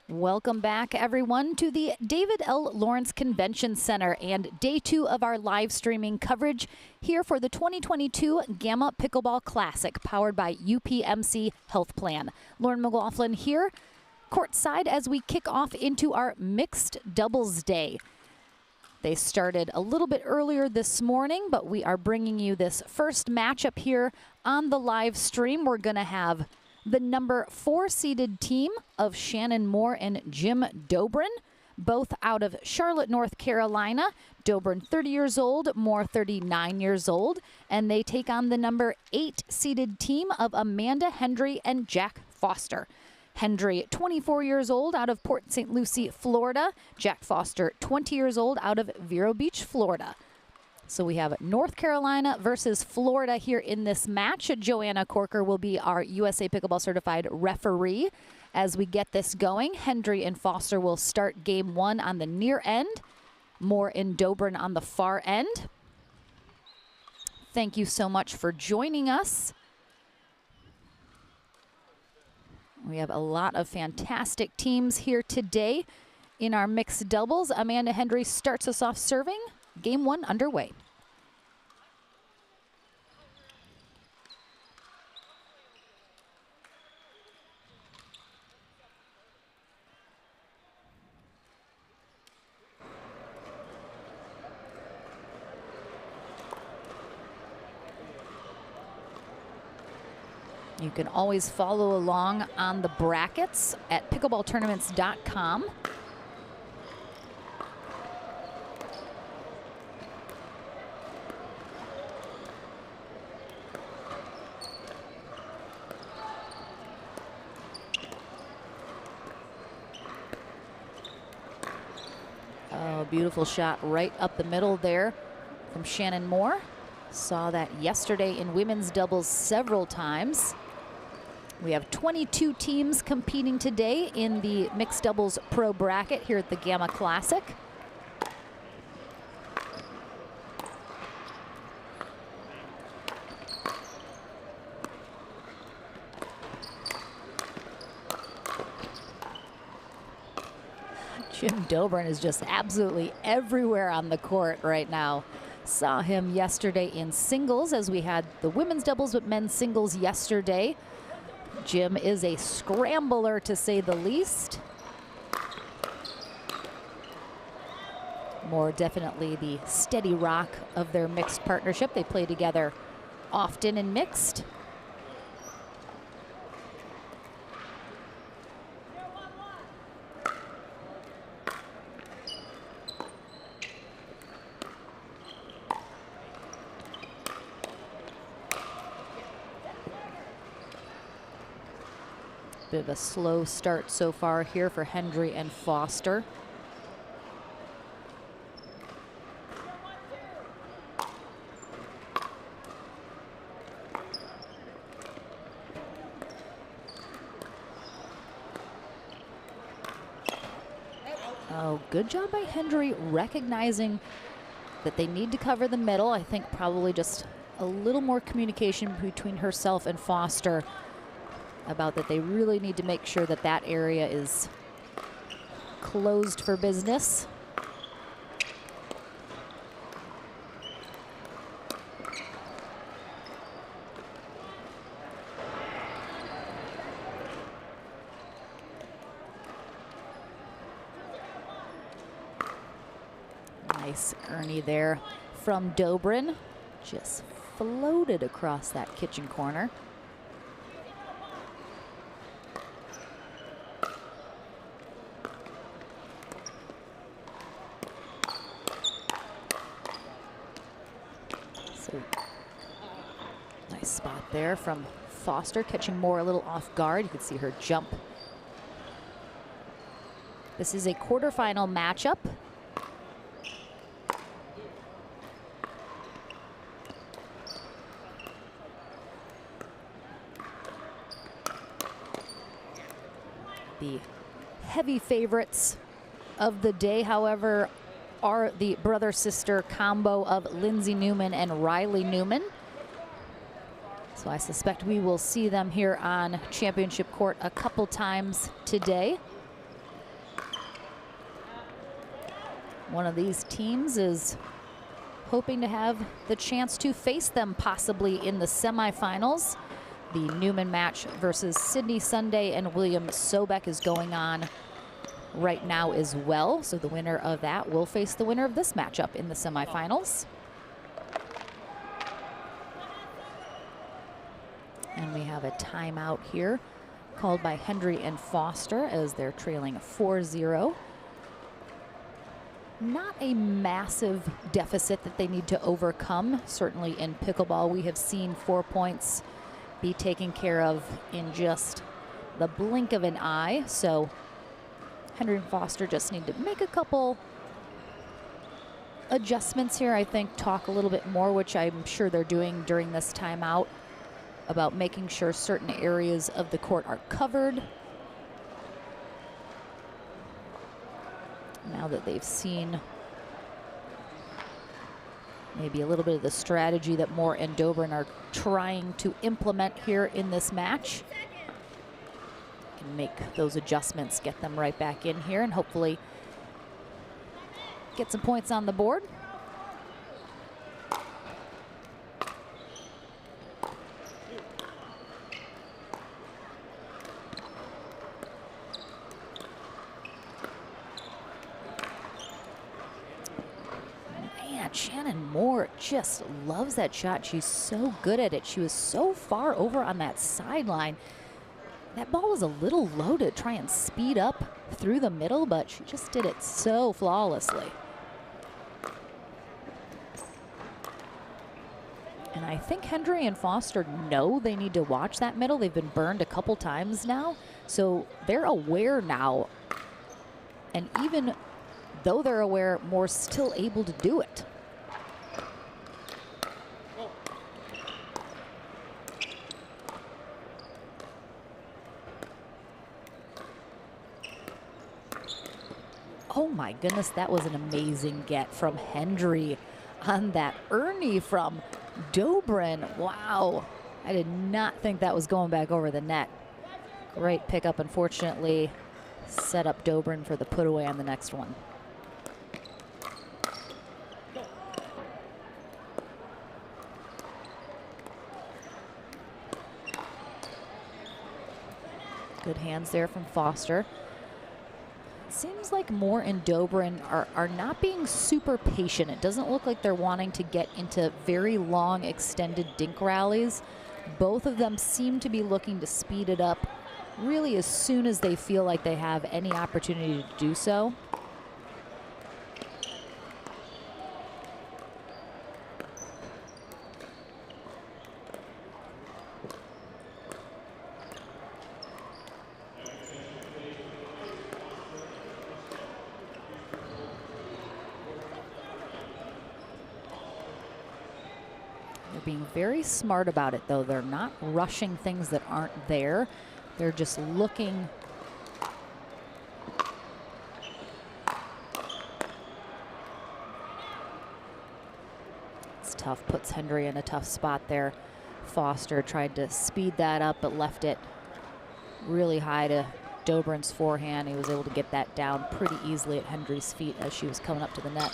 Welcome back, everyone, to the David L. Lawrence Convention Center and day 2 of our live streaming coverage here for the 2022 Gamma Pickleball Classic, powered by UPMC Health Plan. Lauren McLaughlin here, courtside as we kick off into our mixed doubles day. They started a little bit earlier this morning, but we are bringing you this first matchup here on the live stream. We're going to have the number 4 seeded team of Shannon Moore and Jim Dobrin, both out of Charlotte, North Carolina. Dobrin 30 years old, Moore 39 years old, and they take on the number 8 seeded team of Amanda Hendry and Jack Foster. Hendry, 24 years old, out of Port St. Lucie, Florida. Jack Foster, 20 years old, out of Vero Beach, Florida. So we have North Carolina versus Florida here in this match. Joanna Corker will be our USA Pickleball certified referee as we get this going. Hendry and Foster will start game 1 on the near end. Moore and Dobrin on the far end. Thank you so much for joining us. We have a lot of fantastic teams here today in our mixed doubles. Amanda Hendry starts us off serving. Game 1 underway. You can always follow along on the brackets at pickleballtournaments.com. Oh, beautiful shot right up the middle there from Shannon Moore. Saw that yesterday in women's doubles several times. We have 22 teams competing today in the mixed doubles pro bracket here at the Gamma Classic. Jim Dobrin is just absolutely everywhere on the court right now. Saw him yesterday in singles as we had the women's doubles with men's singles yesterday. Jim is a scrambler, to say the least. More definitely the steady rock of their mixed partnership. They play together often in mixed. Bit of a slow start so far here for Hendry and Foster. Oh, good job by Hendry recognizing that they need to cover the middle. I think probably just a little more communication between herself and Foster about that they really need to make sure that that area is closed for business. Nice Ernie there from Dobrin. Just floated across that kitchen corner. Nice spot there from Foster, catching Moore a little off guard. You can see her jump. This is a quarterfinal matchup. The heavy favorites of the day, however, are the brother-sister combo of Lindsay Newman and Riley Newman. So I suspect we will see them here on championship court a couple times today. One of these teams is hoping to have the chance to face them possibly in the semifinals. The Newman match versus Sydney Sunday and William Sobek is going on right now as well. So the winner of that will face the winner of this matchup in the semifinals. And we have a timeout here called by Hendry and Foster as they're trailing 4-0. Not a massive deficit that they need to overcome. Certainly in pickleball, we have seen 4 points be taken care of in just the blink of an eye. So Hendry and Foster just need to make a couple adjustments here. I think talk a little bit more, which I'm sure they're doing during this timeout, about making sure certain areas of the court are covered. Now that they've seen maybe a little bit of the strategy that Moore and Dobrin are trying to implement here in this match, can make those adjustments, get them right back in here, and hopefully get some points on the board. Shannon Moore just loves that shot. She's so good at it. She was so far over on that sideline. That ball was a little low to try and speed up through the middle, but she just did it so flawlessly. And I think Hendry and Foster know they need to watch that middle. They've been burned a couple times now, so they're aware now. And even though they're aware, Moore's still able to do it. Oh my goodness, that was an amazing get from Hendry on that Ernie from Dobrin. Wow, I did not think that was going back over the net. Great pickup, unfortunately. Set up Dobrin for the put away on the next one. Good hands there from Foster. Seems like Moore and Dobrin are not being super patient. It doesn't look like they're wanting to get into very long extended dink rallies. Both of them seem to be looking to speed it up really as soon as they feel like they have any opportunity to do so. Being very smart about it, though. They're not rushing things that aren't there. They're just looking. It's tough, puts Hendry in a tough spot there. Foster tried to speed that up, but left it really high to Dobrin's forehand. He was able to get that down pretty easily at Hendry's feet as she was coming up to the net.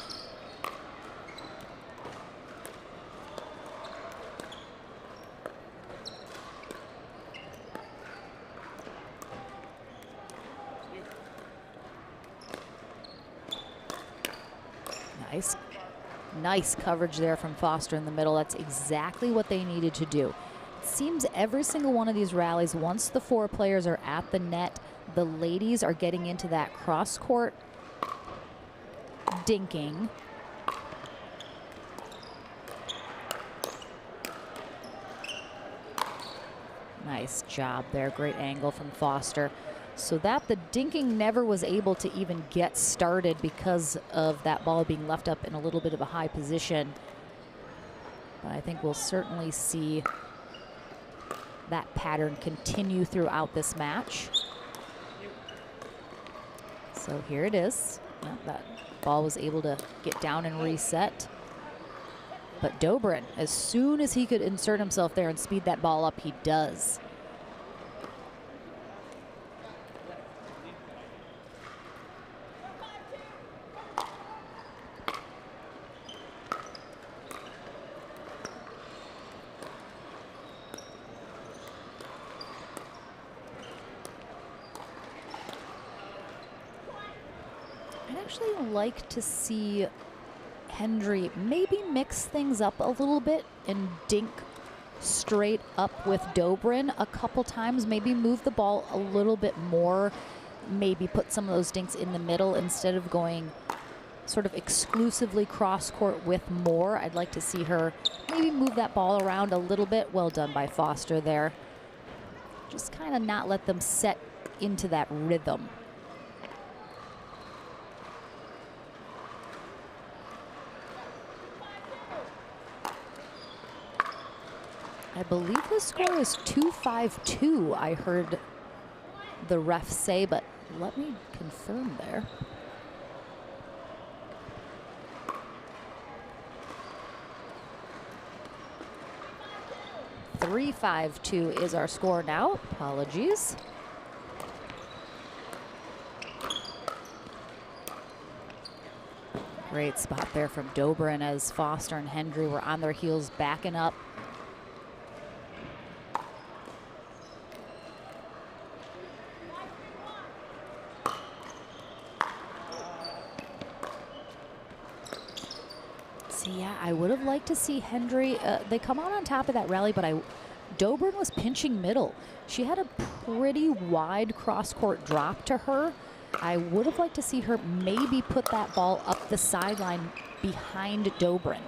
Nice coverage there from Foster in the middle. That's exactly what they needed to do. It seems every single one of these rallies, once the 4 players are at the net, the ladies are getting into that cross-court dinking. Nice job there. Great angle from Foster. So that the dinking never was able to even get started because of that ball being left up in a little bit of a high position. But I think we'll certainly see that pattern continue throughout this match. So here it is. Yeah, that ball was able to get down and reset. But Dobrin, as soon as he could insert himself there and speed that ball up, he does. I'd actually like to see Hendry maybe mix things up a little bit and dink straight up with Dobrin a couple times, maybe move the ball a little bit more, maybe put some of those dinks in the middle instead of going sort of exclusively cross court with Moore. I'd like to see her maybe move that ball around a little bit. Well done by Foster there. Just kind of not let them set into that rhythm. I believe the score is 2-5-2, I heard the ref say, but let me confirm there. (3-5-2) is our score now. Apologies. Great spot there from Dobrin as Foster and Hendry were on their heels backing up. Yeah, I would have liked to see Hendry. They come out on top of that rally, but Dobrin was pinching middle. She had a pretty wide cross-court drop to her. I would have liked to see her maybe put that ball up the sideline behind Dobrin.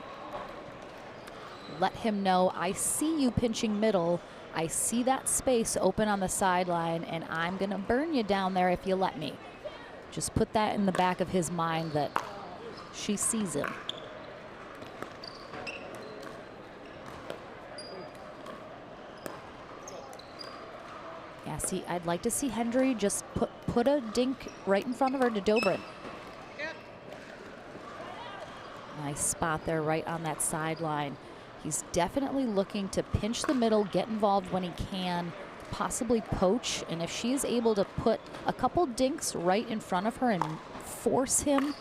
Let him know, I see you pinching middle. I see that space open on the sideline, and I'm going to burn you down there if you let me. Just put that in the back of his mind that she sees him. Yeah, see, I'd like to see Hendry just put a dink right in front of her to Dobrin. Nice spot there right on that sideline. He's definitely looking to pinch the middle, get involved when he can, possibly poach. And if she is able to put a couple dinks right in front of her and force him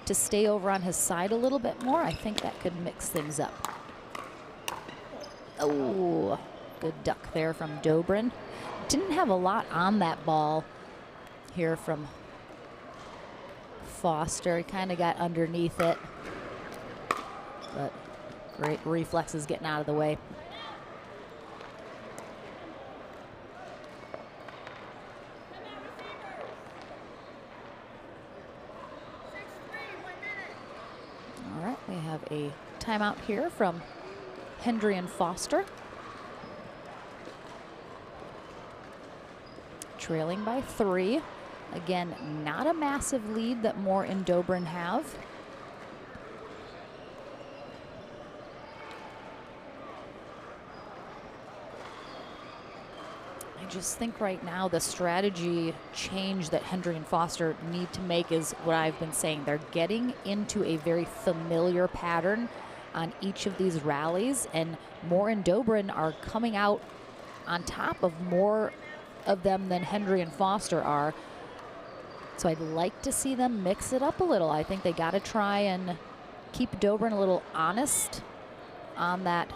to stay over on his side a little bit more, I think that could mix things up. Oh, good duck there from Dobrin. Didn't have a lot on that ball here from Foster. He kind of got underneath it, but great reflexes getting out of the way. All right, we have a timeout here from Hendry and Foster. Trailing by 3. Again, not a massive lead that Moore and Dobrin have. I just think right now the strategy change that Hendry and Foster need to make is what I've been saying. They're getting into a very familiar pattern on each of these rallies, and Moore and Dobrin are coming out on top of more of them than Hendry and Foster are. So I'd like to see them mix it up a little. I think they got to try and keep Dobrin a little honest on that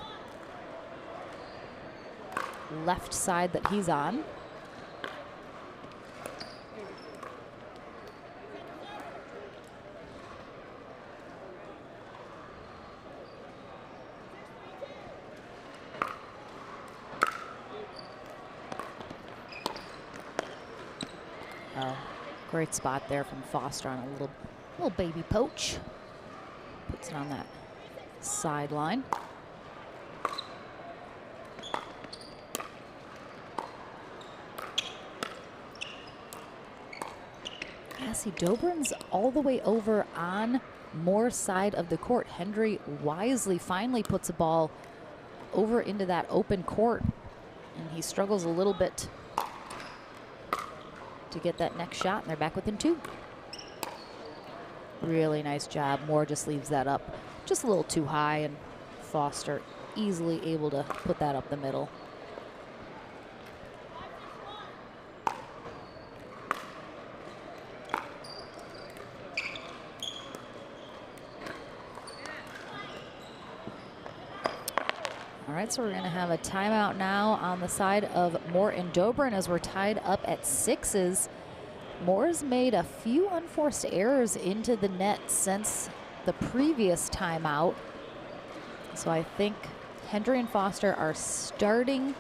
left side that he's on. Great spot there from Foster on a little baby poach. Puts it on that sideline. Yeah, see, Dobrin's all the way over on Moore's side of the court. Hendry wisely finally puts a ball over into that open court, and he struggles a little bit to get that next shot, and they're back within 2. Really nice job. Moore just leaves that up just a little too high, and Foster easily able to put that up the middle. All right, so we're going to have a timeout now on the side of Moore and Dobrin as we're tied up at 6s. Moore's made a few unforced errors into the net since the previous timeout. So I think Hendry and Foster are starting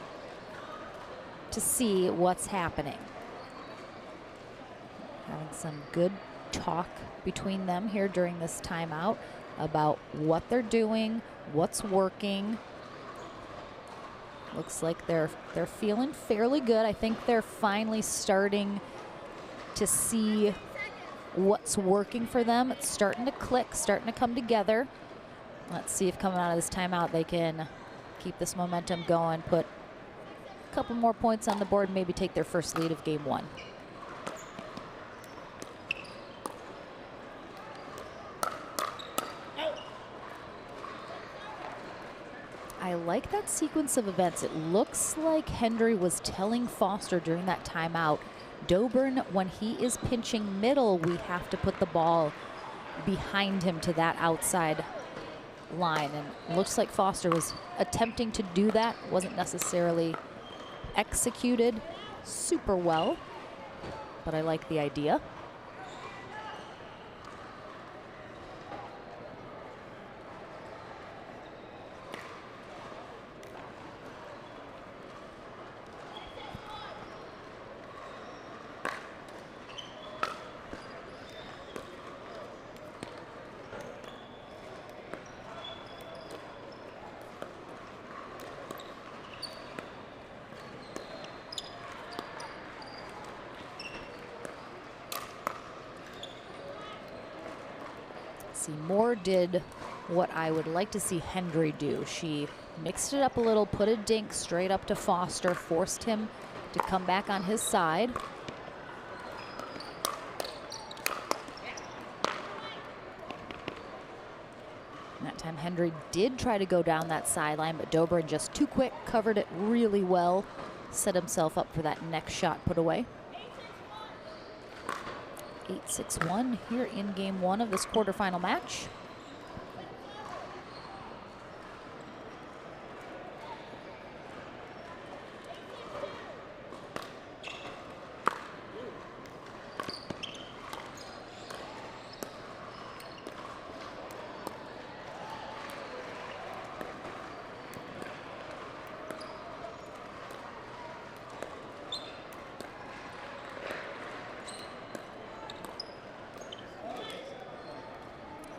to see what's happening. Having some good talk between them here during this timeout about what they're doing, what's working. Looks like they're feeling fairly good. I think they're finally starting to see what's working for them. It's starting to click, starting to come together. Let's see if coming out of this timeout they can keep this momentum going, put a couple more points on the board, maybe take their first lead of game one. I like that sequence of events. It looks like Hendry was telling Foster during that timeout, Dobrin, when he is pinching middle, we have to put the ball behind him to that outside line. And it looks like Foster was attempting to do that. Wasn't necessarily executed super well, but I like the idea. Moore did what I would like to see Hendry do. She mixed it up a little, put a dink straight up to Foster, forced him to come back on his side. And that time Hendry did try to go down that sideline, but Dobrin just too quick, covered it really well, set himself up for that next shot put away. 8-6-1 here in game one of this quarterfinal match.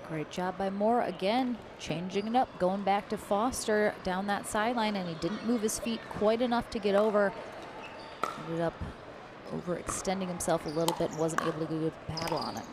Great job by Moore, again, changing it up, going back to Foster down that sideline, and he didn't move his feet quite enough to get over. Ended up overextending himself a little bit and wasn't able to get a good paddle on it.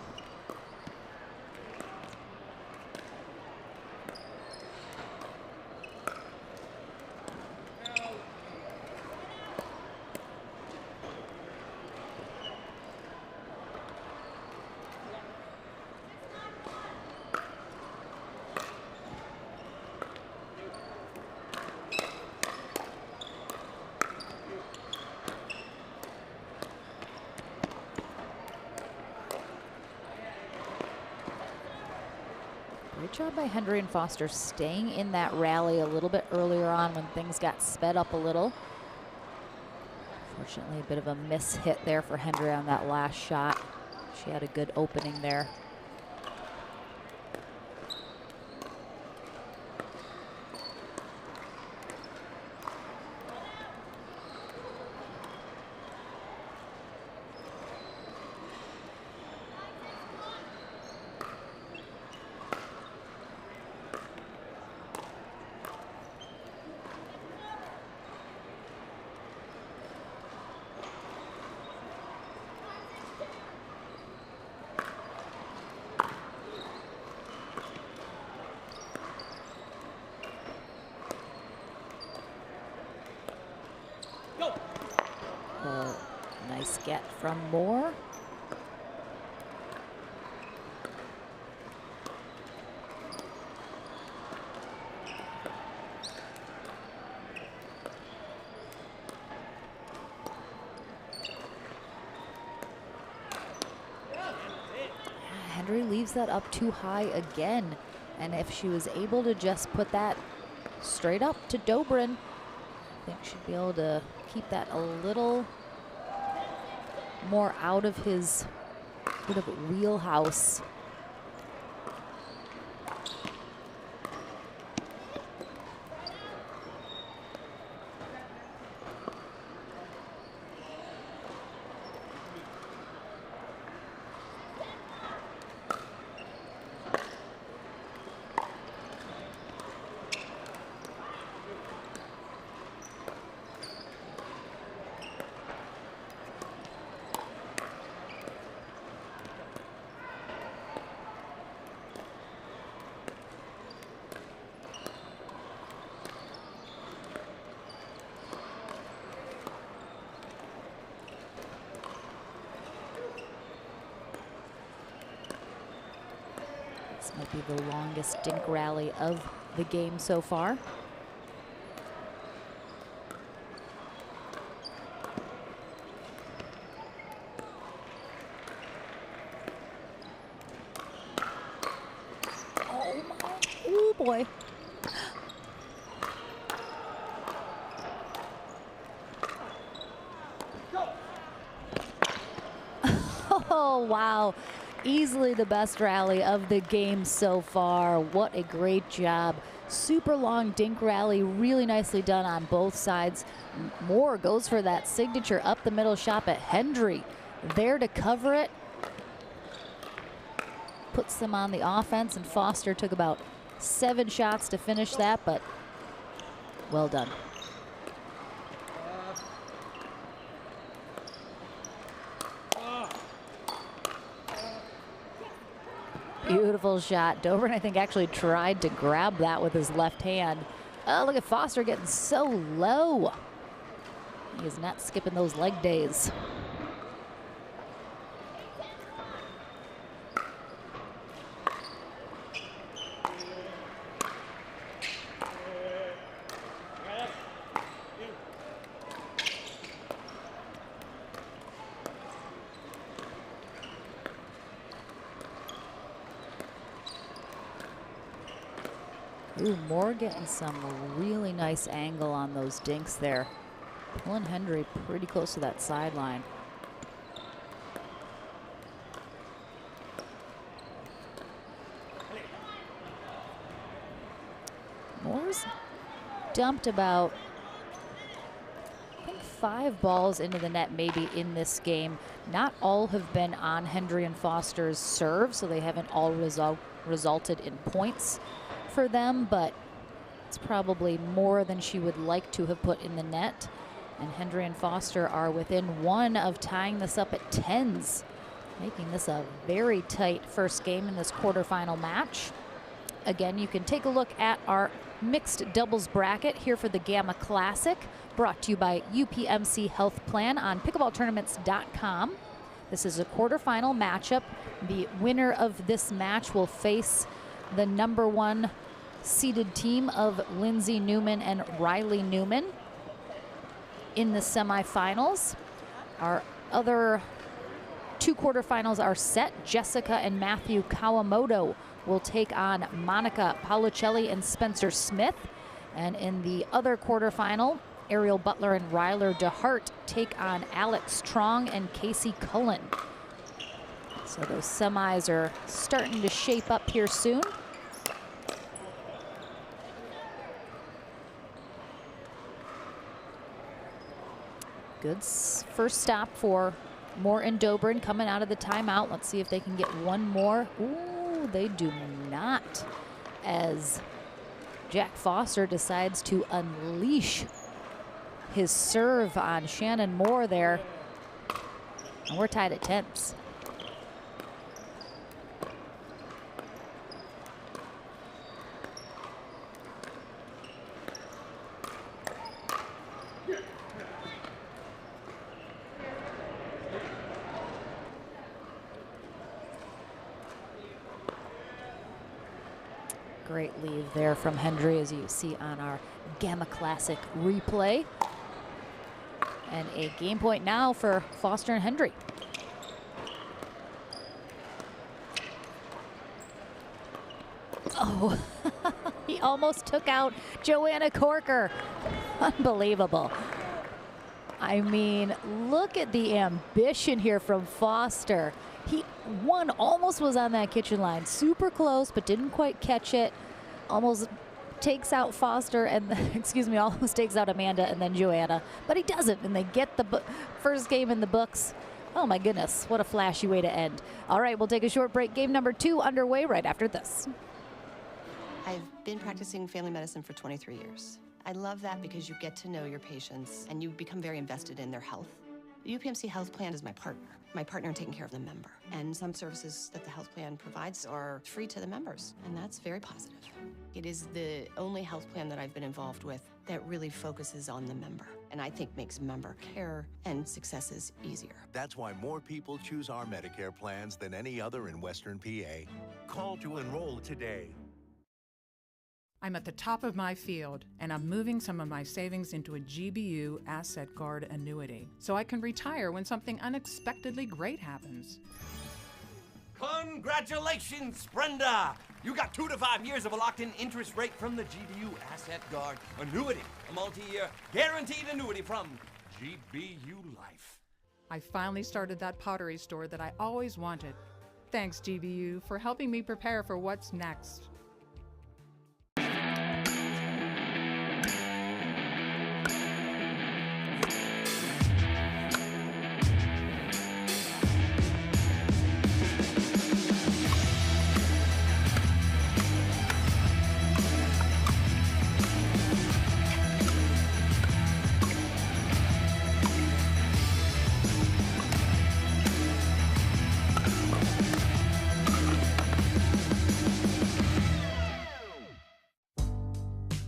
Great job by Hendry and Foster staying in that rally a little bit earlier on when things got sped up a little. Fortunately, a bit of a miss hit there for Hendry on that last shot. She had a good opening there. Nice get from Moore. Hendry leaves that up too high again. And if she was able to just put that straight up to Dobrin, I think she'd be able to keep that a little more out of his sort of wheelhouse. This might be the longest dink rally of the game so far. Oh my, oh boy. Oh, wow. Easily the best rally of the game so far. What a great job. Super long dink rally, really nicely done on both sides. Moore goes for that signature up the middle shot, but Hendry there to cover it. Puts them on the offense, and Foster took about 7 shots to finish that, but well done. Beautiful shot. Dobrin, I think, actually tried to grab that with his left hand. Oh, look at Foster getting so low. He is not skipping those leg days. Ooh, Moore getting some really nice angle on those dinks there. Pulling Hendry pretty close to that sideline. Moore's dumped about, I think, 5 balls into the net maybe in this game. Not all have been on Hendry and Foster's serve, so they haven't all resulted in points for them, but it's probably more than she would like to have put in the net. And Hendry and Foster are within 1 of tying this up at 10s, making this a very tight first game in this quarterfinal match. Again, you can take a look at our mixed doubles bracket here for the Gamma Classic, brought to you by UPMC Health Plan on pickleballtournaments.com. This is a quarterfinal matchup. The winner of this match will face the #1 seeded team of Lindsay Newman and Riley Newman in the semifinals. Our other 2 quarterfinals are set. Jessica and Matthew Kawamoto will take on Monica Paoluccelli and Spencer Smith. And in the other quarterfinal, Ariel Butler and Ryler DeHart take on Alex Strong and Casey Cullen. So those semis are starting to shape up here soon. Good first stop for Moore and Dobrin coming out of the timeout. Let's see if they can get one more. Ooh, they do not, as Jack Foster decides to unleash his serve on Shannon Moore there. And we're tied at 10s. Great leave there from Hendry, as you see on our Gamma Classic replay. And a game point now for Foster and Hendry. Oh, he almost took out Joanna Corker. Unbelievable. I mean, look at the ambition here from Foster. One almost was on that kitchen line. Super close, but didn't quite catch it. Almost takes out Foster and, excuse me, almost takes out Amanda and then Joanna. But he doesn't, and they get the first game in the books. Oh my goodness, what a flashy way to end. All right, we'll take a short break. Game number 2 underway right after this. I've been practicing family medicine for 23 years. I love that because you get to know your patients and you become very invested in their health. The UPMC health plan is my partner in taking care of the member. And some services that the health plan provides are free to the members, and that's very positive. It is the only health plan that I've been involved with that really focuses on the member, and I think makes member care and successes easier. That's why more people choose our Medicare plans than any other in Western PA. Call to enroll today. I'm at the top of my field, and I'm moving some of my savings into a GBU Asset Guard annuity, so I can retire when something unexpectedly great happens. Congratulations, Brenda! You got 2 to 5 years of a locked-in interest rate from the GBU Asset Guard annuity, a multi-year guaranteed annuity from GBU Life. I finally started that pottery store that I always wanted. Thanks, GBU, for helping me prepare for what's next.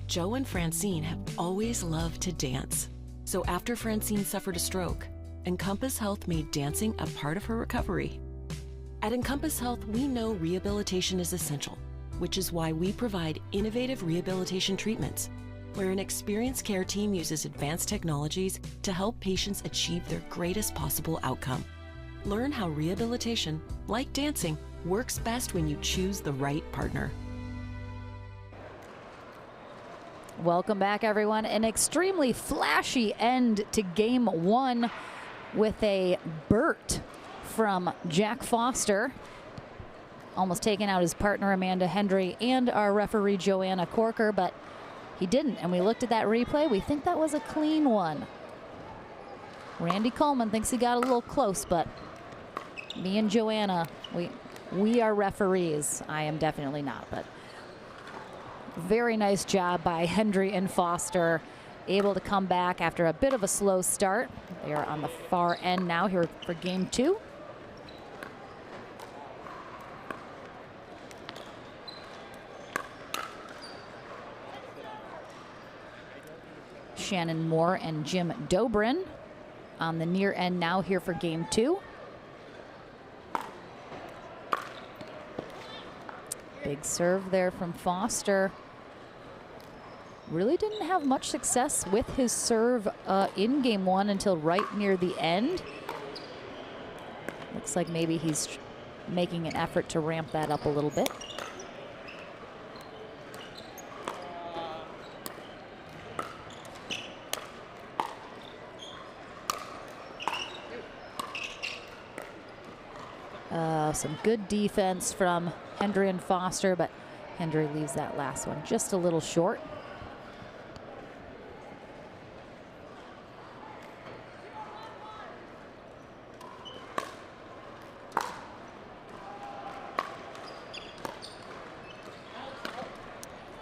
Joe and Francine have always loved to dance. So after Francine suffered a stroke, Encompass Health made dancing a part of her recovery. At Encompass Health, we know rehabilitation is essential, which is why we provide innovative rehabilitation treatments, where an experienced care team uses advanced technologies to help patients achieve their greatest possible outcome. Learn how rehabilitation, like dancing, works best when you choose the right partner. Welcome back, everyone. An extremely flashy end to game 1 with a Burt from Jack Foster. Almost taking out his partner, Amanda Hendry, and our referee, Joanna Corker, but he didn't. And we looked at that replay. We think that was a clean one. Randy Coleman thinks he got a little close, but me and Joanna, we are referees. I am definitely not, but very nice job by Hendry and Foster, able to come back after a bit of a slow start. They are on the far end now here for game 2. Shannon Moore and Jim Dobrin on the near end now here for game 2. Big serve there from Foster. Really didn't have much success with his serve in game 1 until right near the end. Looks like maybe he's making an effort to ramp that up a little bit. Some good defense from Hendry and Foster, but Hendry leaves that last one just a little short.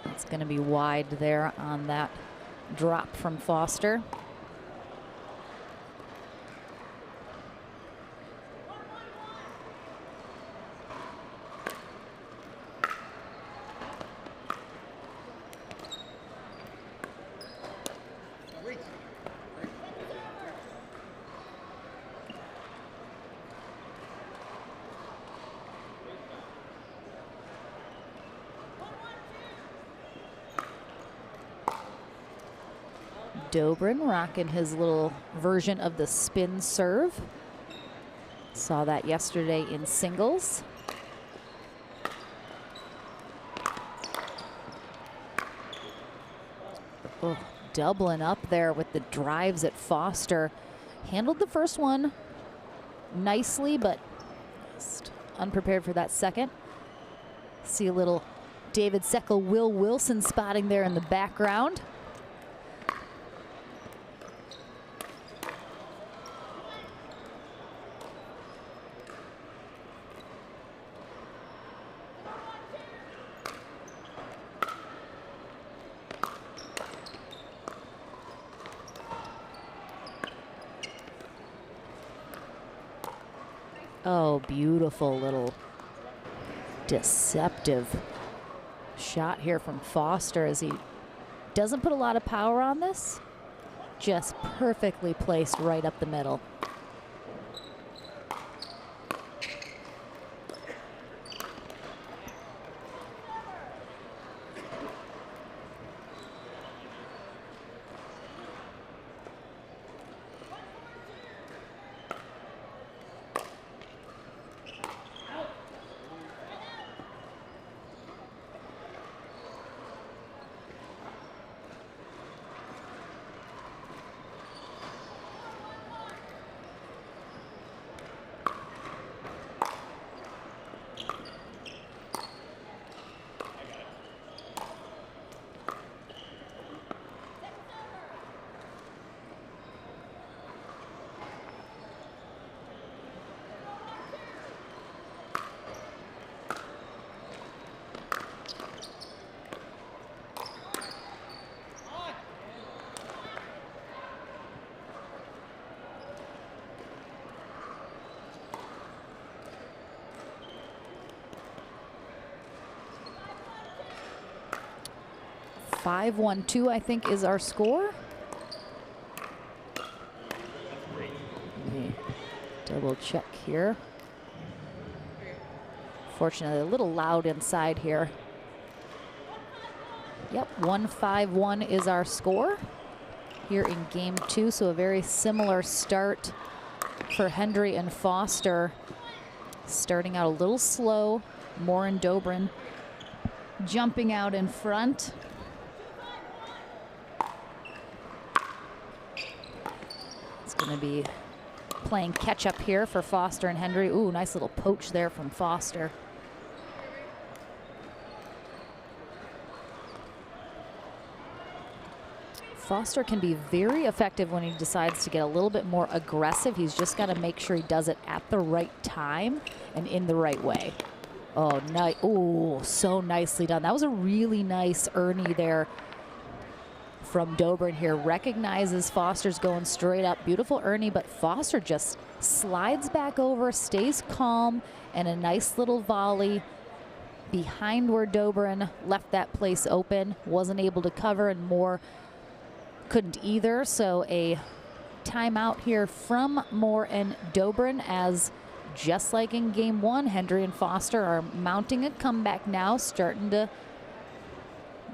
It's going to be wide there on that drop from Foster. Dobrin rocking his little version of the spin serve. Saw that yesterday in singles. Oh, doubling up there with the drives at Foster. Handled the first one nicely, but just unprepared for that second. See a little David Seckel, Will Wilson spotting there in the background. Oh, beautiful little deceptive shot here from Foster as he doesn't put a lot of power on this. Just perfectly placed right up the middle. (5-1-2), I think, is our score. Let me double check here. Fortunately, a little loud inside here. Yep, 1-5-1 is our score here in game 2. So a very similar start for Hendry and Foster. Starting out a little slow. Moore and Dobrin jumping out in front. Going to be playing catch up here for Foster and Hendry. Ooh, nice little poach there from Foster. Foster can be very effective when he decides to get a little bit more aggressive. He's just got to make sure he does it at the right time and in the right way. Oh, nice. Ooh, so nicely done. That was a really nice Ernie there from Dobrin here. Recognizes Foster's going straight up. Beautiful Ernie, but Foster just slides back over, stays calm, and a nice little volley behind where Dobrin left that place open. Wasn't able to cover, and Moore couldn't either. So a timeout here from Moore and Dobrin, as just like in game 1, Hendry and Foster are mounting a comeback now, starting to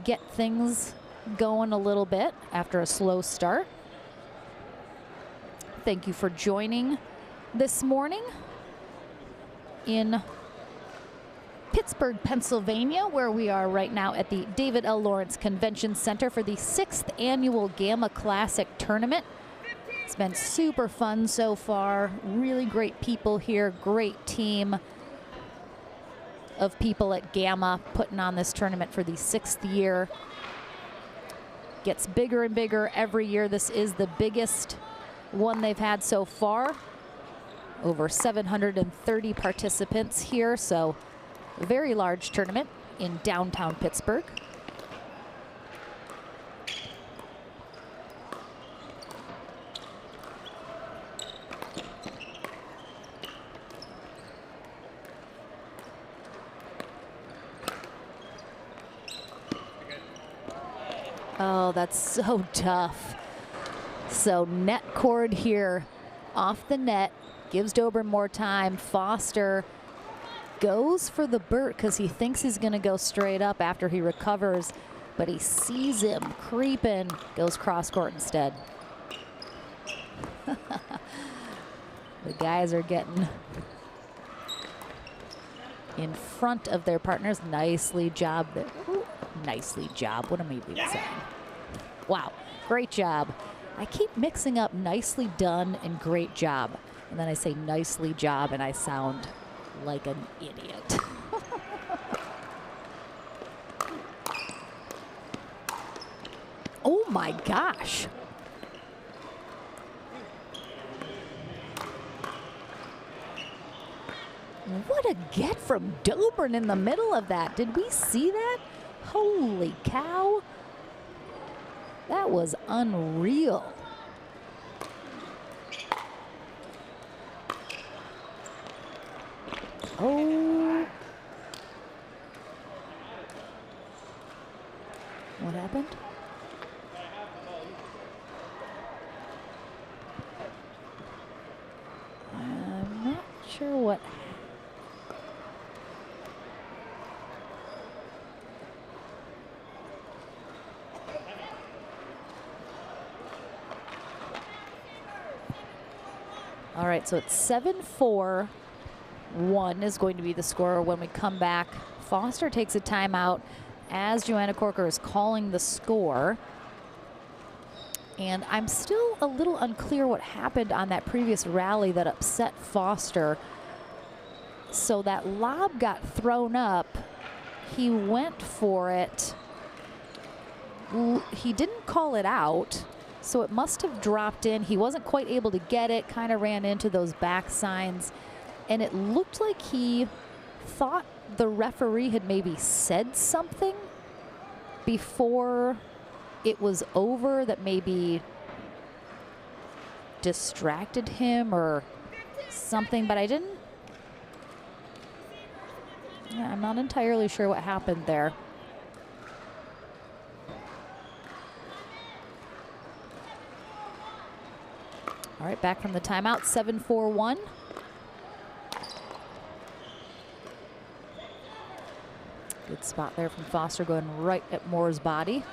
get things going a little bit after a slow start. Thank you for joining this morning in Pittsburgh, Pennsylvania, where we are right now at the David L. Lawrence Convention Center for the 6th annual Gamma Classic Tournament. It's been super fun so far. Really great people here, great team of people at Gamma putting on this tournament for the 6th year. Gets bigger and bigger every year. This is the biggest one they've had so far. Over 730 participants here, so a very large tournament in downtown Pittsburgh. Oh, that's so tough. So net cord here off the net, gives Dobrin more time. Foster goes for the Burt because he thinks he's gonna go straight up after he recovers, but he sees him creeping, goes cross court instead. The guys are getting in front of their partners. Nicely job there. Ooh, nicely job. What am I even saying? Wow. Great job. I keep mixing up nicely done and great job. And then I say nicely job and I sound like an idiot. Oh my gosh. What a get from Dobrin in the middle of that. Did we see that? Holy cow. That was unreal. Oh. What happened? I'm not sure what. All right, so it's 7-4. 1 is going to be the score when we come back. Foster takes a timeout as Joanna Corker is calling the score. And I'm still a little unclear what happened on that previous rally that upset Foster. So that lob got thrown up. He went for it. He didn't call it out, so it must have dropped in. He wasn't quite able to get it, kind of ran into those back signs. And it looked like he thought the referee had maybe said something before it was over that maybe distracted him or something, but I'm not entirely sure what happened there. All right, back from the timeout, 7-4-1. Good spot there from Foster, going right at Moore's body.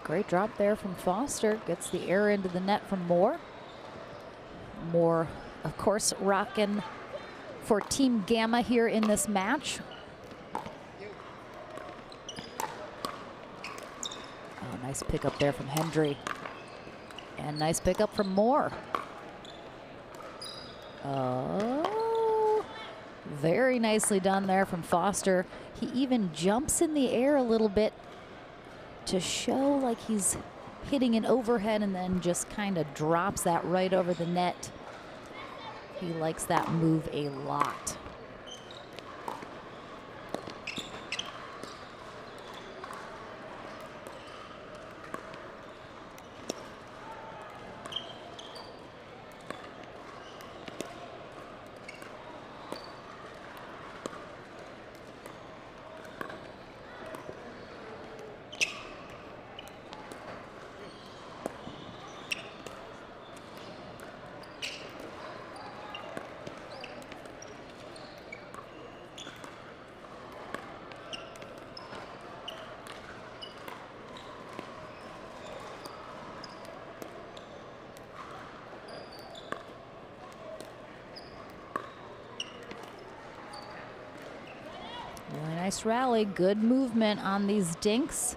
Great drop there from Foster. Gets the air into the net from Moore. Moore, of course, rocking for Team Gamma here in this match. Oh, nice pickup there from Hendry. And nice pickup from Moore. Oh, very nicely done there from Foster. He even jumps in the air a little bit to show like he's hitting an overhead and then just kind of drops that right over the net. He likes that move a lot. Really nice rally, good movement on these dinks.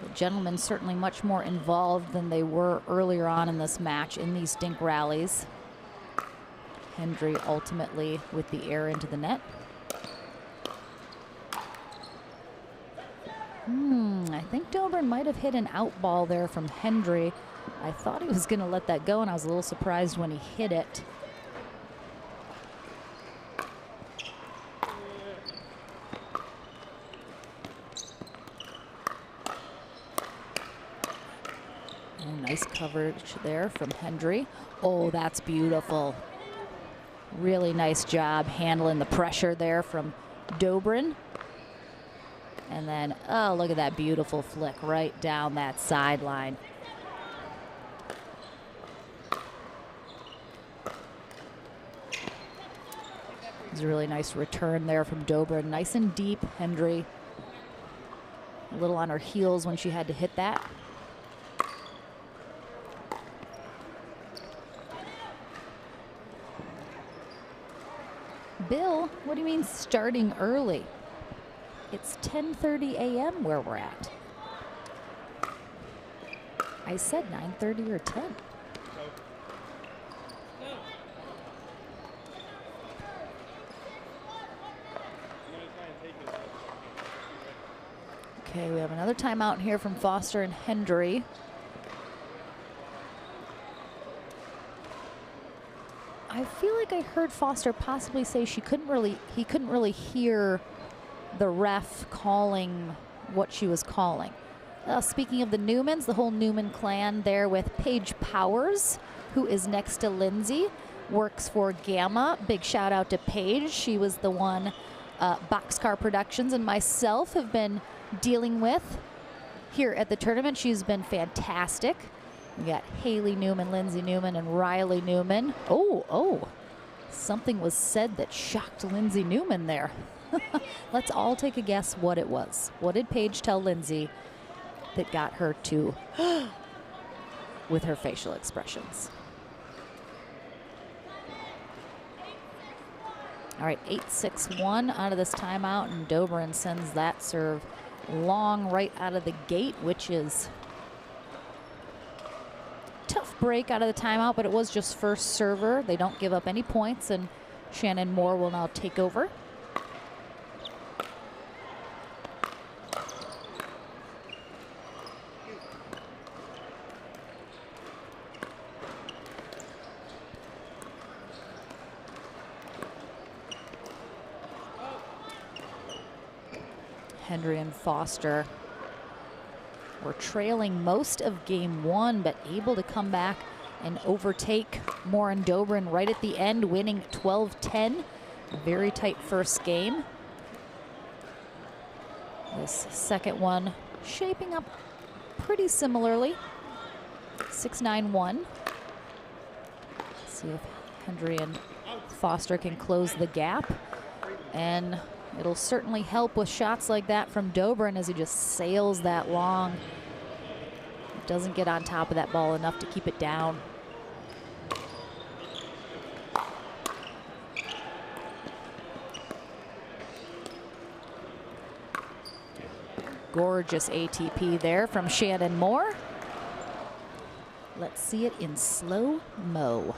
The gentlemen certainly much more involved than they were earlier on in this match in these dink rallies. Hendry ultimately with the air into the net. I think Dobrin might have hit an out ball there from Hendry. I thought he was going to let that go, and I was a little surprised when he hit it. Oh, nice coverage there from Hendry. Oh, that's beautiful. Really nice job handling the pressure there from Dobrin. And then, oh, look at that beautiful flick right down that sideline. It was a really nice return there from Dobrin. Nice and deep, Hendry. A little on her heels when she had to hit that. Bill, what do you mean starting early? It's 10:30 a.m. where we're at. I said 9:30 or 10. Okay, we have another timeout here from Foster and Hendry. I feel like I heard Foster possibly say he couldn't really hear the ref calling what she was calling. Speaking of the Newmans, the whole Newman clan there with Paige Powers, who is next to Lindsay, works for Gamma. Big shout out to Paige. She was the one Boxcar Productions and myself have been dealing with here at the tournament. She's been fantastic. We got Haley Newman, Lindsay Newman, and Riley Newman. Oh, something was said that shocked Lindsay Newman there. Let's all take a guess what it was. What did Paige tell Lindsay that got her to with her facial expressions? All right, 8-6-1 out of this timeout, and Dobrin sends that serve long right out of the gate, which is tough break out of the timeout, but it was just first server. They don't give up any points, and Shannon Moore will now take over. Hendry and Foster were trailing most of game one, but able to come back and overtake Moore and Dobrin right at the end, winning 12-10. A very tight first game. This second one shaping up pretty similarly. 6-9-1. See if Hendry and Foster can close the gap. And it'll certainly help with shots like that from Dobrin as he just sails that long. Doesn't get on top of that ball enough to keep it down. Gorgeous ATP there from Shannon Moore. Let's see it in slow-mo.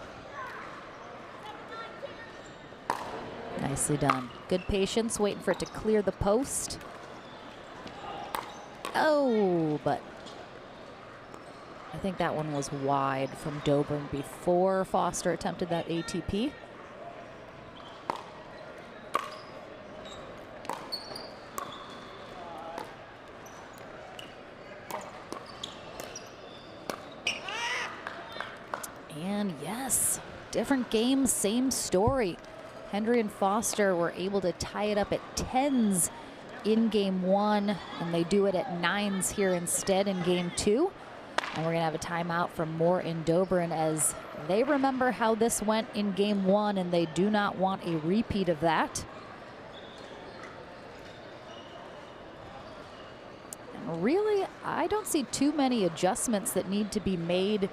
Nicely done. Good patience, waiting for it to clear the post. Oh, but I think that one was wide from Dobrin before Foster attempted that ATP. And yes, different game, same story. Hendry and Foster were able to tie it up at 10s in game one, and they do it at 9s here instead in game two. And we're gonna have a timeout from Moore and Dobrin as they remember how this went in game one, and they do not want a repeat of that. And really, I don't see too many adjustments that need to be made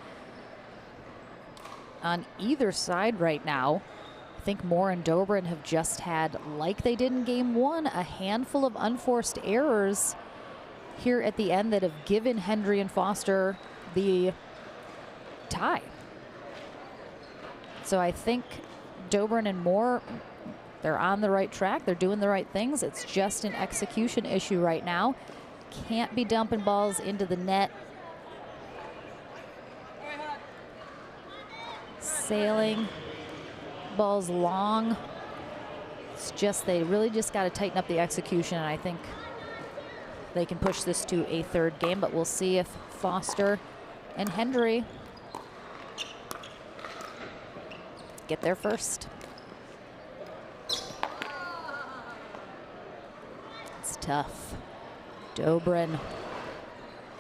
on either side right now. I think Moore and Dobrin have just had, like they did in game one, a handful of unforced errors here at the end that have given Hendry and Foster the tie. So I think Dobrin and Moore, they're on the right track. They're doing the right things. It's just an execution issue right now. Can't be dumping balls into the net. Sailing balls long. It's just, they really just got to tighten up the execution, and I think they can push this to a third game, but we'll see if Foster and Hendry get there first. tough. Dobrin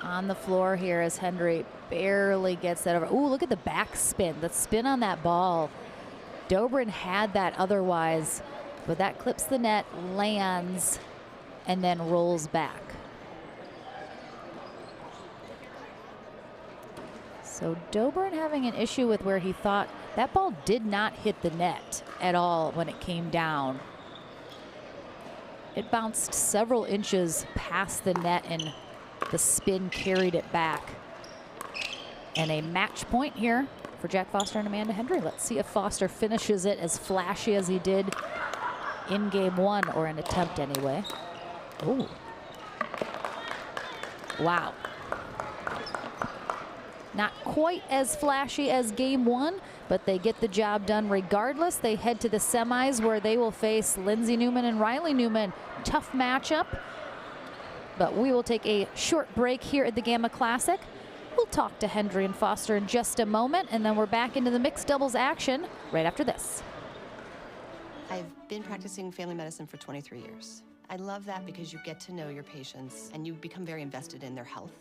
on the floor here as Hendry barely gets that over. Ooh, look at the back spin. The spin on that ball. Dobrin had that otherwise, but that clips the net, lands, and then rolls back. So Dobrin having an issue with where he thought that ball did not hit the net at all when it came down. It bounced several inches past the net and the spin carried it back. And a match point here for Jack Foster and Amanda Hendry. Let's see if Foster finishes it as flashy as he did in game one, or an attempt anyway. Oh. Wow. Not quite as flashy as game one, but they get the job done regardless. They head to the semis where they will face Lindsay Newman and Riley Newman. Tough matchup, but we will take a short break here at the Gamma Classic. We'll talk to Hendry and Foster in just a moment, and then we're back into the mixed doubles action right after this. I've been practicing family medicine for 23 years. I love that because you get to know your patients and you become very invested in their health.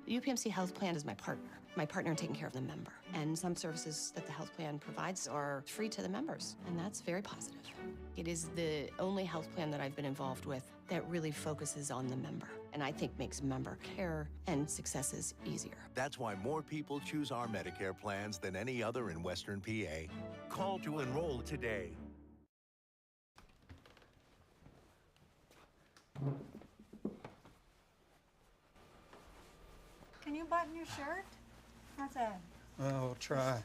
The UPMC health plan is my partner in taking care of the member. And some services that the health plan provides are free to the members, and that's very positive. It is the only health plan that I've been involved with that really focuses on the member, and I think makes member care and successes easier. That's why more people choose our Medicare plans than any other in Western PA. Call to enroll today. Can you button your shirt? How's that? We'll try.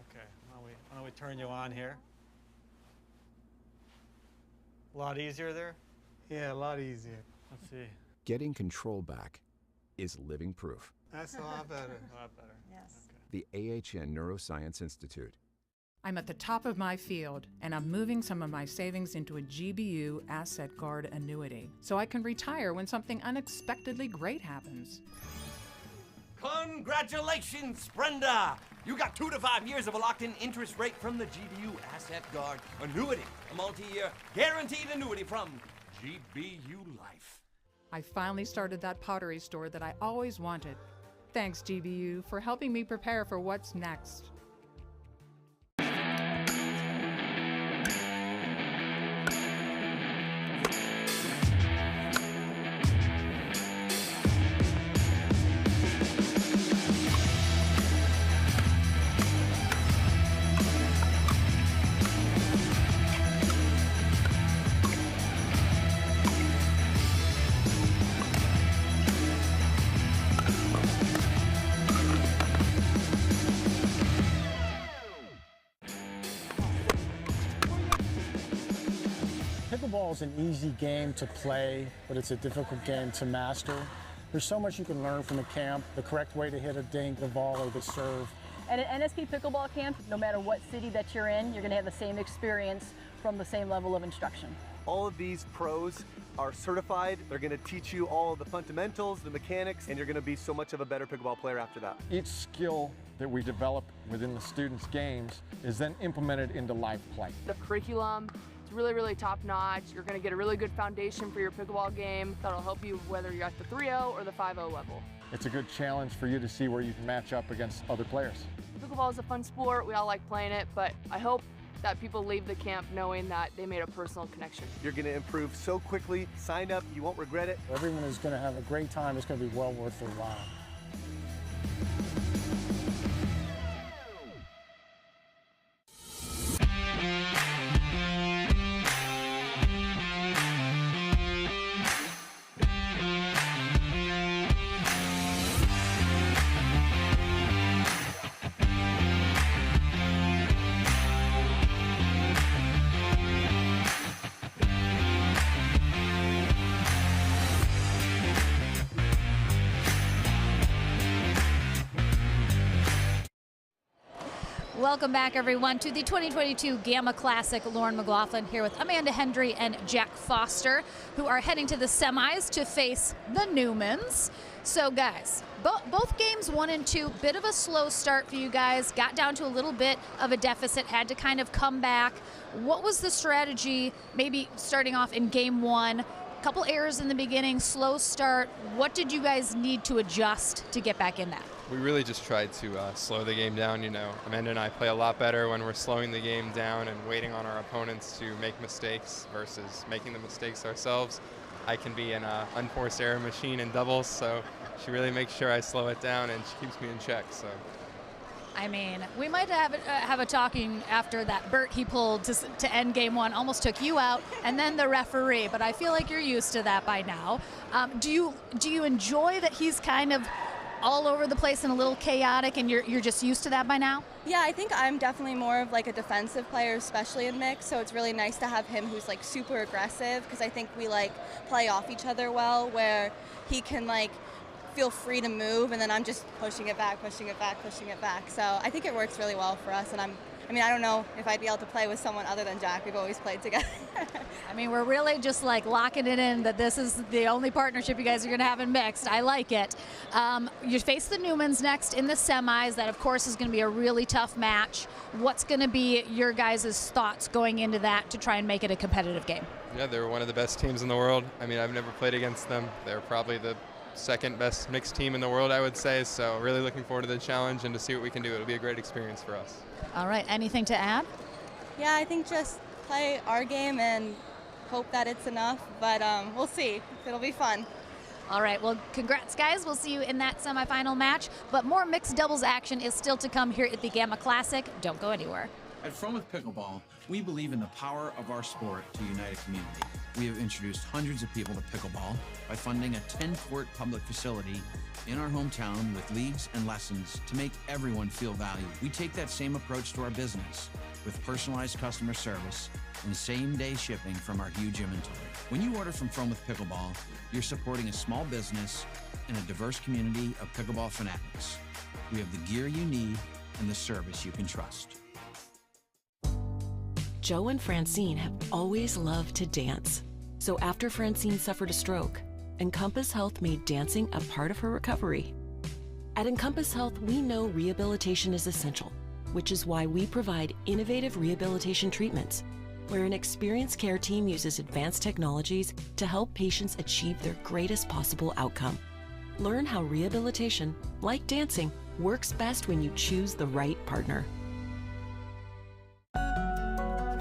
Okay, why don't we turn you on here? A lot easier there? Yeah, a lot easier. Let's see. Getting control back is living proof. That's a lot better. A lot better. Yes. The AHN Neuroscience Institute. I'm at the top of my field, and I'm moving some of my savings into a GBU asset guard annuity, so I can retire when something unexpectedly great happens. Congratulations, Brenda! You got 2 to 5 years of a locked-in interest rate from the GBU Asset Guard Annuity, a multi-year guaranteed annuity from GBU Life. I finally started that pottery store that I always wanted. Thanks, GBU, for helping me prepare for what's next. Pickleball is an easy game to play, but it's a difficult game to master. There's so much you can learn from the camp, the correct way to hit a dink, the volley, the serve. At an NSP Pickleball camp, no matter what city that you're in, you're going to have the same experience from the same level of instruction. All of these pros are certified. They're going to teach you all of the fundamentals, the mechanics, and you're going to be so much of a better pickleball player after that. Each skill that we develop within the students' games is then implemented into live play. The curriculum is really, really top-notch. You're going to get a really good foundation for your pickleball game that'll help you whether you're at the 3-0 or the 5-0 level. It's a good challenge for you to see where you can match up against other players. Pickleball is a fun sport. We all like playing it, but I hope that people leave the camp knowing that they made a personal connection. You're going to improve so quickly. Sign up. You won't regret it. Everyone is going to have a great time. It's going to be well worth their while. Welcome back, everyone, to the 2022 Gamma Classic. Lauren McLaughlin here with Amanda Hendry and Jack Foster, who are heading to the semis to face the Newmans. So, guys, both games 1 and 2, bit of a slow start for you guys. Got down to a little bit of a deficit, had to kind of come back. What was the strategy, maybe starting off in game 1? Couple errors in the beginning, slow start. What did you guys need to adjust to get back in that? We really just tried to slow the game down. You know, Amanda and I play a lot better when we're slowing the game down and waiting on our opponents to make mistakes versus making the mistakes ourselves. I can be an unforced error machine in doubles, so she really makes sure I slow it down and she keeps me in check. So. I mean, we might have a talking after that Bert he pulled to end game 1, almost took you out, and then the referee. But I feel like you're used to that by now. Do you enjoy that he's kind of all over the place and a little chaotic, and you're just used to that by now? Yeah, I think I'm definitely more of like a defensive player, especially in mixed. So it's really nice to have him who's like super aggressive, because I think we like play off each other well, where he can like feel free to move, and then I'm just pushing it back. So I think it works really well for us, and I don't know if I'd be able to play with someone other than Jack. We've always played together. I mean, we're really just like locking it in that this is the only partnership you guys are going to have in mixed. I like it. You face the Newmans next in the semis. That, of course, is going to be a really tough match. What's going to be your guys' thoughts going into that to try and make it a competitive game? Yeah, they're one of the best teams in the world. I mean, I've never played against them. They're probably the second best mixed team in the world, I would say. So really looking forward to the challenge and to see what we can do. It'll be a great experience for us. All right, anything to add? Yeah, I think just play our game and hope that it's enough, but we'll see. It'll be fun. All right, well, congrats, guys. We'll see you in that semifinal match, but more mixed doubles action is still to come here at the Gamma Classic. Don't go anywhere. At From with Pickleball, we believe in the power of our sport to unite a community. We have introduced hundreds of people to pickleball by funding a 10-court public facility in our hometown with leagues and lessons to make everyone feel valued. We take that same approach to our business with personalized customer service and same-day shipping from our huge inventory. When you order from with Pickleball, you're supporting a small business and a diverse community of pickleball fanatics. We have the gear you need and the service you can trust. Joe and Francine have always loved to dance. So after Francine suffered a stroke, Encompass Health made dancing a part of her recovery. At Encompass Health, we know rehabilitation is essential, which is why we provide innovative rehabilitation treatments, where an experienced care team uses advanced technologies to help patients achieve their greatest possible outcome. Learn how rehabilitation, like dancing, works best when you choose the right partner.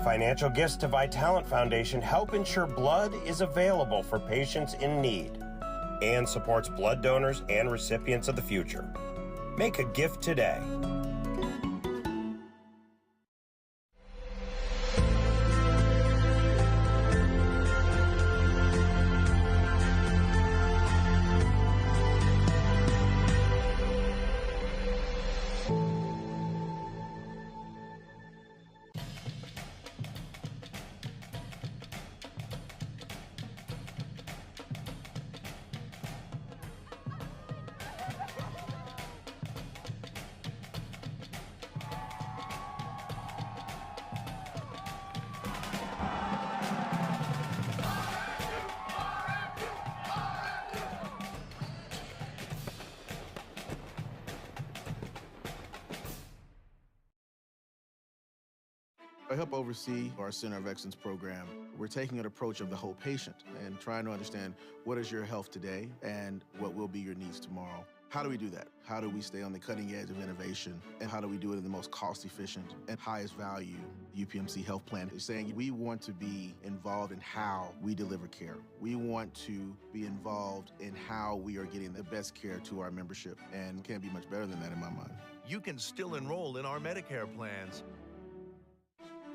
Financial gifts to Vitalant Foundation help ensure blood is available for patients in need and supports blood donors and recipients of the future. Make a gift today. I help oversee our Center of Excellence program. We're taking an approach of the whole patient and trying to understand what is your health today and what will be your needs tomorrow. How do we do that? How do we stay on the cutting edge of innovation? And how do we do it in the most cost-efficient and highest value UPMC health plan? Is saying we want to be involved in how we deliver care. We want to be involved in how we are getting the best care to our membership, and can't be much better than that in my mind. You can still enroll in our Medicare plans.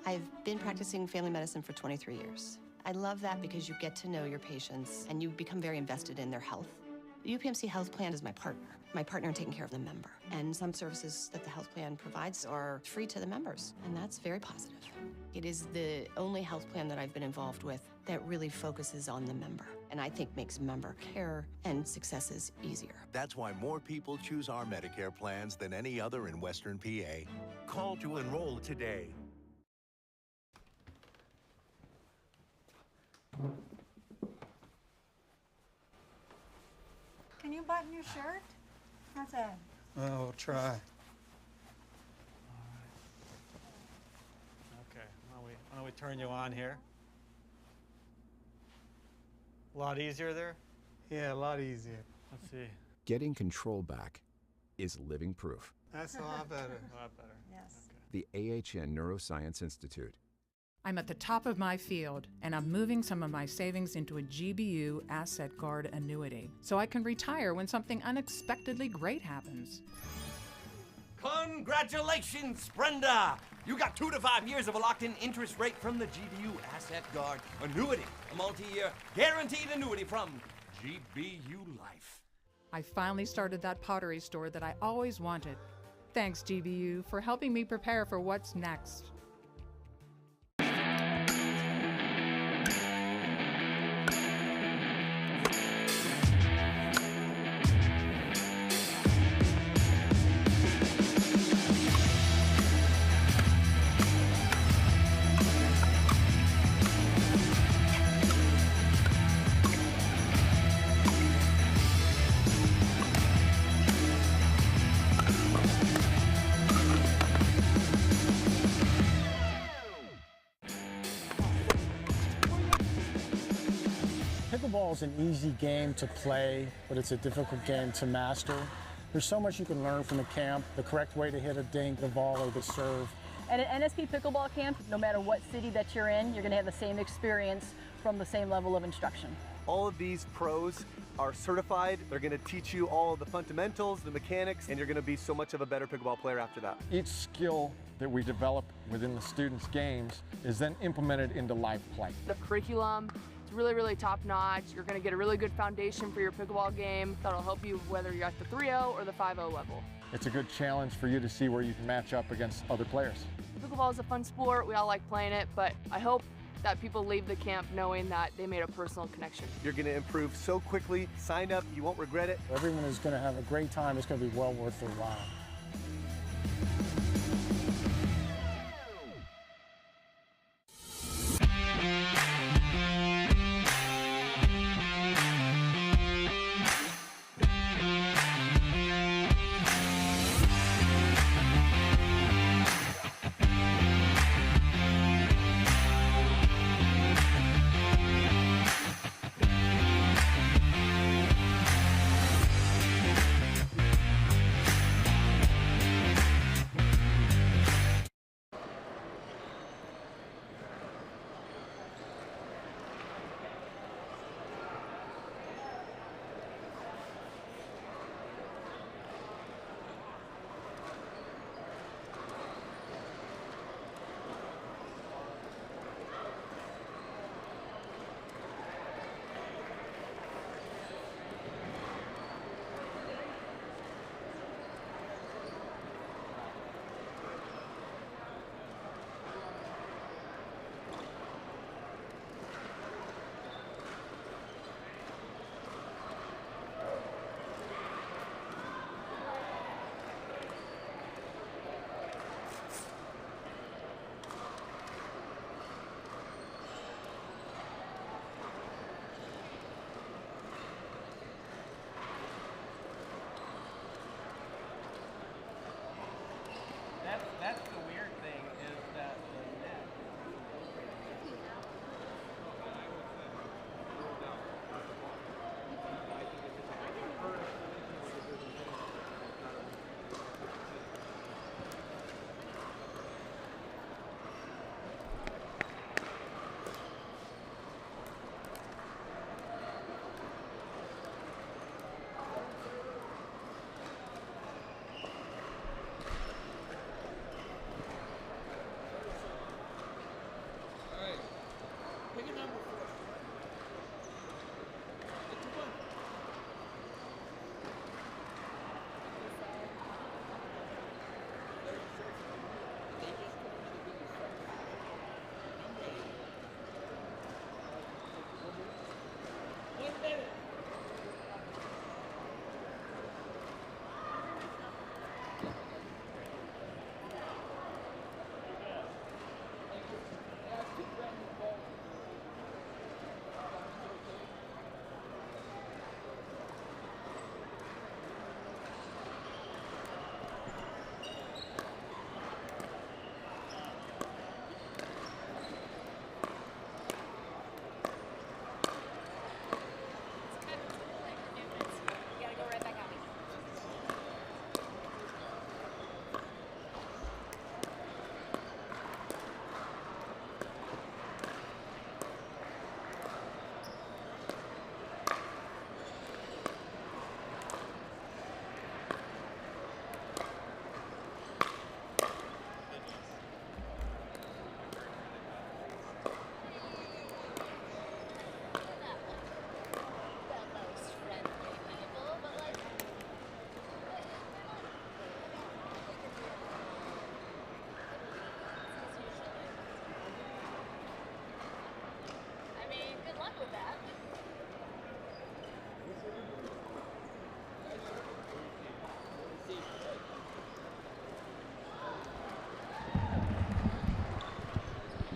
I've been practicing family medicine for 23 years. I love that because you get to know your patients and you become very invested in their health. The UPMC health plan is my partner in taking care of the member. And some services that the health plan provides are free to the members, and that's very positive. It is the only health plan that I've been involved with that really focuses on the member, and I think makes member care and successes easier. That's why more people choose our Medicare plans than any other in Western PA. Call to enroll today. Can you button your shirt? How's that? We'll try. Okay, why don't we turn you on here? A lot easier there? Yeah, a lot easier. Let's see. Getting control back is living proof. That's a lot better. A lot better. Yes. The AHN Neuroscience Institute. I'm at the top of my field, and I'm moving some of my savings into a GBU asset guard annuity, so I can retire when something unexpectedly great happens. Congratulations, Brenda! You got 2 to 5 years of a locked-in interest rate from the GBU Asset Guard Annuity, a multi-year guaranteed annuity from GBU Life. I finally started that pottery store that I always wanted. Thanks, GBU, for helping me prepare for what's next. Pickleball is an easy game to play, but it's a difficult game to master. There's so much you can learn from the camp, the correct way to hit a dink, the volley, the serve. And at NSP Pickleball Camp, no matter what city that you're in, you're going to have the same experience from the same level of instruction. All of these pros are certified. They're going to teach you all of the fundamentals, the mechanics, and you're going to be so much of a better pickleball player after that. Each skill that we develop within the students' games is then implemented into live play. The curriculum is really, really top-notch. You're going to get a really good foundation for your pickleball game that'll help you whether you're at the 3-0 or the 5-0 level. It's a good challenge for you to see where you can match up against other players. Pickleball is a fun sport. We all like playing it, but I hope that people leave the camp knowing that they made a personal connection. You're going to improve so quickly. Sign up. You won't regret it. Everyone is going to have a great time. It's going to be well worth their while.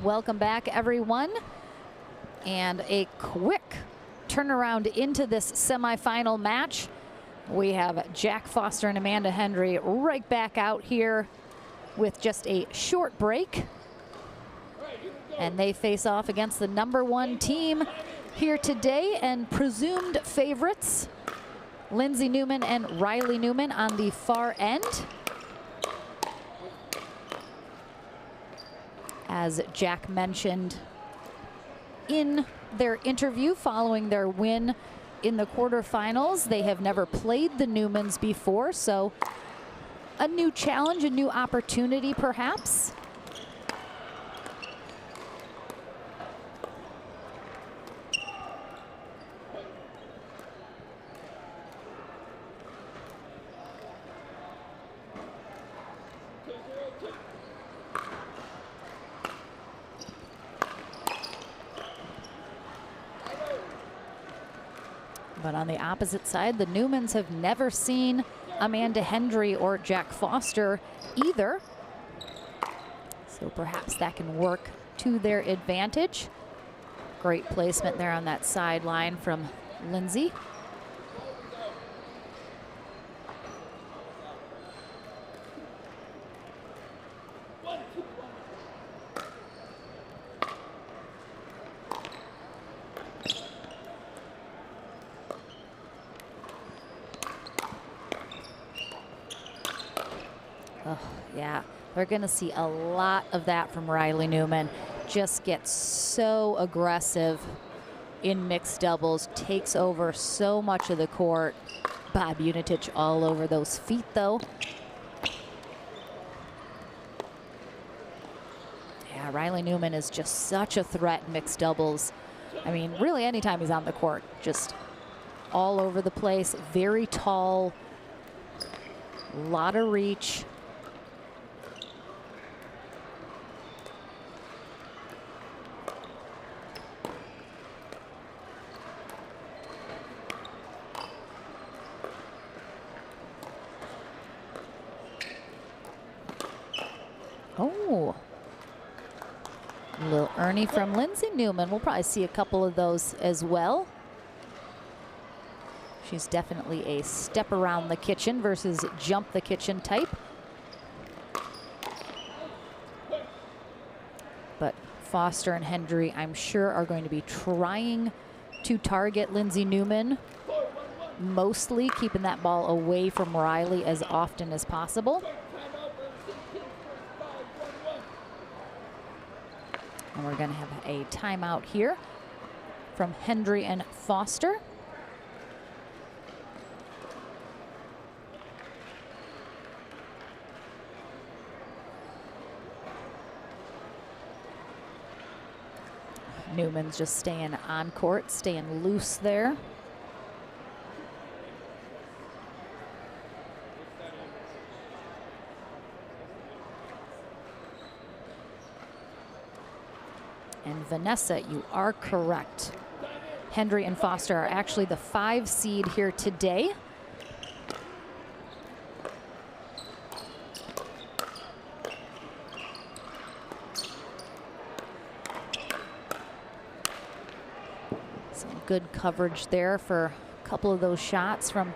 Welcome back, everyone. And a quick turnaround into this semifinal match. We have Jack Foster and Amanda Hendry right back out here with just a short break. And they face off against the #1 team here today and presumed favorites, Lindsay Newman and Riley Newman on the far end. As Jack mentioned in their interview following their win in the quarterfinals, they have never played the Newmans before, so a new challenge, a new opportunity perhaps. But on the opposite side, the Newmans have never seen Amanda Hendry or Jack Foster either. So perhaps that can work to their advantage. Great placement there on that sideline from Lindsay. Oh, yeah, they're going to see a lot of that from Riley Newman. Just gets so aggressive in mixed doubles, takes over so much of the court. Bob Unitich all over those feet, though. Yeah, Riley Newman is just such a threat in mixed doubles. I mean, really anytime he's on the court, just all over the place, very tall, a lot of reach. Oh, a little Ernie from Lindsay Newman. We'll probably see a couple of those as well. She's definitely a step around the kitchen versus jump the kitchen type. But Foster and Hendry, I'm sure, are going to be trying to target Lindsay Newman, mostly keeping that ball away from Riley as often as possible. And we're going to have a timeout here from Hendry and Foster. Newman's just staying on court, staying loose there. And Vanessa, you are correct. Hendry and Foster are actually the 5 seed here today. Some good coverage there for a couple of those shots from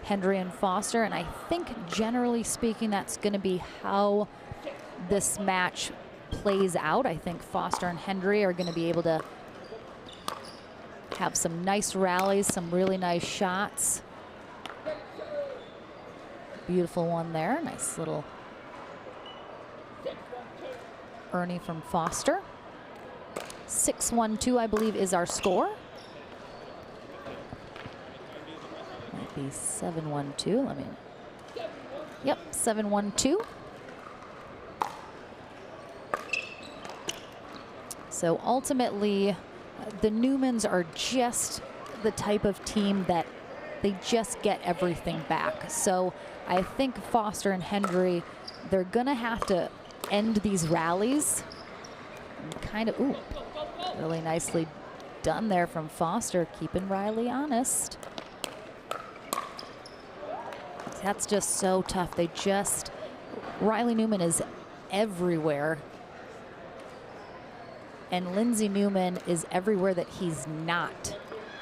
Hendry and Foster. And I think generally speaking, that's going to be how this match plays out. I think Foster and Hendry are going to be able to have some nice rallies, some really nice shots. Beautiful one there. Nice little Ernie from Foster. 6-1-2, I believe, is our score. Might be 7-1-2. Let me. Yep, 7-1-2. So ultimately, the Newmans are just the type of team that they just get everything back. So I think Foster and Hendry, they're gonna have to end these rallies. And kind of, ooh, really nicely done there from Foster, keeping Riley honest. That's just so tough. They just, Riley Newman is everywhere. And Lindsey Newman is everywhere that he's not,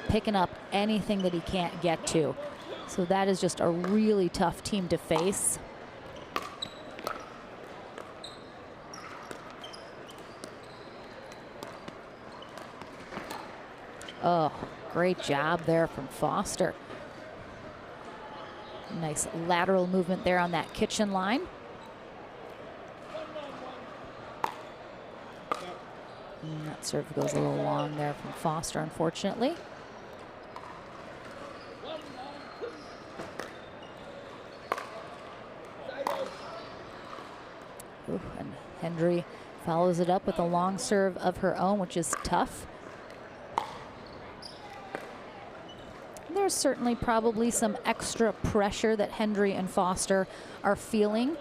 picking up anything that he can't get to. So that is just a really tough team to face. Oh, great job there from Foster. Nice lateral movement there on that kitchen line. And that serve goes a little long there from Foster, unfortunately. Ooh, and Hendry follows it up with a long serve of her own, which is tough. There's certainly probably some extra pressure that Hendry and Foster are feeling,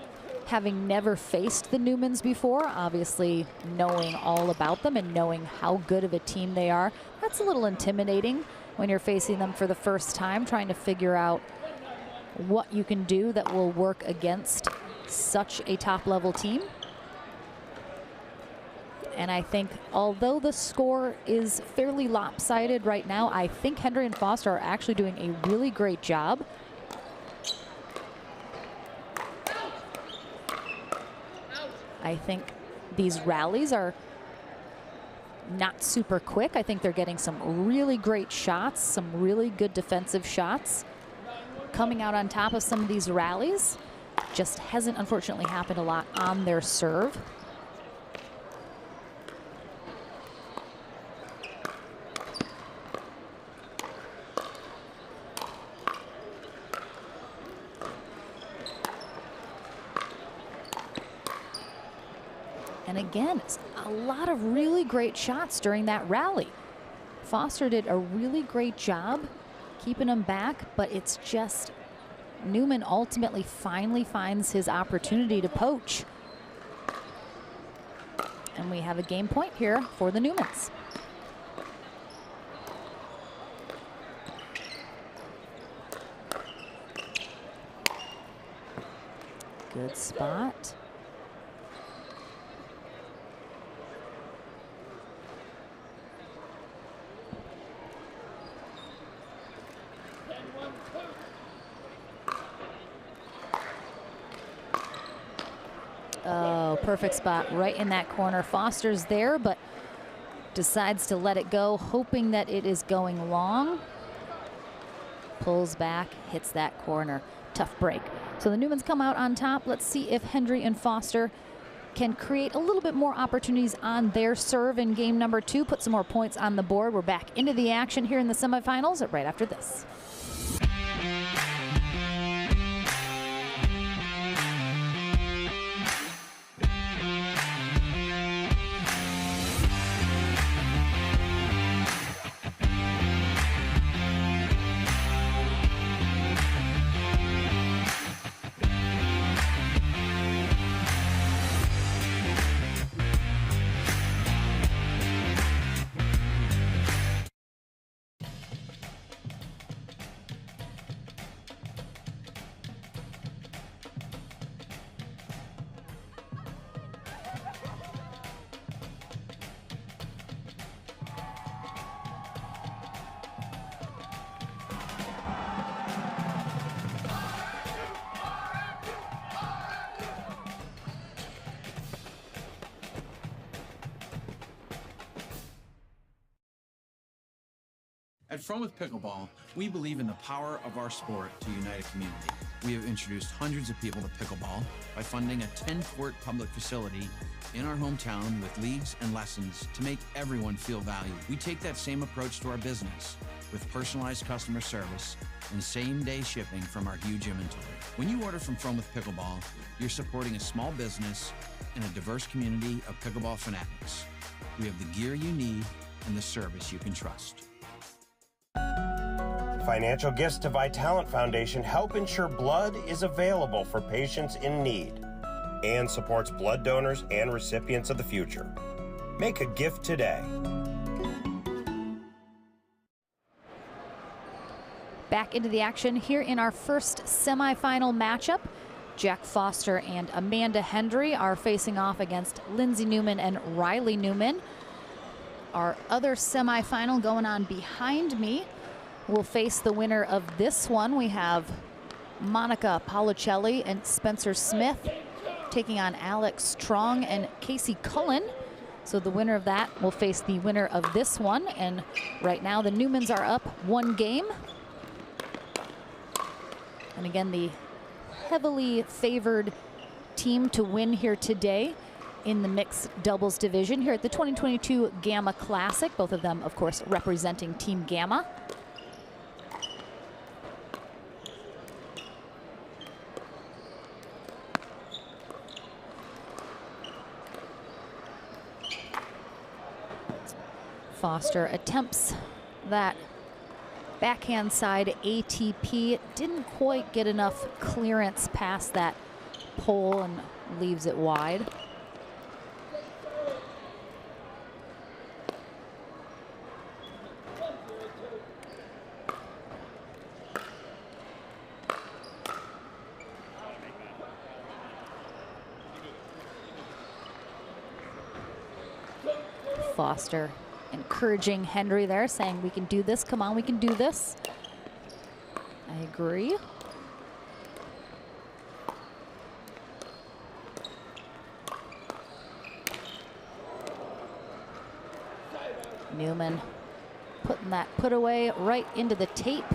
having never faced the Newmans before, obviously knowing all about them and knowing how good of a team they are. That's a little intimidating when you're facing them for the first time, trying to figure out what you can do that will work against such a top-level team. And I think although the score is fairly lopsided right now, I think Hendry and Foster are actually doing a really great job. I think these rallies are not super quick. I think they're getting some really great shots, some really good defensive shots coming out on top of some of these rallies. Just hasn't unfortunately happened a lot on their serve. And again, a lot of really great shots during that rally. Foster did a really great job keeping them back, but it's just Newman ultimately finally finds his opportunity to poach. And we have a game point here for the Newmans. Good spot. Oh, perfect spot right in that corner. Foster's there, but decides to let it go, hoping that it is going long. Pulls back, hits that corner. Tough break. So the Newmans come out on top. Let's see if Hendry and Foster can create a little bit more opportunities on their serve in game number 2, put some more points on the board. We're back into the action here in the semifinals right after this. At From With Pickleball, we believe in the power of our sport to unite a community. We have introduced hundreds of people to pickleball by funding a 10-court public facility in our hometown with leagues and lessons to make everyone feel valued. We take that same approach to our business with personalized customer service and same-day shipping from our huge inventory. When you order from With Pickleball, you're supporting a small business and a diverse community of pickleball fanatics. We have the gear you need and the service you can trust. Financial gifts to Vitalent Foundation help ensure blood is available for patients in need and supports blood donors and recipients of the future. Make a gift today. Back into the action here in our first semifinal matchup. Jack Foster and Amanda Hendry are facing off against Lindsey Newman and Riley Newman. Our other semifinal going on behind me will face the winner of this one. We have Monica Paulicelli and Spencer Smith taking on Alex Strong and Casey Cullen. So the winner of that will face the winner of this one. And right now the Newmans are up 1 game. And again, the heavily favored team to win here today in the mixed doubles division here at the 2022 Gamma Classic. Both of them, of course, representing Team Gamma. Foster attempts that backhand side ATP. Didn't quite get enough clearance past that pole and leaves it wide. Foster encouraging Henry there, saying we can do this, come on, we can do this. I agree. Newman putting that put away right into the tape.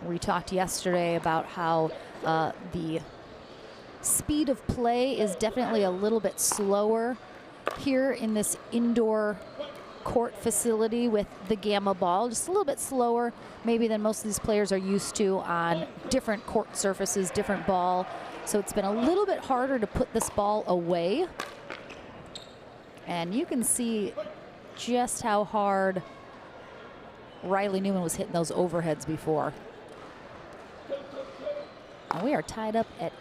We talked yesterday about how the speed of play is definitely a little bit slower here in this indoor court facility with the Gamma ball. Just a little bit slower maybe than most of these players are used to on different court surfaces, different ball. So it's been a little bit harder to put this ball away. And you can see just how hard Riley Newman was hitting those overheads before. And we are tied up at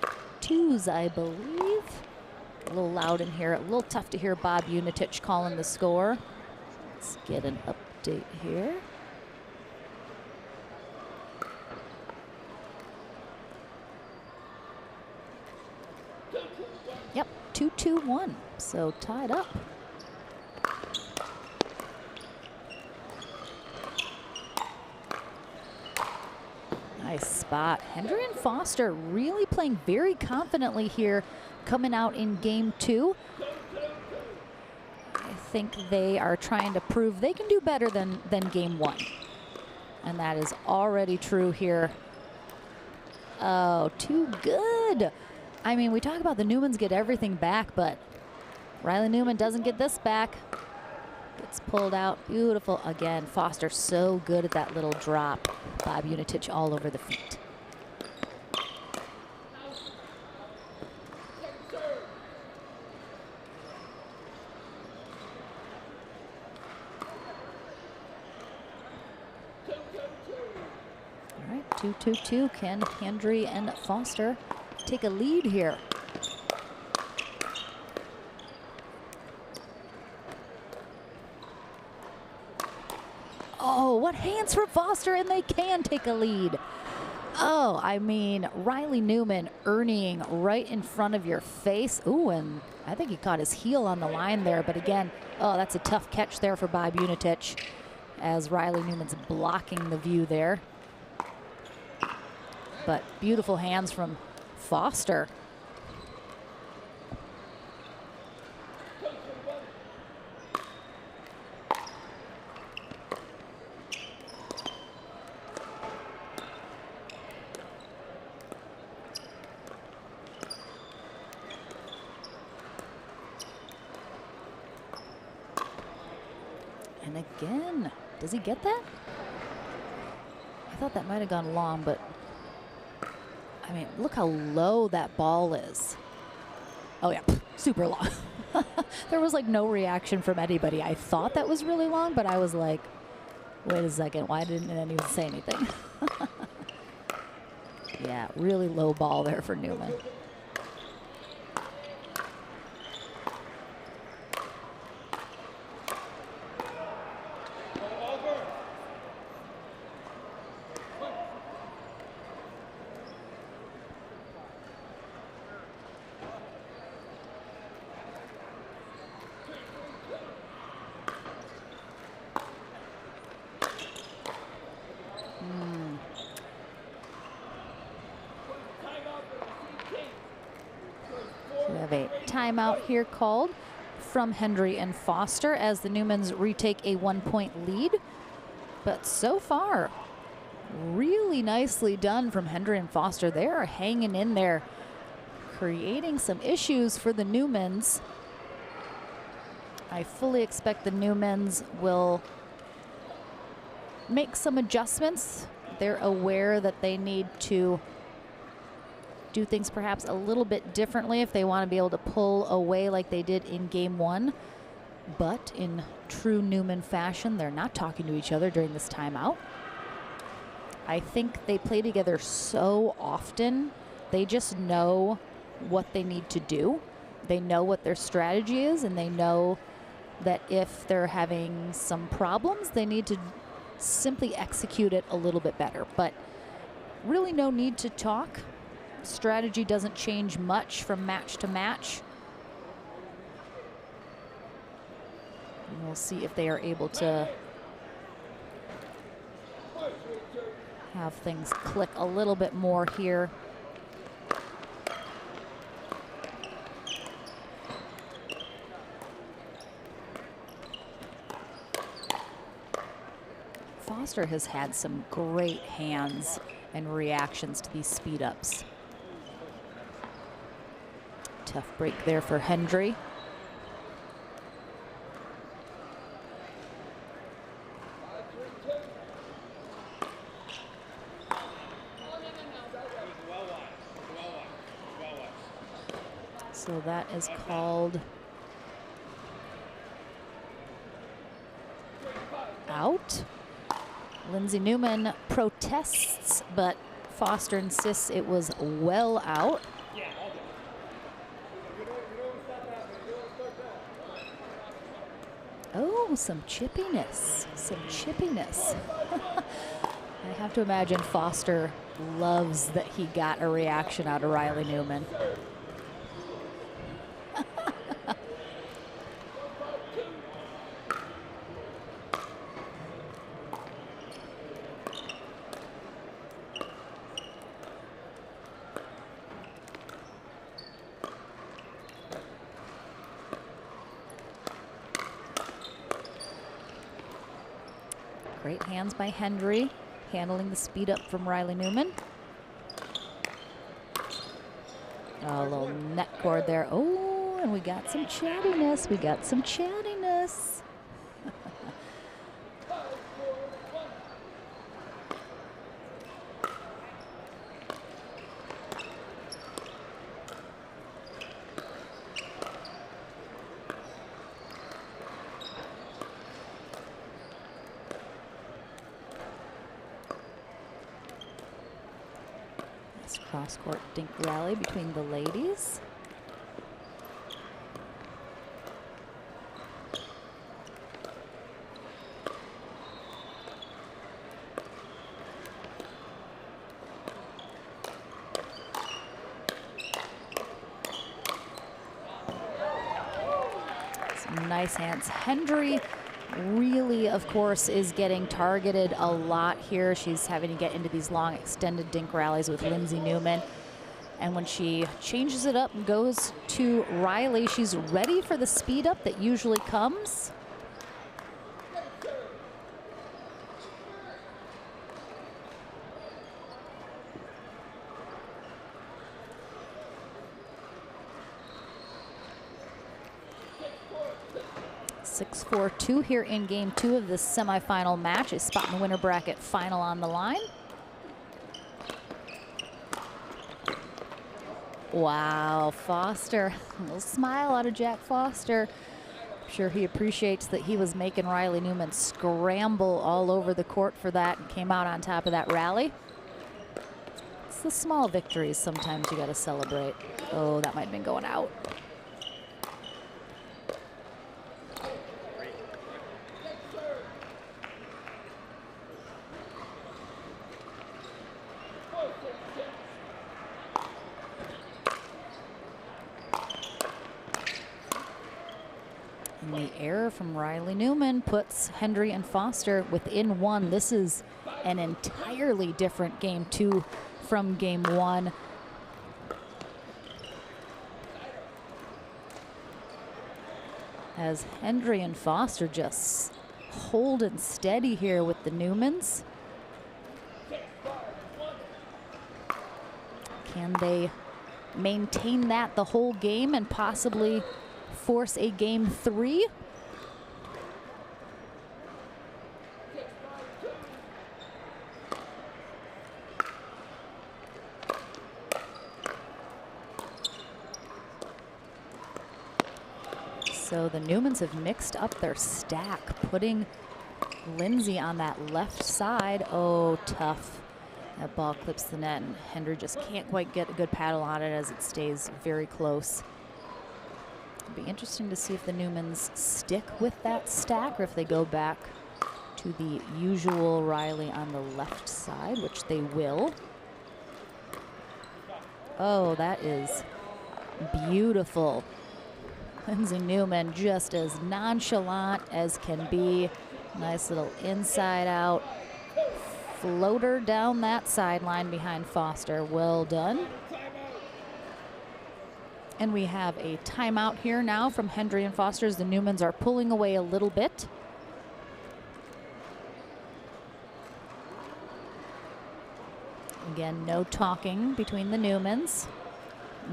2s, I believe. A little loud in here, a little tough to hear Bob Unitich calling the score. Let's get an update here. Yep, 2-2-1, so tied up. Nice spot. Hendry and Foster really playing very confidently here coming out in game 2. I think they are trying to prove they can do better than game 1. And that is already true here. Oh, too good. I mean, we talk about the Newmans get everything back, but Riley Newman doesn't get this back. Gets pulled out. Beautiful. Again, Foster so good at that little drop. Bob Unitich all over the feet. All right, 2-2-2. Can Hendry and Foster take a lead here? Oh, what hands from Foster, and they can take a lead. Oh, I mean, Riley Newman earning right in front of your face. Ooh, and I think he caught his heel on the line there, but again, oh, that's a tough catch there for Bob Unitich as Riley Newman's blocking the view there. But beautiful hands from Foster. And again, does he get that? I thought that might have gone long, but I mean, look how low that ball is. Oh yeah, super long. There was like no reaction from anybody. I thought that was really long, but I was like, wait a second, why didn't anyone say anything? Yeah, really low ball there for Newman. timeout here called from Hendry and Foster as the Newmans retake a 1-point lead. But so far, really nicely done from Hendry and Foster. They are hanging in there, creating some issues for the Newmans. I fully expect the Newmans will make some adjustments. They're aware that they need to do things perhaps a little bit differently if they want to be able to pull away like they did in game 1. But in true Newman fashion, they're not talking to each other during this timeout. I think they play together so often, they just know what they need to do. They know what their strategy is, and they know that if they're having some problems, they need to simply execute it a little bit better. But really no need to talk. Strategy doesn't change much from match to match. And we'll see if they are able to have things click a little bit more here. Foster has had some great hands and reactions to these speed ups. Tough break there for Hendry. So that is called out. Lindsay Newman protests, but Foster insists it was well out. Oh, some chippiness, some chippiness. I have to imagine Foster loves that he got a reaction out of Riley Newman. Great hands by Hendry, handling the speed up from Riley Newman. A little net cord there. Oh, and we got some chattiness. We got some chattiness. Cross-court dink rally between the ladies. Some nice hands. Hendry really, of course, is getting targeted a lot here. She's having to get into these long extended dink rallies with Lindsay Newman. And when she changes it up and goes to Riley, she's ready for the speed up that usually comes. (6-4-2) here in game 2 of this semifinal match. A spot in the winner bracket final on the line. Wow, Foster, a little smile out of Jack Foster. I'm sure he appreciates that he was making Riley Newman scramble all over the court for that and came out on top of that rally. It's the small victories sometimes you gotta celebrate. Oh, that might have been going out. And the error from Riley Newman puts Hendry and Foster within 1. This is an entirely different game 2 from game 1. as Hendry and Foster just holding steady here with the Newmans. Can they maintain that the whole game and possibly force a game 3? So the Newmans have mixed up their stack, putting Lindsay on that left side. Oh, tough. That ball clips the net, and Hendry just can't quite get a good paddle on it as it stays very close. It'll be interesting to see if the Newmans stick with that stack or if they go back to the usual Riley on the left side, which they will. Oh, that is beautiful. Lindsay Newman just as nonchalant as can be. Nice little inside out floater down that sideline behind Foster. Well done. And we have a timeout here now from Hendry and Foster as the Newmans are pulling away a little bit. Again, no talking between the Newmans.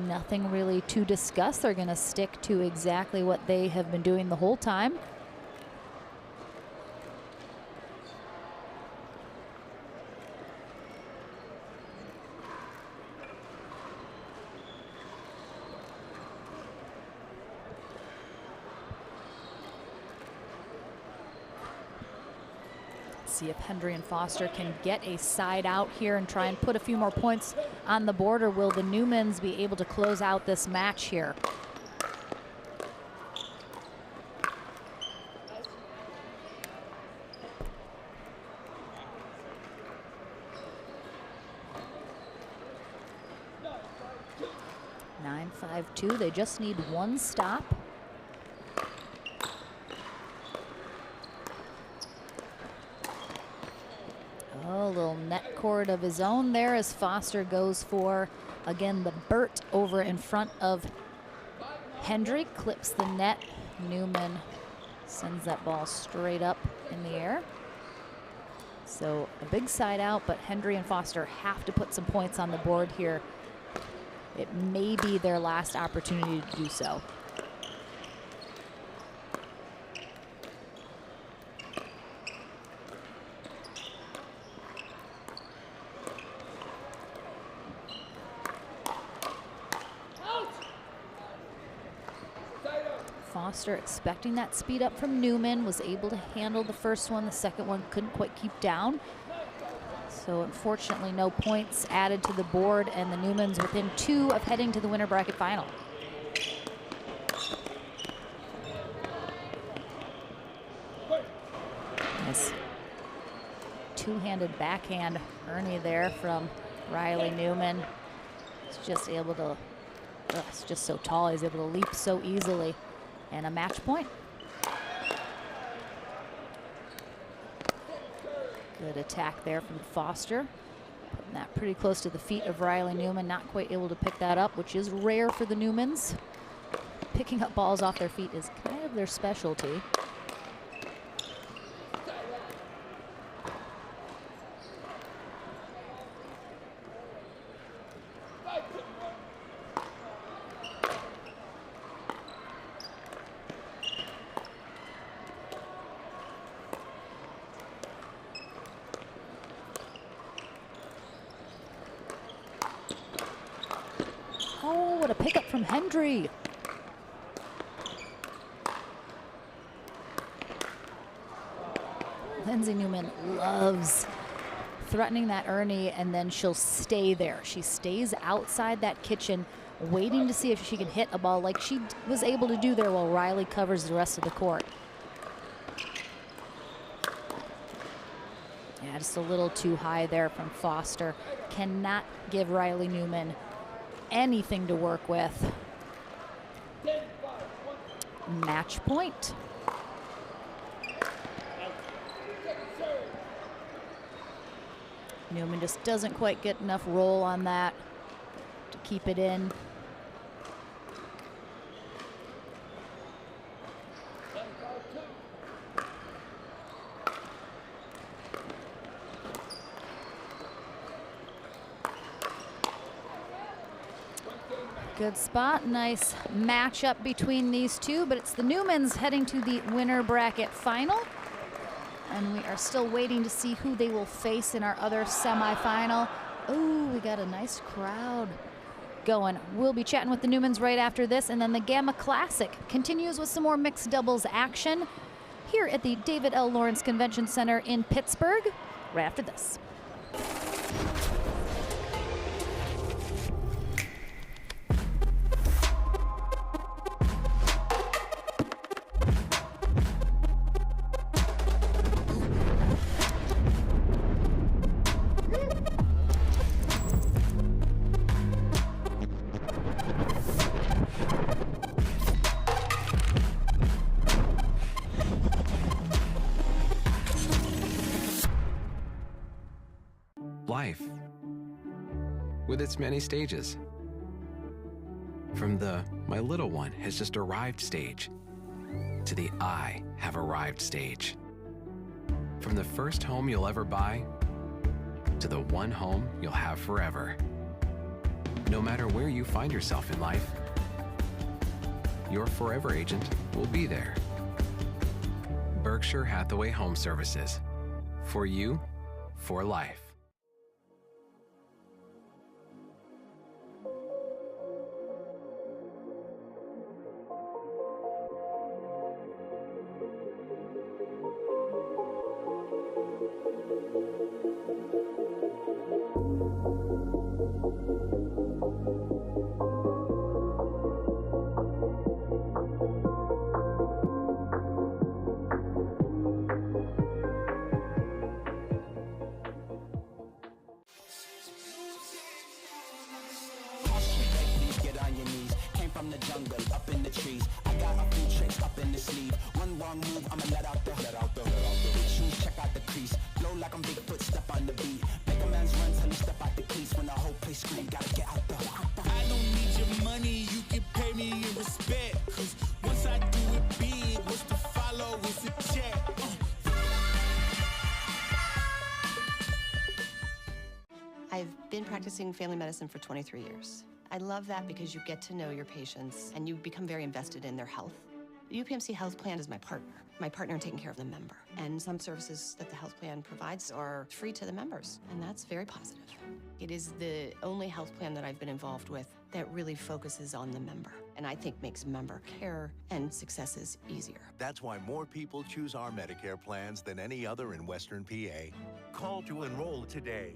Nothing really to discuss. They're going to stick to exactly what they have been doing the whole time. See if Hendry and Foster can get a side out here and try and put a few more points on the board, or will the Newmans be able to close out this match here? (9-5-2). They just need one stop. Oh, a little net cord of his own there as Foster goes for, again, the Burt over in front of Hendry. Clips the net. Newman sends that ball straight up in the air. So a big side out, but Hendry and Foster have to put some points on the board here. It may be their last opportunity to do so. Foster expecting that speed up from Newman, was able to handle the first one. The second one couldn't quite keep down. So unfortunately no points added to the board, and the Newmans within 2 of heading to the winner bracket final. Nice two-handed backhand Ernie there from Riley Newman. He's just able to, it's just so tall, he's able to leap so easily. And a match point. Good attack there from Foster. Putting that pretty close to the feet of Riley Newman. Not quite able to pick that up, which is rare for the Newmans. Picking up balls off their feet is kind of their specialty. Oh, what a pickup from Hendry. Lindsay Newman loves threatening that Ernie, and then she'll stay there. She stays outside that kitchen, waiting to see if she can hit a ball like she was able to do there while Riley covers the rest of the court. Yeah, just a little too high there from Foster. Cannot give Riley Newman anything to work with. Match point. Newman just doesn't quite get enough roll on that to keep it in. Good spot. Nice matchup between these two, but it's the Newmans heading to the winner bracket final. And we are still waiting to see who they will face in our other semifinal. Oh, we got a nice crowd going. We'll be chatting with the Newmans right after this, and then the Gamma Classic continues with some more mixed doubles action here at the David L. Lawrence Convention Center in Pittsburgh right after this. Life, with its many stages. From the "my little one has just arrived" stage to the "I have arrived" stage. From the first home you'll ever buy to the one home you'll have forever. No matter where you find yourself in life, your forever agent will be there. Berkshire Hathaway Home Services. For you, for life. From the jungle, up in the trees. I got a few tricks up in the sleeve. One wrong move, I'ma let out the shoes, check out the crease. Blow like I'm Bigfoot, step on the beat. Make a man's run till he step out the crease. When the whole place scream, gotta get out the. I don't need your money, you can pay me in respect. Cause once I do it big, what's to follow is a check. I've been practicing family medicine for 23 years. I love that because you get to know your patients and you become very invested in their health. The UPMC health plan is my partner in taking care of the member. And some services that the health plan provides are free to the members, and that's very positive. It is the only health plan that I've been involved with that really focuses on the member, and I think makes member care and successes easier. That's why more people choose our Medicare plans than any other in Western PA. Call to enroll today.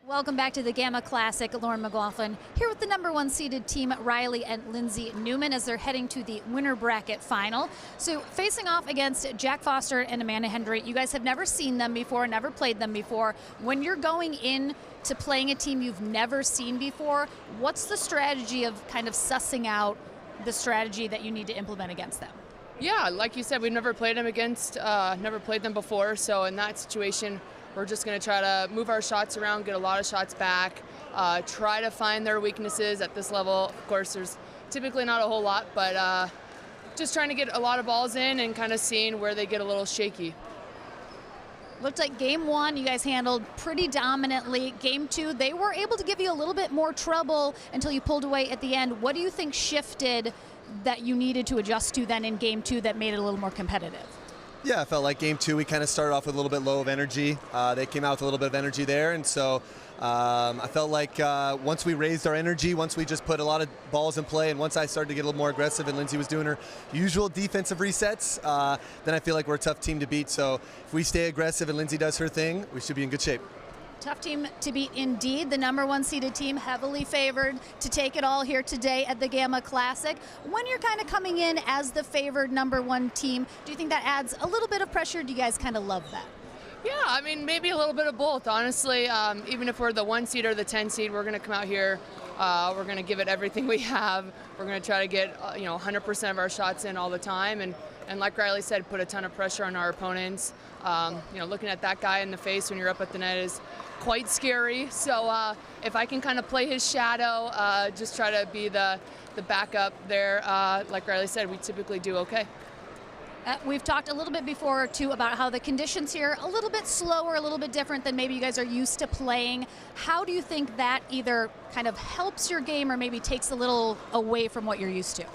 Welcome back to the Gamma Classic. Lauren McLaughlin here with the #1 seeded team, Riley and Lindsay Newman, as they're heading to the winner bracket final. So facing off against Jack Foster and Amanda Hendry, you guys have never seen them before, never played them before. When you're going in to playing a team you've never seen before, what's the strategy of kind of sussing out the strategy that you need to implement against them? Yeah, like you said, we've never played them before, so in that situation, we're just going to try to move our shots around, get a lot of shots back, try to find their weaknesses at this level. Of course, there's typically not a whole lot, but just trying to get a lot of balls in and kind of seeing where they get a little shaky. Looked like game one you guys handled pretty dominantly. Game two, they were able to give you a little bit more trouble until you pulled away at the end. What do you think shifted that you needed to adjust to then in game two that made it a little more competitive? Yeah, I felt like game two, we kind of started off with a little bit low of energy. They came out with a little bit of energy there, and so I felt like once we raised our energy, once we just put a lot of balls in play, and once I started to get a little more aggressive and Lindsay was doing her usual defensive resets, then I feel like we're a tough team to beat. So if we stay aggressive and Lindsay does her thing, we should be in good shape. Tough team to beat indeed. The #1 seeded team heavily favored to take it all here today at the Gamma Classic. When you're kind of coming in as the favored #1 team, do you think that adds a little bit of pressure? Do you guys kind of love that? Yeah, I mean, maybe a little bit of both, honestly. Even if we're the 1 seed or the 10 seed, we're going to come out here We're going to give it everything we have. We're going to try to get 100% of our shots in all the time, and like Riley said, put a ton of pressure on our opponents. Looking at that guy in the face when you're up at the net is quite scary. So if I can kind of play his shadow, just try to be the backup there, like Riley said, we typically do okay. We've talked a little bit before, too, about how the conditions here are a little bit slower, a little bit different than maybe you guys are used to playing. How do you think that either kind of helps your game or maybe takes a little away from what you're used to?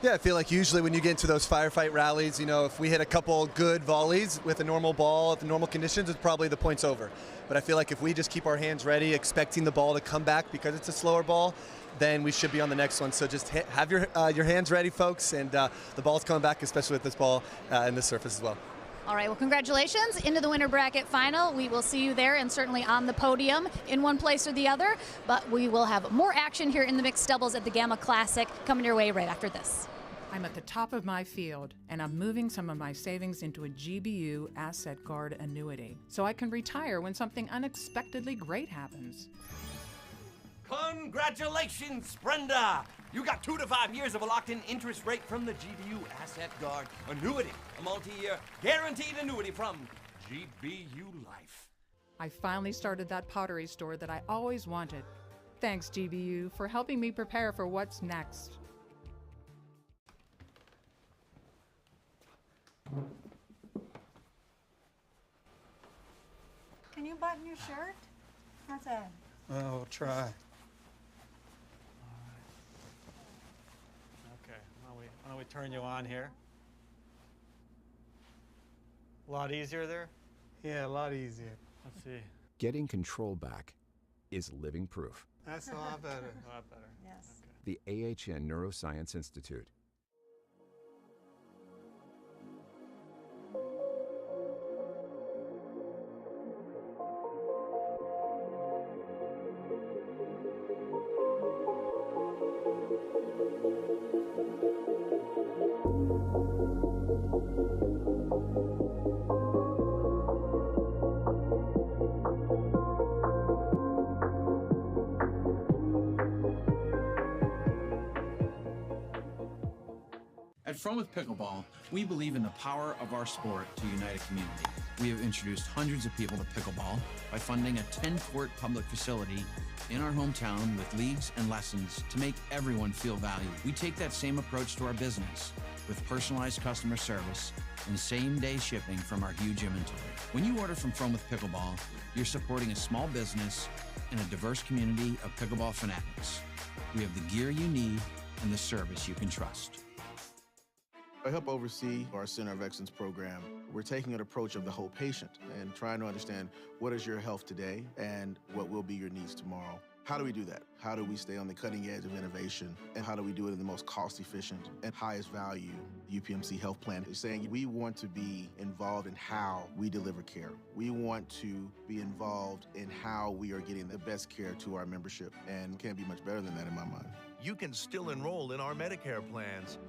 Yeah, I feel like usually when you get into those firefight rallies, if we hit a couple good volleys with a normal ball at the normal conditions, it's probably the point's over. But I feel like if we just keep our hands ready, expecting the ball to come back because it's a slower ball, then we should be on the next one. So just have your hands ready, folks, and the ball's coming back, especially with this ball and this surface as well. All right, well, congratulations into the winter bracket final. We will see you there and certainly on the podium in one place or the other. But we will have more action here in the mixed doubles at the Gamma Classic coming your way right after this. I'm at the top of my field, and I'm moving some of my savings into a GBU asset guard annuity, so I can retire when something unexpectedly great happens. Congratulations, Brenda! You got 2 to 5 years of a locked-in interest rate from the GBU Asset Guard Annuity, a multi-year guaranteed annuity from GBU Life. I finally started that pottery store that I always wanted. Thanks, GBU, for helping me prepare for what's next. Can you button your shirt? How's that? Oh, we'll try. Okay, why don't we turn you on here? A lot easier there? Yeah, a lot easier. Let's see. Getting control back is living proof. That's a lot better. A lot better. Yes. The AHN Neuroscience Institute. At From with Pickleball, we believe in the power of our sport to unite a community. We have introduced hundreds of people to pickleball by funding a 10-court public facility in our hometown with leagues and lessons to make everyone feel valued. We take that same approach to our business with personalized customer service and same-day shipping from our huge inventory. When you order from with Pickleball, you're supporting a small business and a diverse community of pickleball fanatics. We have the gear you need and the service you can trust. I help oversee our Center of Excellence program. We're taking an approach of the whole patient and trying to understand what is your health today and what will be your needs tomorrow. How do we do that? How do we stay on the cutting edge of innovation? And how do we do it in the most cost-efficient and highest value? UPMC health plan is saying we want to be involved in how we deliver care. We want to be involved in how we are getting the best care to our membership, and can't be much better than that in my mind. You can still enroll in our Medicare plans.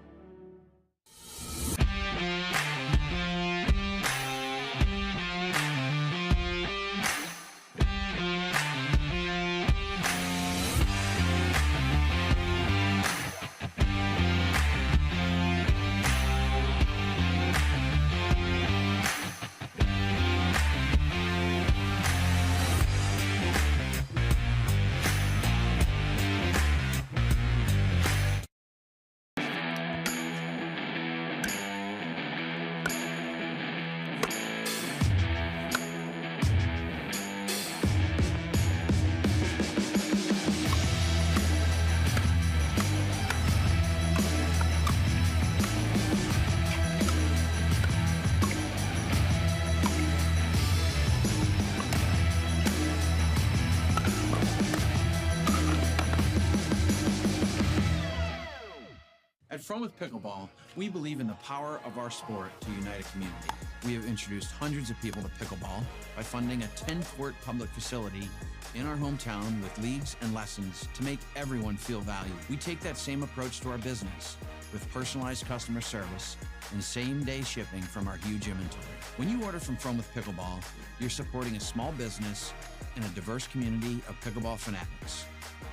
At From with Pickleball, we believe in the power of our sport to unite a community. We have introduced hundreds of people to pickleball by funding a 10-court public facility in our hometown with leagues and lessons to make everyone feel valued. We take that same approach to our business with personalized customer service and same-day shipping from our huge inventory. When you order from with Pickleball, you're supporting a small business and a diverse community of pickleball fanatics.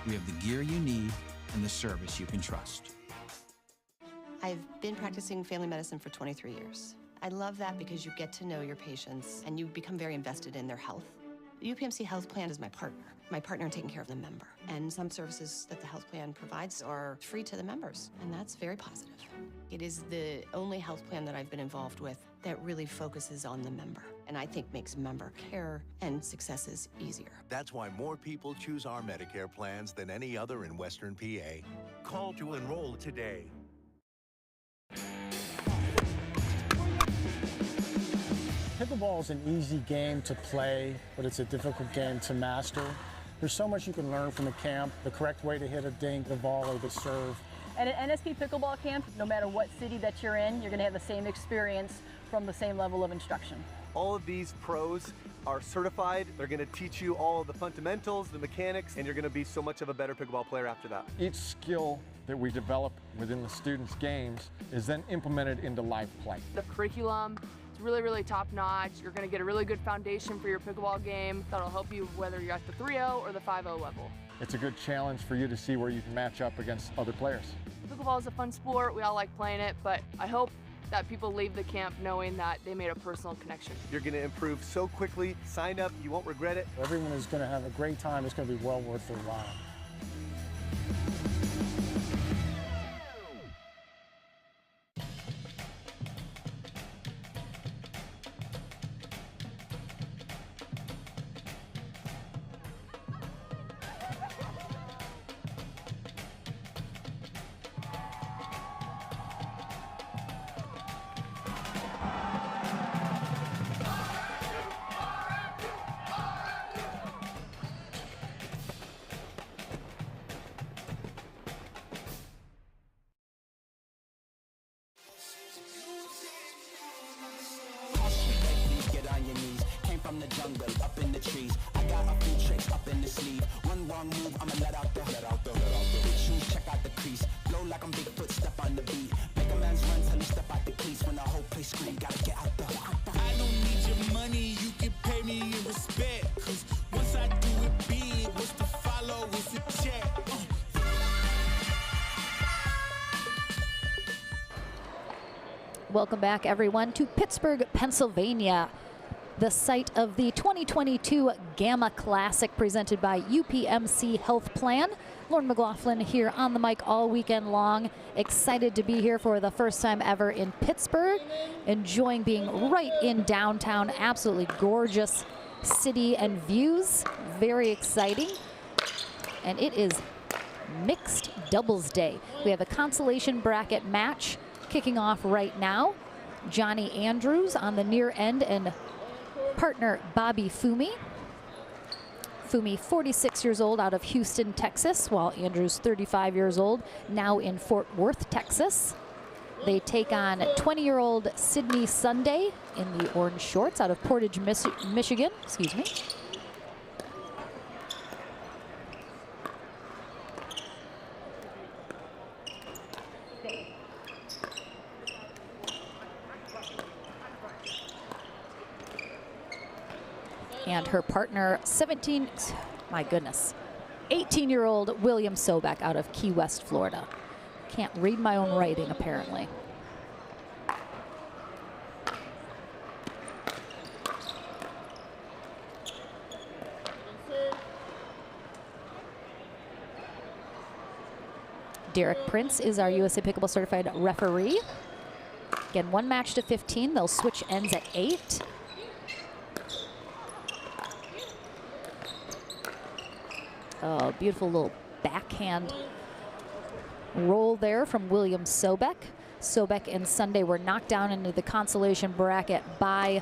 We have the gear you need and the service you can trust. I've been practicing family medicine for 23 years. I love that because you get to know your patients and you become very invested in their health. The UPMC health plan is my partner in taking care of the member. And some services that the health plan provides are free to the members, and that's very positive. It is the only health plan that I've been involved with that really focuses on the member, and I think makes member care and successes easier. That's why more people choose our Medicare plans than any other in Western PA. Call to enroll today. Pickleball is an easy game to play, but it's a difficult game to master. There's so much you can learn from the camp, the correct way to hit a dink, the volley, the serve. At an NSP Pickleball camp, no matter what city that you're in, you're going to have the same experience from the same level of instruction. All of these pros are certified. They're going to teach you all of the fundamentals, the mechanics, and you're going to be so much of a better pickleball player after that. Each skill that we develop within the students' games is then implemented into live play. The curriculum is really top-notch. You're going to get a really good foundation for your pickleball game that'll help you whether you're at the 3-0 or the 5-0 level. It's a good challenge for you to see where you can match up against other players. Pickleball is a fun sport. We all like playing it, but I hope that people leave the camp knowing that they made a personal connection. You're going to improve so quickly. Sign up. You won't regret it. Everyone is going to have a great time. It's going to be well worth their while. From the jungle, up in the trees. I got a few tricks up in the sleeve. One wrong move, I'ma let out the big shoes, check out the crease. Blow like I'm Bigfoot, step on the beat. Make a man's run till he step out the crease. When the whole place scream, gotta get out the. I don't need your money, you can pay me in respect. Cause once I do it big, what's to follow is a check. Welcome back, everyone, to Pittsburgh, Pennsylvania, the site of the 2022 Gamma Classic presented by UPMC Health Plan. Lauren McLaughlin here on the mic all weekend long. Excited to be here for the first time ever in Pittsburgh. Enjoying being right in downtown. Absolutely gorgeous city and views. Very exciting. And it is mixed doubles day. We have a consolation bracket match kicking off right now. Johnny Andrews on the near end and partner Bobby Fumi. Fumi, 46 years old, out of Houston, Texas, while Andrews, 35 years old, now in Fort Worth, Texas. They take on 20-year-old Sydney Sunday in the orange shorts out of Portage, Michigan. Excuse me. And her partner, 18-year-old William Sobek out of Key West, Florida. Can't read my own writing, apparently. Derek Prince is our USA Pickleball certified referee. Again, one match to 15. They'll switch ends at 8. Oh, beautiful little backhand roll there from William Sobek. Sobek and Sunday were knocked down into the consolation bracket by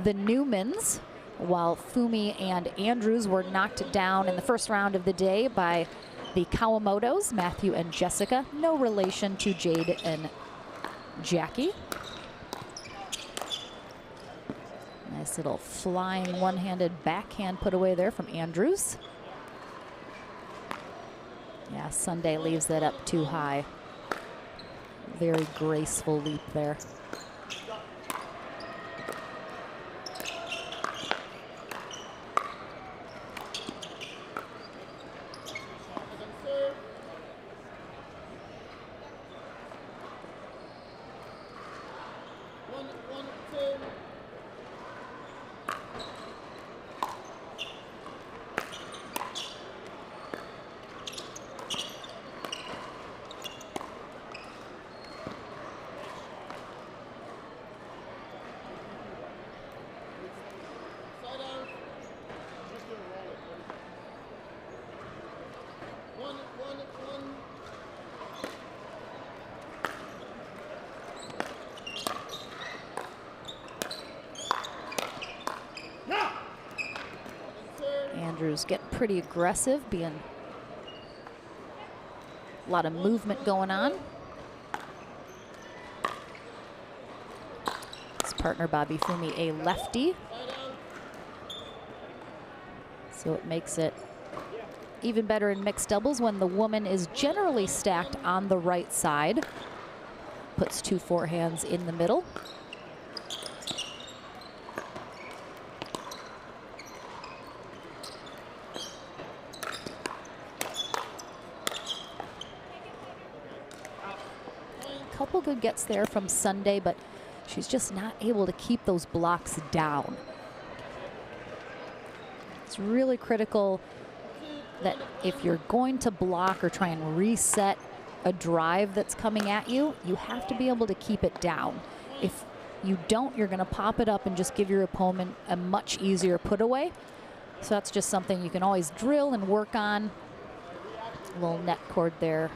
the Newmans, while Fumi and Andrews were knocked down in the first round of the day by the Kawamotos, Matthew and Jessica. No relation to Jade and Jackie. Nice little flying one-handed backhand put away there from Andrews. Yeah, Sunday leaves that up too high. Very graceful leap there. Andrews getting pretty aggressive, being a lot of movement going on. His partner Bobby Fumi, a lefty. So it makes it even better in mixed doubles when the woman is generally stacked on the right side. Puts 2 forehands in the middle. Couple good gets there from Sunday, but she's just not able to keep those blocks down. It's really critical that if you're going to block or try and reset a drive that's coming at you, you have to be able to keep it down. If you don't, you're going to pop it up and just give your opponent a much easier put away. So that's just something you can always drill and work on. A little net cord there.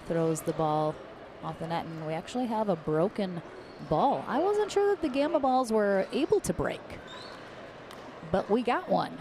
Throws the ball off the net, and we actually have a broken ball. I wasn't sure that the Gamma balls were able to break, but we got one.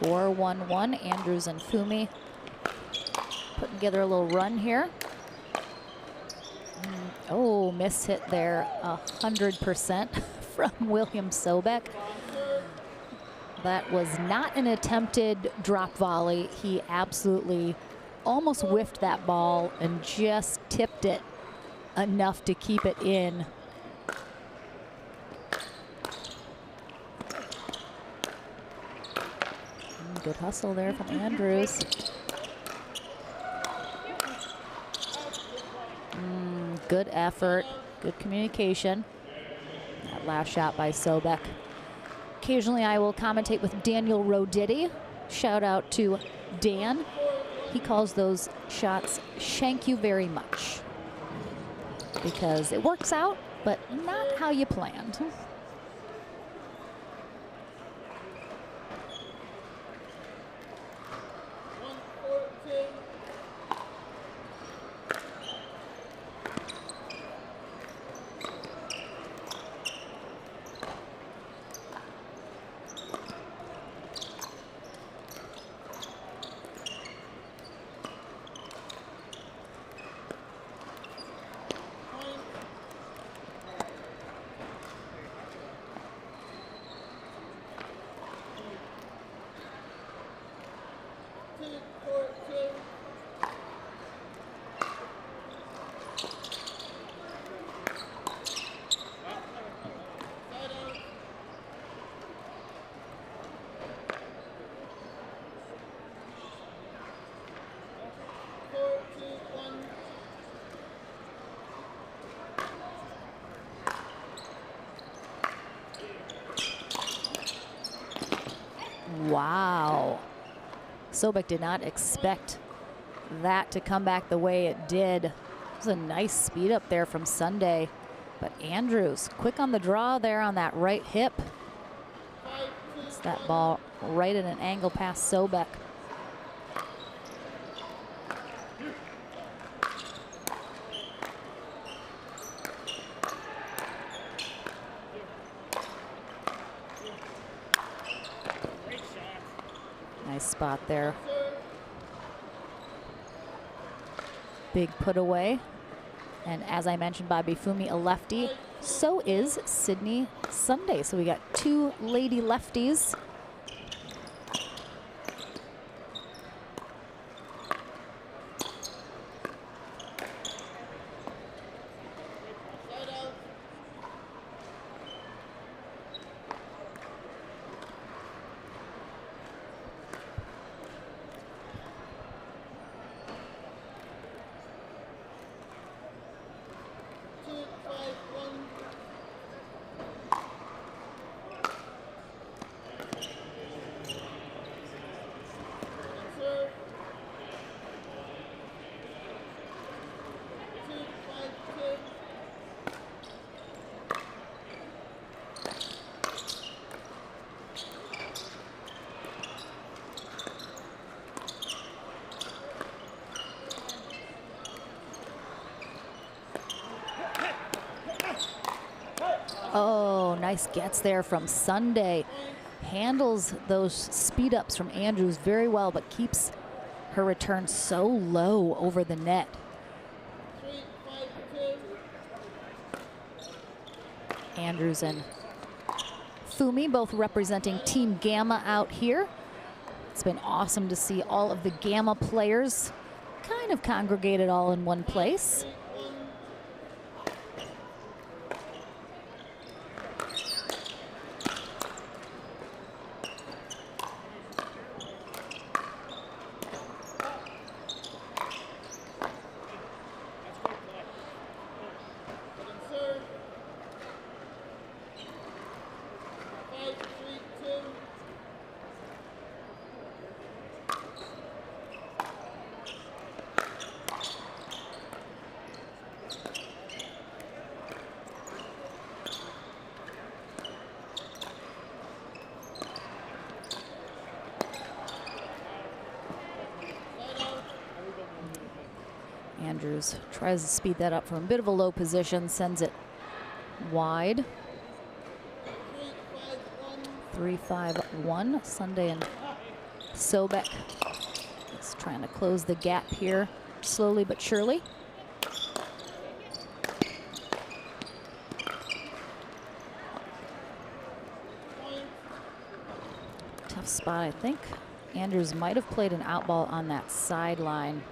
Four, 1-1, Andrews and Fumi putting together a little run here. Oh, miss hit there, 100% from William Sobek. That was not an attempted drop volley. He absolutely almost whiffed that ball and just tipped it enough to keep it in. Good hustle there from Andrews. Good effort, good communication. That last shot by Sobek. Occasionally I will commentate with Daniel Roditti. Shout out to Dan. He calls those shots "shank you very much" because it works out, but not how you planned. Wow. Sobek did not expect that to come back the way it did. It was a nice speed up there from Sunday. But Andrews, quick on the draw there on that right hip. It's that ball right at an angle past Sobek. Nice spot there. Big put away. And as I mentioned, Bobby Fumi, a lefty. So is Sydney Sunday. So we got two lady lefties. Oh, nice gets there from Sunday. Handles those speed ups from Andrews very well, but keeps her return so low over the net. Andrews and Fumi both representing Team Gamma out here. It's been awesome to see all of the Gamma players kind of congregated all in one place. Andrews tries to speed that up from a bit of a low position, sends it wide. 3-5-1. Sunday and Sobek is trying to close the gap here slowly but surely. Tough spot, I think. Andrews might have played an out ball on that sideline.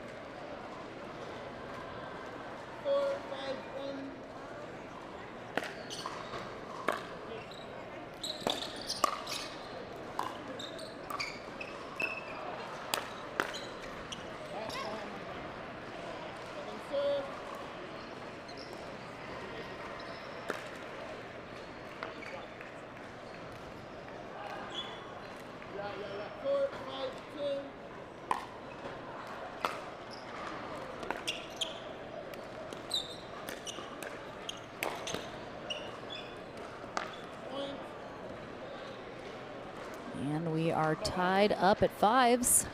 And we are tied up at 5s.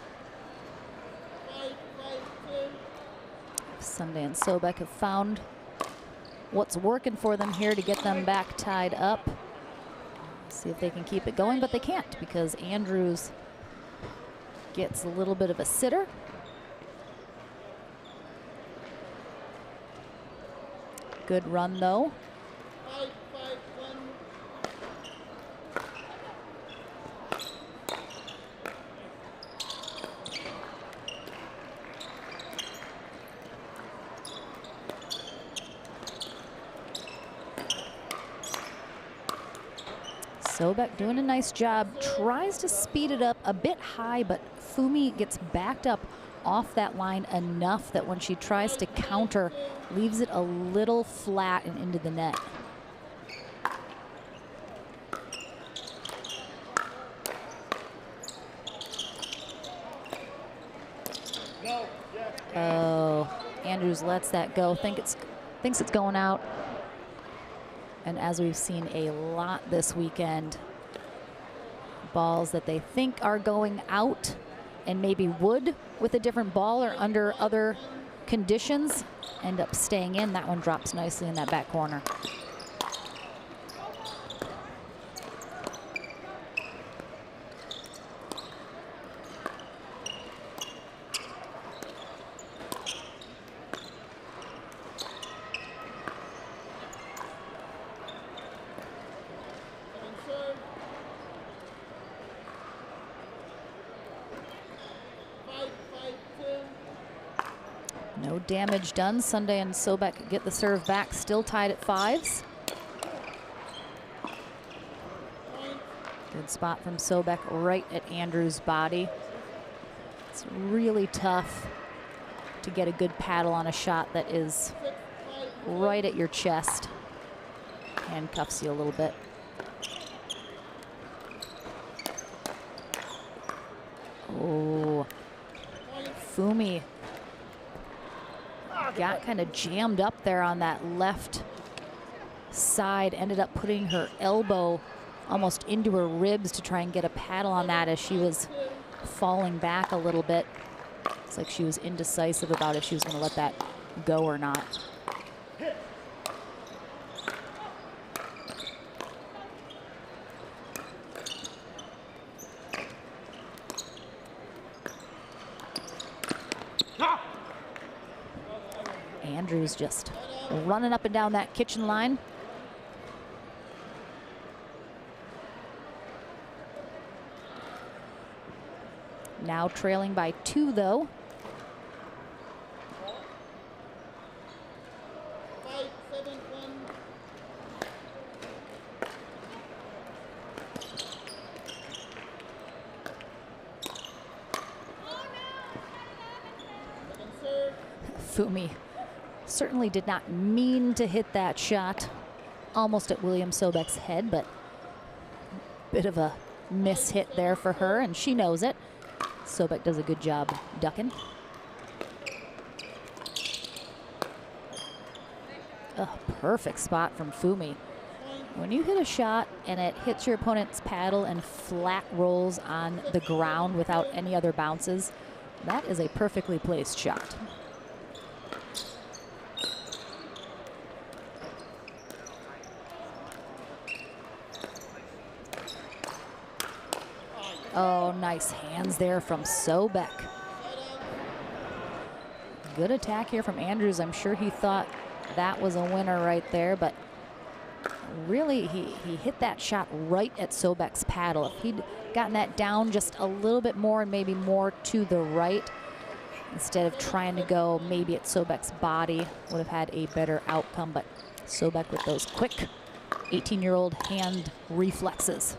Sunday and Sobek have found what's working for them here to get them back tied up. See if they can keep it going, but they can't because Andrews gets a little bit of a sitter. Good run though. Sobek doing a nice job, tries to speed it up a bit high, but Fumi gets backed up off that line enough that when she tries to counter, leaves it a little flat and into the net. Oh, Andrews lets that go, thinks it's going out. And as we've seen a lot this weekend, balls that they think are going out and maybe would with a different ball or under other conditions end up staying in. That one drops nicely in that back corner. No damage done. Sunday and Sobek get the serve back, still tied at 5s. Good spot from Sobek right at Andrews' body. It's really tough to get a good paddle on a shot that is right at your chest. Handcuffs you a little bit. Oh, Fumi got kind of jammed up there on that left side, ended up putting her elbow almost into her ribs to try and get a paddle on that as she was falling back a little bit. It's like she was indecisive about if she was going to let that go or not. Andrews just running up and down that kitchen line. Now trailing by 2, though. Fumi certainly did not mean to hit that shot. Almost at William Sobek's head, but bit of a miss hit there for her, and she knows it. Sobek does a good job ducking. Perfect spot from Fumi. When you hit a shot and it hits your opponent's paddle and flat rolls on the ground without any other bounces, that is a perfectly placed shot. Oh, nice hands there from Sobek. Good attack here from Andrews. I'm sure he thought that was a winner right there, but really he hit that shot right at Sobek's paddle. If he'd gotten that down just a little bit more and maybe more to the right, instead of trying to go maybe at Sobek's body, would have had a better outcome. But Sobek with those quick 18-year-old hand reflexes.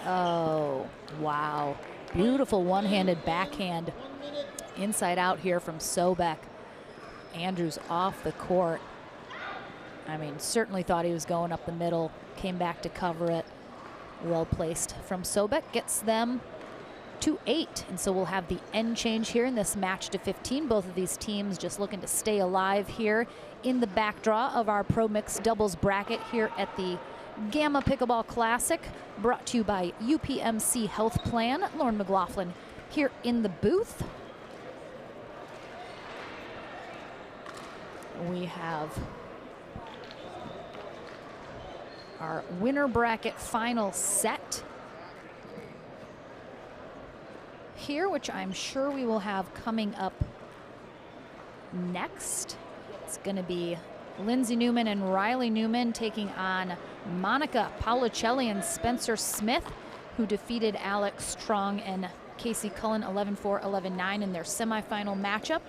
Oh, wow. Beautiful one-handed backhand inside out here from Sobek. Andrews off the court. I mean, certainly thought he was going up the middle, came back to cover it. Well placed from Sobek, gets them to 8. And so we'll have the end change here in this match to 15. Both of these teams just looking to stay alive here in the back draw of our Pro Mixed Doubles bracket here at the Gamma Pickleball Classic, brought to you by UPMC Health Plan. Lauren McLaughlin here in the booth. We have our winner bracket final set here, which I'm sure we will have coming up next. It's going to be Lindsay Newman and Riley Newman taking on Monica Paolicelli and Spencer Smith, who defeated Alex Strong and Casey Cullen 11-4, 11-9 in their semifinal matchup.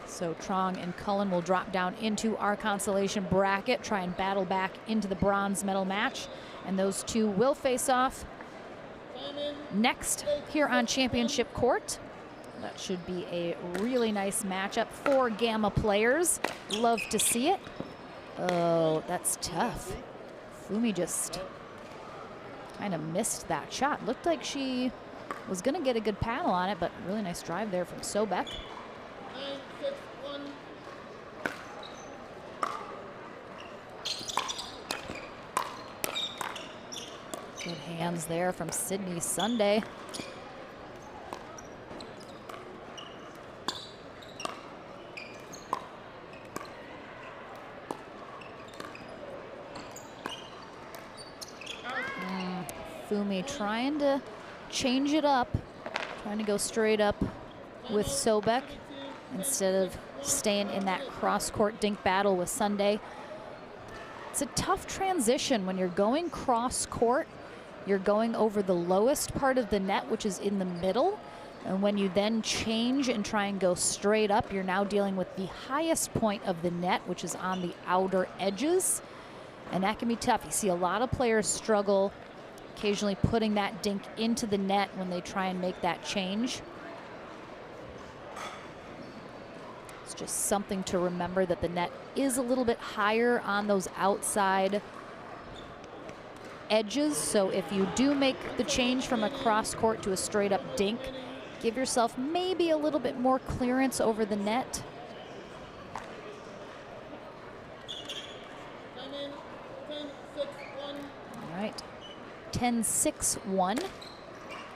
So Trong and Cullen will drop down into our consolation bracket, try and battle back into the bronze medal match. And those two will face off next here on Championship Court. That should be a really nice matchup for Gamma players. Love to see it. Oh, that's tough. Fumi just kind of missed that shot. Looked like she was going to get a good paddle on it, but really nice drive there from Sobek. Good hands there from Sydney Sunday. Fumi trying to change it up, trying to go straight up with Sobek instead of staying in that cross-court dink battle with Sunday. It's a tough transition when you're going cross-court. You're going over the lowest part of the net, which is in the middle. And when you then change and try and go straight up, you're now dealing with the highest point of the net, which is on the outer edges. And that can be tough. You see a lot of players struggle occasionally putting that dink into the net when they try and make that change. It's just something to remember, that the net is a little bit higher on those outside edges. So if you do make the change from a cross court to a straight up dink, give yourself maybe a little bit more clearance over the net. All right. 10-6-1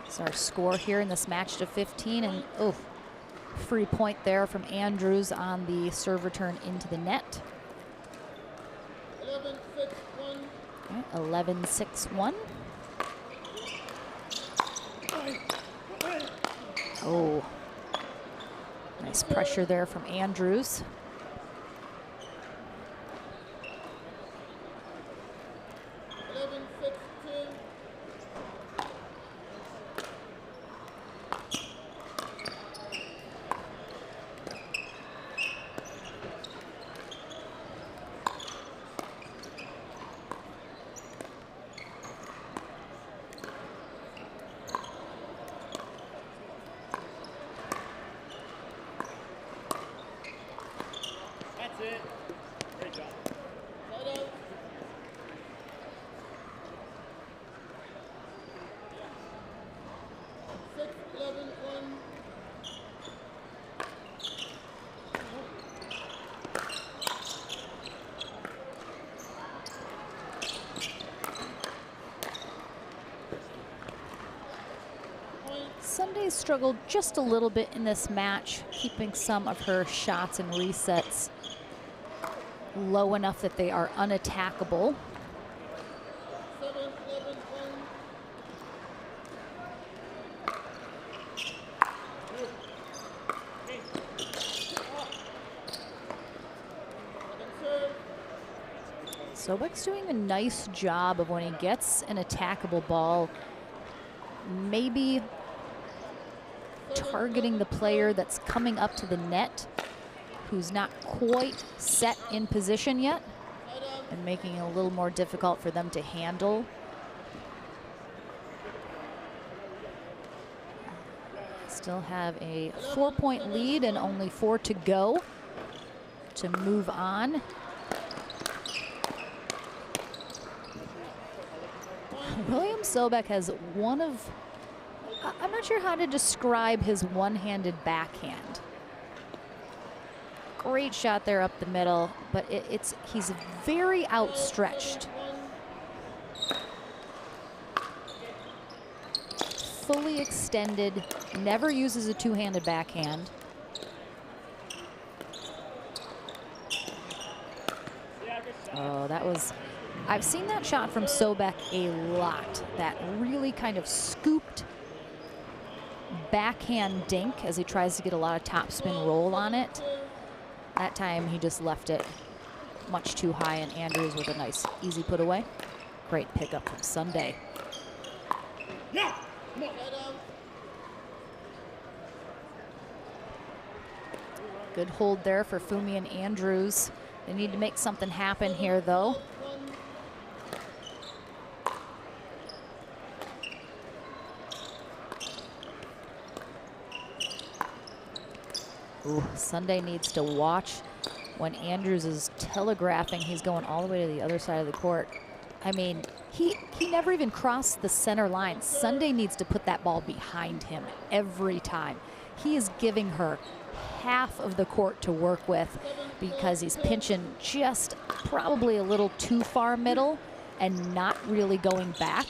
is our score here in this match to 15, and oh, free point there from Andrews on the serve return into the net. 11-6. 11-6-1. Oh, nice pressure there from Andrews. Sunday struggled just a little bit in this match, keeping some of her shots and resets low enough that they are unattackable. Sobek's doing a nice job of when he gets an attackable ball, maybe targeting the player that's coming up to the net, who's not quite set in position yet, and making it a little more difficult for them to handle. Still have a 4-point lead and only 4 to go to move on. William Sobek has one of, I'm not sure how to describe his one-handed backhand. Great shot there up the middle, but he's very outstretched. Fully extended, never uses a two-handed backhand. Oh, that was, I've seen that shot from Sobek a lot. That really kind of scooped backhand dink as he tries to get a lot of topspin roll on it. That time he just left it much too high, and Andrews with a nice easy put away. Great pickup from Sunday. Good hold there for Fumi and Andrews. They need to make something happen here though. Ooh, Sunday needs to watch when Andrews is telegraphing. He's going all the way to the other side of the court. I mean, he never even crossed the center line. Sunday needs to put that ball behind him every time. He is giving her half of the court to work with because he's pinching just probably a little too far middle and not really going back.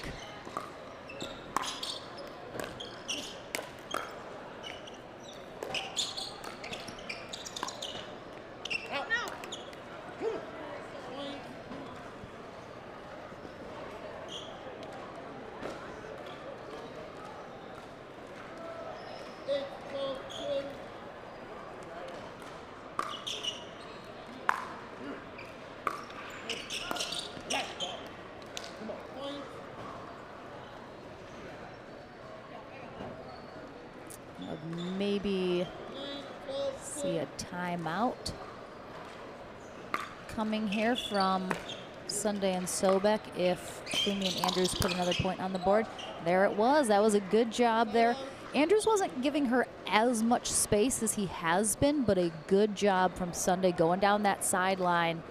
Maybe see a timeout coming here from Sunday and Sobek if Fumi and Andrews put another point on the board. There it was. That was a good job there. Andrews wasn't giving her as much space as he has been, but a good job from Sunday going down that sideline.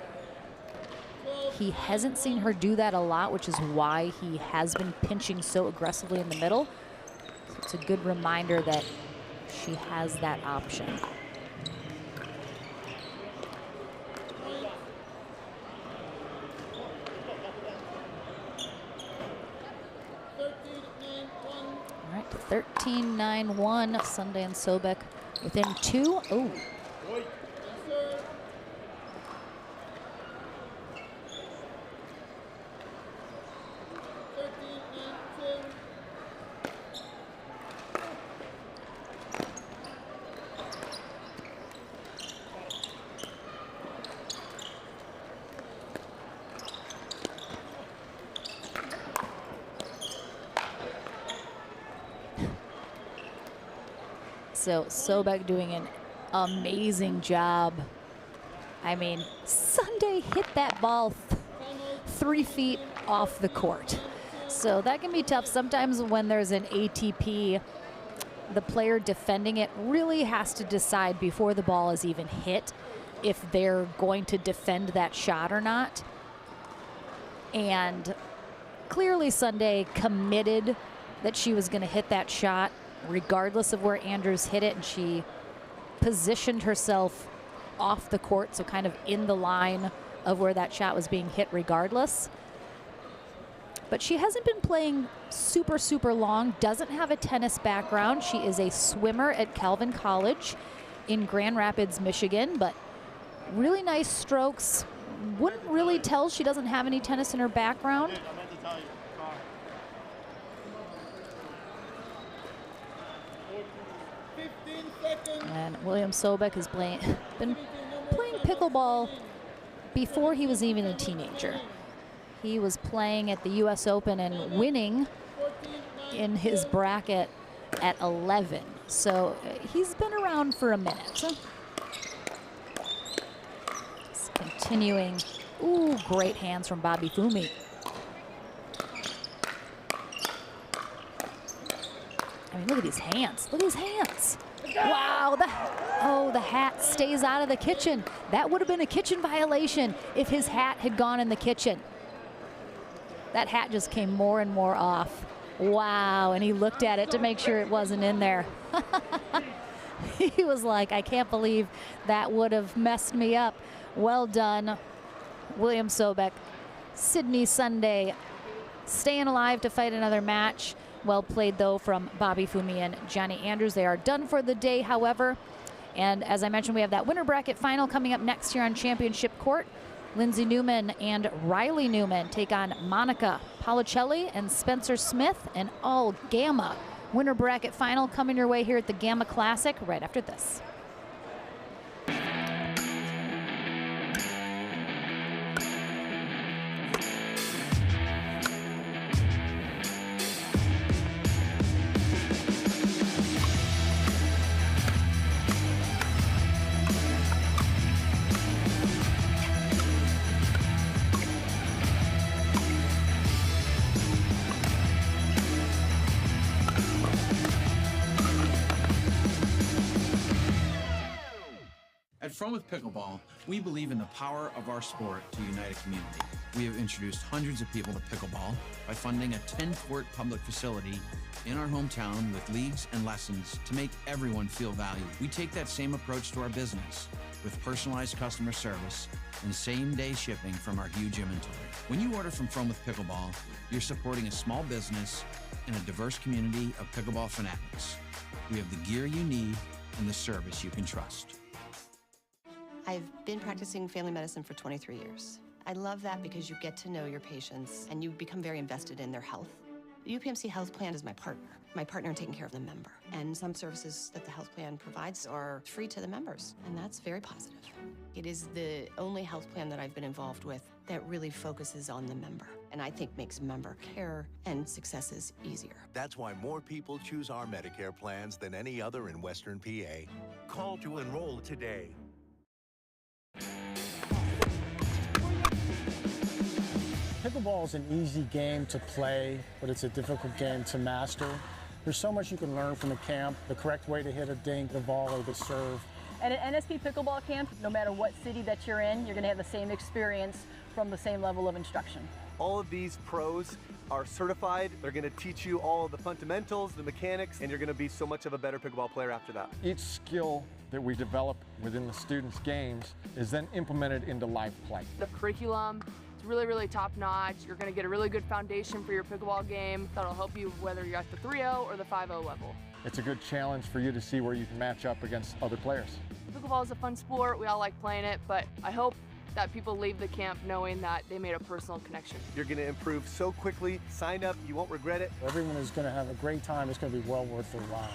He hasn't seen her do that a lot, which is why he has been pinching so aggressively in the middle. So it's a good reminder that she has that option. All right, 13-9-1, Sunday and Sobek within 2. Oh. So Sobek doing an amazing job. I mean, Sunday hit that ball 3 feet off the court. So that can be tough. Sometimes when there's an ATP, the player defending it really has to decide before the ball is even hit if they're going to defend that shot or not. And clearly Sunday committed that she was going to hit that shot regardless of where Andrews hit it, and she positioned herself off the court, so kind of in the line of where that shot was being hit regardless. But she hasn't been playing super long, doesn't have a tennis background. She is a swimmer at Calvin College in Grand Rapids, Michigan, but really nice strokes. Wouldn't really tell she doesn't have any tennis in her background. And William Sobek has been playing pickleball before he was even a teenager. He was playing at the US Open and winning in his bracket at 11. So he's been around for a minute. He's continuing. Ooh, great hands from Bobby Fumi. I mean, look at these hands. Look at his hands. Wow, the hat stays out of the kitchen. That would have been a kitchen violation if his hat had gone in the kitchen. That hat just came more and more off. Wow, and he looked at it to make sure it wasn't in there. He was like, I can't believe that would have messed me up. Well done, William Sobek. Sydney Sunday staying alive to fight another match. Well played, though, from Bobby Fumi and Johnny Andrews. They are done for the day, however. And as I mentioned, we have that winner bracket final coming up next here on Championship Court. Lindsay Newman and Riley Newman take on Monica Policelli and Spencer Smith, and all Gamma winner bracket final coming your way here at the Gamma Classic right after this. At From With Pickleball, we believe in the power of our sport to unite a community. We have introduced hundreds of people to pickleball by funding a 10-court public facility in our hometown with leagues and lessons to make everyone feel valued. We take that same approach to our business with personalized customer service and same-day shipping from our huge inventory. When you order from With Pickleball, you're supporting a small business and a diverse community of pickleball fanatics. We have the gear you need and the service you can trust. I've been practicing family medicine for 23 years. I love that because you get to know your patients and you become very invested in their health. The UPMC health plan is my partner in taking care of the member. And some services that the health plan provides are free to the members, and that's very positive. It is the only health plan that I've been involved with that really focuses on the member, and I think makes member care and successes easier. That's why more people choose our Medicare plans than any other in Western PA. Call to enroll today. Pickleball is an easy game to play, but it's a difficult game to master. There's so much you can learn from the camp, the correct way to hit a dink, the volley, the serve. At an NSP pickleball camp, no matter what city that you're in, you're going to have the same experience from the same level of instruction. All of these pros are certified. They're going to teach you all of the fundamentals, the mechanics, and you're going to be so much of a better pickleball player after that. Each skill that we develop within the students' games is then implemented into live play. The curriculum is really top-notch. You're going to get a really good foundation for your pickleball game that'll help you whether you're at the 3-0 or the 5-0 level. It's a good challenge for you to see where you can match up against other players. Pickleball is a fun sport. We all like playing it, but I hope that people leave the camp knowing that they made a personal connection. You're going to improve so quickly. Sign up. You won't regret it. Everyone is going to have a great time. It's going to be well worth their while.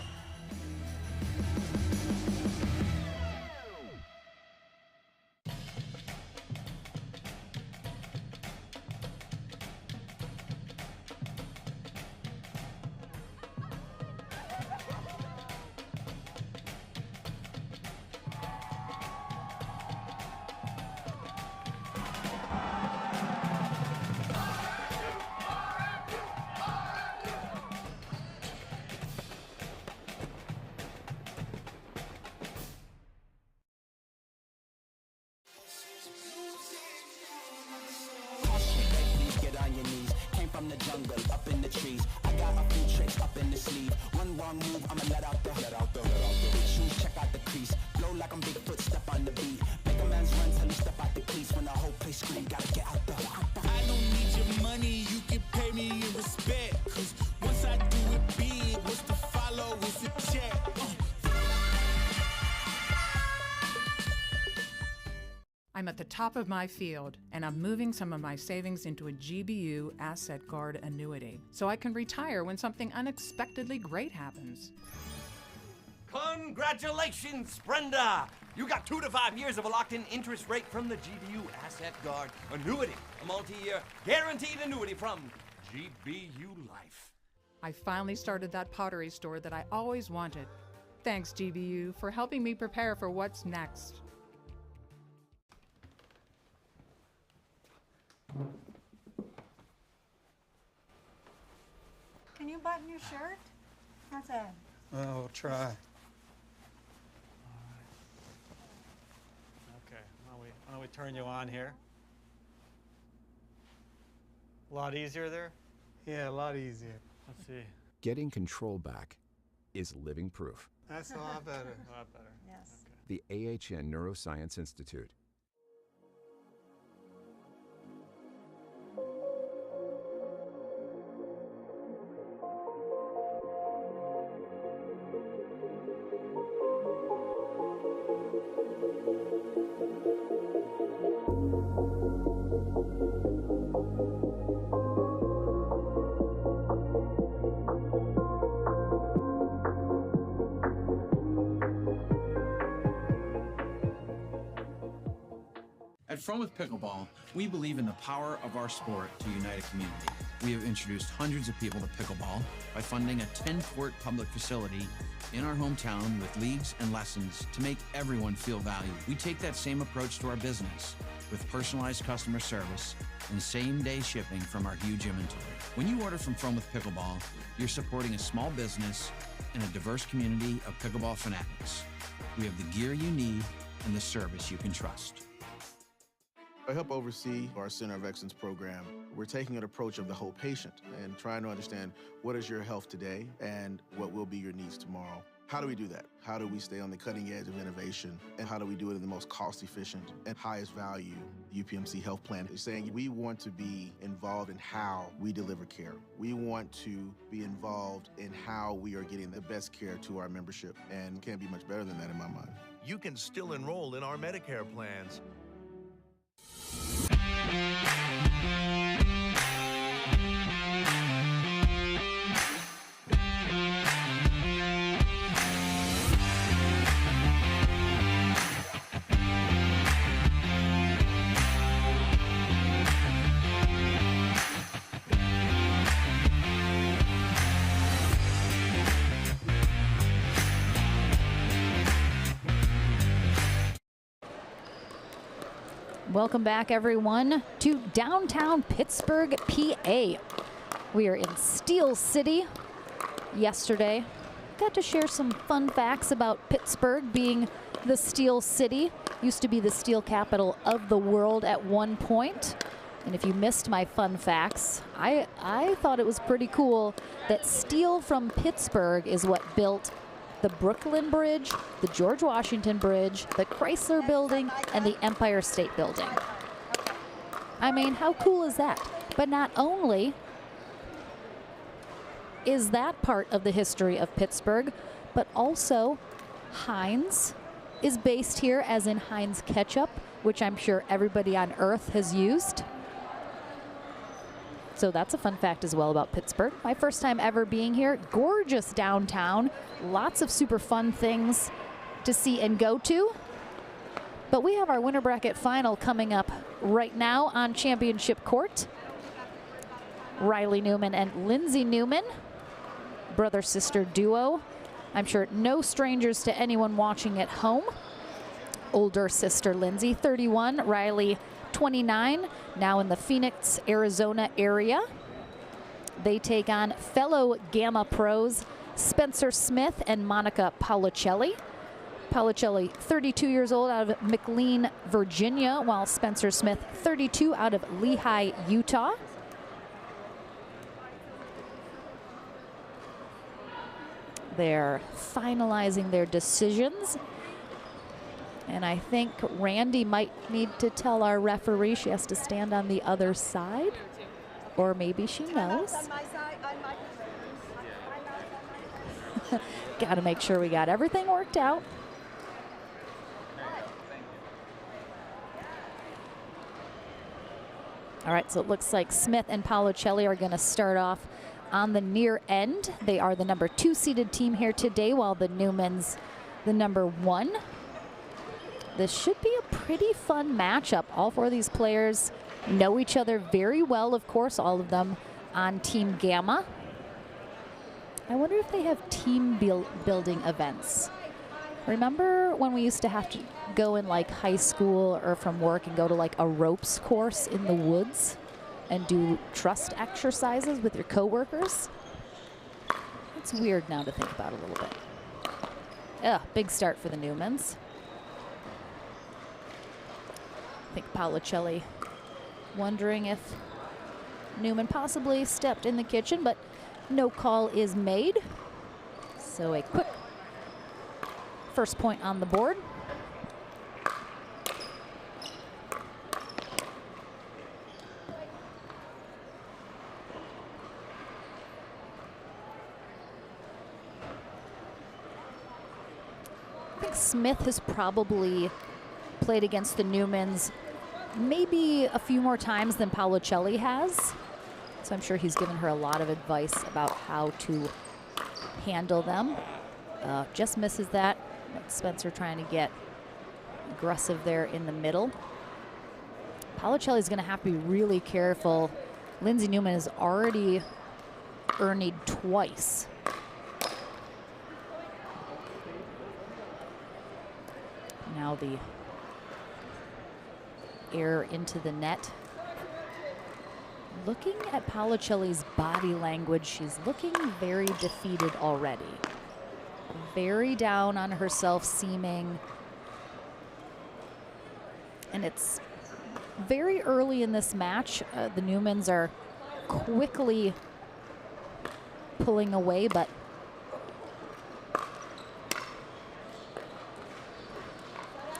the jungle, up in the trees. I got a few tricks up in the sleeve. One wrong move, I'ma let out the big shoes, check out the crease. Blow like I'm Bigfoot, step on the beat. Make a man's run till he step out the crease. When the whole place scream, gotta get out the. I don't need your money, you can pay me in respect. Cause once I do it big, what's to follow is a check. I'm at the top of my field, and I'm moving some of my savings into a GBU asset guard annuity, so I can retire when something unexpectedly great happens. Congratulations, Brenda! You got 2 to 5 years of a locked-in interest rate from the GBU Asset Guard Annuity, a multi-year guaranteed annuity from GBU Life. I finally started that pottery store that I always wanted. Thanks, GBU, for helping me prepare for what's next. Can you button your shirt? How's that? Well, we'll try. Okay, why don't we turn you on here? A lot easier there? Yeah, a lot easier. Let's see. Getting control back is living proof. That's a lot better. A lot better. Yes. The AHN Neuroscience Institute. At From with Pickleball, we believe in the power of our sport to unite a community. We have introduced hundreds of people to pickleball by funding a 10-court public facility in our hometown with leagues and lessons to make everyone feel valued. We take that same approach to our business with personalized customer service and same-day shipping from our huge inventory. When you order from with Pickleball, you're supporting a small business and a diverse community of pickleball fanatics. We have the gear you need and the service you can trust. I help oversee our Center of Excellence program. We're taking an approach of the whole patient and trying to understand what is your health today and what will be your needs tomorrow. How do we do that? How do we stay on the cutting edge of innovation? And how do we do it in the most cost-efficient and highest value UPMC health plan? Is saying we want to be involved in how we deliver care. We want to be involved in how we are getting the best care to our membership, and can't be much better than that in my mind. You can still enroll in our Medicare plans. Welcome back, everyone, to downtown Pittsburgh, PA. We are in Steel City. Yesterday, got to share some fun facts about Pittsburgh being the Steel City. Used to be the steel capital of the world at one point. And if you missed my fun facts, I thought it was pretty cool that steel from Pittsburgh is what built the Brooklyn Bridge, the George Washington Bridge, the Chrysler Building, and the Empire State Building. I mean, how cool is that? But not only is that part of the history of Pittsburgh, but also Heinz is based here, as in Heinz ketchup, which I'm sure everybody on earth has used. So that's a fun fact as well about Pittsburgh. My first time ever being here. Gorgeous downtown. Lots of super fun things to see and go to. But we have our winner bracket final coming up right now on Championship Court. Riley Newman and Lindsay Newman, brother-sister duo. I'm sure no strangers to anyone watching at home. Older sister Lindsay, 31, Riley 29, now in the Phoenix, Arizona area. They take on fellow Gamma pros Spencer Smith and Monica Paulicelli. Paulicelli, 32 years old, out of McLean, Virginia, while Spencer Smith, 32, out of Lehi, Utah. They're finalizing their decisions. And I think Randy might need to tell our referee she has to stand on the other side. Or maybe she knows. Got to make sure we got everything worked out. All right, so it looks like Smith and Paolocelli are going to start off on the near end. They are the number 2 seeded team here today, while the Newmans the number 1. This should be a pretty fun matchup. All 4 of these players know each other very well, of course, all of them on Team Gamma. I wonder if they have team building events. Remember when we used to have to go in like high school or from work and go to like a ropes course in the woods and do trust exercises with your coworkers? It's weird now to think about a little bit. Ugh, big start for the Newmans. I think Paolocelli wondering if Newman possibly stepped in the kitchen, but no call is made. So a quick first point on the board. I think Smith has probably played against the Newmans maybe a few more times than Paolocelli has. So I'm sure he's given her a lot of advice about how to handle them. Just misses that. Spencer trying to get aggressive there in the middle. Paolocelli's going to have to be really careful. Lindsay Newman has already earned twice. Now the air into the net. Looking at Paolocelli's body language, she's looking very defeated already. Very down on herself seeming. And it's very early in this match. The Newmans are quickly pulling away, but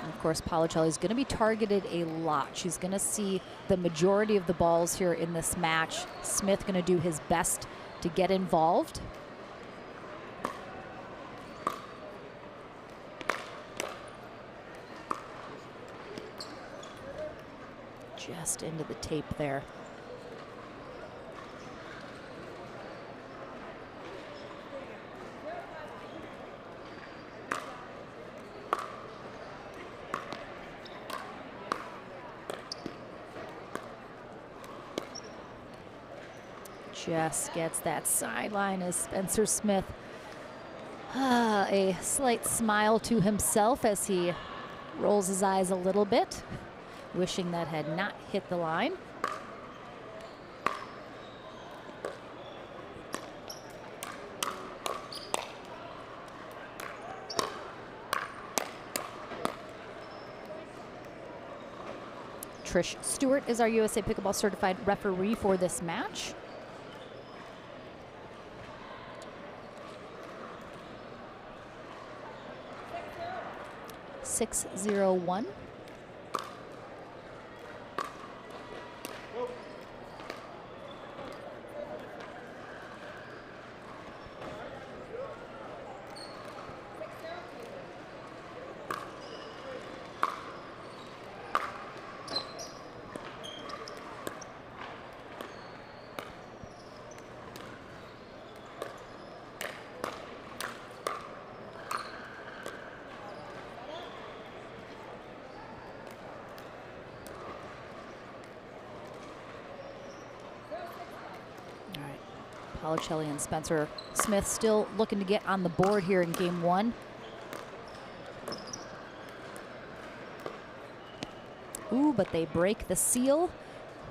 of course, Paolocelli is going to be targeted a lot. She's going to see the majority of the balls here in this match. Smith going to do his best to get involved. Just into the tape there. Just gets that sideline as Spencer Smith a slight smile to himself as he rolls his eyes a little bit, wishing that had not hit the line. Trish Stewart is our USA Pickleball certified referee for this match. .601. Paolocelli and Spencer Smith still looking to get on the board here in game one. Ooh, but they break the seal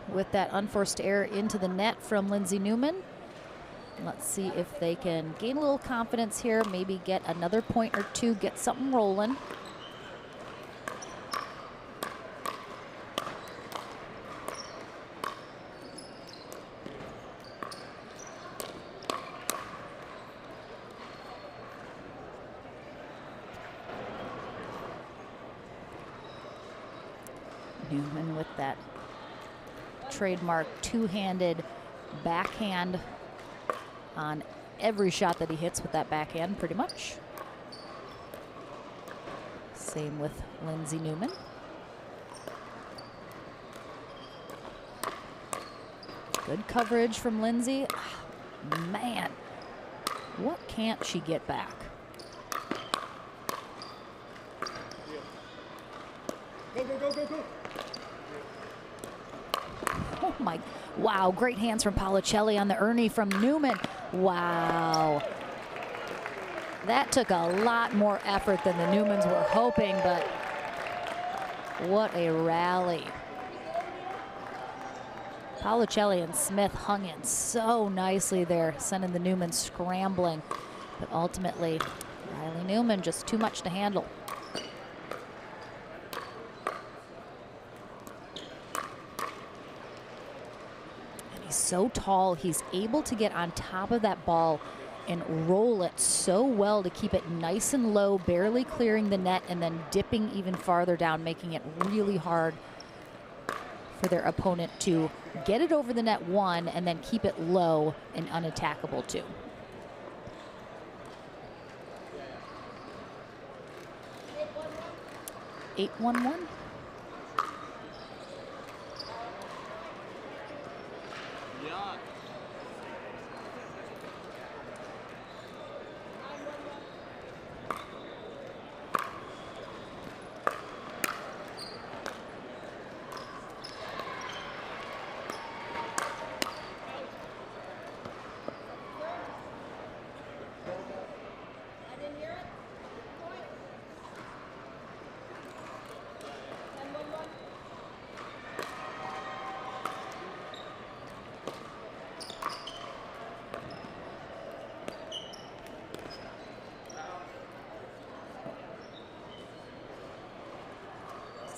with that unforced error into the net from Lindsay Newman. Let's see if they can gain a little confidence here, maybe get another point or two, get something rolling. Newman with that trademark two-handed backhand on every shot that he hits with that backhand, pretty much. Same with Lindsay Newman. Good coverage from Lindsay. Oh, man, what can't she get back? Go, go, go, go, go. Oh my, wow, great hands from Policelli on the Ernie from Newman. Wow. That took a lot more effort than the Newmans were hoping, but what a rally. Policelli and Smith hung in so nicely there, sending the Newmans scrambling. But ultimately, Riley Newman just too much to handle. And he's so tall, he's able to get on top of that ball and roll it so well to keep it nice and low, barely clearing the net, and then dipping even farther down, making it really hard for their opponent to get it over the net, one, and then keep it low and unattackable, two. Eight, 1-1.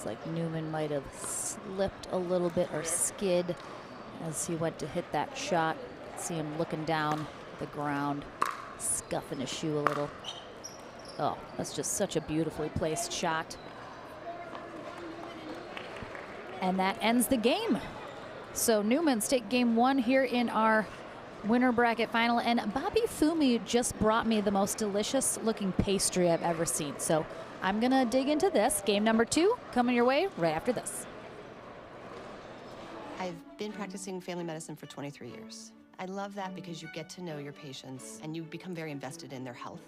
Like Newman might have slipped a little bit or skid as he went to hit that shot. See him looking down the ground, scuffing his shoe a little. Oh, that's just such a beautifully placed shot. And that ends the game. So Newmans take game one here in our winner bracket final. And Bobby Fumi just brought me the most delicious looking pastry I've ever seen. So I'm gonna dig into this. Game number two coming your way right after this. I've been practicing family medicine for 23 years. I love that because you get to know your patients and you become very invested in their health.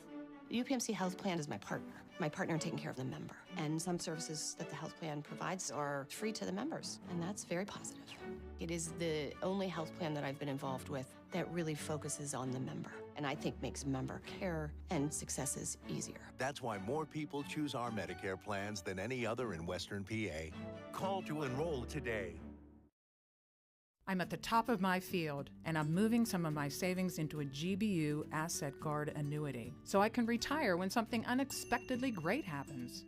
The UPMC health plan is my partner in taking care of the member. And some services that the health plan provides are free to the members, and that's very positive. It is the only health plan that I've been involved with that really focuses on the member, and I think makes member care and successes easier. That's why more people choose our Medicare plans than any other in Western PA. Call to enroll today. I'm at the top of my field, and I'm moving some of my savings into a GBU Asset Guard annuity, so I can retire when something unexpectedly great happens.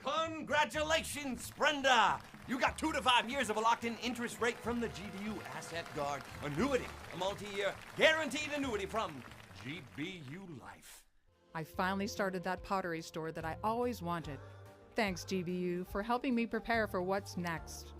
Congratulations, Brenda! You got 2 to 5 years of a locked-in interest rate from the GBU Asset Guard annuity, a multi-year guaranteed annuity from GBU Life. I finally started that pottery store that I always wanted. Thanks, GBU, for helping me prepare for what's next.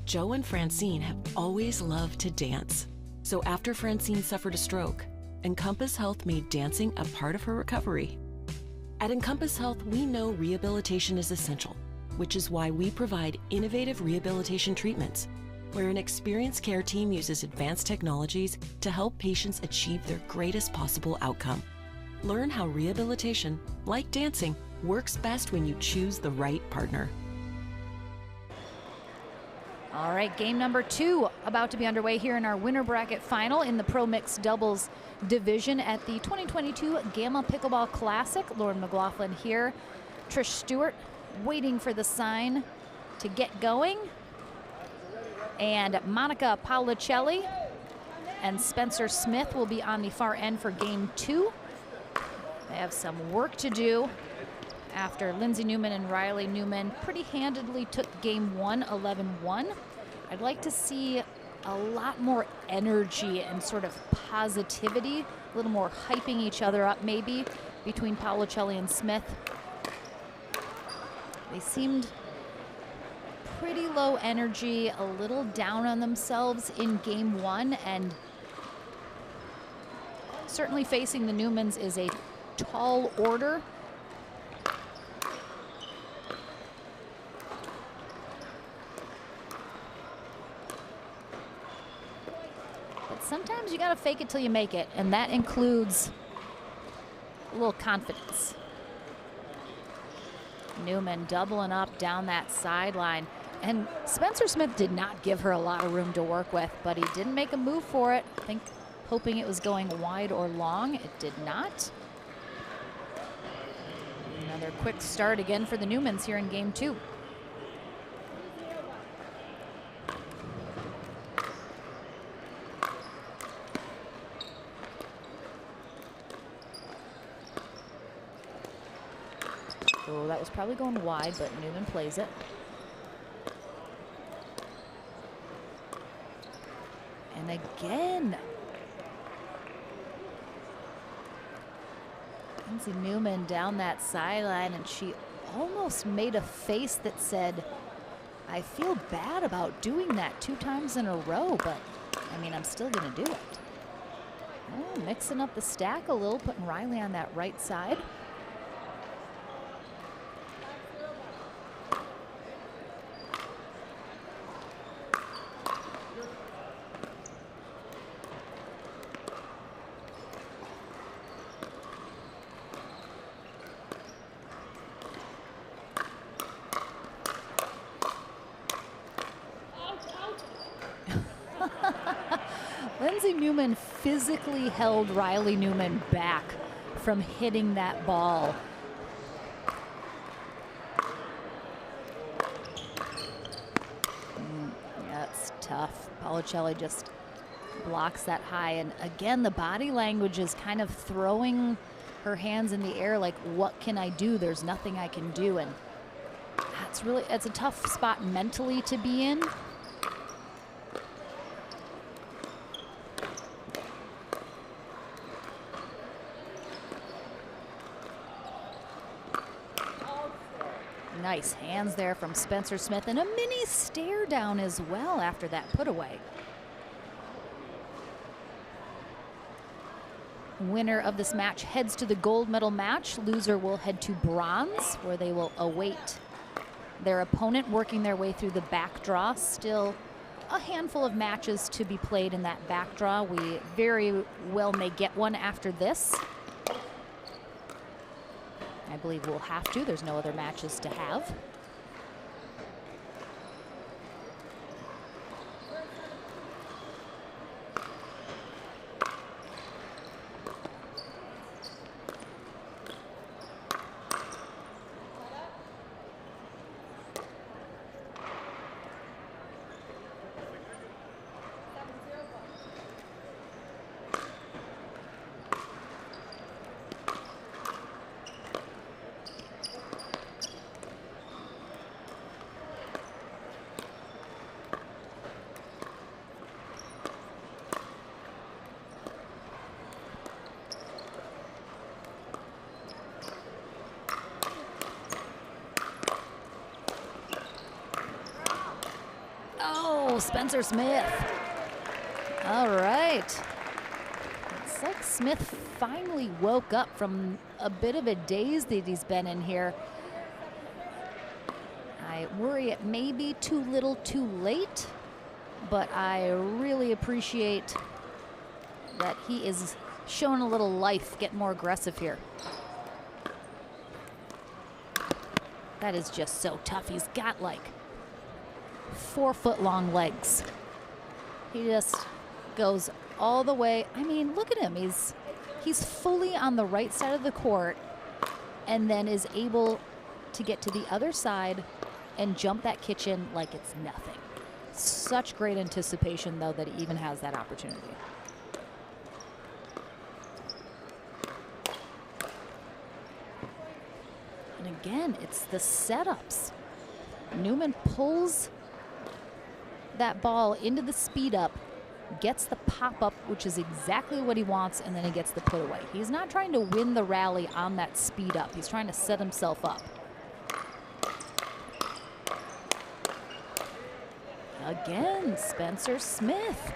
Joe and Francine have always loved to dance. So after Francine suffered a stroke, Encompass Health made dancing a part of her recovery. At Encompass Health, we know rehabilitation is essential, which is why we provide innovative rehabilitation treatments, where an experienced care team uses advanced technologies to help patients achieve their greatest possible outcome. Learn how rehabilitation, like dancing, works best when you choose the right partner. All right, game number two about to be underway here in our winner bracket final in the Pro Mixed Doubles division at the 2022 Gamma Pickleball Classic. Lauren McLaughlin here. Trish Stewart waiting for the sign to get going. And Monica Paolicelli and Spencer Smith will be on the far end for game 2. They have some work to do after Lindsay Newman and Riley Newman pretty handedly took game 1, 11-1. I'd like to see a lot more energy and sort of positivity, a little more hyping each other up maybe between Paolicelli and Smith. They seemed pretty low energy, a little down on themselves in game 1, and certainly facing the Newmans is a tall order. But sometimes you gotta fake it till you make it, and that includes a little confidence. Newman doubling up down that sideline. And Spencer Smith did not give her a lot of room to work with, but he didn't make a move for it. I think hoping it was going wide or long. It did not. Another quick start again for the Newmans here in game 2. So that was probably going wide, but Newman plays it. And again, Lindsay Newman down that sideline, and she almost made a face that said, I feel bad about doing that 2 times in a row, but I mean, I'm still gonna do it. Oh, mixing up the stack a little, putting Riley on that right side. Lindsay Newman physically held Riley Newman back from hitting that ball. Yeah, it's tough. Paolicelli just blocks that high. And again, the body language is kind of throwing her hands in the air like, what can I do? There's nothing I can do. And it's a tough spot mentally to be in. Nice hands there from Spencer Smith, and a mini stare down as well after that put away. Winner of this match heads to the gold medal match. Loser will head to bronze, where they will await their opponent working their way through the back draw. Still a handful of matches to be played in that back draw. We very well may get one after this. I believe we'll have to. There's no other matches to have. Spencer Smith. All right. It's like Smith finally woke up from a bit of a daze that he's been in here. I worry it may be too little too late, but I really appreciate that he is showing a little life, getting more aggressive here. That is just so tough. He's got like 4-foot-long legs. He just goes all the way. I mean, look at him. He's fully on the right side of the court and then is able to get to the other side and jump that kitchen like it's nothing. Such great anticipation, though, that he even has that opportunity. And again, it's the setups. Newman pulls that ball into the speed up, gets the pop up, which is exactly what he wants, and then he gets the put away. He's not trying to win the rally on that speed up. He's trying to set himself up. Again, Spencer Smith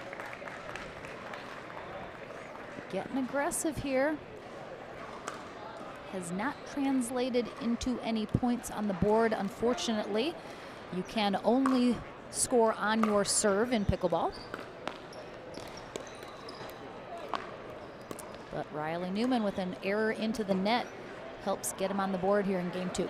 getting aggressive here. Has not translated into any points on the board, unfortunately. You can only score on your serve in pickleball. But Riley Newman with an error into the net helps get him on the board here in game 2.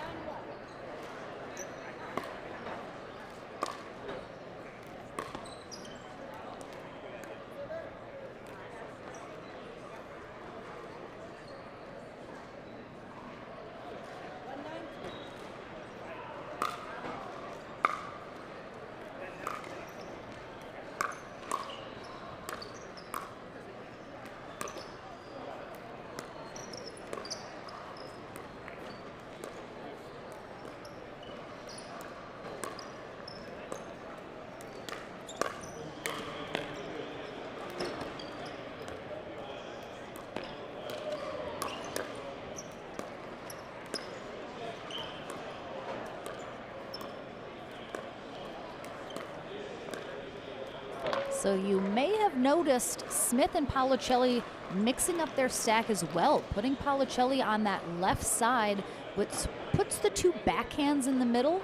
So you may have noticed Smith and Paoluccelli mixing up their stack as well, putting Paoluccelli on that left side, which puts the two backhands in the middle.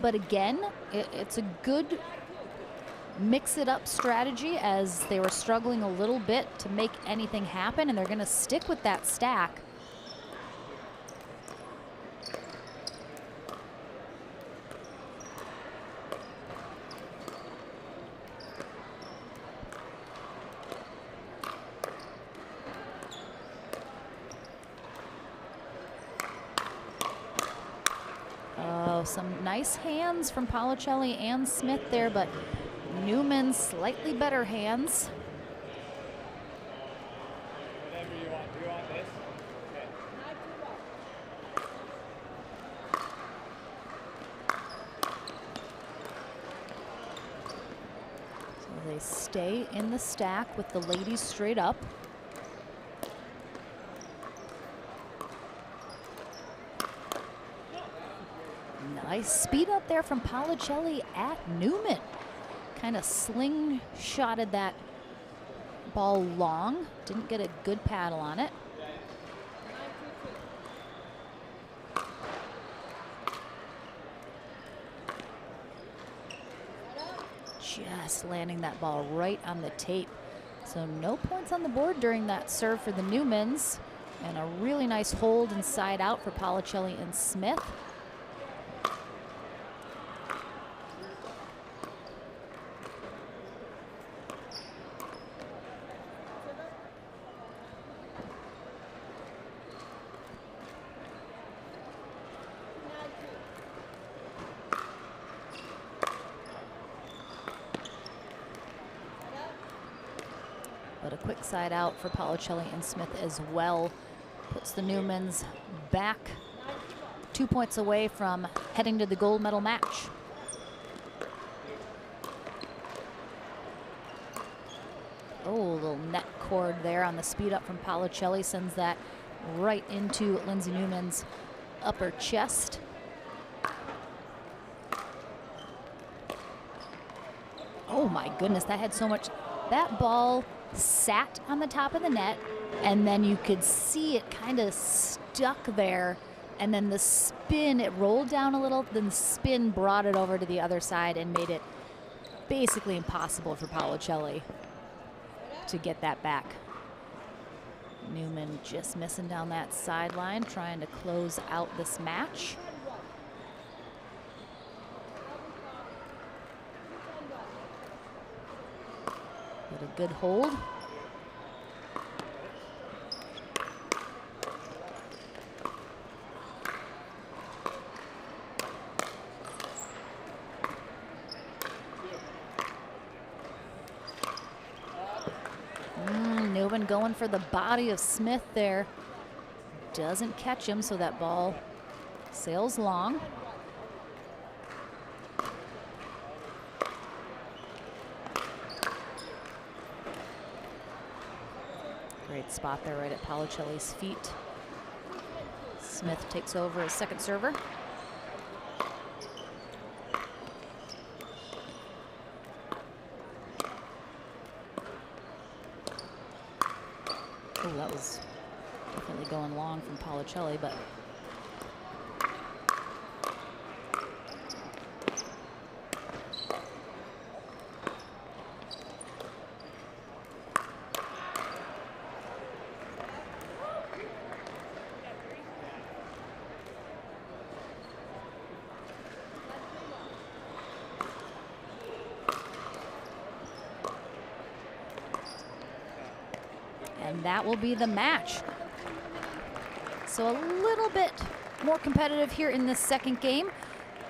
But again, it's a good mix it up strategy, as they were struggling a little bit to make anything happen, and they're going to stick with that stack. Some nice hands from Paoluccelli and Smith there, but Newman slightly better hands. Whatever you want. Do you want this? Okay. So they stay in the stack with the ladies straight up. Nice speed up there from Paoluccelli at Newman. Kind of slingshotted that ball long. Didn't get a good paddle on it. Just landing that ball right on the tape. So no points on the board during that serve for the Newmans. And a really nice hold inside out for Paoluccelli and Smith. But a quick side out for Paoluccelli and Smith as well. Puts the Newmans back 2 points away from heading to the gold medal match. Oh, a little net cord there on the speed up from Paoluccelli. Sends that right into Lindsay Newman's upper chest. Oh my goodness, that had so much. That ball sat on the top of the net, and then you could see it kind of stuck there, and then the spin, it rolled down a little, then the spin brought it over to the other side and made it basically impossible for Paoluccelli to get that back. Newman just missing down that sideline, trying to close out this match. But a good hold. Newman going for the body of Smith there. Doesn't catch him, so that ball sails long. Great spot there right at Policelli's feet. Smith takes over as second server. Oh, that was definitely going long from Policelli, but and that will be the match. So a little bit more competitive here in this second game.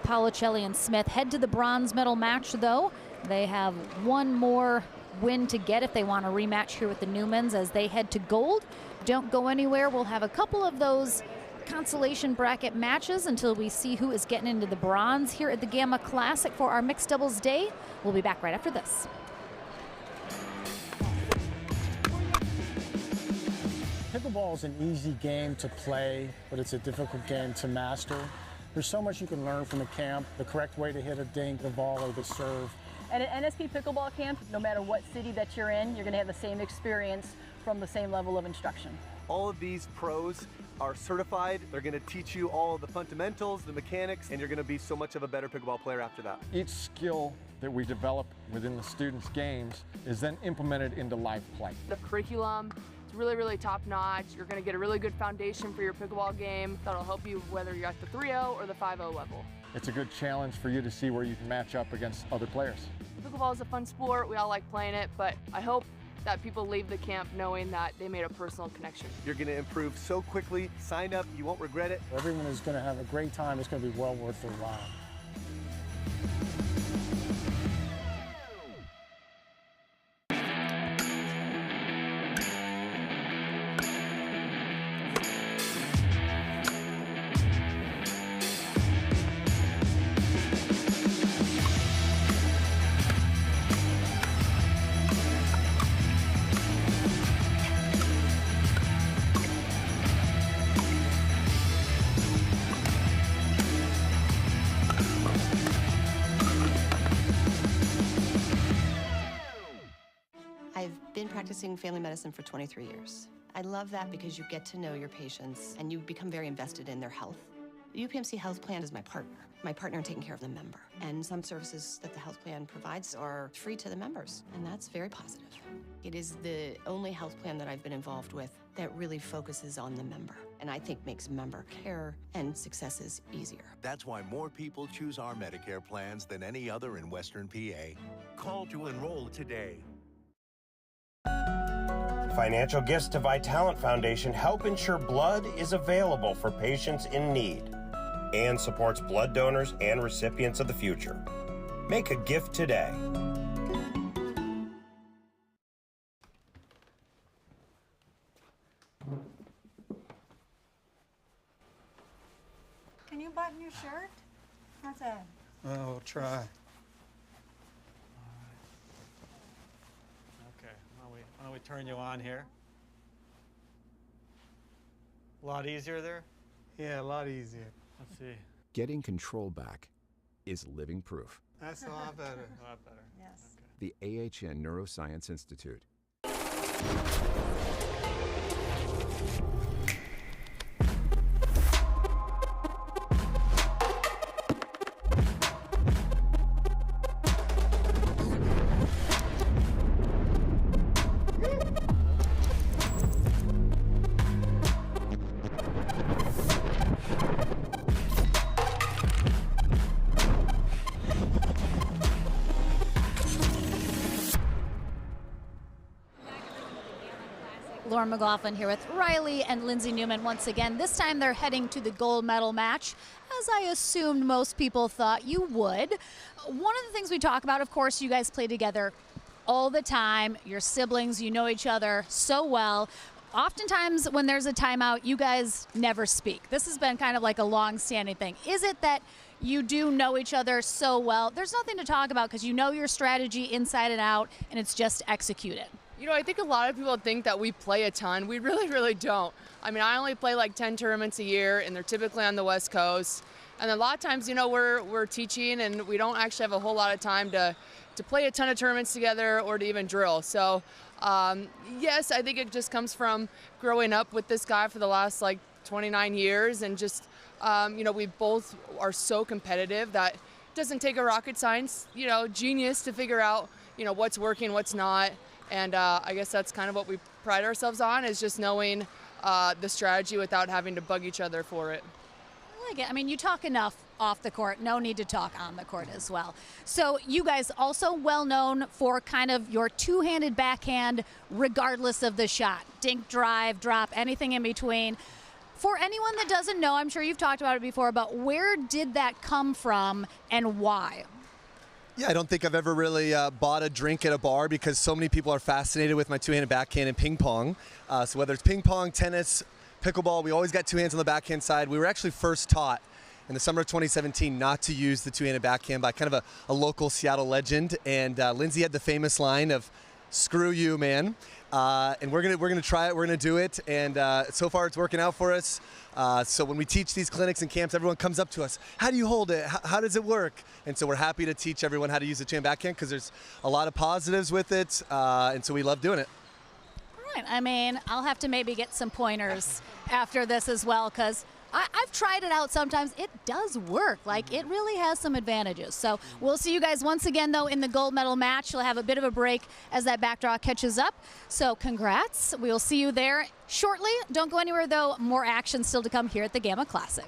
Policelli and Smith head to the bronze medal match, though. They have one more win to get if they want a rematch here with the Newmans as they head to gold. Don't go anywhere. We'll have a couple of those consolation bracket matches until we see who is getting into the bronze here at the Gamma Classic for our mixed doubles day. We'll be back right after this. Pickleball is an easy game to play, but it's a difficult game to master. There's so much you can learn from the camp, the correct way to hit a dink, the volley, the serve. At an NSP Pickleball camp, no matter what city that you're in, you're going to have the same experience from the same level of instruction. All of these pros are certified. They're going to teach you all of the fundamentals, the mechanics, and you're going to be so much of a better pickleball player after that. Each skill that we develop within the students' games is then implemented into live play. The curriculum is really, really top-notch. You're going to get a really good foundation for your pickleball game that'll help you whether you're at the 3-0 or the 5-0 level. It's a good challenge for you to see where you can match up against other players. Pickleball is a fun sport. We all like playing it, but I hope that people leave the camp knowing that they made a personal connection. You're going to improve so quickly. Sign up. You won't regret it. Everyone is going to have a great time. It's going to be well worth their while. I've been practicing family medicine for 23 years. I love that because you get to know your patients and you become very invested in their health. The UPMC health plan is my partner in taking care of the member. And some services that the health plan provides are free to the members, and that's very positive. It is the only health plan that I've been involved with that really focuses on the member, and I think makes member care and successes easier. That's why more people choose our Medicare plans than any other in Western PA. Call to enroll today. Financial gifts to Vitalant Foundation help ensure blood is available for patients in need and supports blood donors and recipients of the future. Make a gift today. Can you button your shirt? How's that? Oh, we'll try. Okay, why don't we turn you on here? A lot easier there? Yeah, a lot easier. Let's see. Getting control back is living proof. That's a lot better. A lot better. Yes. The AHN Neuroscience Institute. Lauren McLaughlin here with Riley and Lindsay Newman once again. This time they're heading to the gold medal match, as I assumed most people thought you would. One of the things we talk about, of course, you guys play together all the time. You're siblings, you know each other so well. Oftentimes when there's a timeout, you guys never speak. This has been kind of like a long-standing thing. Is it that you do know each other so well? There's nothing to talk about because you know your strategy inside and out, and it's just executed. You know, I think a lot of people think that we play a ton. We really, really don't. I mean, I only play like 10 tournaments a year, and they're typically on the West Coast. And a lot of times, you know, we're teaching, and we don't actually have a whole lot of time to play a ton of tournaments together or to even drill. So, yes, I think it just comes from growing up with this guy for the last like 29 years, and just, you know, we both are so competitive that it doesn't take a rocket science, you know, genius to figure out, you know, what's working, what's not. And I guess that's kind of what we pride ourselves on, is just knowing the strategy without having to bug each other for it. I like it. I mean, you talk enough off the court. No need to talk on the court as well. So you guys also well known for kind of your two-handed backhand regardless of the shot. Dink, drive, drop, anything in between. For anyone that doesn't know, I'm sure you've talked about it before, but where did that come from and why? Yeah, I don't think I've ever really bought a drink at a bar because so many people are fascinated with my two-handed backhand and ping pong. So whether it's ping pong, tennis, pickleball, we always got two hands on the backhand side. We were actually first taught in the summer of 2017 not to use the two-handed backhand by kind of a local Seattle legend. And Lindsay had the famous line of, "Screw you, man." And we're gonna try it. We're gonna do it. And so far, it's working out for us. So when we teach these clinics and camps, everyone comes up to us. How do you hold it? How does it work? And so we're happy to teach everyone how to use the two-hand backhand because there's a lot of positives with it. And so we love doing it. All right. I mean, I'll have to maybe get some pointers after this as well, because I've tried it out sometimes. It does work. Like, it really has some advantages. So we'll see you guys once again, though, in the gold medal match. You'll have a bit of a break as that backdraw catches up. So congrats. We'll see you there shortly. Don't go anywhere, though. More action still to come here at the Gamma Classic.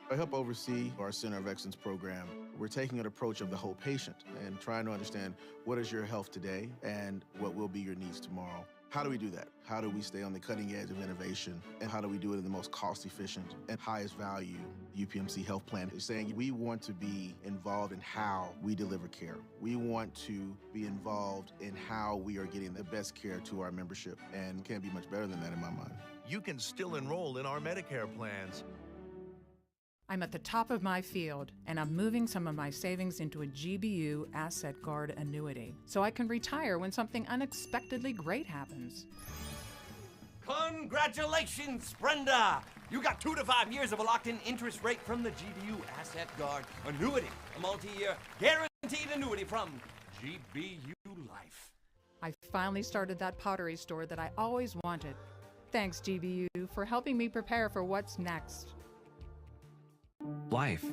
I help oversee our Center of Excellence program. We're taking an approach of the whole patient and trying to understand what is your health today and what will be your needs tomorrow. How do we do that? How do we stay on the cutting edge of innovation? And how do we do it in the most cost-efficient and highest value UPMC health plan? Is saying we want to be involved in how we deliver care. We want to be involved in how we are getting the best care to our membership, and can't be much better than that in my mind. You can still enroll in our Medicare plans. I'm at the top of my field, and I'm moving some of my savings into a GBU asset guard annuity, so I can retire when something unexpectedly great happens. Congratulations, Brenda! You got 2 to 5 years of a locked-in interest rate from the GBU Asset Guard Annuity, a multi-year guaranteed annuity from GBU Life. I finally started that pottery store that I always wanted. Thanks, GBU, for helping me prepare for what's next. Life,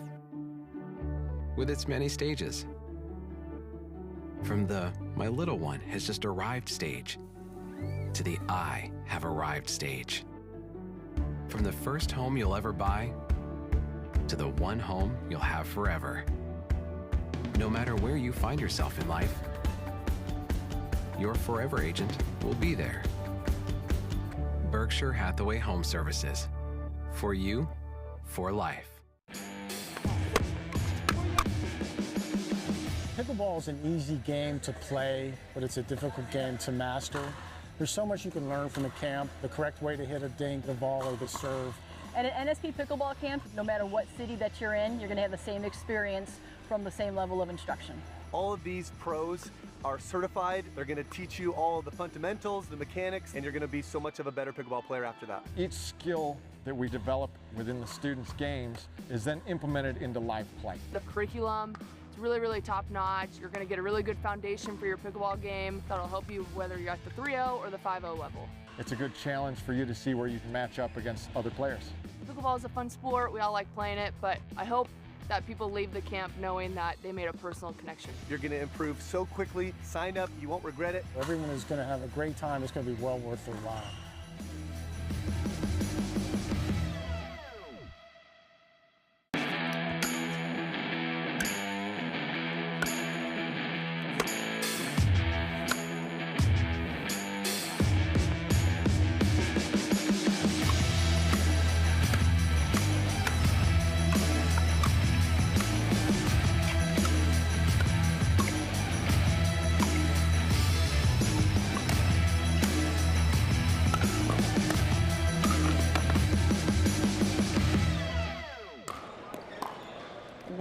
with its many stages. From the "my little one has just arrived" stage to the "I have arrived" stage. From the first home you'll ever buy to the one home you'll have forever. No matter where you find yourself in life, your forever agent will be there. Berkshire Hathaway Home Services. For you, for life. Pickleball is an easy game to play, but it's a difficult game to master. There's so much you can learn from the camp, the correct way to hit a dink, the volley, the serve. At an NSP pickleball camp, no matter what city that you're in, you're going to have the same experience from the same level of instruction. All of these pros are certified. They're going to teach you all of the fundamentals, the mechanics, and you're going to be so much of a better pickleball player after that. Each skill that we develop within the students' games is then implemented into live play. The curriculum is really, really top-notch. You're going to get a really good foundation for your pickleball game that'll help you whether you're at the 3-0 or the 5-0 level. It's a good challenge for you to see where you can match up against other players. Pickleball is a fun sport. We all like playing it, but I hope that people leave the camp knowing that they made a personal connection. You're going to improve so quickly. Sign up. You won't regret it. Everyone is going to have a great time. It's going to be well worth their while.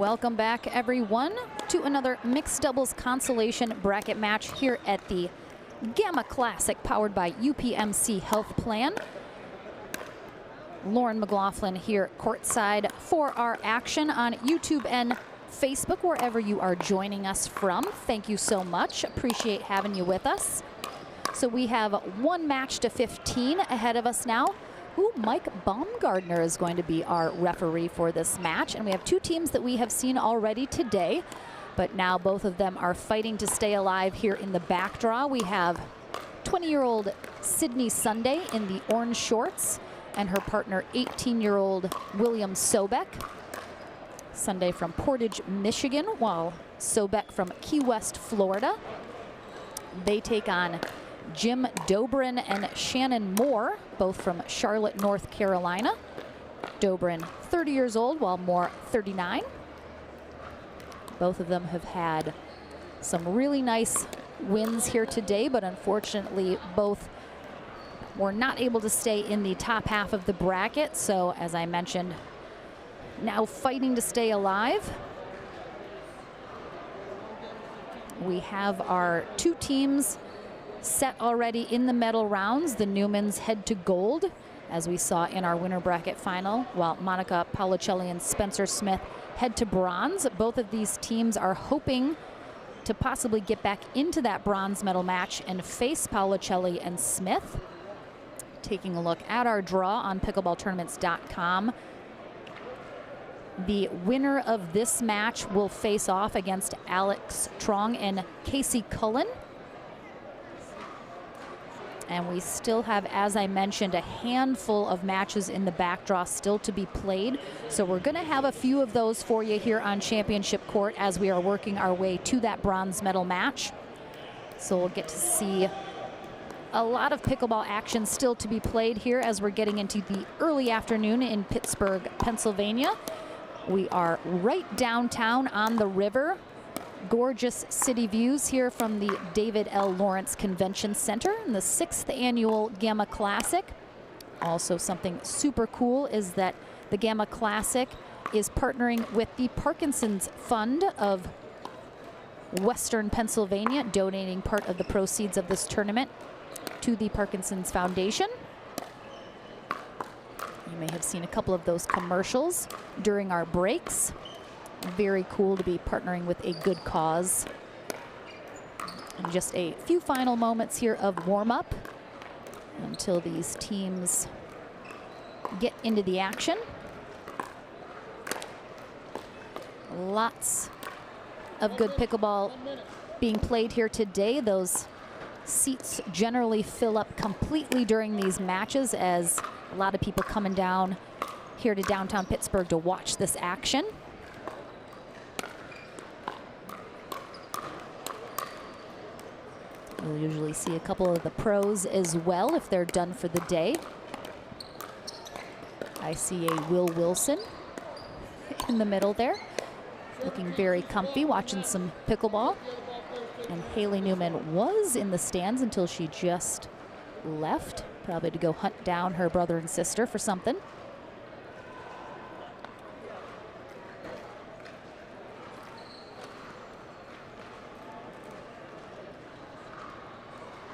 Welcome back, everyone, to another mixed doubles consolation bracket match here at the Gamma Classic, powered by UPMC Health Plan. Lauren McLaughlin here courtside for our action on YouTube and Facebook, wherever you are joining us from. Thank you so much. Appreciate having you with us. So we have one match to 15 ahead of us now. Mike Baumgardner is going to be our referee for this match. And we have two teams that we have seen already today, but now both of them are fighting to stay alive here in the back draw. We have 20-year-old Sydney Sunday in the orange shorts and her partner, 18-year-old William Sobek. Sunday from Portage, Michigan, while Sobek from Key West, Florida. They take on Jim Dobrin and Shannon Moore, both from Charlotte, North Carolina. Dobrin, 30 years old, while Moore, 39. Both of them have had some really nice wins here today, but unfortunately both were not able to stay in the top half of the bracket. So as I mentioned, now fighting to stay alive. We have our two teams set already in the medal rounds. The Newmans head to gold, as we saw in our winner bracket final, while Monica Paulicelli and Spencer Smith head to bronze. Both of these teams are hoping to possibly get back into that bronze medal match and face Paulicelli and Smith. Taking a look at our draw on pickleballtournaments.com. The winner of this match will face off against Alex Trong and Casey Cullen. And we still have, as I mentioned, a handful of matches in the back draw still to be played. So we're going to have a few of those for you here on Championship Court as we are working our way to that bronze medal match. So we'll get to see a lot of pickleball action still to be played here as we're getting into the early afternoon in Pittsburgh, Pennsylvania. We are right downtown on the river. Gorgeous city views here from the David L. Lawrence Convention Center in the 6th annual Gamma Classic. Also something super cool is that the Gamma Classic is partnering with the Parkinson's Fund of Western Pennsylvania, donating part of the proceeds of this tournament to the Parkinson's Foundation. You may have seen a couple of those commercials during our breaks. Very cool to be partnering with a good cause. And just a few final moments here of warm-up until these teams get into the action. Lots of good pickleball being played here today. Those seats generally fill up completely during these matches, as a lot of people coming down here to downtown Pittsburgh to watch this action. You'll usually see a couple of the pros as well if they're done for the day. I see a Will Wilson in the middle there, looking very comfy, watching some pickleball. And Haley Newman was in the stands until she just left, probably to go hunt down her brother and sister for something.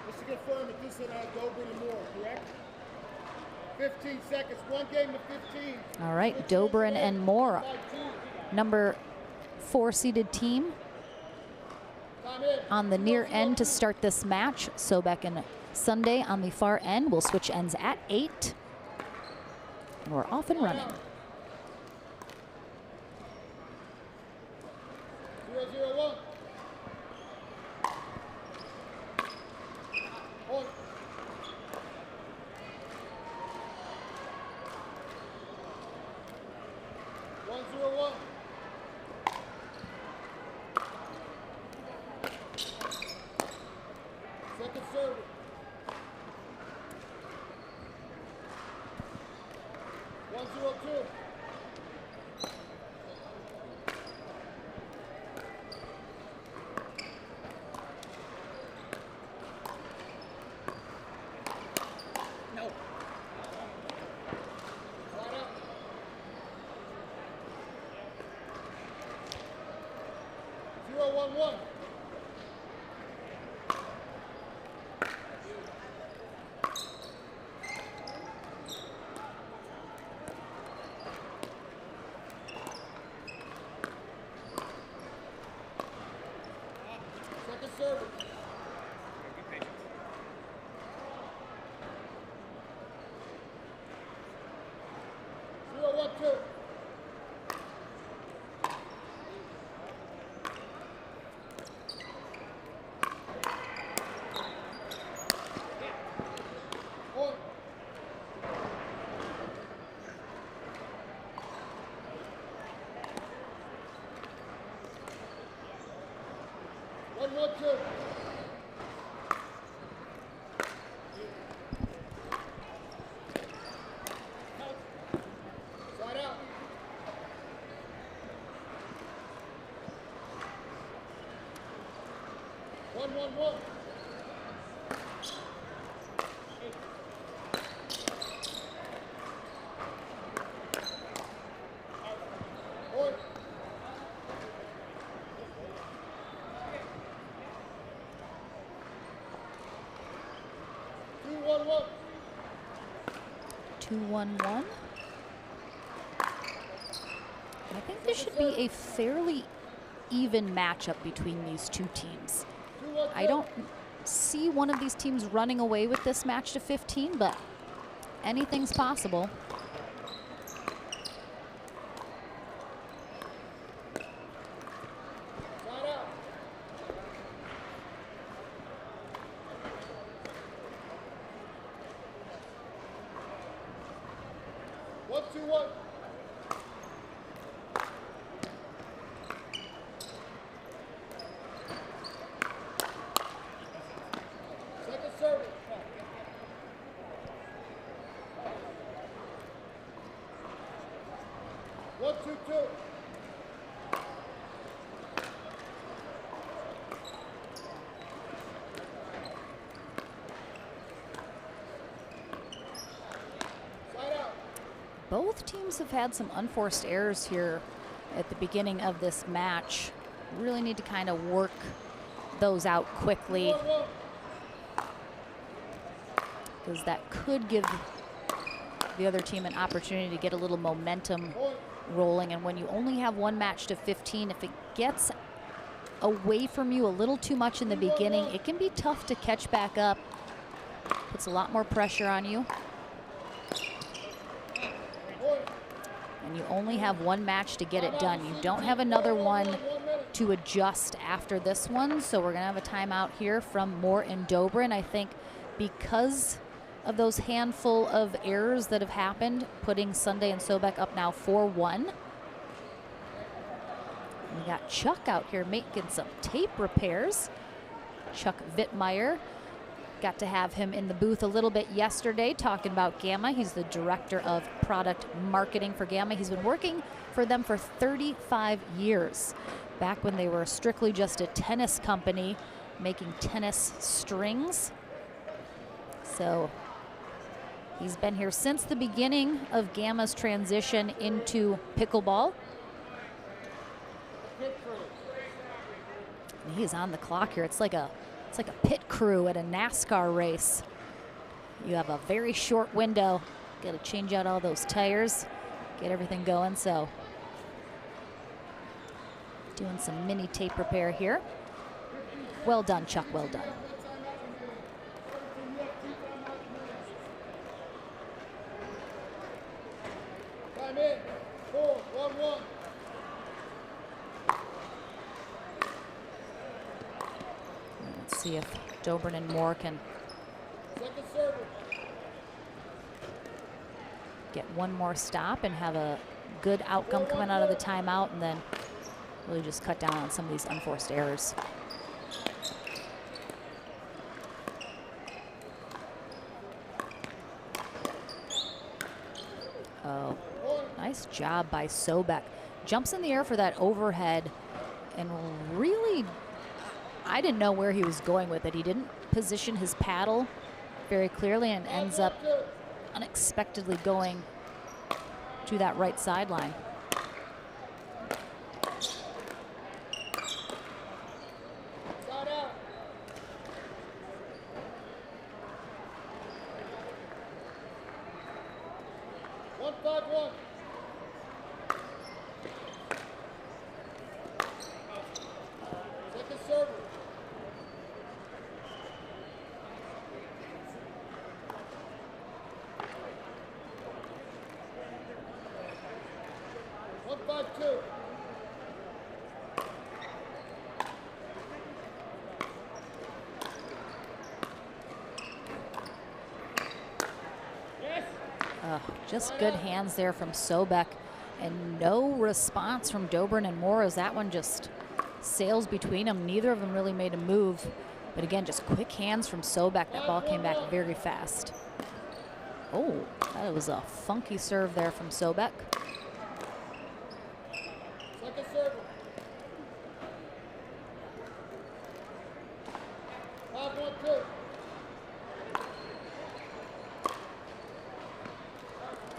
Just to confirm that this is Dobrin and Moore, correct? 15 seconds, one game to 15. All right, Dobrin and Moore, number 4 seeded team on the near end to start this match. Sobek and Sunday on the far end. We'll switch ends at 8. And we're off and running. 0-0-1. Point. 1-0-1. Second serve. 1-0-2. No. 1. Second service. 0-1-2. Point. One, 1-2. Side out. 1-1-1. Point. 2-1-1. 2-1-1. I think this should be a fairly even matchup between these two teams. I don't see one of these teams running away with this match to 15, but anything's possible. Side out. 1-2-1. Second service. 1-2-2. Side out. Both teams have had some unforced errors here at the beginning of this match. Really need to kind of work those out quickly, 1-1. because that could give the other team an opportunity to get a little momentum rolling. And when you only have one match to 15, if it gets away from you a little too much in the beginning, it can be tough to catch back up. Puts a lot more pressure on you. And you only have one match to get it done. You don't have another one to adjust after this one. So we're gonna have a timeout here from Moore and Dobrin. I think because of those handful of errors that have happened, putting Sunday and Sobek up now 4-1. We got Chuck out here making some tape repairs. Chuck Wittmeyer. Got to have him in the booth a little bit yesterday talking about Gamma. He's the director of product marketing for Gamma. He's been working for them for 35 years. Back when they were strictly just a tennis company making tennis strings. So he's been here since the beginning of Gamma's transition into pickleball. And he is on the clock here. It's like a pit crew at a NASCAR race. You have a very short window. Got to change out all those tires, get everything going. So doing some mini tape repair here. Well done, Chuck, well done. Time in. 4-1-1. Let's see if Dobrin and Moore can Second service. get one more stop and have a good outcome coming out of the timeout, and then really just cut down on some of these unforced errors. Oh, nice job by Sobek. Jumps in the air for that overhead, and really, I didn't know where he was going with it. He didn't position his paddle very clearly and ends up unexpectedly going to that right sideline. 1-5-1. Second server. Just good hands there from Sobek, and no response from Dobrin and Moore as that one just sails between them. Neither of them really made a move, but again, just quick hands from Sobek. That ball came back very fast. Oh, that was a funky serve there from Sobek. Second server. 5-1-2.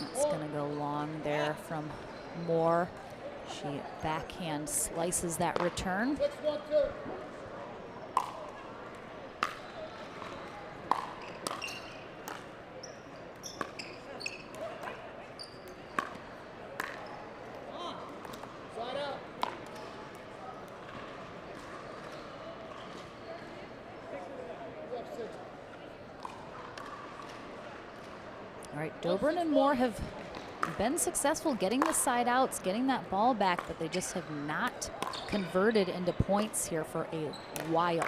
It's going to go long there from Moore. She backhand slices that return. 6-1-2. Side out. All right, Dobrin and Moore have been successful getting the side outs, getting that ball back, but they just have not converted into points here for a while.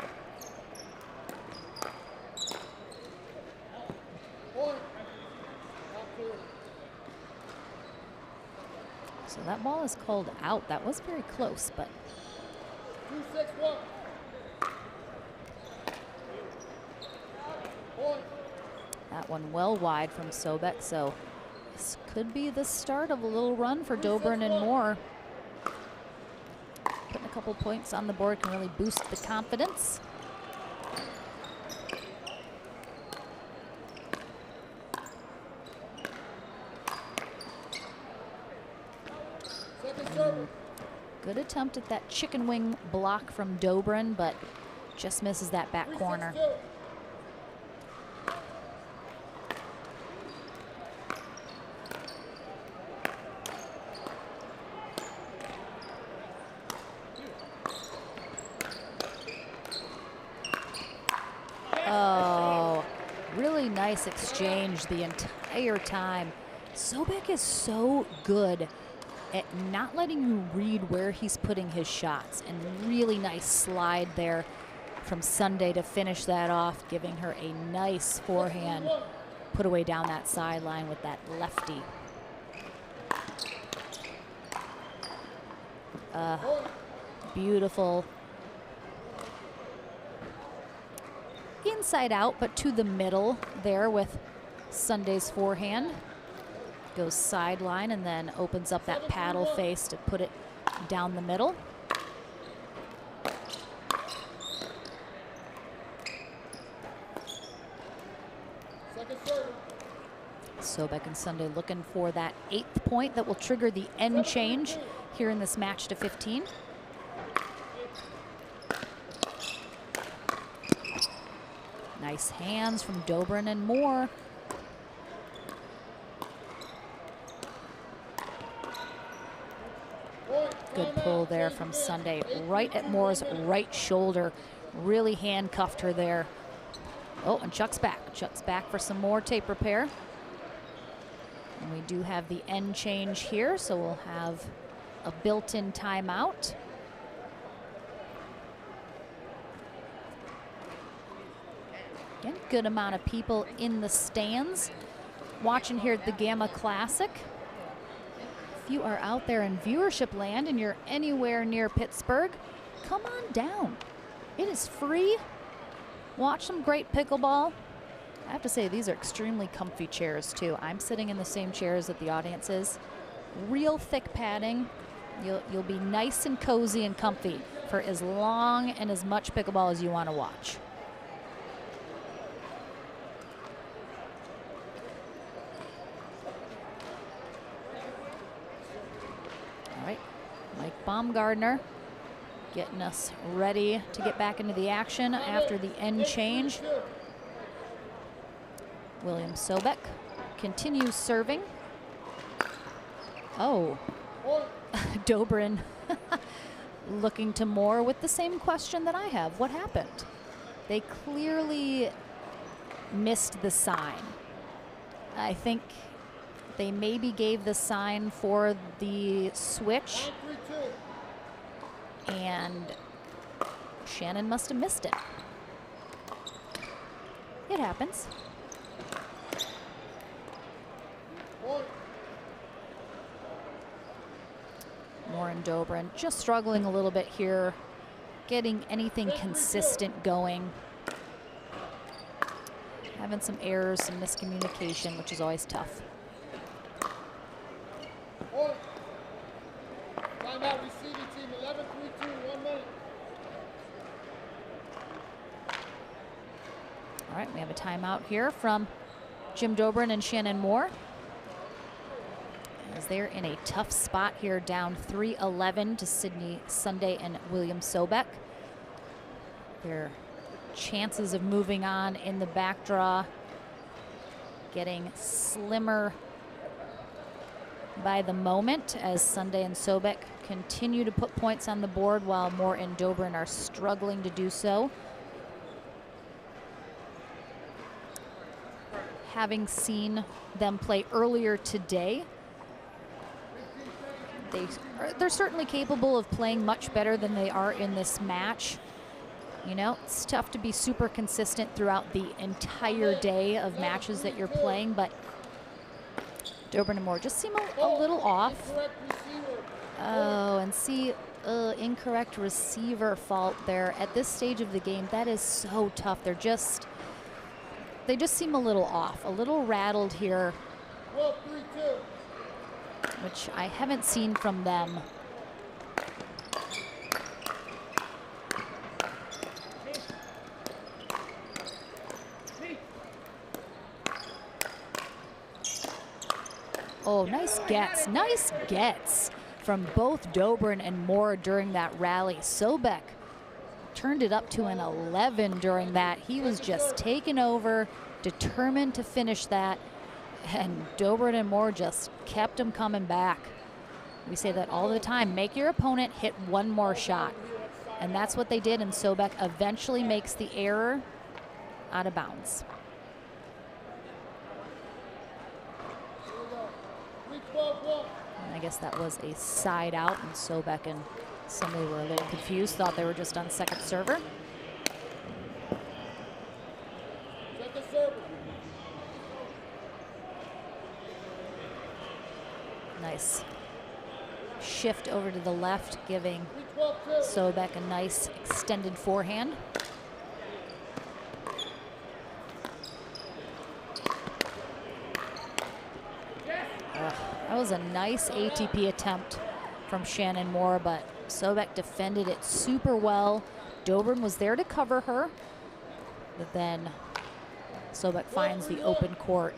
So that ball is called out. That was very close, but 2-6-1. that one well wide from Sobek, so this could be the start of a little run for Dobrin and Moore. Putting a couple points on the board can really boost the confidence. Good attempt at that chicken wing block from Dobrin, but just misses that back corner. Oh, really nice exchange the entire time. Sobek is so good at not letting you read where he's putting his shots, and really nice slide there from Sunday to finish that off, giving her a nice forehand put away down that sideline with that lefty. Beautiful inside out, but to the middle there with Sunday's forehand. Goes sideline and then opens up that paddle face to put it down the middle. Sobek and Sunday looking for that 8th point that will trigger the end change here in this match to 15. Nice hands from Dobrin and Moore. Good pull there from Sunday, right at Moore's right shoulder. Really handcuffed her there. Oh, and Chuck's back. Chuck's back for some more tape repair. And we do have the end change here, so we'll have a built-in timeout. Again, good amount of people in the stands watching here at the Gamma Classic. If you are out there in viewership land and you're anywhere near Pittsburgh, come on down. It is free. Watch some great pickleball. I have to say, these are extremely comfy chairs too. I'm sitting in the same chairs that the audience is. Real thick padding. You'll be nice and cozy and comfy for as long and as much pickleball as you want to watch. All right, Mike Baumgartner getting us ready to get back into the action after the end change. William Sobek continues serving. Oh, Dobrin looking to Moore with the same question that I have. What happened? They clearly missed the sign. I think they maybe gave the sign for the switch, and Shannon must have missed it. It happens. Moore and Dobrin just struggling a little bit here, getting anything consistent going. Having some errors, some miscommunication, which is always tough. Timeout receiving team 11-3-2, 1 minute. All right, we have a timeout here from Jim Dobrin and Shannon Moore, as they're in a tough spot here, down 3-11 to Sydney Sunday and William Sobek. Their chances of moving on in the back draw getting slimmer by the moment as Sunday and Sobek continue to put points on the board while Moore and Dobrin are struggling to do so. Having seen them play earlier today, they're certainly capable of playing much better than they are in this match. You know, it's tough to be super consistent throughout the entire day of matches that you're playing, but Dobrin and Moore just seem a little off. Oh, and see, incorrect receiver fault there at this stage of the game. That is so tough. They just seem a little off, a little rattled here, which I haven't seen from them. Oh, nice gets from both Dobrin and Moore during that rally. Sobek turned it up to an 11 during that. He was just taken over, determined to finish that, and Dobrin and Moore just kept him coming back. We say that all the time, make your opponent hit one more shot. And that's what they did, and Sobek eventually makes the error out of bounds. And I guess that was a side out, and Sobek and somebody were a little confused, thought they were just on second server. Nice shift over to the left, giving Sobek a nice extended forehand. That was a nice ATP attempt from Shannon Moore, but Sobek defended it super well. Dobrin was there to cover her, but then Sobek finds the open court.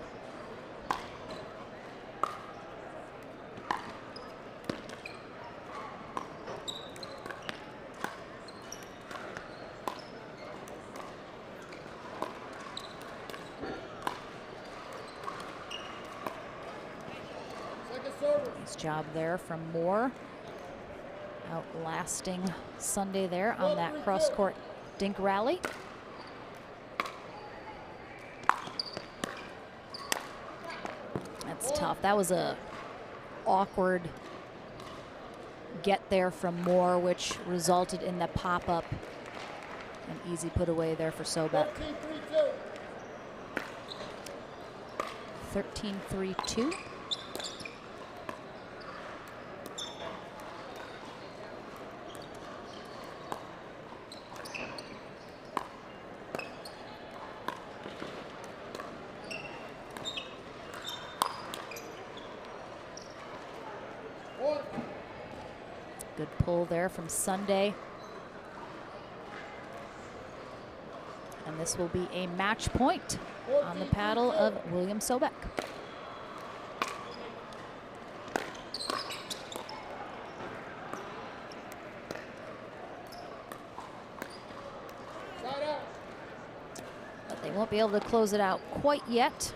Nice job there from Moore, outlasting Sunday there on that cross-court dink rally. That's tough. That was a awkward get there from Moore, which resulted in the pop-up. An easy put away there for Sobek. 13-3-2. Good pull there from Sunday. And this will be a match point on the paddle of William Sobek. But they won't be able to close it out quite yet.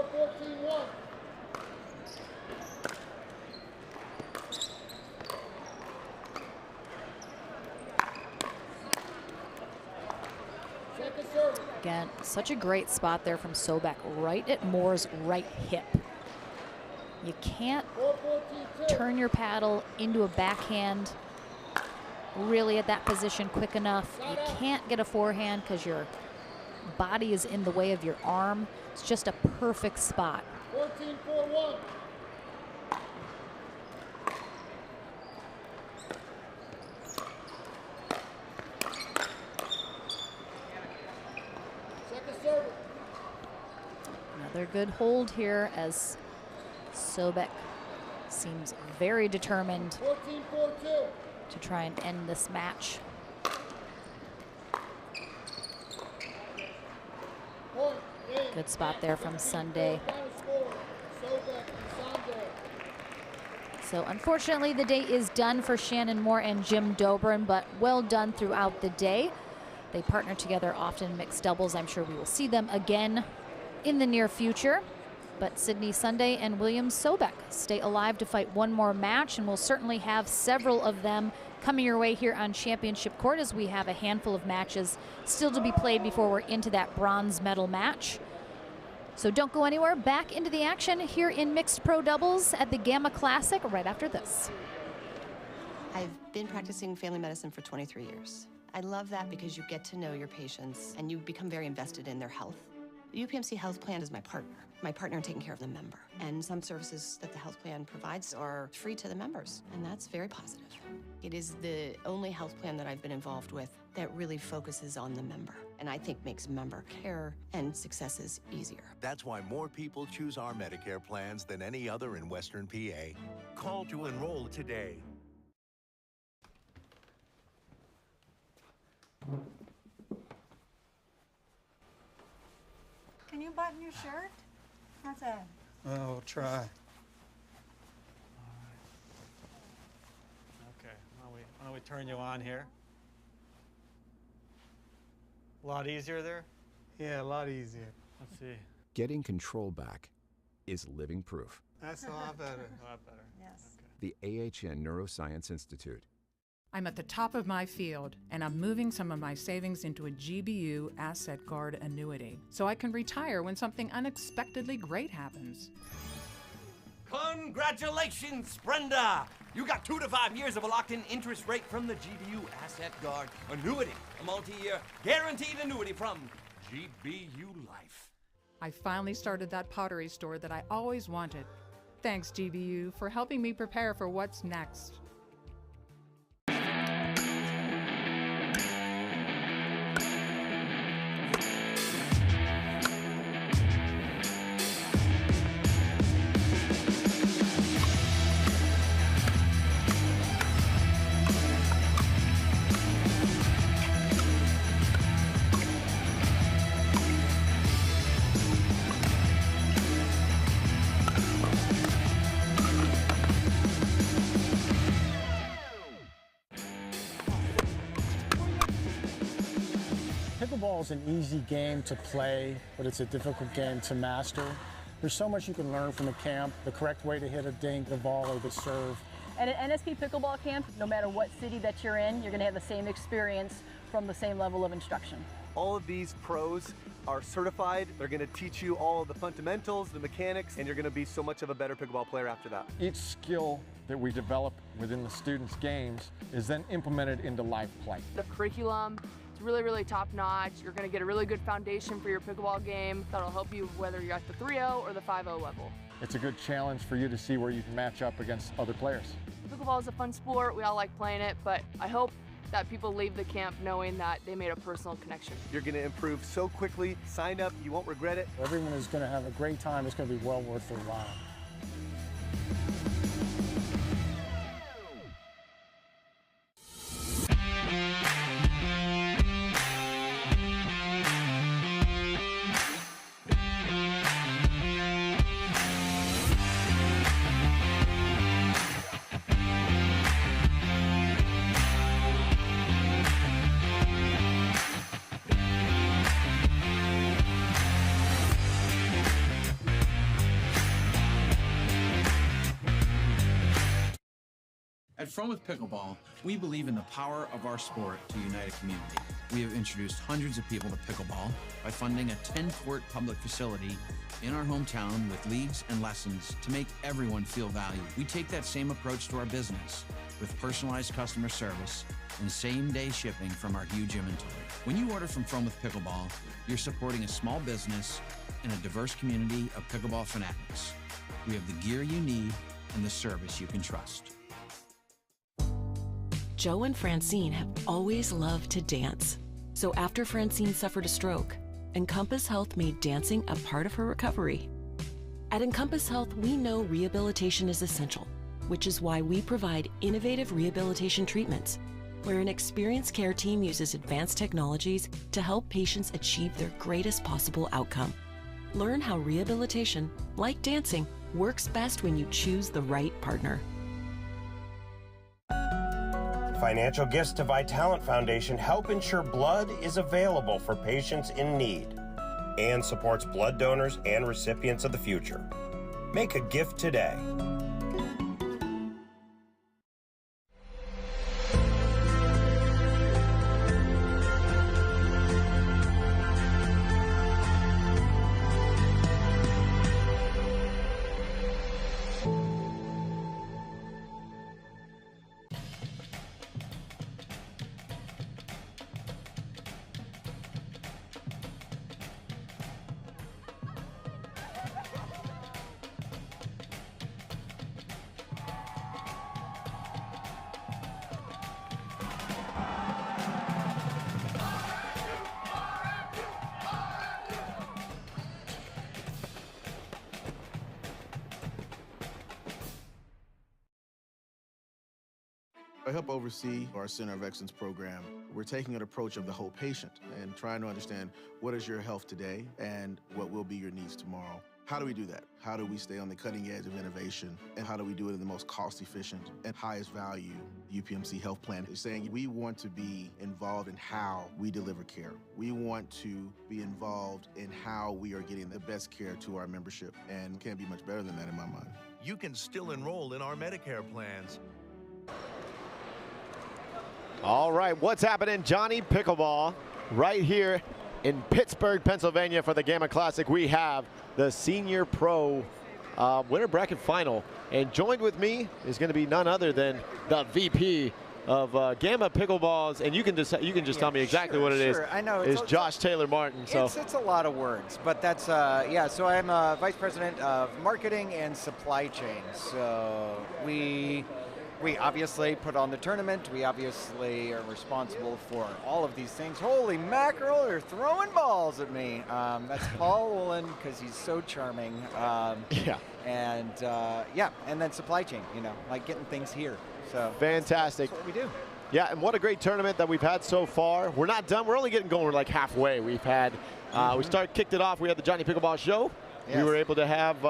Score 14-1. Second service. Again, such a great spot there from Sobek, right at Moore's right hip. You can't turn your paddle into a backhand really at that position quick enough. You can't get a forehand because your body is in the way of your arm. It's just a perfect spot. 14-4-1. Second service. Another good hold here as Sobek seems very determined 14-4-2. to try and end this match. Point, game. Good spot there from Sunday. Final score, Sobek and Sunday. So unfortunately, the day is done for Shannon Moore and Jim Dobrin, but well done throughout the day. They partner together often in mixed doubles. I'm sure we will see them again in the near future. But Sydney Sunday and William Sobek stay alive to fight one more match, and we'll certainly have several of them coming your way here on Championship Court, as we have a handful of matches still to be played before we're into that bronze medal match. So don't go anywhere. Back into the action here in mixed pro doubles at the Gamma Classic right after this. I've been practicing family medicine for 23 years. I love that because you get to know your patients and you become very invested in their health. The UPMC health plan is my partner in taking care of the member. And some services that the health plan provides are free to the members, and that's very positive. It is the only health plan that I've been involved with that really focuses on the member, and I think makes member care and successes easier. That's why more people choose our Medicare plans than any other in Western PA. Call to enroll today. Can you button your shirt? How's that? Oh, we'll try. Okay, why don't we turn you on here? A lot easier there? Yeah, a lot easier. Let's see. Getting control back is living proof. That's a lot better. A lot better. Yes. The AHN Neuroscience Institute. I'm at the top of my field, and I'm moving some of my savings into a GBU Asset Guard annuity, so I can retire when something unexpectedly great happens. Congratulations, Brenda! You got 2 to 5 years of a locked-in interest rate from the GBU Asset Guard annuity, a multi-year guaranteed annuity from GBU Life. I finally started that pottery store that I always wanted. Thanks, GBU, for helping me prepare for what's next. Pickleball is an easy game to play, but it's a difficult game to master. There's so much you can learn from the camp, the correct way to hit a dink, the volley, the serve. And at NSP Pickleball Camp, no matter what city that you're in, you're going to have the same experience from the same level of instruction. All of these pros are certified. They're going to teach you all of the fundamentals, the mechanics, and you're going to be so much of a better pickleball player after that. Each skill that we develop within the students' games is then implemented into live play. The curriculum is really, really top-notch. You're going to get a really good foundation for your pickleball game that'll help you whether you're at the 3-0 or the 5-0 level. It's a good challenge for you to see where you can match up against other players. Pickleball is a fun sport. We all like playing it, but I hope that people leave the camp knowing that they made a personal connection. You're going to improve so quickly. Sign up. You won't regret it. Everyone is going to have a great time. It's going to be well worth their while. At From With Pickleball, we believe in the power of our sport to unite a community. We have introduced hundreds of people to pickleball by funding a 10-court public facility in our hometown with leagues and lessons to make everyone feel valued. We take that same approach to our business with personalized customer service and same-day shipping from our huge inventory. When you order from With Pickleball, you're supporting a small business and a diverse community of pickleball fanatics. We have the gear you need and the service you can trust. Joe and Francine have always loved to dance. So after Francine suffered a stroke, Encompass Health made dancing a part of her recovery. At Encompass Health, we know rehabilitation is essential, which is why we provide innovative rehabilitation treatments, where an experienced care team uses advanced technologies to help patients achieve their greatest possible outcome. Learn how rehabilitation, like dancing, works best when you choose the right partner. Financial gifts to Vitalant Foundation help ensure blood is available for patients in need and supports blood donors and recipients of the future. Make a gift today. I help oversee our Center of Excellence program. We're taking an approach of the whole patient and trying to understand what is your health today and what will be your needs tomorrow. How do we do that? How do we stay on the cutting edge of innovation? And how do we do it in the most cost-efficient and highest value UPMC health plan? Is saying we want to be involved in how we deliver care. We want to be involved in how we are getting the best care to our membership, and can't be much better than that in my mind. You can still enroll in our Medicare plans. All right, what's happening? Johnny Pickleball right here in Pittsburgh, Pennsylvania for the Gamma Classic. We have the Senior Pro Winter Bracket Final. And joined with me is going to be none other than the VP of Gamma Pickleballs. And you can just tell me exactly what it is. I know. Is Josh Taylor Martin. So it's a lot of words, but that's, yeah, so I'm Vice President of Marketing and Supply Chain. So we obviously put on the tournament. We obviously are responsible for all of these things. Holy mackerel, they're throwing balls at me. That's Paul Woolen, because he's so charming. Yeah. And yeah, and then supply chain, you know, like getting things here. So fantastic. That's what we do. Yeah, and what a great tournament that we've had so far. We're not done. We're only getting going. We're like halfway. We've had, we kicked it off. We had the Johnny Pickleball show. Yes. We were able to have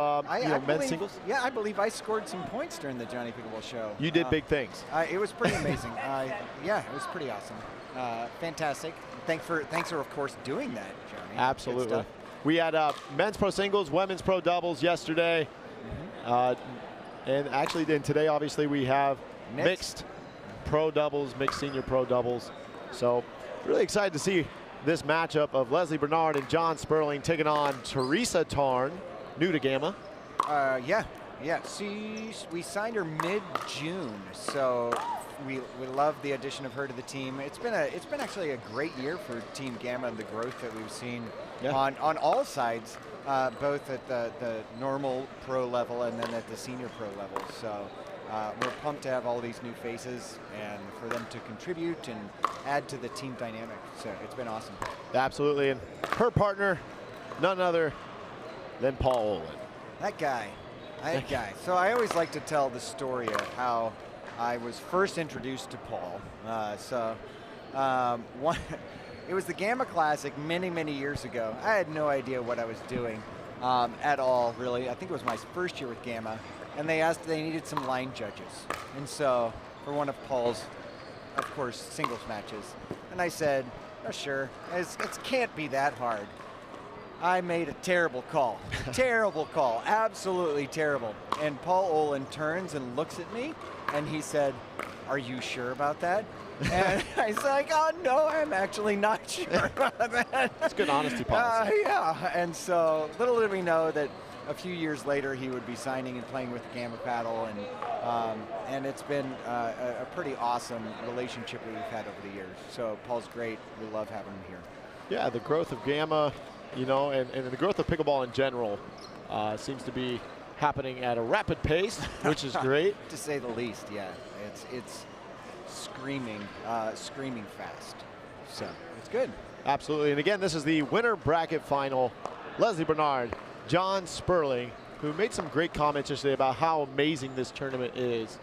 men's singles. Yeah, I believe I scored some points during the Johnny Pickleball show. You did big things. It was pretty amazing. Yeah, it was pretty awesome. Fantastic. Thanks for of course doing that, Johnny. Absolutely. We had men's pro singles, women's pro doubles yesterday, and actually then today obviously we have mixed pro doubles, mixed senior pro doubles. So really excited to see this matchup of Leslie Bernard and John Sperling taking on Teresa Tarn, new to Gamma. Yeah. We signed her mid-June, so we love the addition of her to the team. It's been actually a great year for Team Gamma and the growth that we've seen on all sides, both at the normal pro level and then at the senior pro level. So we're pumped to have all these new faces and for them to contribute and add to the team dynamic. So it's been awesome. Absolutely, and her partner, none other than Paul Olin. That guy. So I always like to tell the story of how I was first introduced to Paul. It was the Gamma Classic many years ago. I had no idea what I was doing at all, really. I think it was my first year with Gamma. And they needed some line judges. And so for one of Paul's, of course, singles matches. And I said, oh, sure, it can't be that hard. I made a terrible call. Terrible call, absolutely terrible. And Paul Olin turns and looks at me And he said, "Are you sure about that?" And I was like, "Oh, no, I'm actually not sure about that." It's good honesty policy. Yeah, and so little did we know that a few years later he would be signing and playing with the Gamma paddle, and it's been a pretty awesome relationship that we've had over the years. So Paul's great. We love having him here. Yeah, the growth of Gamma, you know, and the growth of pickleball in general seems to be happening at a rapid pace, which is great. To say the least, yeah. It's screaming fast. So it's good. Absolutely. And again, this is the winner bracket final. Leslie Bernard, John Sperling, who made some great comments yesterday about how amazing this tournament is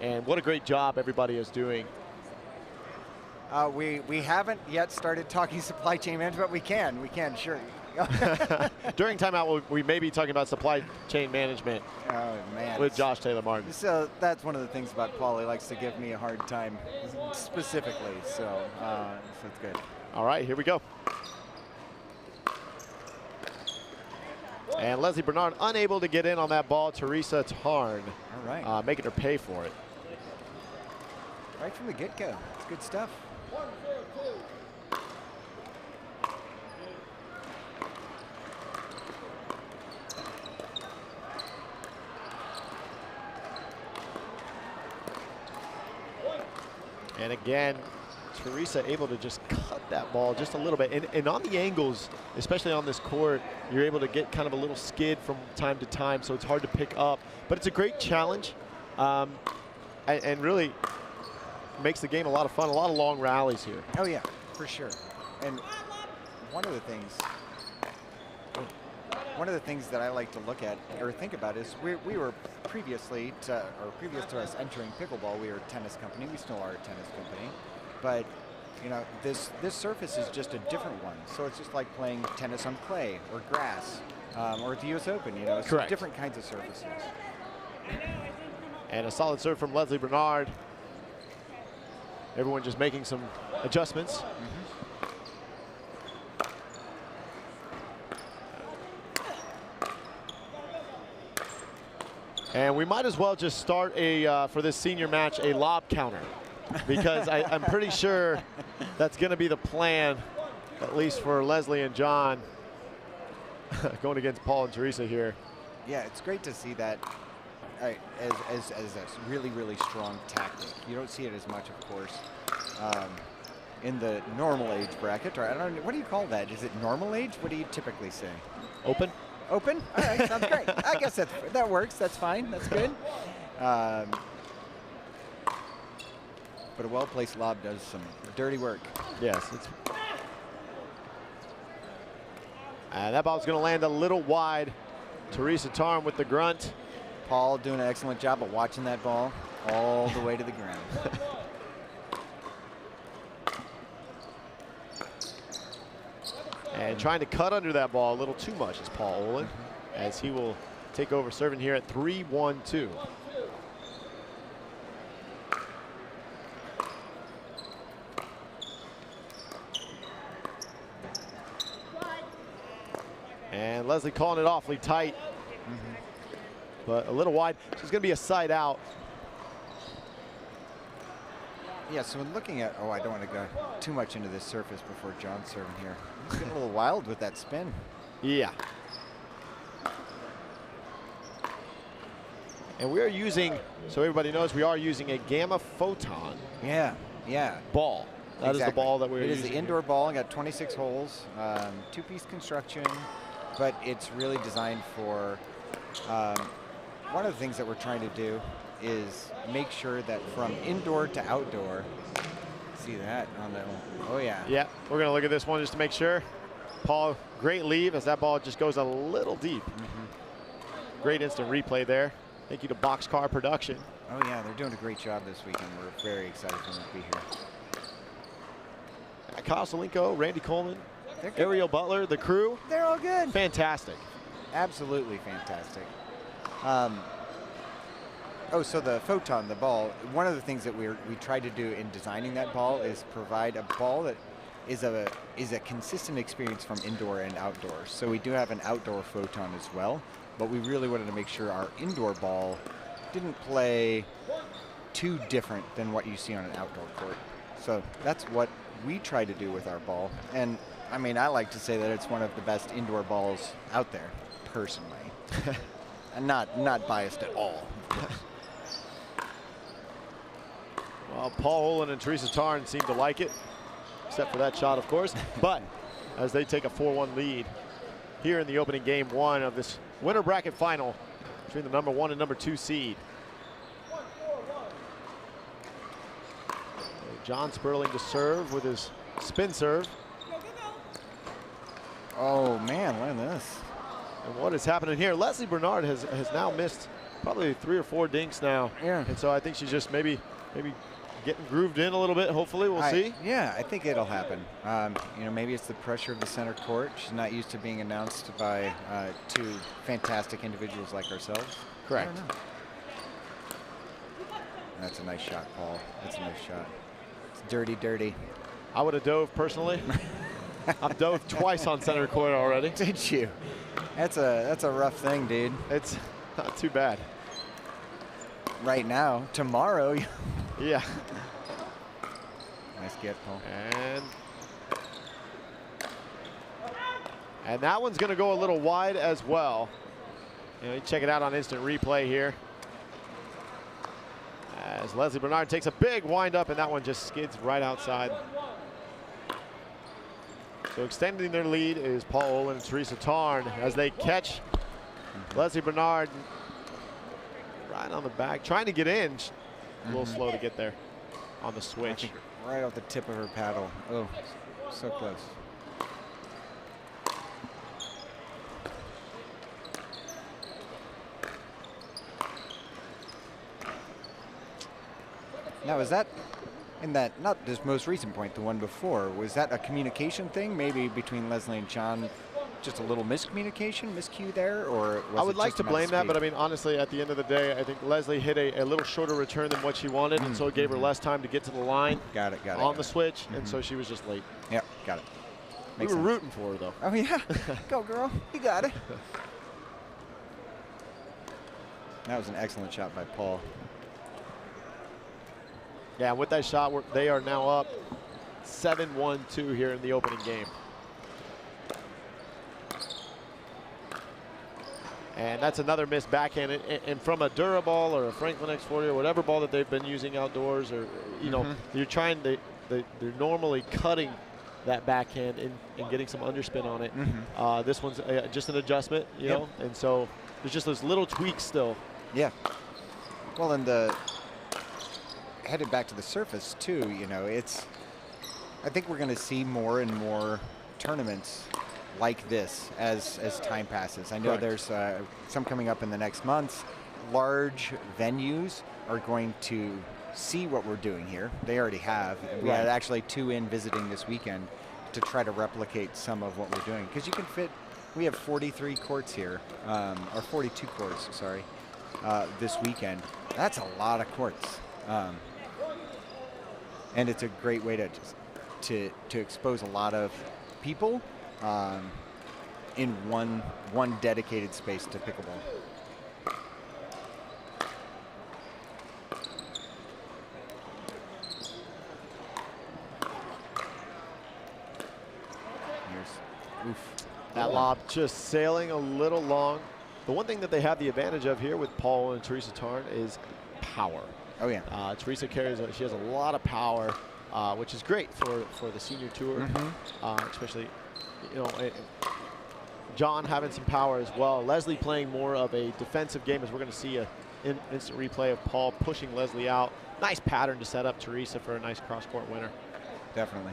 and what a great job everybody is doing. We haven't yet started talking supply chain management, but we can, sure. During timeout, we may be talking about supply chain management with Josh Taylor Martin. So that's one of the things about Paul. He likes to give me a hard time specifically, so it's good. All right, here we go. And Leslie Bernard unable to get in on that ball. Teresa Tarn making her pay for it. Right from the get-go. It's good stuff. And again, Teresa able to just cut that ball just a little bit. And on the angles, especially on this court, you're able to get kind of a little skid from time to time, so it's hard to pick up. But it's a great challenge and really makes the game a lot of fun, a lot of long rallies here. Oh, yeah, for sure. And one of the things that I like to look at or think about is we were previous to us entering pickleball, we were a tennis company. We still are a tennis company, but you know, this surface is just a different one. So it's just like playing tennis on clay or grass or at the U.S. Open. You know, it's different kinds of surfaces. And a solid serve from Leslie Bernard. Everyone just making some adjustments. And we might as well just start for this senior match, a lob counter, because I'm pretty sure that's going to be the plan, at least for Leslie and John, going against Paul and Teresa here. Yeah, it's great to see that as a really, really strong tactic. You don't see it as much, of course, in the normal age bracket. Or I don't know, what do you call that? Is it normal age? What do you typically say? Open. Open? All right, sounds great. I guess that works. That's fine. That's good. But a well-placed lob does some dirty work. Yes. And that ball's going to land a little wide. Teresa Tarn with the grunt. Paul doing an excellent job of watching that ball all the way to the ground. And trying to cut under that ball a little too much is Paul Olin, as he will take over serving here at 3-1-2. And Leslie calling it awfully tight, but a little wide. So it's going to be a side out. Yeah, so when looking at, I don't want to go too much into this surface before John's serving here. He's getting a little wild with that spin. Yeah. And we are using, so everybody knows, we are using a Gamma Photon. Yeah. Ball. That is the ball that we're using. It is the indoor ball. I got 26 holes, two-piece construction, but it's really designed for, one of the things that we're trying to do is make sure that from indoor to outdoor, see that on the, oh yeah. Yeah, we're gonna look at this one just to make sure. Paul, great leave as that ball just goes a little deep. Great instant replay there. Thank you to Boxcar Production. Oh yeah, they're doing a great job this weekend. We're very excited for them to be here. Kyle Solinko, Randy Coleman, Ariel Butler, the crew. They're all good. Fantastic. Absolutely fantastic. So the Photon, the ball, one of the things that we tried to do in designing that ball is provide a ball that is a consistent experience from indoor and outdoor. So we do have an outdoor Photon as well, but we really wanted to make sure our indoor ball didn't play too different than what you see on an outdoor court. So that's what we try to do with our ball. And I mean, I like to say that it's one of the best indoor balls out there, personally. And not biased at all, of course. Well, Paul Olin and Teresa Tarn seem to like it, except for that shot, of course. But as they take a 4-1 lead here in the opening game 1 of this winter bracket final between the number 1 and number 2 seed. John Sperling to serve with his spin serve. Oh man, look at this. And what is happening here? Leslie Bernard has now missed probably 3 or 4 dinks now. Yeah. And so I think she's just maybe getting grooved in a little bit. Hopefully, we'll see. Yeah, I think it'll happen. You know, maybe it's the pressure of the center court. She's not used to being announced by 2 fantastic individuals like ourselves. Correct. That's a nice shot, Paul. That's a nice shot. It's dirty, dirty. I would have dove personally. I've dove twice on center court already. Did you? That's a rough thing, dude. It's not too bad. Right now, tomorrow. Yeah. Nice get, Paul. And that one's going to go a little wide as well. You know, you check it out on instant replay here. As Leslie Bernard takes a big wind up, and that one just skids right outside. So extending their lead is Paul Olin and Teresa Tarn as they catch Leslie Bernard right on the back, trying to get in. A little slow to get there on the switch. Right off the tip of her paddle. Oh, so close. Now, is that in that, not this most recent point, the one before, was that a communication thing maybe between Leslie and John? Just a little miscommunication, miscue there, or was I would like to blame that, but I mean, honestly, at the end of the day, I think Leslie hit a little shorter return than what she wanted, and so it gave her less time to get to the line. Got it. On the switch, and so she was just late. Yep, got it. We were rooting for her, though. Oh, yeah. Go, girl. You got it. That was an excellent shot by Paul. Yeah, with that shot, they are now up 7-1-2 here in the opening game. And that's another missed backhand. And from a Dura ball or a Franklin X40 or whatever ball that they've been using outdoors, or you know, you're trying to, they're normally cutting that backhand and getting some underspin on it. This one's just an adjustment, you know, and so there's just those little tweaks still. Yeah. Well, and headed back to the surface too, you know, I think we're going to see more and more tournaments like this as time passes. I know there's some coming up in the next months. Large venues are going to see what we're doing here. They already have. And we had actually 2 in visiting this weekend to try to replicate some of what we're doing. Because you can fit, we have 43 courts here, or 42 courts, sorry, this weekend. That's a lot of courts. And it's a great way to expose a lot of people in one dedicated space to pickleball. That lob just sailing a little long. The one thing that they have the advantage of here with Paul and Teresa Tarn is power. Oh yeah. Teresa she has a lot of power, which is great for the senior tour, especially, you know, John having some power as well. Leslie playing more of a defensive game, as we're going to see an instant replay of Paul pushing Leslie out. Nice pattern to set up Teresa for a nice cross-court winner. Definitely.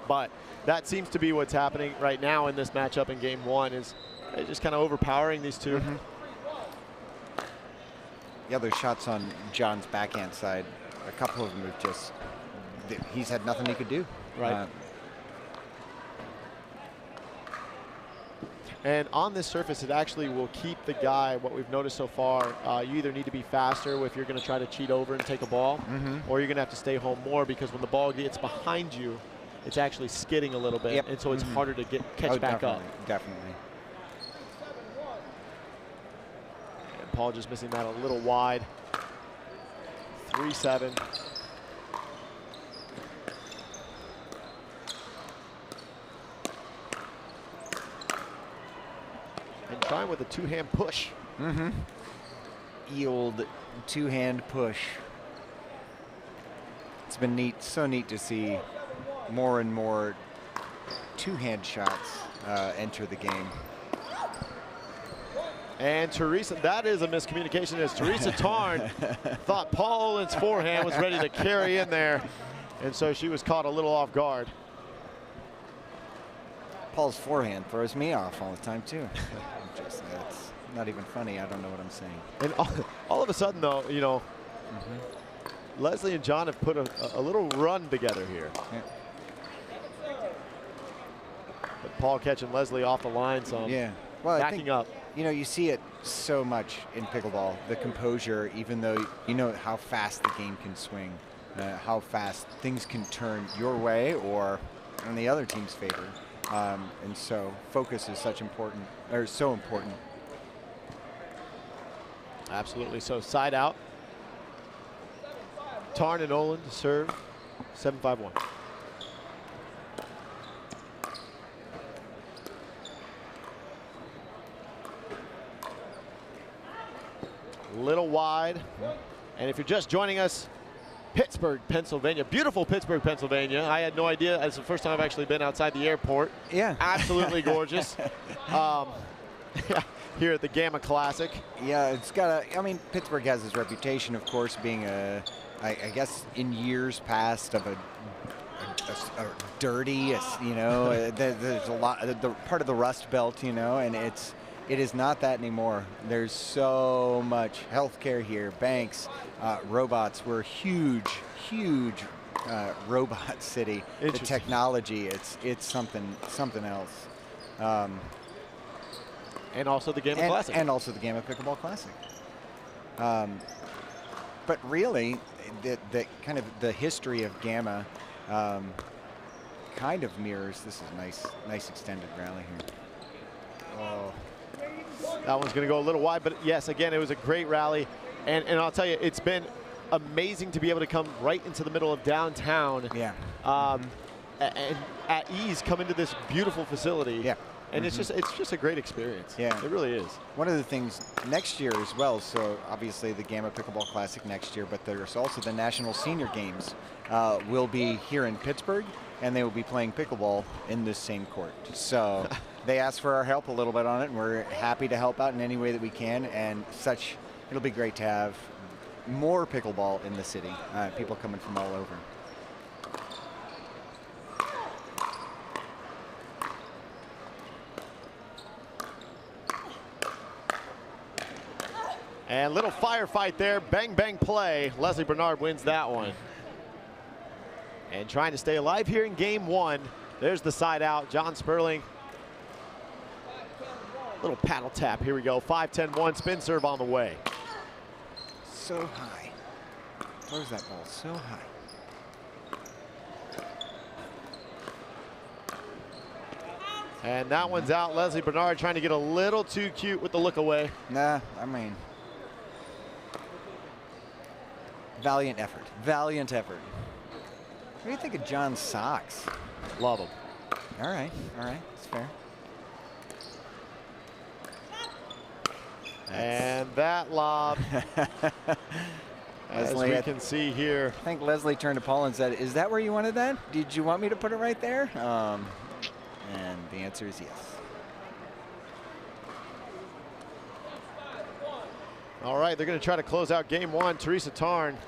But that seems to be what's happening right now in this matchup in game 1, is just kind of overpowering these two. Yeah, those shots on John's backhand side, a couple of them have just, he's had nothing he could do. Right. And on this surface, it actually will keep the guy, what we've noticed so far, you either need to be faster if you're going to try to cheat over and take a ball, or you're going to have to stay home more, because when the ball gets behind you, it's actually skidding a little bit, and so it's harder to catch back up. Definitely. And Paul just missing that a little wide. 3-7. And trying with a two-hand push. Mm-hmm. Old two-hand push. It's been neat, so neat to see more and more two-hand shots enter the game. And Teresa, that is a miscommunication, as Teresa Tarn thought Paul Olin's forehand was ready to carry in there, and so she was caught a little off guard. Paul's forehand throws me off all the time too. It's not even funny. I don't know what I'm saying. And all of a sudden, though, you know, Leslie and John have put a little run together here. Yeah. But Paul catching Leslie off the line some. Yeah. Well, backing I think, up. You know, you see it so much in pickleball, the composure, even though you know how fast the game can swing, how fast things can turn your way or in the other team's favor. And so focus is so important. Absolutely. So side out. Tarn and Olin to serve. 7-5-1. Little wide. And if you're just joining us, Pittsburgh, Pennsylvania. Beautiful Pittsburgh, Pennsylvania. I had no idea. It's the first time I've actually been outside the airport. Yeah. Absolutely gorgeous. Here at the Gamma Classic. Yeah, it's got I mean, Pittsburgh has its reputation, of course, being I guess in years past of a dirty, you know, there's a lot, the part of the Rust Belt, you know, and it is not that anymore. There's so much healthcare here, banks, robots. We're a huge robot city. The technology, it's something else. And also the Gamma Classic. And also the Gamma Pickleball Classic. But really, the kind of the history of Gamma kind of mirrors. This is nice extended rally here. Oh. That one's going to go a little wide, but yes, again, it was a great rally. And I'll tell you, it's been amazing to be able to come right into the middle of downtown. Yeah. And at ease come into this beautiful facility. Yeah. And it's just a great experience. Yeah. It really is. One of the things next year as well, so obviously the Gamma Pickleball Classic next year, but there's also the National Senior Games will be here in Pittsburgh, and they will be playing pickleball in this same court. So they asked for our help a little bit on it, and we're happy to help out in any way that we can, and it'll be great to have more pickleball in the city, people coming from all over. And little firefight there, bang, bang play. Leslie Bernard wins that one. And trying to stay alive here in game one. There's the side out, John Sperling. Little paddle tap, here we go. 5-10-1, spin serve on the way. So high. Throws that ball so high. And that one's out. Leslie Bernard trying to get a little too cute with the look away. Nah, I mean, valiant effort. Valiant effort. What do you think of John's socks? Love them. All right, that's fair. And that lob, as we can see here. I think Leslie turned to Paul and said, "Is that where you wanted that? Did you want me to put it right there?" And the answer is yes. All right, they're going to try to close out game one. Teresa Tarn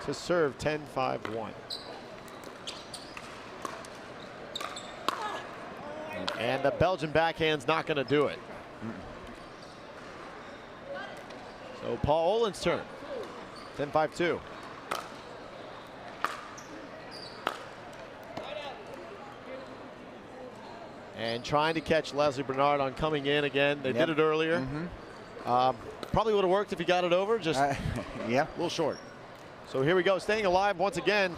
to serve 10-5-1. And the Belgian backhand's not going to do it. So Paul Olin's turn. 10-5-2. And trying to catch Leslie Bernard on coming in again. They did it earlier. Probably would have worked if he got it over, just a little short. So here we go, staying alive once again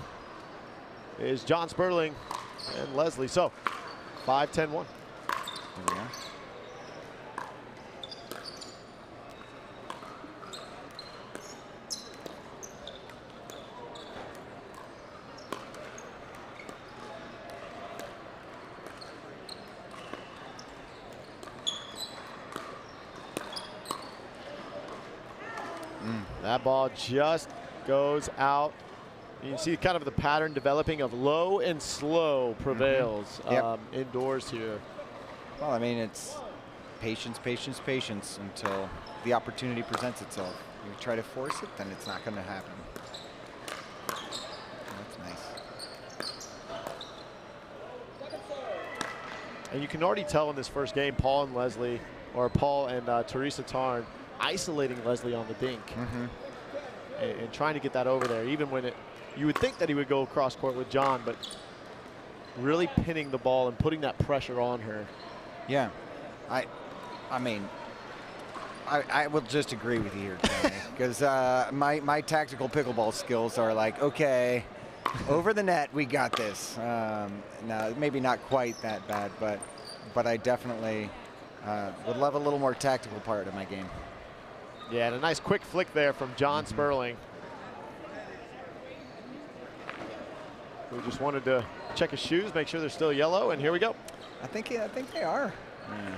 is John Sperling and Leslie. So 5-10-1. There we are. That ball just goes out. You can see kind of the pattern developing of low and slow prevails indoors here. Well, I mean, it's patience, patience, patience until the opportunity presents itself. You try to force it, then it's not going to happen. That's nice. And you can already tell in this first game, Paul and Teresa Tarn isolating Leslie on the dink and trying to get that over there, even when you would think that he would go cross court with John, but really pinning the ball and putting that pressure on her. Yeah, I mean, I will just agree with you here, Tony, because my tactical pickleball skills are like, okay, over the net, we got this. No, maybe not quite that bad, but I definitely would love a little more tactical part of my game. Yeah, and a nice quick flick there from John Sperling, who just wanted to check his shoes, make sure they're still yellow, and here we go. I think they are. Yeah.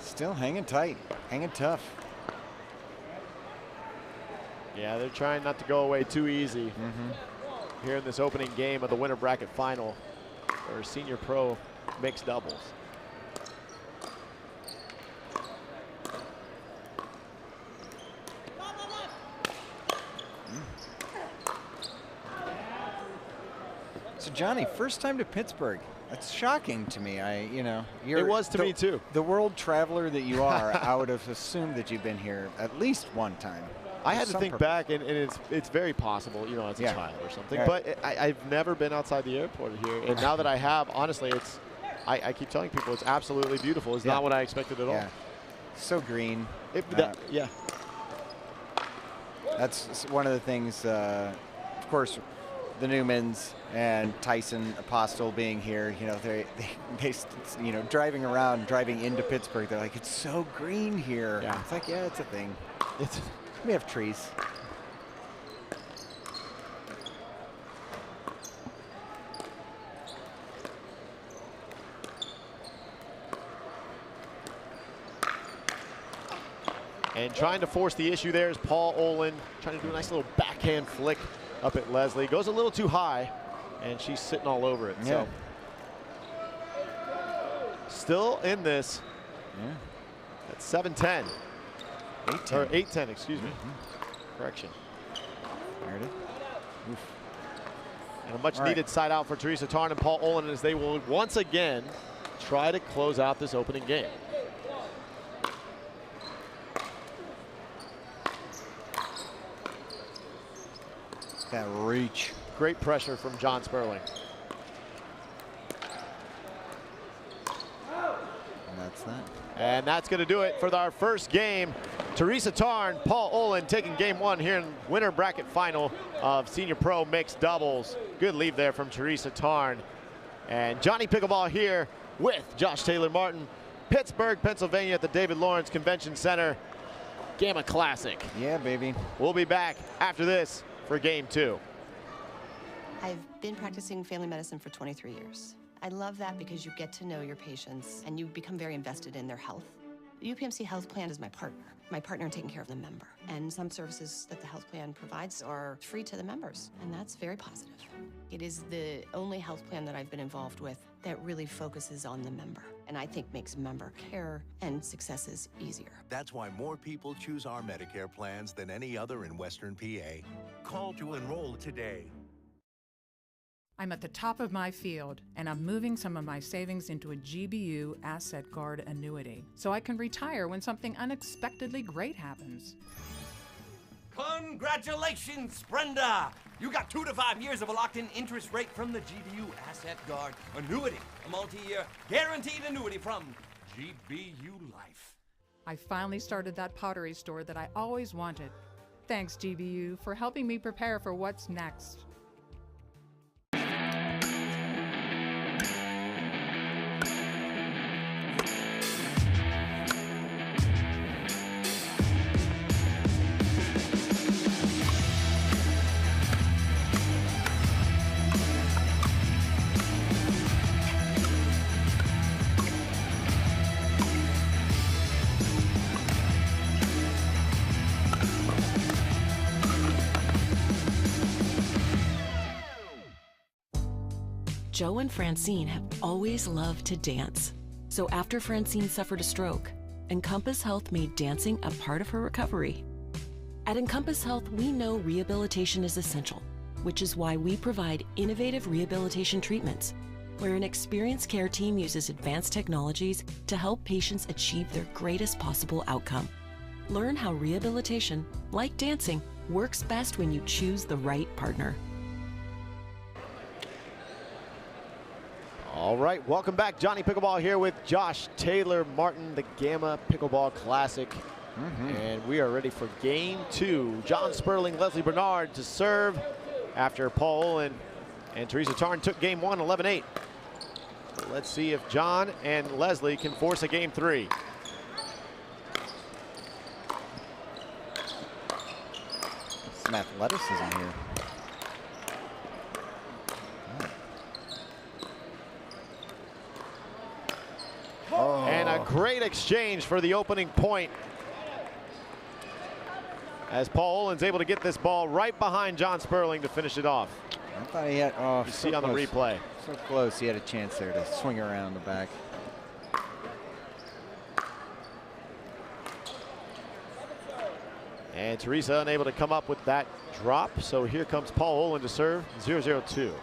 Still hanging tight, hanging tough. Yeah, they're trying not to go away too easy here in this opening game of the winter bracket final for Senior Pro mixed doubles. So Johnny, first time to Pittsburgh. That's shocking to me. It was to me too. The world traveler that you are, I would have assumed that you've been here at least one time. I had to think back, and it's very possible, as a child or something. But I've never been outside the airport here, and now that I have, honestly, I keep telling people it's absolutely beautiful. It's not what I expected at all. So green. Yeah. That's one of the things. Of course, the Newmans and Tyson Apostle being here, they driving into Pittsburgh, they're like, it's so green here. Yeah. It's like, yeah, it's a thing. We have trees. And trying to force the issue there is Paul Olin, trying to do a nice little backhand flick up at Leslie. Goes a little too high, and she's sitting all over it. Yeah. So still in this. Yeah. At 7-10. 8-10. Or 8-10, excuse me. Correction. There it is. Oof. And a much needed side out for Teresa Tarn and Paul Olin as they will once again try to close out this opening game. That reach. Great pressure from John Sperling. And that's that. And that's going to do it for our first game. Teresa Tarn, Paul Olin taking game one here in winter bracket final of Senior Pro mixed doubles. Good lead there from Teresa Tarn. And Johnny Pickleball here with Josh Taylor Martin, Pittsburgh, Pennsylvania at the David Lawrence Convention Center. Gamma Classic. Yeah, baby. We'll be back after this for game two. I've been practicing family medicine for 23 years. I love that because you get to know your patients and you become very invested in their health. The UPMC health plan is my partner in taking care of the member. And some services that the health plan provides are free to the members, and that's very positive. It is the only health plan that I've been involved with that really focuses on the member, and I think makes member care and successes easier. That's why more people choose our Medicare plans than any other in Western PA. Call to enroll today. I'm at the top of my field, and I'm moving some of my savings into a GBU Asset Guard annuity, so I can retire when something unexpectedly great happens. Congratulations, Brenda! You got 2 to 5 years of a locked-in interest rate from the GBU Asset Guard annuity, a multi-year guaranteed annuity from GBU Life. I finally started that pottery store that I always wanted. Thanks, GBU, for helping me prepare for what's next. Joe and Francine have always loved to dance. So after Francine suffered a stroke, Encompass Health made dancing a part of her recovery. At Encompass Health, we know rehabilitation is essential, which is why we provide innovative rehabilitation treatments, where an experienced care team uses advanced technologies to help patients achieve their greatest possible outcome. Learn how rehabilitation, like dancing, works best when you choose the right partner. All right, welcome back. Johnny Pickleball here with Josh Taylor Martin, the Gamma Pickleball Classic. And we are ready for game 2. John Sperling, Leslie Bernard to serve after Paul Olin and Teresa Tarn took game 1, 11-8. So let's see if John and Leslie can force a game 3. Some athleticism here. Oh. And a great exchange for the opening point, as Paul Olin's able to get this ball right behind John Sperling to finish it off. I thought he had, oh, you so see on the close. replay. So close, he had a chance there to swing around the back. And Teresa unable to come up with that drop, so here comes Paul Olin to serve, 0-0-2.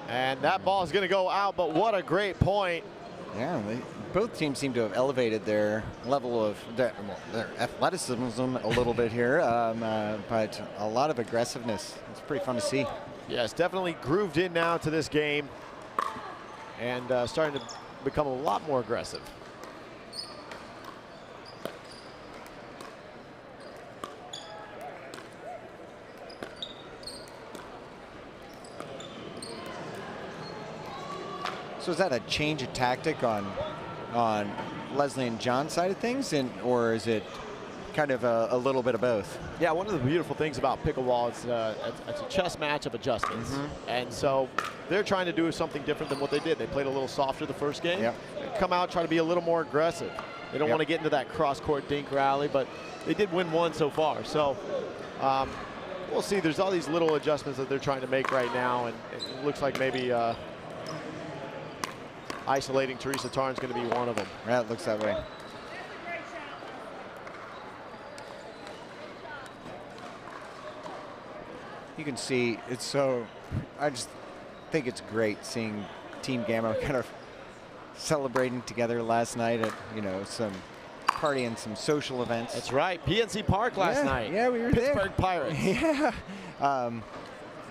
And that ball is going to go out, but what a great point. Yeah, both teams seem to have elevated their level of their athleticism a little bit here, but a lot of aggressiveness. It's pretty fun to see. Yes, definitely grooved in now to this game and starting to become a lot more aggressive. So is that a change of tactic on Leslie and John's side of things, or is it kind of a little bit of both? Yeah, one of the beautiful things about pickleball is it's a chess match of adjustments. And so they're trying to do something different than what they did. They played a little softer the first game. Yep. Come out, try to be a little more aggressive. They don't want to get into that cross-court dink rally, but they did win one so far. So we'll see. There's all these little adjustments that they're trying to make right now, and it looks like maybe isolating Teresa Tarn is going to be one of them. Yeah, it looks that way. You can see it's so, I just think it's great seeing Team Gamma kind of celebrating together last night at, you know, some party and some social events. That's right, PNC Park last night. Yeah, we were Pittsburgh there. Pirates. Yeah.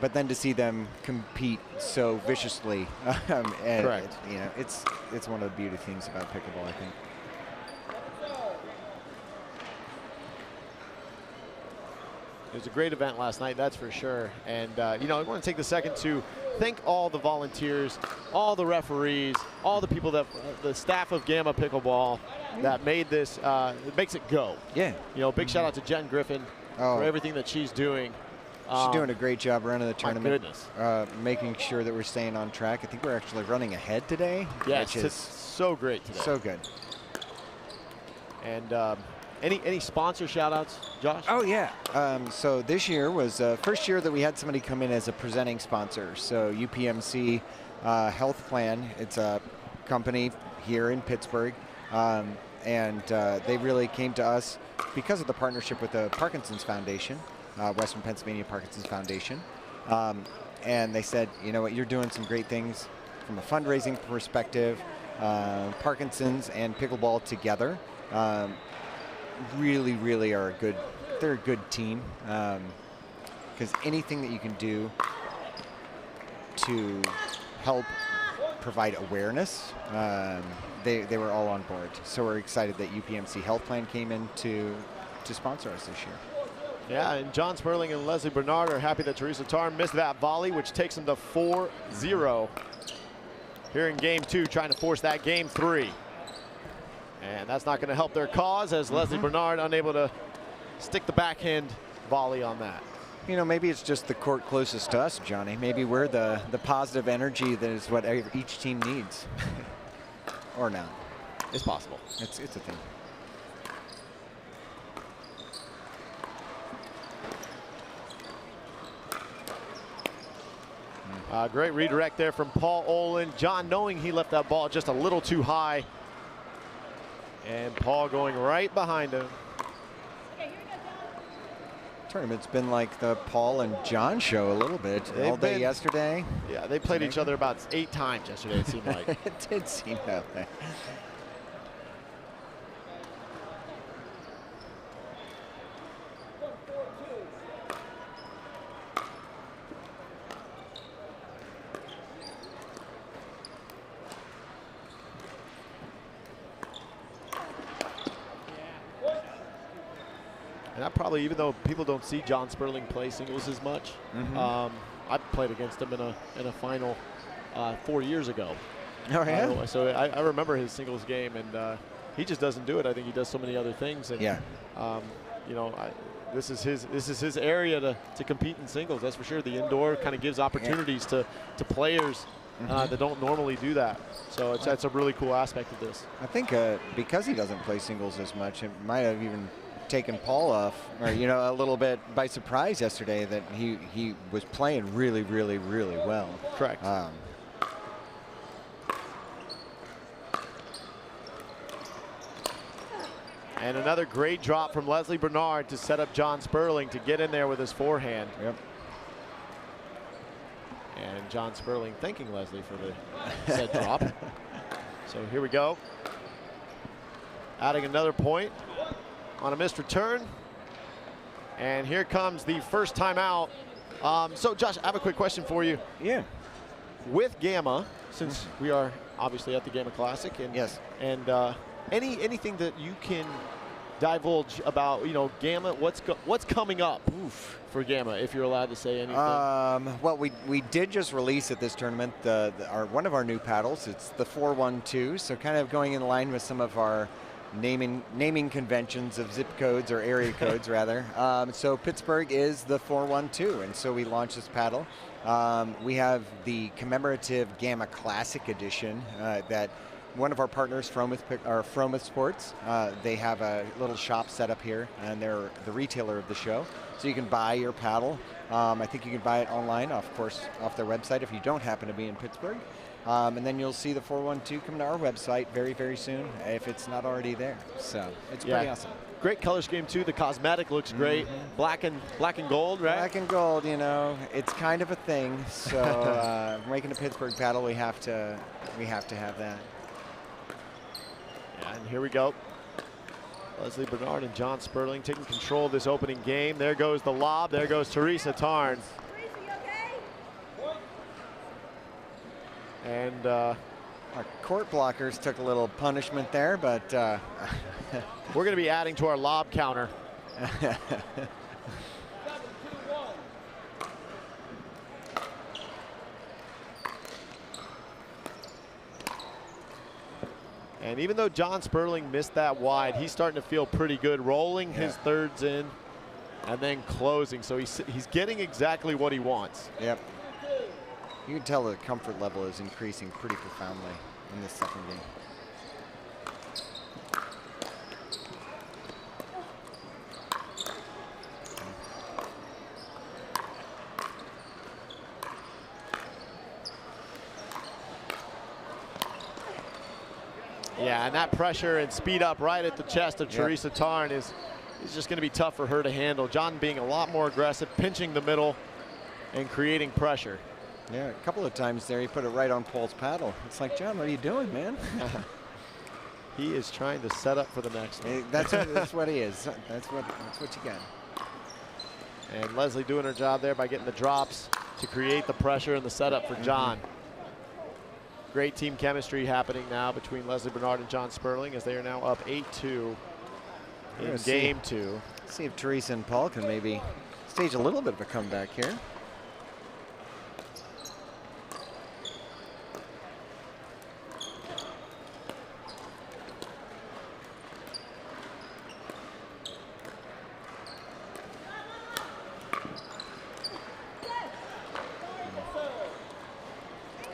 But then to see them compete so viciously, and correct. You know, it's one of the beauty things about pickleball, I think. It was a great event last night, that's for sure. And, you know, I want to take the second to thank all the volunteers, all the referees, all the people that, the staff of Gamma Pickleball that made this, it makes it go. Yeah. You know, big shout out to Jen Griffin for everything that she's doing. She's doing a great job running the tournament. My goodness. Making sure that we're staying on track. I think we're actually running ahead today. Yes, which it's is so great today. So good. And any sponsor shout outs, Josh? Oh yeah. So this year was first year that we had somebody come in as a presenting sponsor. So UPMC Health Plan, it's a company here in Pittsburgh. And they really came to us because of the partnership with the Parkinson's Foundation, Western Pennsylvania Parkinson's Foundation. And they said, you know what, you're doing some great things from a fundraising perspective. Parkinson's and pickleball together really are a good, they're a good team. Because anything that you can do to help provide awareness, they were all on board. So we're excited that UPMC Health Plan came in to sponsor us this year. Yeah, and John Sperling and Leslie Bernard are happy that Teresa Tarn missed that volley, which takes them to 4-0. Here in game 2, trying to force that game 3. And that's not going to help their cause, as Leslie Bernard unable to stick the backhand volley on that. You know, maybe it's just the court closest to us, Johnny. Maybe we're the positive energy that is what each team needs. Or not. It's possible. It's a thing. Great redirect there from Paul Olin. John knowing he left that ball just a little too high. And Paul going right behind him. Tournament's been like the Paul and John show a little bit. All day yesterday. Yeah, they played each other about 8 times yesterday, it seemed like. It did seem that way. And I probably, even though people don't see John Sperling play singles as much, I played against him in a final 4 years ago. Oh yeah. So I remember his singles game, and he just doesn't do it. I think he does so many other things. And yeah. You know, this is his area to compete in singles. That's for sure. The indoor kind of gives opportunities to players that don't normally do that. So that's a really cool aspect of this. I think because he doesn't play singles as much, it might have even taken Paul off, or a little bit by surprise yesterday that he was playing really well. Correct. And another great drop from Leslie Bernard to set up John Sperling to get in there with his forehand. Yep. And John Sperling thanking Leslie for the said drop. So here we go. Adding another point on a missed return. And here comes the first timeout. So Josh, I have a quick question for you. Yeah. With Gamma, since we are obviously at the Gamma Classic, and yes, and anything that you can divulge about, Gamma, what's coming up for Gamma, if you're allowed to say anything? Well, we did just release at this tournament one of our new paddles. It's the 412, so kind of going in line with some of our naming conventions of zip codes, or area codes rather. So Pittsburgh is the 412, and so we launched this paddle. We have the commemorative Gamma Classic edition that one of our partners, Fromouth Sports, they have a little shop set up here, and they're the retailer of the show. So you can buy your paddle. I think you can buy it online, of course, off their website if you don't happen to be in Pittsburgh. And then you'll see the 412 come to our website very soon, if it's not already there. So it's pretty awesome. Great color scheme too. The cosmetic looks great. Black and gold, right? Black and gold, it's kind of a thing. So making a Pittsburgh paddle, we have to have that. Yeah, and here we go. Leslie Bernard and John Sperling taking control of this opening game. There goes the lob. There goes Teresa Tarn. And our court blockers took a little punishment there, but we're going to be adding to our lob counter. And even though John Sperling missed that wide, he's starting to feel pretty good, rolling his thirds in and then closing. So he's getting exactly what he wants. Yep. You can tell the comfort level is increasing pretty profoundly in this second game. Yeah, and that pressure and speed up right at the chest of Teresa Tarn is just going to be tough for her to handle. John being a lot more aggressive, pinching the middle and creating pressure. Yeah, a couple of times there he put it right on Paul's paddle. It's like, John, what are you doing, man? He is trying to set up for the next one. That's what he is. That's what you got. And Leslie doing her job there by getting the drops to create the pressure and the setup for John. Great team chemistry happening now between Leslie Bernard and John Sperling, as they are now up 8-2 in game 2. See if Teresa and Paul can maybe stage a little bit of a comeback here.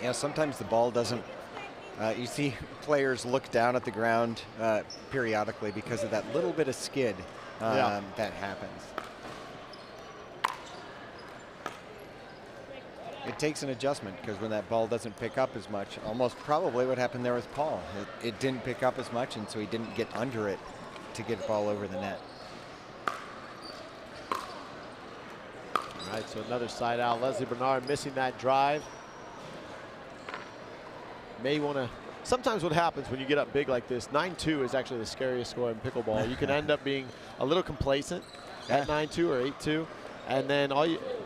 Yeah, sometimes the ball doesn't, you see players look down at the ground periodically because of that little bit of skid that happens. It takes an adjustment because when that ball doesn't pick up as much, almost probably what happened there with Paul. It didn't pick up as much, and so he didn't get under it to get the ball over the net. All right, so another side out. Leslie Bernard missing that drive. May want to, sometimes what happens when you get up big like this, 9-2 is actually the scariest score in pickleball. You can end up being a little complacent at 9-2 or 8-2, and then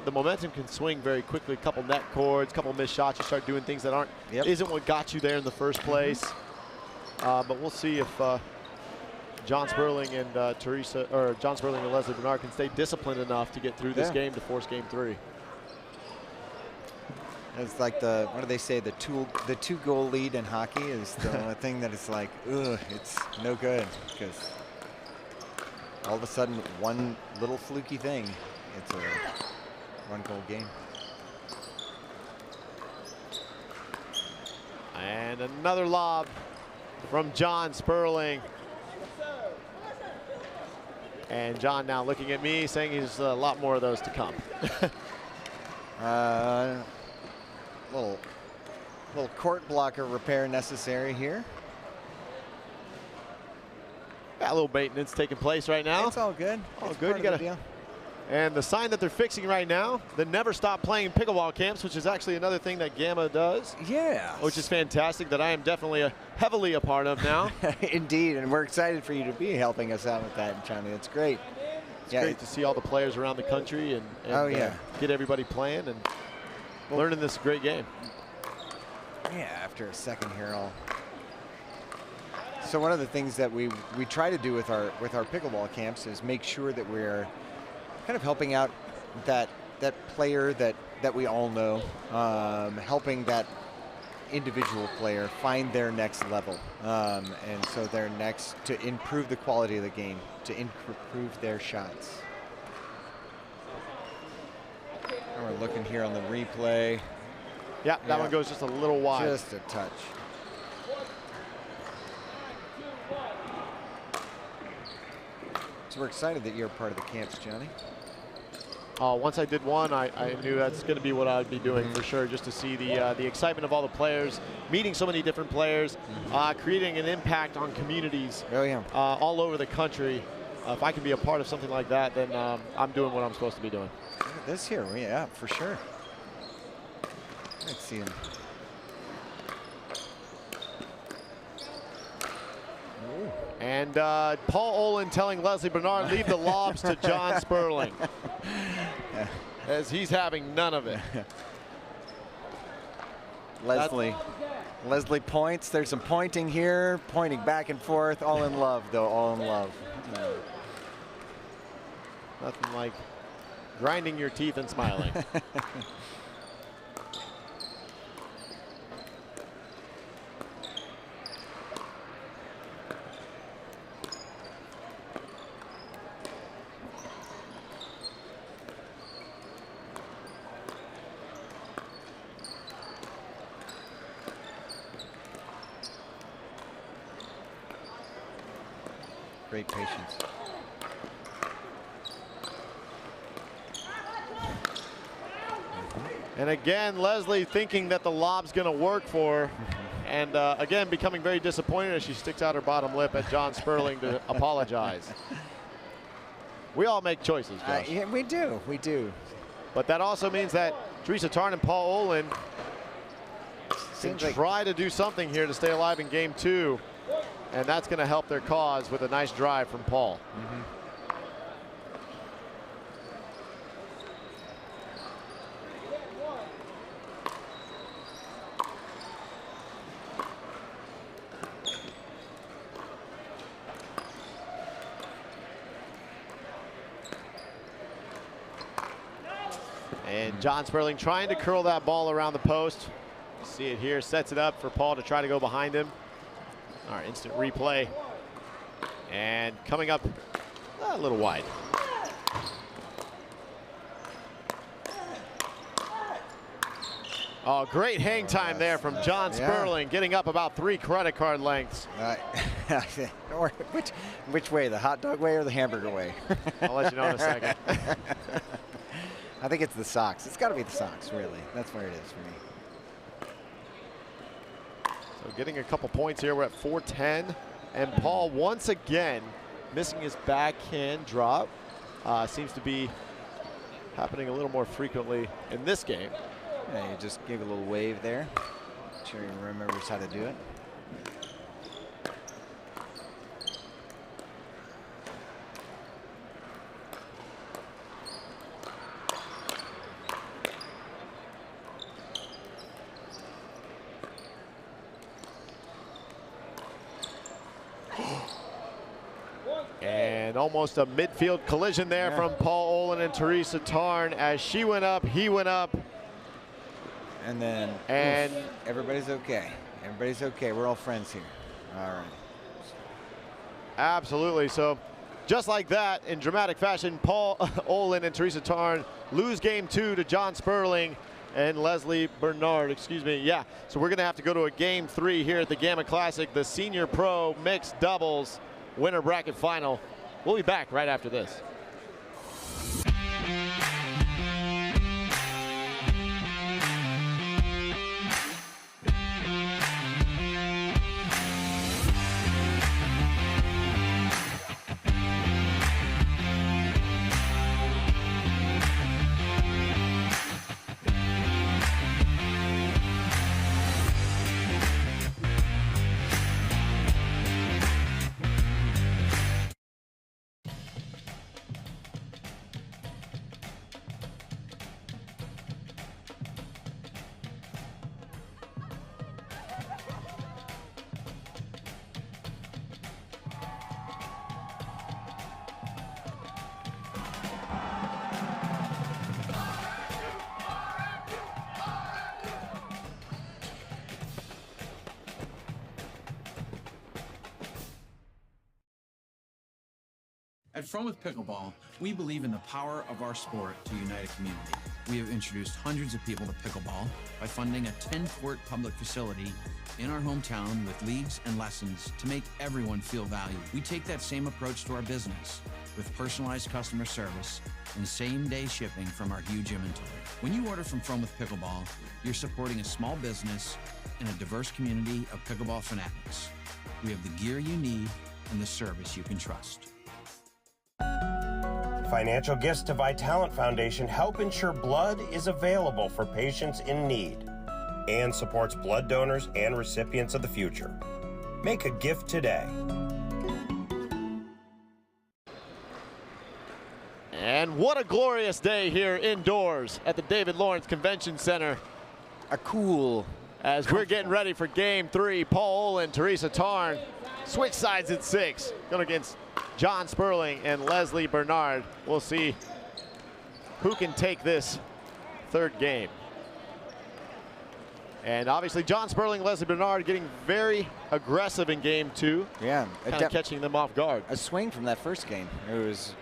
the momentum can swing very quickly. A couple net cords, couple missed shots, you start doing things that isn't what got you there in the first place. But we'll see if John Sperling and John Sperling and Leslie Bernard can stay disciplined enough to get through this game to force game 3. It's like the, what do they say, the two-goal lead in hockey is the only thing that is like, ugh, it's no good, because all of a sudden, one little fluky thing, it's a one-goal game. And another lob from John Sperling. And John now looking at me, saying he's a lot more of those to come. Little court blocker repair necessary here. Got a little maintenance taking place right now. It's all good. All it's good. You got and the sign that they're fixing right now, the never stop playing pickleball camps, which is actually another thing that Gamma does. Yeah. Which is fantastic, that I am definitely heavily a part of now. Indeed, and we're excited for you to be helping us out with that, Johnny. It's great. It's great to see all the players around the country and get everybody playing and learning this great game. Yeah, after a second here, so one of the things that we try to do with our pickleball camps is make sure that we're kind of helping out that player that we all know, helping that individual player find their next level, and so their next, to improve the quality of the game, to improve their shots. And we're looking here on the replay. Yeah, that one goes just a little wide. Just a touch. So we're excited that you're part of the camps, Johnny. Once I did one, I knew that's going to be what I'd be doing for sure, just to see the excitement of all the players, meeting so many different players, creating an impact on communities all over the country. If I can be a part of something like that, then I'm doing what I'm supposed to be doing. This here, yeah, for sure. Let's see him. And Paul Olin telling Leslie Bernard, leave the lobs to John Sperling, as he's having none of it. Leslie points. There's some pointing here, pointing back and forth. All in love, though. All in love. Nothing like grinding your teeth and smiling. Great patience. And again, Leslie thinking that the lob's going to work for her. And again, becoming very disappointed as she sticks out her bottom lip at John Sperling to apologize. We all make choices, Josh. Yeah, we do. We do. But that also means that Teresa Tarn and Paul Olin can try to do something here to stay alive in game 2. And that's going to help their cause with a nice drive from Paul. And John Sperling trying to curl that ball around the post. You see it here, sets it up for Paul to try to go behind him. All right, instant replay. And coming up a little wide. Oh, great hang time there from John Sperling, getting up about 3 credit card lengths. Which way, the hot dog way or the hamburger way? I'll let you know in a second. I think it's the socks. It's got to be the socks, really. That's where it is for me. So getting a couple points here. We're at 4-10. And Paul, once again, missing his backhand drop. Seems to be happening a little more frequently in this game. Yeah, you just gave a little wave there. Sure he remembers how to do it. And almost a midfield collision there from Paul Olin and Teresa Tarn. As she went up, he went up. And then everybody's okay. Everybody's okay. We're all friends here. All right. Absolutely. So just like that, in dramatic fashion, Paul Olin and Teresa Tarn lose game 2 to John Sperling and Leslie Bernard, excuse me. Yeah, so we're going to have to go to a game 3 here at the Gamma Classic, the Senior Pro Mixed Doubles Winner Bracket Final. We'll be back right after this. At From with Pickleball, we believe in the power of our sport to unite a community. We have introduced hundreds of people to pickleball by funding a 10-court public facility in our hometown with leagues and lessons to make everyone feel valued. We take that same approach to our business with personalized customer service and same-day shipping from our huge inventory. When you order from with Pickleball, you're supporting a small business and a diverse community of pickleball fanatics. We have the gear you need and the service you can trust. Financial gifts to Vitalant Foundation help ensure blood is available for patients in need and supports blood donors and recipients of the future. Make a gift today. And what a glorious day here indoors at the David Lawrence Convention Center. As we're getting ready for game 3, Paul Olin, Teresa Tarn switch sides at 6, going against John Sperling and Leslie Bernard. We'll see who can take this third game. And obviously John Sperling, Leslie Bernard getting very aggressive in game 2. Yeah. Kind of catching them off guard. A swing from that first game. It was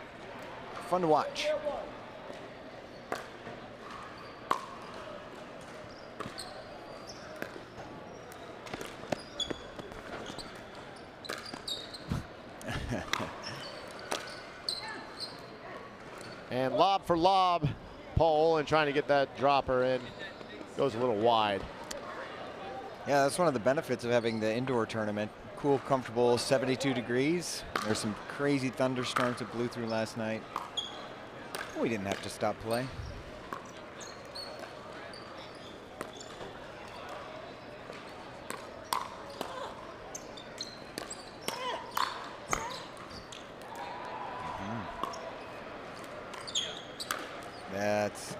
fun to watch. And lob for lob, Paul Olin trying to get that dropper in. Goes a little wide. Yeah, that's one of the benefits of having the indoor tournament. Cool, comfortable, 72 degrees. There's some crazy thunderstorms that blew through last night. We didn't have to stop play. That's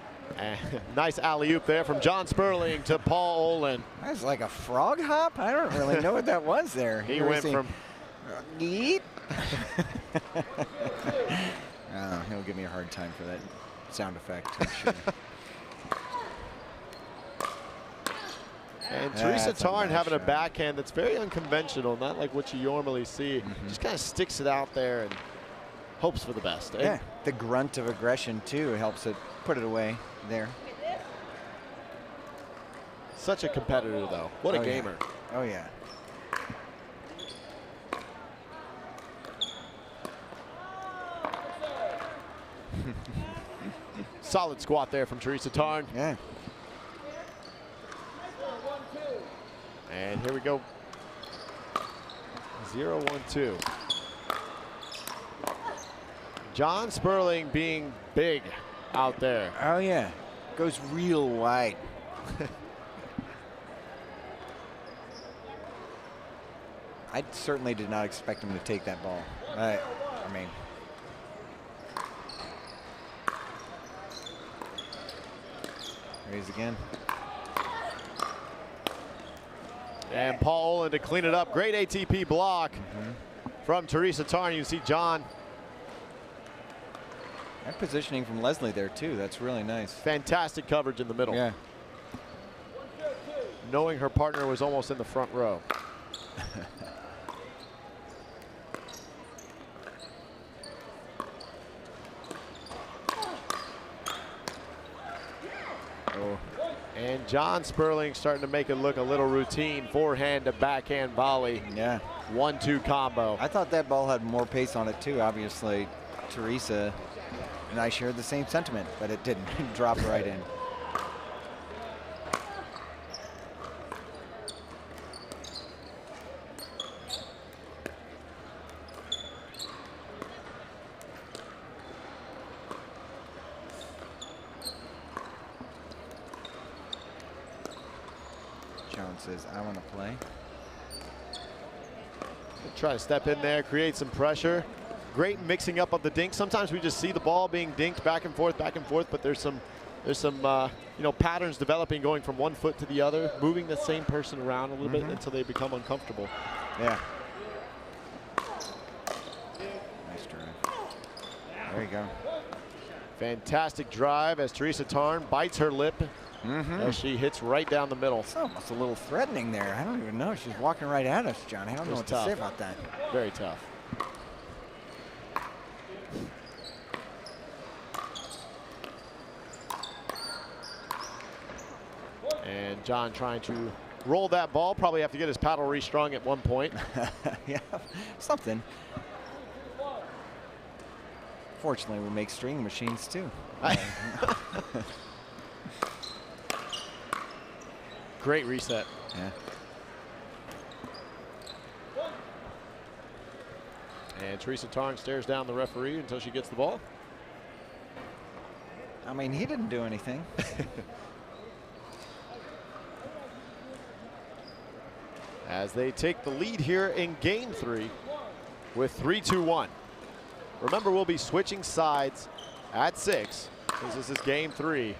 nice alley-oop there from John Sperling to Paul Olin. That's like a frog hop? I don't really know what that was there. He went from... Yeet. He'll give me a hard time for that sound effect, I'm sure. And Teresa Tarn having a backhand that's very unconventional, not like what you normally see. Just kind of sticks it out there and hopes for the best. Yeah, the grunt of aggression too helps it put it away there. Such a competitor though. What a gamer. Yeah. Oh yeah. Solid squat there from Teresa Tarn. Yeah. And here we go. 0-1-2. John Sperling being big out there. Oh yeah. Goes real wide. I certainly did not expect him to take that ball. I mean. Raise again. And Paul Olin to clean it up. Great ATP block from Teresa Tarn. You can see John. And positioning from Leslie there too. That's really nice. Fantastic coverage in the middle. Yeah. Knowing her partner was almost in the front row. And John Sperling starting to make it look a little routine. Forehand to backhand volley. Yeah. 1-2 combo. I thought that ball had more pace on it too. Obviously, Teresa and I shared the same sentiment, but it didn't. Drop right in. John says, I want to play. Try to step in there, create some pressure. Great mixing up of the dink. Sometimes we just see the ball being dinked back and forth, but there's some you know, patterns developing, going from one foot to the other, moving the same person around a little bit until they become uncomfortable. Yeah. Nice drive. There you go. Fantastic drive as Teresa Tarn bites her lip as she hits right down the middle. It's almost a little threatening there. I don't even know. She's walking right at us, John. I don't know what to say about that. Very tough. And John trying to roll that ball. Probably have to get his paddle restrung at one point. Yeah, something. Fortunately, we make string machines too. Great reset. Yeah. And Teresa Tarn stares down the referee until she gets the ball. I mean, he didn't do anything. As they take the lead here in game 3 with 3-2-1. Remember, we'll be switching sides at 6 since this is game 3.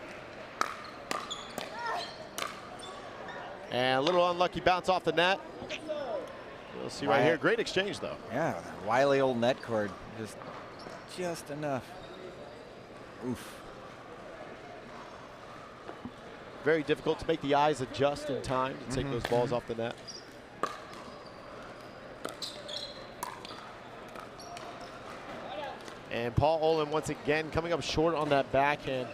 And a little unlucky bounce off the net. We'll see right here. Great exchange, though. Yeah, wily old net cord. Just enough. Oof. Very difficult to make the eyes adjust in time to take those balls off the net. And Paul Olin once again coming up short on that backhand.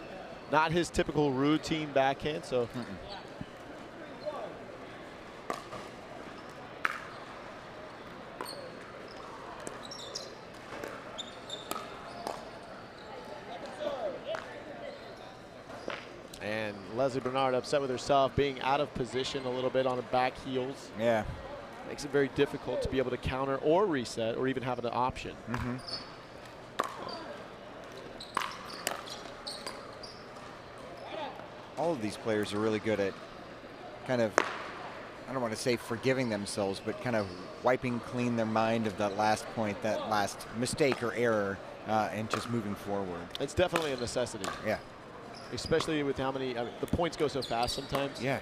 Not his typical routine backhand, so. And Leslie Bernard upset with herself, being out of position a little bit on her back heels. Yeah. Makes it very difficult to be able to counter or reset or even have an option. All of these players are really good at kind of, I don't want to say forgiving themselves, but kind of wiping clean their mind of that last point, that last mistake or error, and just moving forward. It's definitely a necessity. Yeah. Especially with how many, the points go so fast sometimes. Yeah.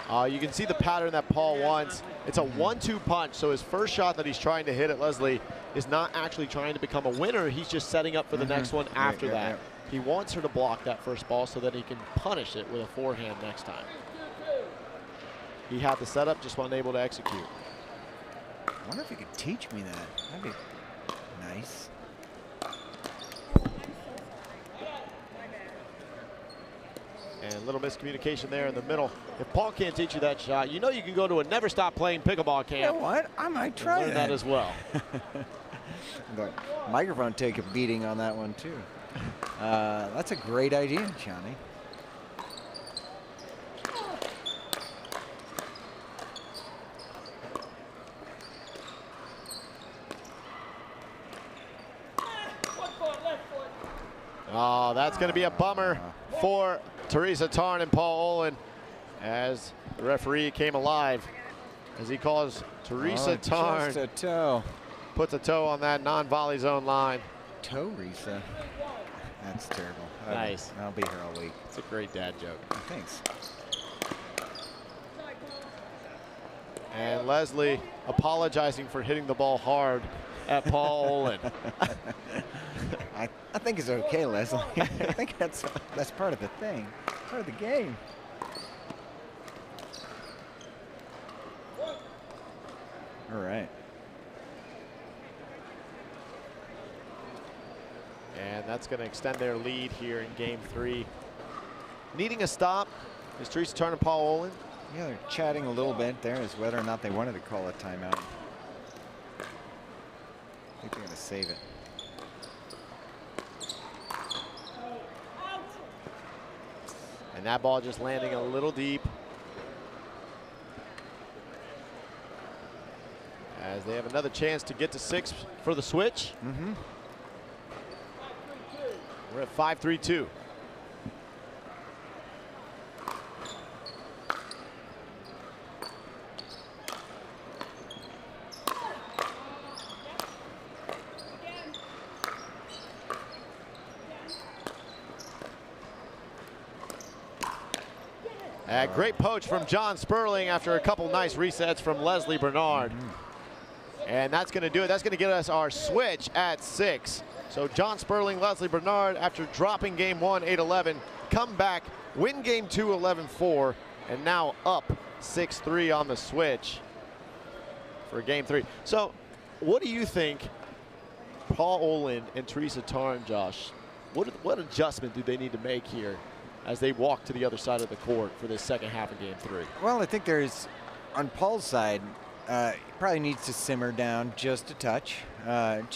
You can see the pattern that Paul wants. It's a 1-2 punch, so his first shot that he's trying to hit at Leslie is not actually trying to become a winner. He's just setting up for the next one after that. He wants her to block that first ball so that he can punish it with a forehand next time. He had the setup, just wasn't able to execute. I wonder if you could teach me that. That'd be nice. And a little miscommunication there in the middle. If Paul can't teach you that shot, you know you can go to a Never Stop Playing Pickleball camp. You know what? I might try learn that as well. The microphone take a beating on that one too. That's a great idea, Johnny. Oh, that's going to be a bummer for Teresa Tarn and Paul Olin as the referee came alive as he calls Teresa Tarn. Just a toe. Puts a toe on that non-volley zone line. Teresa. That's terrible. Nice. I'll be here all week. It's a great dad joke. Thanks. And Leslie apologizing for hitting the ball hard at Paul Olin. I think it's okay, Leslie. I think that's part of the thing, part of the game. All right. And that's going to extend their lead here in game 3. Needing a stop is Teresa Tarn and Paul Olin. Yeah, they're chatting a little bit there as whether or not they wanted to call a timeout. I think they're going to save it. And that ball just landing a little deep. As they have another chance to get to 6 for the switch. We're at 5-3-2. Great poach from John Sperling after a couple nice resets from Leslie Bernard. And that's going to do it. That's going to get us our switch at 6. So John Sperling, Leslie Bernard, after dropping game 1, 8-11, come back, win game 2, 11-4, and now up 6-3 on the switch for game 3. So what do you think Paul Olin and Teresa Tarn, Josh, what adjustment do they need to make here as they walk to the other side of the court for this second half of game 3? Well, I think there's, on Paul's side, he probably needs to simmer down just a touch, but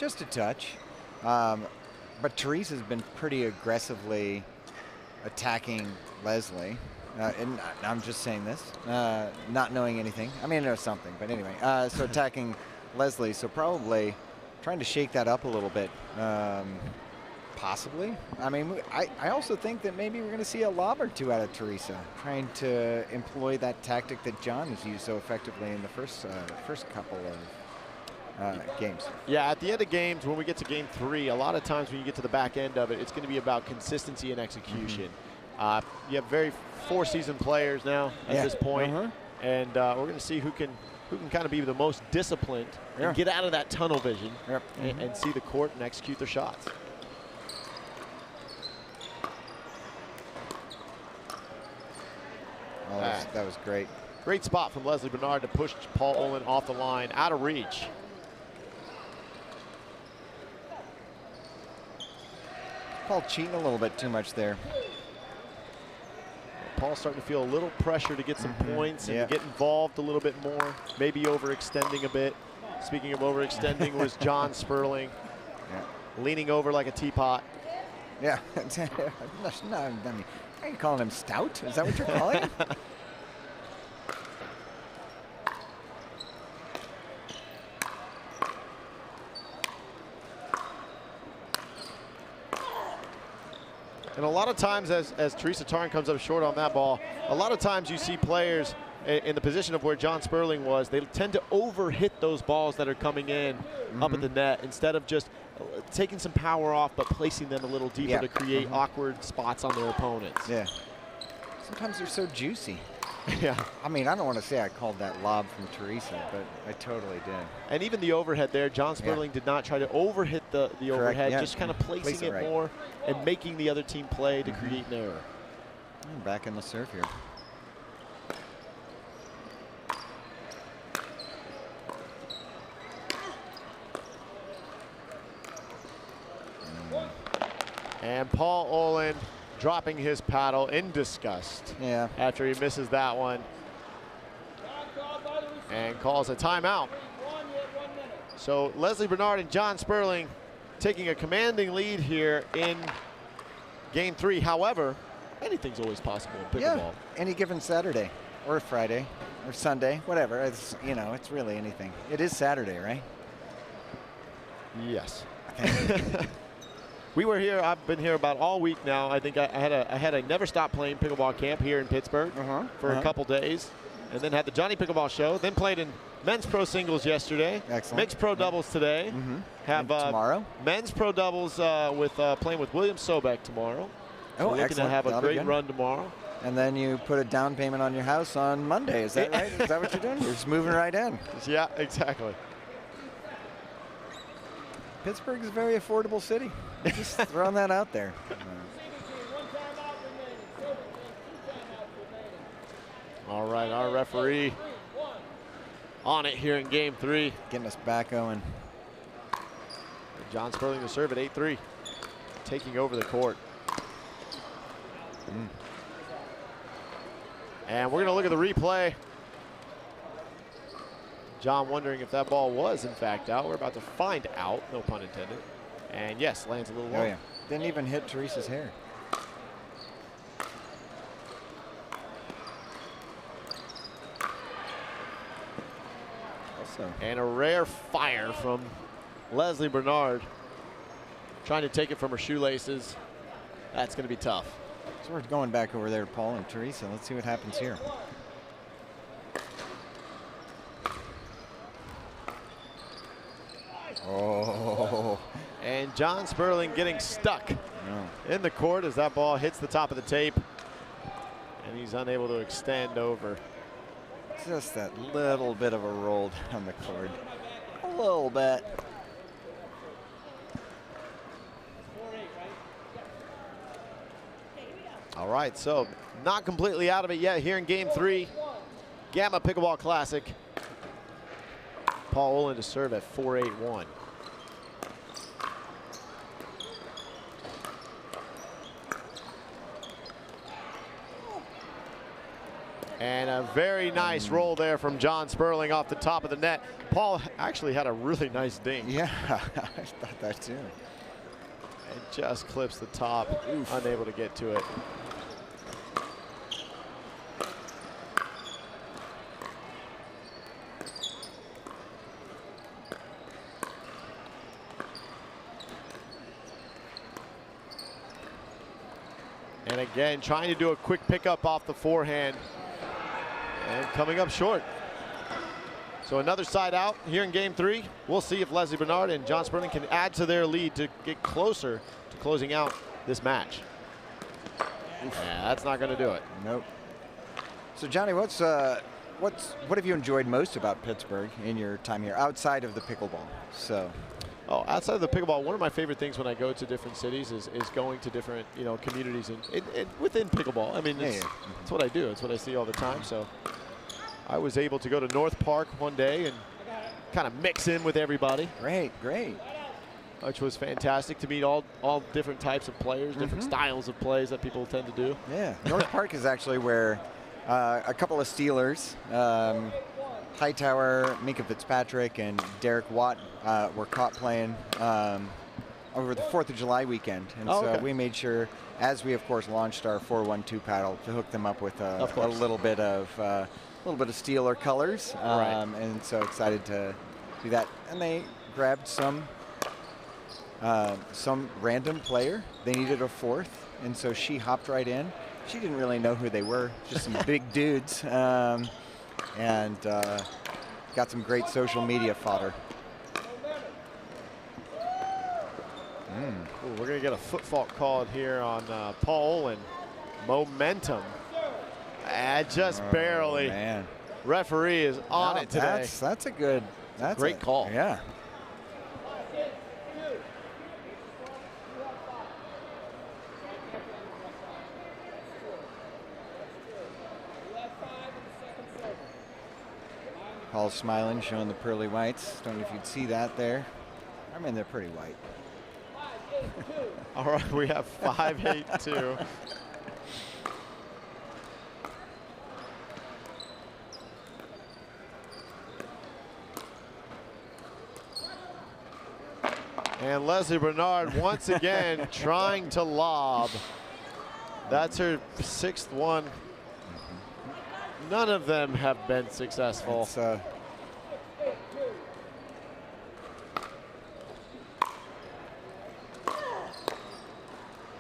Teresa's been pretty aggressively attacking Leslie, and I'm just saying this, not knowing anything. I mean, I know something, but anyway, so attacking Leslie, so probably trying to shake that up a little bit. Possibly. I mean, I also think that maybe we're going to see a lob or two out of Teresa, trying to employ that tactic that John has used so effectively in the first couple of games. Yeah, at the end of games, when we get to game 3, a lot of times when you get to the back end of it, it's going to be about consistency and execution. You have 4 seasoned players now at this point, and we're going to see who can kind of be the most disciplined and get out of that tunnel vision and see the court and execute their shots. Oh, that was great. Great spot from Leslie Bernard to push Paul Olin off the line, out of reach. Paul cheating a little bit too much there. Paul's starting to feel a little pressure to get some points and get involved a little bit more, maybe overextending a bit. Speaking of overextending was John Sperling, leaning over like a teapot. Yeah, no, I mean, are you calling him stout? Is that what you're calling him? And a lot of times as Teresa Tarn comes up short on that ball, a lot of times you see players in the position of where John Sperling was, they tend to overhit those balls that are coming in up at the net instead of just taking some power off but placing them a little deeper to create awkward spots on their opponents. Yeah. Sometimes they're so juicy. Yeah. I mean, I don't want to say I called that lob from Teresa, but I totally did. And even the overhead there, John Sperling did not try to overhit the overhead, just kind of placing it right. more and making the other team play to create an error. Back in the serve here. And Paul Olin dropping his paddle in disgust. Yeah. After he misses that one. And calls a timeout. So Leslie Bernard and John Sperling taking a commanding lead here in game 3. However, anything's always possible in pickleball. Yeah, any given Saturday or Friday or Sunday, whatever. It's, you know, it's really anything. It is Saturday, right? Yes. We were here. I've been here about all week now. I think I had a never stop playing pickleball camp here in Pittsburgh for a couple days, and then had the Johnny Pickleball show. Then played in men's pro singles yesterday. Excellent. Mixed pro doubles today. Have tomorrow men's pro doubles with playing with William Sobeck tomorrow. So looking excellent. to have a That'll be great good. run tomorrow. And then you put a down payment on your house on Monday. Is that right? Is that what you're doing? You're just moving right in. Yeah, exactly. Pittsburgh is a very affordable city. Just throwing that out there. All right, our referee on it here in game 3. Getting us back going. John Sperling to serve at 8-3. Taking over the court. And we're going to look at the replay. John wondering if that ball was, in fact, out. We're about to find out, no pun intended. And yes, lands a little low. Oh, yeah. Didn't even hit Teresa's hair. Also. And a rare fire from Leslie Bernard. Trying to take it from her shoelaces. That's going to be tough. So we're going back over there to Paul and Teresa. Let's see what happens here. Oh. And John Sperling getting stuck in the court as that ball hits the top of the tape. And he's unable to extend over. Just that little bit of a roll down the court. A little bit. All right, so not completely out of it yet here in game 3. Gamma Pickleball Classic. Paul Olin to serve at 4-8-1. And a very nice roll there from John Sperling off the top of the net. Paul actually had a really nice ding. Yeah, I thought that too. And just clips the top, unable to get to it. And again, trying to do a quick pickup off the forehand and coming up short. So another side out here in game 3. We'll see if Leslie Bernard and John Sperling can add to their lead to get closer to closing out this match. Yeah, that's not going to do it. Nope. So Johnny, what have you enjoyed most about Pittsburgh in your time here outside of the pickleball? So. Oh, outside of the pickleball, one of my favorite things when I go to different cities is going to different communities and within pickleball. I mean, it's what I do. It's what I see all the time. So I was able to go to North Park one day and kind of mix in with everybody. Great, great. Which was fantastic to meet all different types of players, different styles of plays that people tend to do. Yeah, North Park is actually where a couple of Steelers, Hightower, Minka Fitzpatrick, and Derek Watt were caught playing over the 4th of July weekend. And so we made sure, as we of course launched our 4-1-2 paddle, to hook them up with a little bit of Steeler colors. And so excited to do that. And they grabbed some random player. They needed a 4th, and so she hopped right in. She didn't really know who they were, just some big dudes. And got some great social media fodder. Ooh, we're going to get a foot fault called here on Paul Olin. Momentum. Just barely. Man. Referee is on it today. That's a good. That's great call. Yeah. Paul's smiling, showing the pearly whites. Don't know if you'd see that there. I mean, they're pretty white. All right, we have 5-8-2. And Leslie Bernard once again trying to lob. That's her 6th one. None of them have been successful.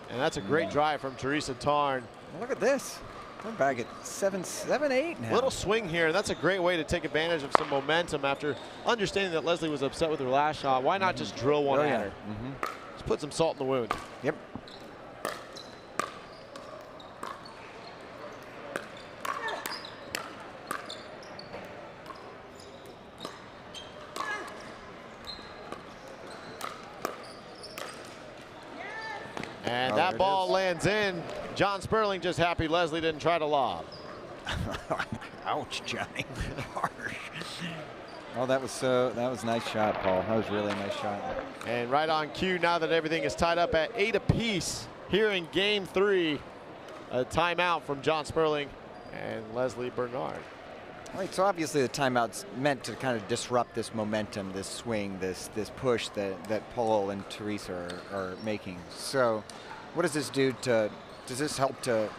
And that's a great drive from Teresa Tarn. Look at this. We're back at 7-8 now. Little swing here. That's a great way to take advantage of some momentum after understanding that Leslie was upset with her last shot. Why not just drill one at her? Just put some salt in the wound. Yep. And that ball lands in. John Sperling just happy Leslie didn't try to lob. Ouch, Johnny. Harsh. Oh, that was a nice shot, Paul. That was really a nice shot. And right on cue now that everything is tied up at 8 apiece here in game 3. A timeout from John Sperling and Leslie Bernard. Right, so obviously the timeout's meant to kind of disrupt this momentum, this swing, this push that Paul and Teresa are making. So what does this do to, does this help to,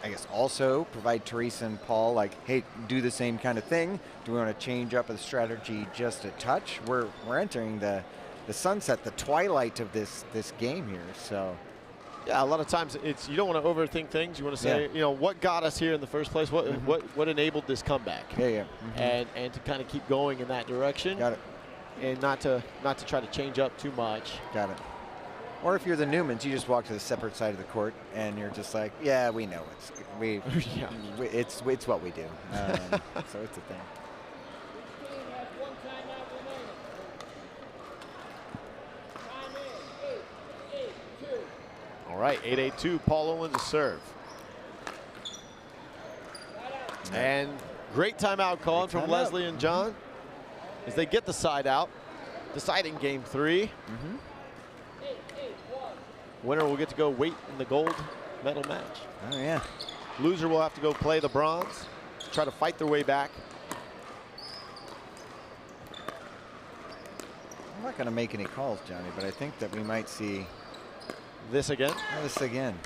I guess, also provide Teresa and Paul, like, hey, do the same kind of thing? Do we want to change up the strategy just a touch? We're entering the sunset, the twilight of this game here, so. Yeah, a lot of times it's, you don't want to overthink things. You want to say, you know, what got us here in the first place? What enabled this comeback? And to kind of keep going in that direction. Got it. And not to try to change up too much. Got it. Or if you're the Newmans, you just walk to the separate side of the court and you're just like, yeah, we know it's what we do. So it's a thing. All right, 8-8-2, Paul Owens to serve. And great timeout call from Leslie and John as they get the side out, deciding game 3. Winner will get to go wait in the gold medal match. Oh, yeah. Loser will have to go play the bronze, try to fight their way back. I'm not going to make any calls, Johnny, but I think that we might see this again. This again.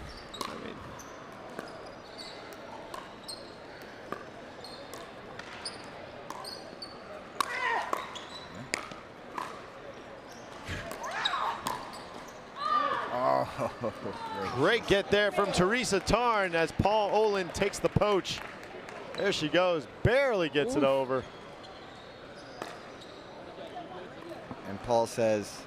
I mean, great get there from Teresa Tarn as Paul Olin takes the poach. There she goes, barely gets it over. And Paul says,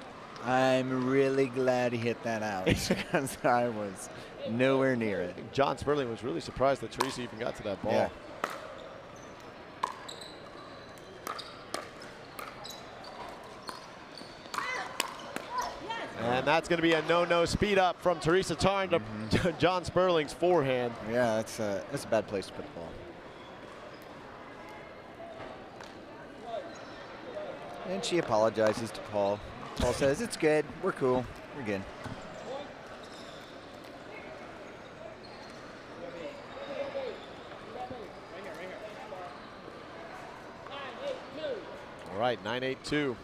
I'm really glad he hit that out because I was nowhere near it. John Sperling was really surprised that Teresa even got to that ball. Yeah. And that's going to be a no-no speed up from Teresa Tarn to John Sperling's forehand. Yeah, that's a bad place to put the ball. And she apologizes to Paul. Paul says, it's good, we're cool, we're good. All right, 9-8-2.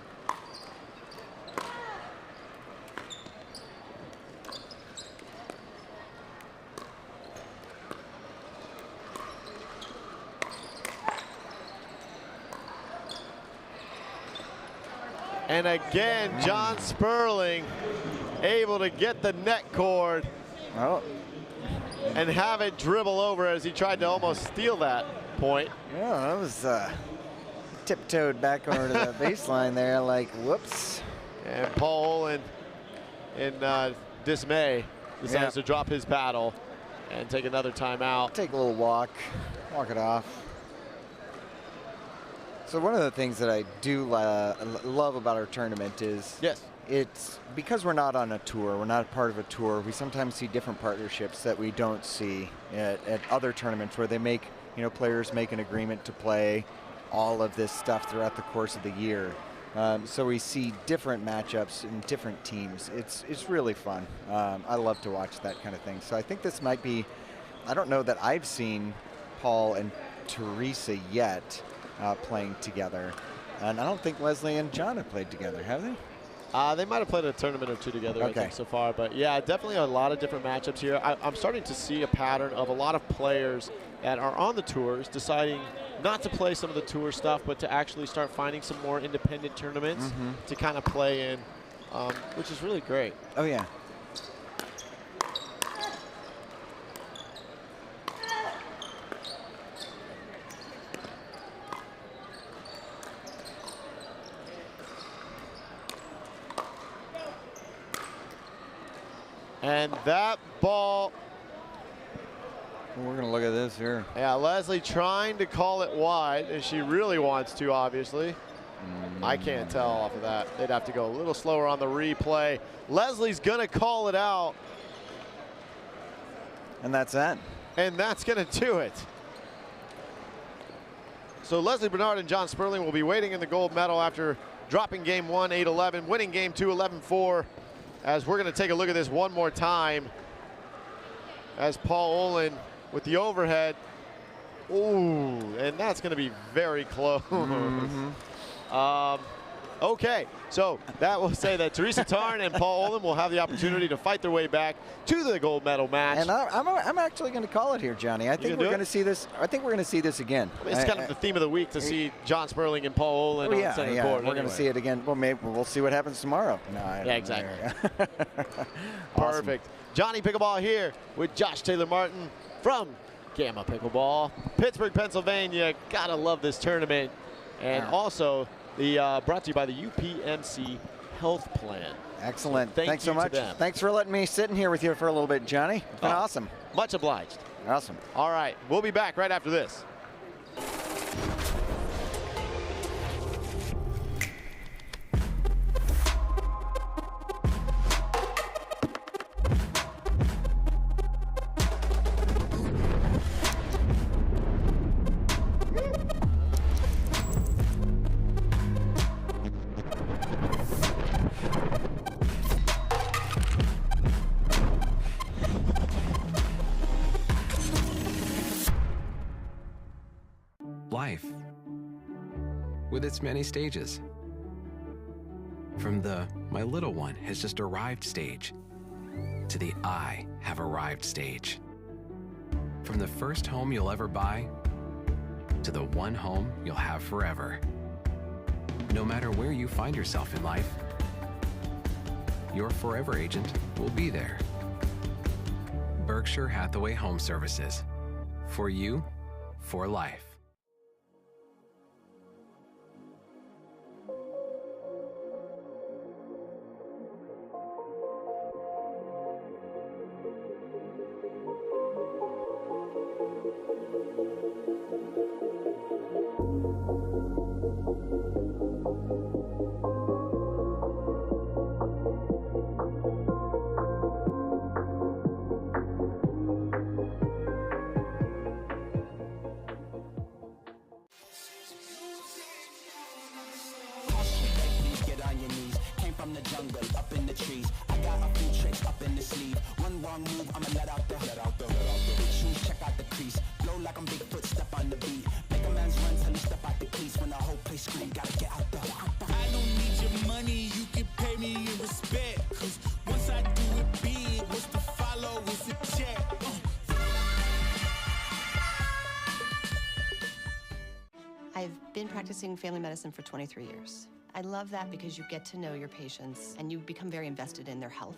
And again, John Sperling able to get the net cord and have it dribble over as he tried to almost steal that point. Yeah, that was tiptoed back over to the baseline there, like, whoops. And Paul Olin, in dismay, decides to drop his paddle and take another timeout. Take a little walk it off. So one of the things that I do love about our tournament is it's because we're not on a tour, we're not part of a tour, we sometimes see different partnerships that we don't see at other tournaments where they make, players make an agreement to play all of this stuff throughout the course of the year. So we see different matchups in different teams. It's really fun. I love to watch that kind of thing. So I think this might be, I don't know that I've seen Paul and Teresa yet playing together. And I don't think Leslie and John have played together, have they? They might have played a tournament or two together, I think, so far. But yeah, definitely a lot of different matchups here. I'm starting to see a pattern of a lot of players that are on the tours deciding not to play some of the tour stuff, but to actually start finding some more independent tournaments to kind of play in, which is really great. Oh, yeah. And that ball. We're going to look at this here. Yeah, Leslie trying to call it wide, and she really wants to, obviously. I can't tell off of that. They'd have to go a little slower on the replay. Leslie's going to call it out. And that's that. And that's going to do it. So Leslie Bernard and John Sperling will be waiting in the gold medal after dropping game 1, 8-11, winning game 2, 11-4. As we're going to take a look at this one more time, as Paul Olin with the overhead. Ooh, and that's going to be very close. Okay, so that will say that Teresa Tarn and Paul Olin will have the opportunity to fight their way back to the gold medal match. And I'm actually going to call it here, Johnny. I think we're going to see this. I think we're going to see this again. I mean, it's kind of the theme of the week to see John Sperling and Paul Olin on center court. We're going to see it again. Well, maybe we'll see what happens tomorrow. Yeah, exactly. Perfect. Johnny Pickleball here with Josh Taylor Martin from Gamma Pickleball, Pittsburgh, Pennsylvania. Gotta love this tournament. And also brought to you by the UPMC Health Plan. Excellent. So Thanks so much. Thanks for letting me sit in here with you for a little bit, Johnny. It's been awesome. Much obliged. Awesome. All right, we'll be back right after this. Life, with its many stages. From the "my little one has just arrived" stage to the "I have arrived" stage. From the first home you'll ever buy to the one home you'll have forever. No matter where you find yourself in life, your forever agent will be there. Berkshire Hathaway Home Services. For you, for life. I've been practicing family medicine for 23 years. I love that because you get to know your patients and you become very invested in their health.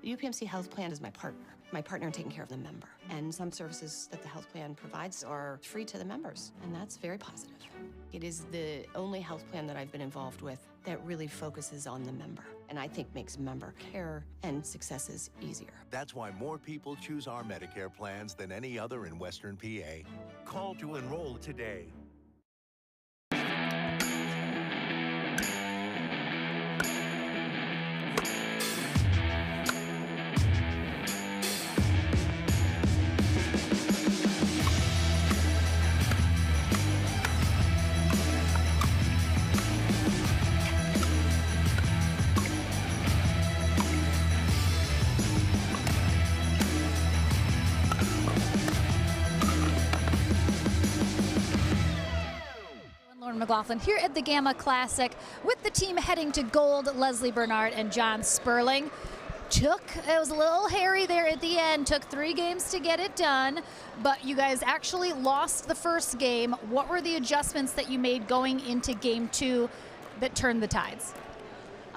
The UPMC Health Plan is my partner in taking care of the member. And some services that the health plan provides are free to the members, and that's very positive. It is the only health plan that I've been involved with that really focuses on the member, and I think makes member care and successes easier. That's why more people choose our Medicare plans than any other in Western PA. Call to enroll today. McLaughlin here at the Gamma Classic with the team heading to gold. Leslie Bernard and John Sperling. It was a little hairy there at the end, took 3 games to get it done, but you guys actually lost the first game. What were the adjustments that you made going into game 2 that turned the tides?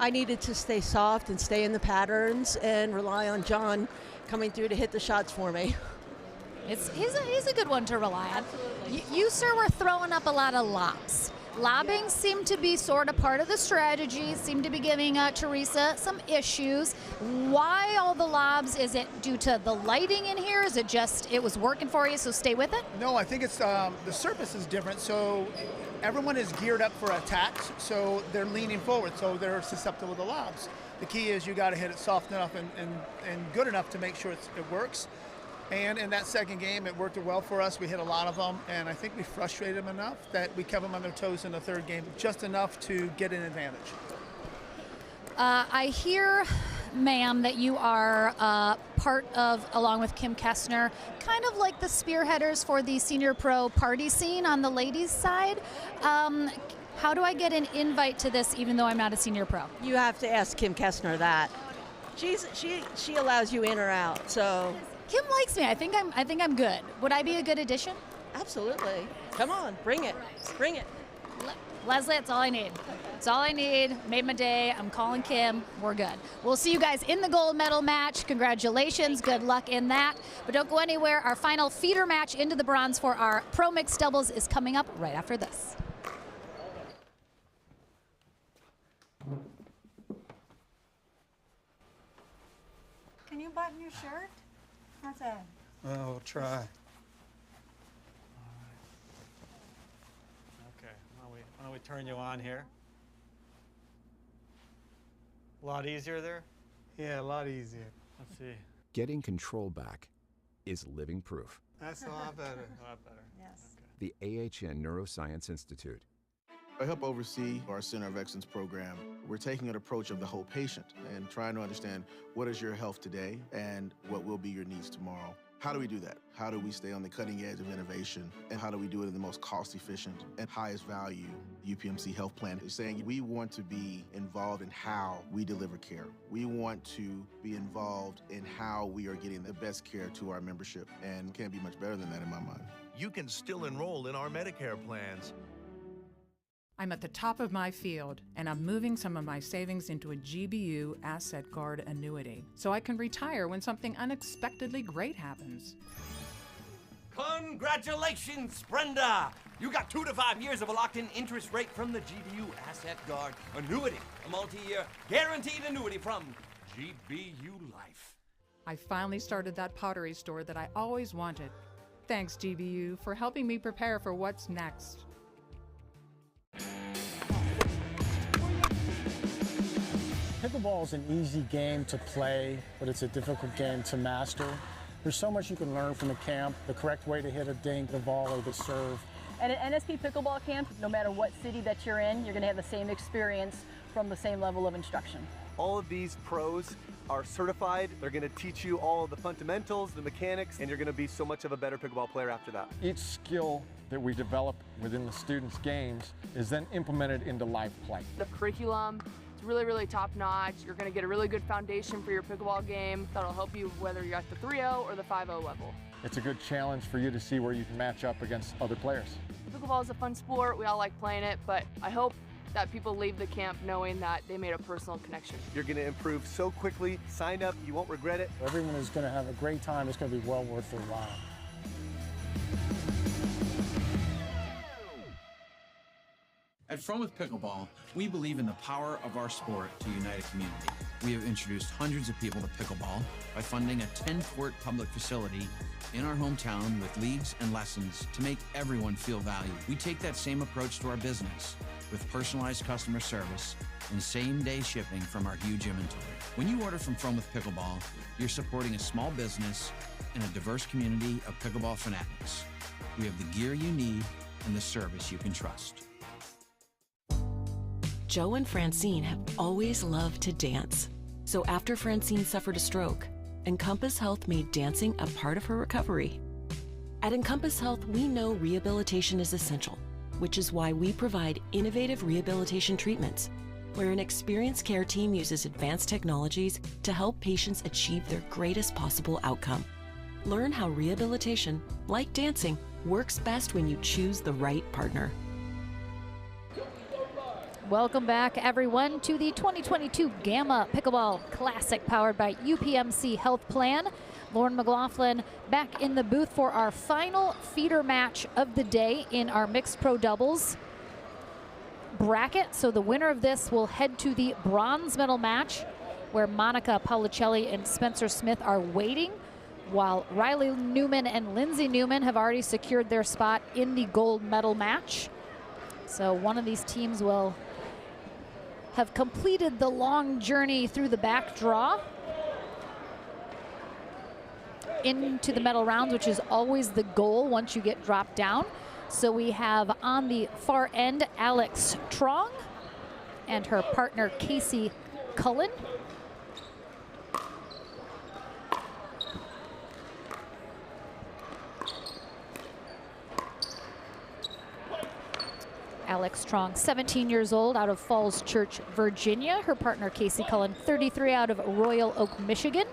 I needed to stay soft and stay in the patterns and rely on John coming through to hit the shots for me. He's a good one to rely on. You, sir, were throwing up a lot of lobs. Lobbing seemed to be sort of part of the strategy, seemed to be giving Teresa some issues. Why all the lobs? Is it due to the lighting in here? Is it just it was working for you, so stay with it? No, I think it's the surface is different, so everyone is geared up for attacks, so they're leaning forward, so they're susceptible to lobs. The key is you got to hit it soft enough and good enough to make sure it works. And in that second game, it worked well for us. We hit a lot of them, and I think we frustrated them enough that we kept them on their toes in the third game, just enough to get an advantage. I hear, ma'am, that you are part of, along with Kim Kessner, kind of like the spearheaders for the senior pro party scene on the ladies' side. How do I get an invite to this, even though I'm not a senior pro? You have to ask Kim Kessner that. She allows you in or out, so. Kim likes me. I think I'm good. Would I be a good addition? Absolutely. Come on, bring it. Bring it. Leslie, that's all I need. That's all I need. Made my day. I'm calling Kim. We're good. We'll see you guys in the gold medal match. Congratulations. Good luck in that. But don't go anywhere. Our final feeder match into the bronze for our pro mixed doubles is coming up right after this. Can you button your shirt? How's that? Oh, we'll try. All right. Okay, why don't we turn you on here? A lot easier there? Yeah, a lot easier. Let's see. Getting control back is living proof. That's a lot better. A lot better. Yes. The AHN Neuroscience Institute. I help oversee our Center of Excellence program. We're taking an approach of the whole patient and trying to understand what is your health today and what will be your needs tomorrow. How do we do that? How do we stay on the cutting edge of innovation? And how do we do it in the most cost-efficient and highest value UPMC health plan? Is saying we want to be involved in how we deliver care. We want to be involved in how we are getting the best care to our membership, and can't be much better than that in my mind. You can still enroll in our Medicare plans. I'm at the top of my field, and I'm moving some of my savings into a GBU asset guard annuity, so I can retire when something unexpectedly great happens. Congratulations, Brenda! You got 2 to 5 years of a locked-in interest rate from the GBU Asset Guard annuity, a multi-year guaranteed annuity from GBU Life. I finally started that pottery store that I always wanted. Thanks, GBU, for helping me prepare for what's next. Pickleball is an easy game to play, but it's a difficult game to master. There's so much you can learn from the camp, the correct way to hit a dink, the volley, the serve. At an NSP Pickleball camp, no matter what city that you're in, you're going to have the same experience from the same level of instruction. All of these pros are certified. They're going to teach you all of the fundamentals, the mechanics, and you're going to be so much of a better pickleball player after that. Each skill that we develop within the students' games is then implemented into live play. The curriculum is really, really top-notch. You're going to get a really good foundation for your pickleball game that'll help you whether you're at the 3-0 or the 5-0 level. It's a good challenge for you to see where you can match up against other players. Pickleball is a fun sport. We all like playing it, but I hope that people leave the camp knowing that they made a personal connection. You're going to improve so quickly. Sign up. You won't regret it. Everyone is going to have a great time. It's going to be well worth their while. At From with Pickleball, we believe in the power of our sport to unite a community. We have introduced hundreds of people to pickleball by funding a 10-court public facility in our hometown with leagues and lessons to make everyone feel valued. We take that same approach to our business with personalized customer service and same-day shipping from our huge inventory. When you order from with Pickleball, you're supporting a small business and a diverse community of pickleball fanatics. We have the gear you need and the service you can trust. Joe and Francine have always loved to dance. So after Francine suffered a stroke, Encompass Health made dancing a part of her recovery. At Encompass Health, we know rehabilitation is essential, which is why we provide innovative rehabilitation treatments, where an experienced care team uses advanced technologies to help patients achieve their greatest possible outcome. Learn how rehabilitation, like dancing, works best when you choose the right partner. Welcome back, everyone, to the 2022 Gamma Pickleball Classic powered by UPMC Health Plan. Lauren McLaughlin back in the booth for our final feeder match of the day in our mixed pro doubles bracket. So the winner of this will head to the bronze medal match, where Monica Paulicelli and Spencer Smith are waiting, while Riley Newman and Lindsay Newman have already secured their spot in the gold medal match. So one of these teams will have completed the long journey through the back draw into the medal rounds, which is always the goal once you get dropped down. So we have on the far end Alex Trong and her partner Casey Cullen. Alex Strong, 17 years old, out of Falls Church, Virginia. Her partner, Casey Cullen, 33, out of Royal Oak, Michigan.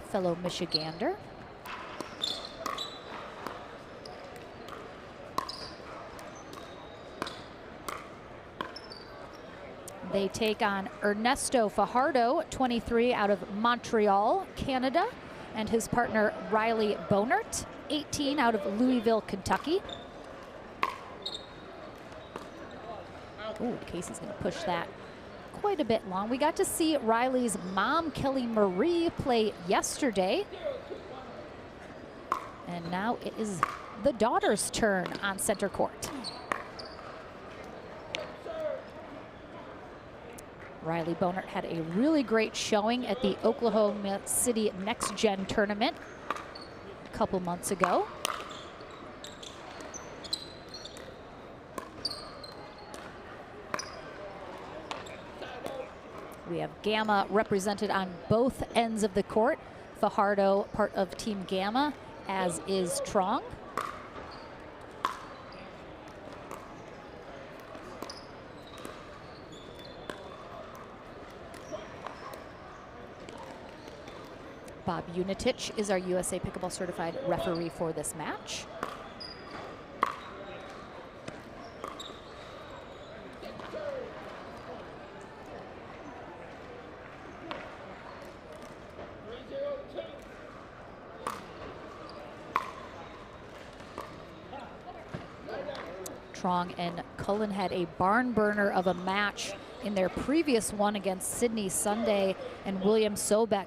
Fellow Michigander. They take on Ernesto Fajardo, 23, out of Montreal, Canada, and his partner, Riley Bonert, 18, out of Louisville, Kentucky. Ooh, Casey's gonna push that quite a bit long. We got to see Riley's mom, Kelly Marie, play yesterday. And now it is the daughter's turn on center court. Riley Bonert had a really great showing at the Oklahoma City Next Gen tournament a couple months ago. We have Gamma represented on both ends of the court. Fajardo, part of Team Gamma, as is Trong. Bob Unitich is our USA Pickleball certified referee for this match. Trong and Cullen had a barn burner of a match in their previous one against Sydney Sunday, and William Sobek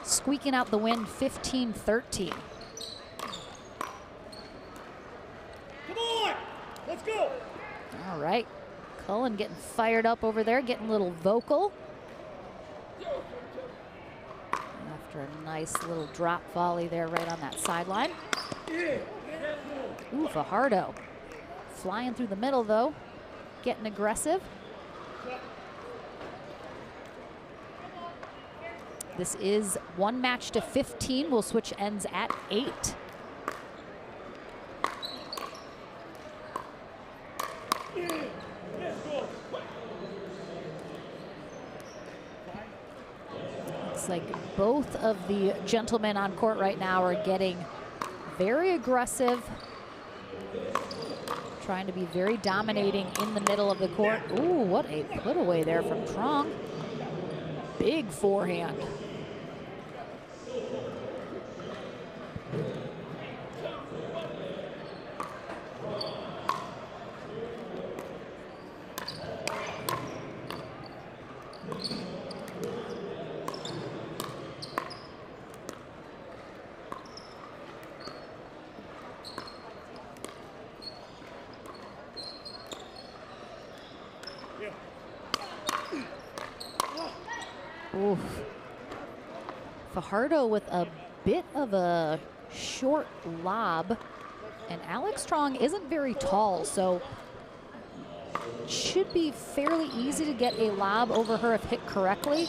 squeaking out the win 15-13. Come on, let's go. All right, Cullen getting fired up over there, getting a little vocal. After a nice little drop volley there right on that sideline. Ooh, Fajardo. Flying through the middle though, getting aggressive. This is one match to 15. We'll switch ends at 8. Looks like both of the gentlemen on court right now are getting very aggressive, trying to be very dominating in the middle of the court. Ooh, what a put away there from Trong. Big forehand. Oof. Fajardo with a bit of a short lob, and Alex Strong isn't very tall, so should be fairly easy to get a lob over her if hit correctly,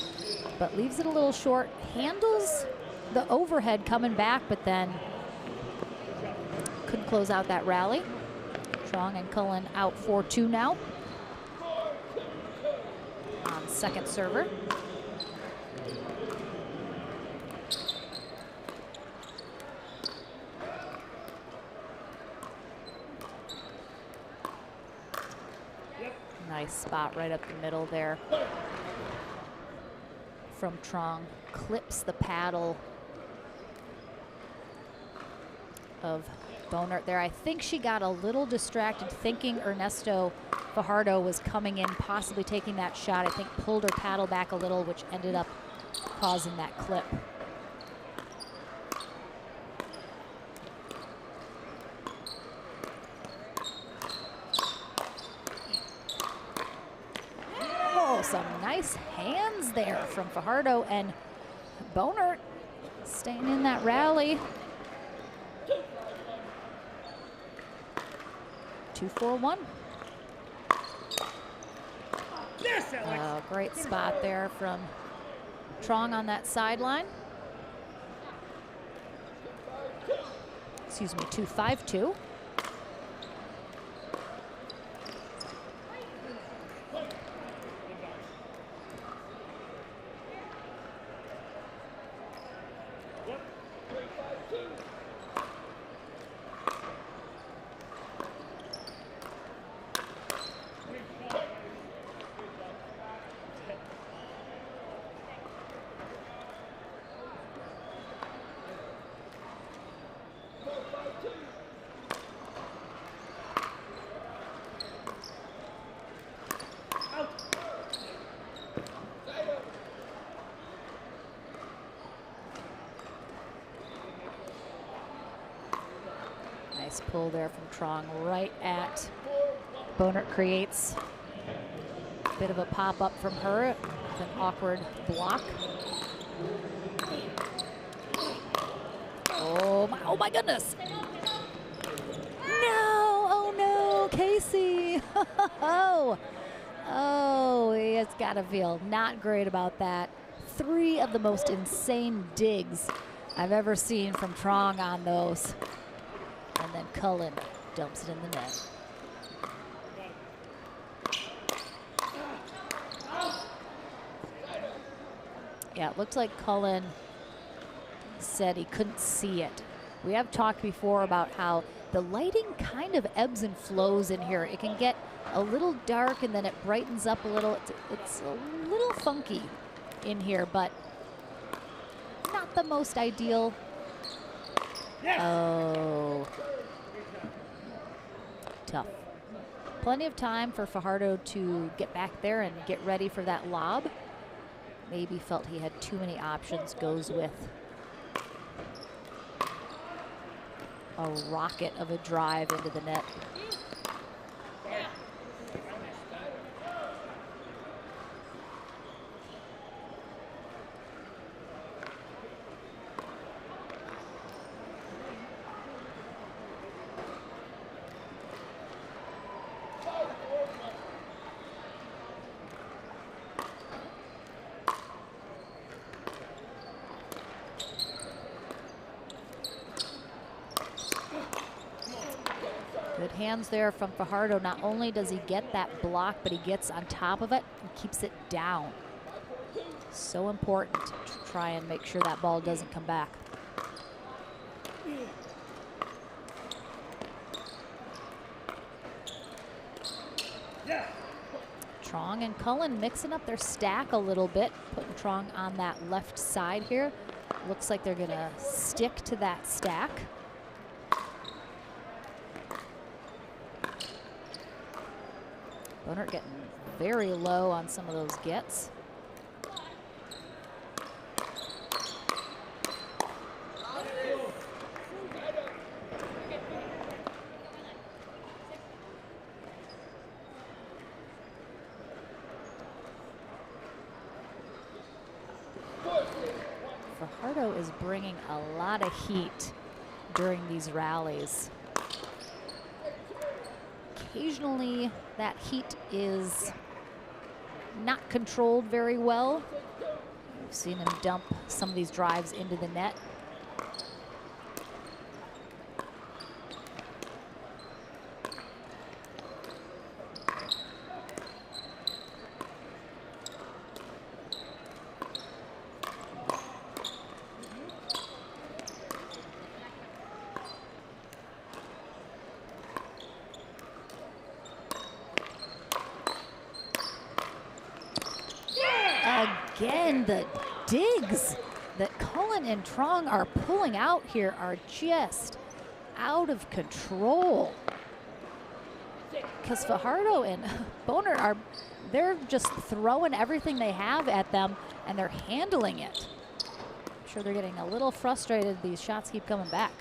but leaves it a little short. Handles the overhead coming back, but then couldn't close out that rally. Strong and Cullen out 4-2 now on second server. Nice spot right up the middle there from Trong. Clips the paddle of Bonert there. I think she got a little distracted thinking Ernesto Fajardo was coming in, possibly taking that shot. I think pulled her paddle back a little, which ended up causing that clip. Some nice hands there from Fajardo, and Bonert staying in that rally. 2-4-1. Oh, great spot there from Trong on that sideline. Excuse me, 2-5-2. Nice pull there from Trong right at Bonert. Creates a bit of a pop-up from her with an awkward block. Oh my goodness. No, oh no, Casey. Oh, it's gotta feel not great about that. 3 of the most insane digs I've ever seen from Trong on those. And then Cullen dumps it in the net. Yeah, it looked like Cullen said he couldn't see it. We have talked before about how the lighting kind of ebbs and flows in here. It can get a little dark and then it brightens up a little. It's a little funky in here, but not the most ideal. Yes. Oh. Tough. Plenty of time for Fajardo to get back there and get ready for that lob. Maybe felt he had too many options, goes with a rocket of a drive into the net. Good hands there from Fajardo. Not only does he get that block, but he gets on top of it and keeps it down. So important to try and make sure that ball doesn't come back. Trong and Cullen mixing up their stack a little bit, putting Trong on that left side here. Looks like they're gonna stick to that stack. Bonert getting very low on some of those gets. Fajardo is bringing a lot of heat during these rallies. Occasionally, that heat is not controlled very well. We've seen him dump some of these drives into the net. Again, the digs that Cullen and Trong are pulling out here are just out of control. Because Fajardo and Boner they're just throwing everything they have at them, and they're handling it. I'm sure they're getting a little frustrated. These shots keep coming back.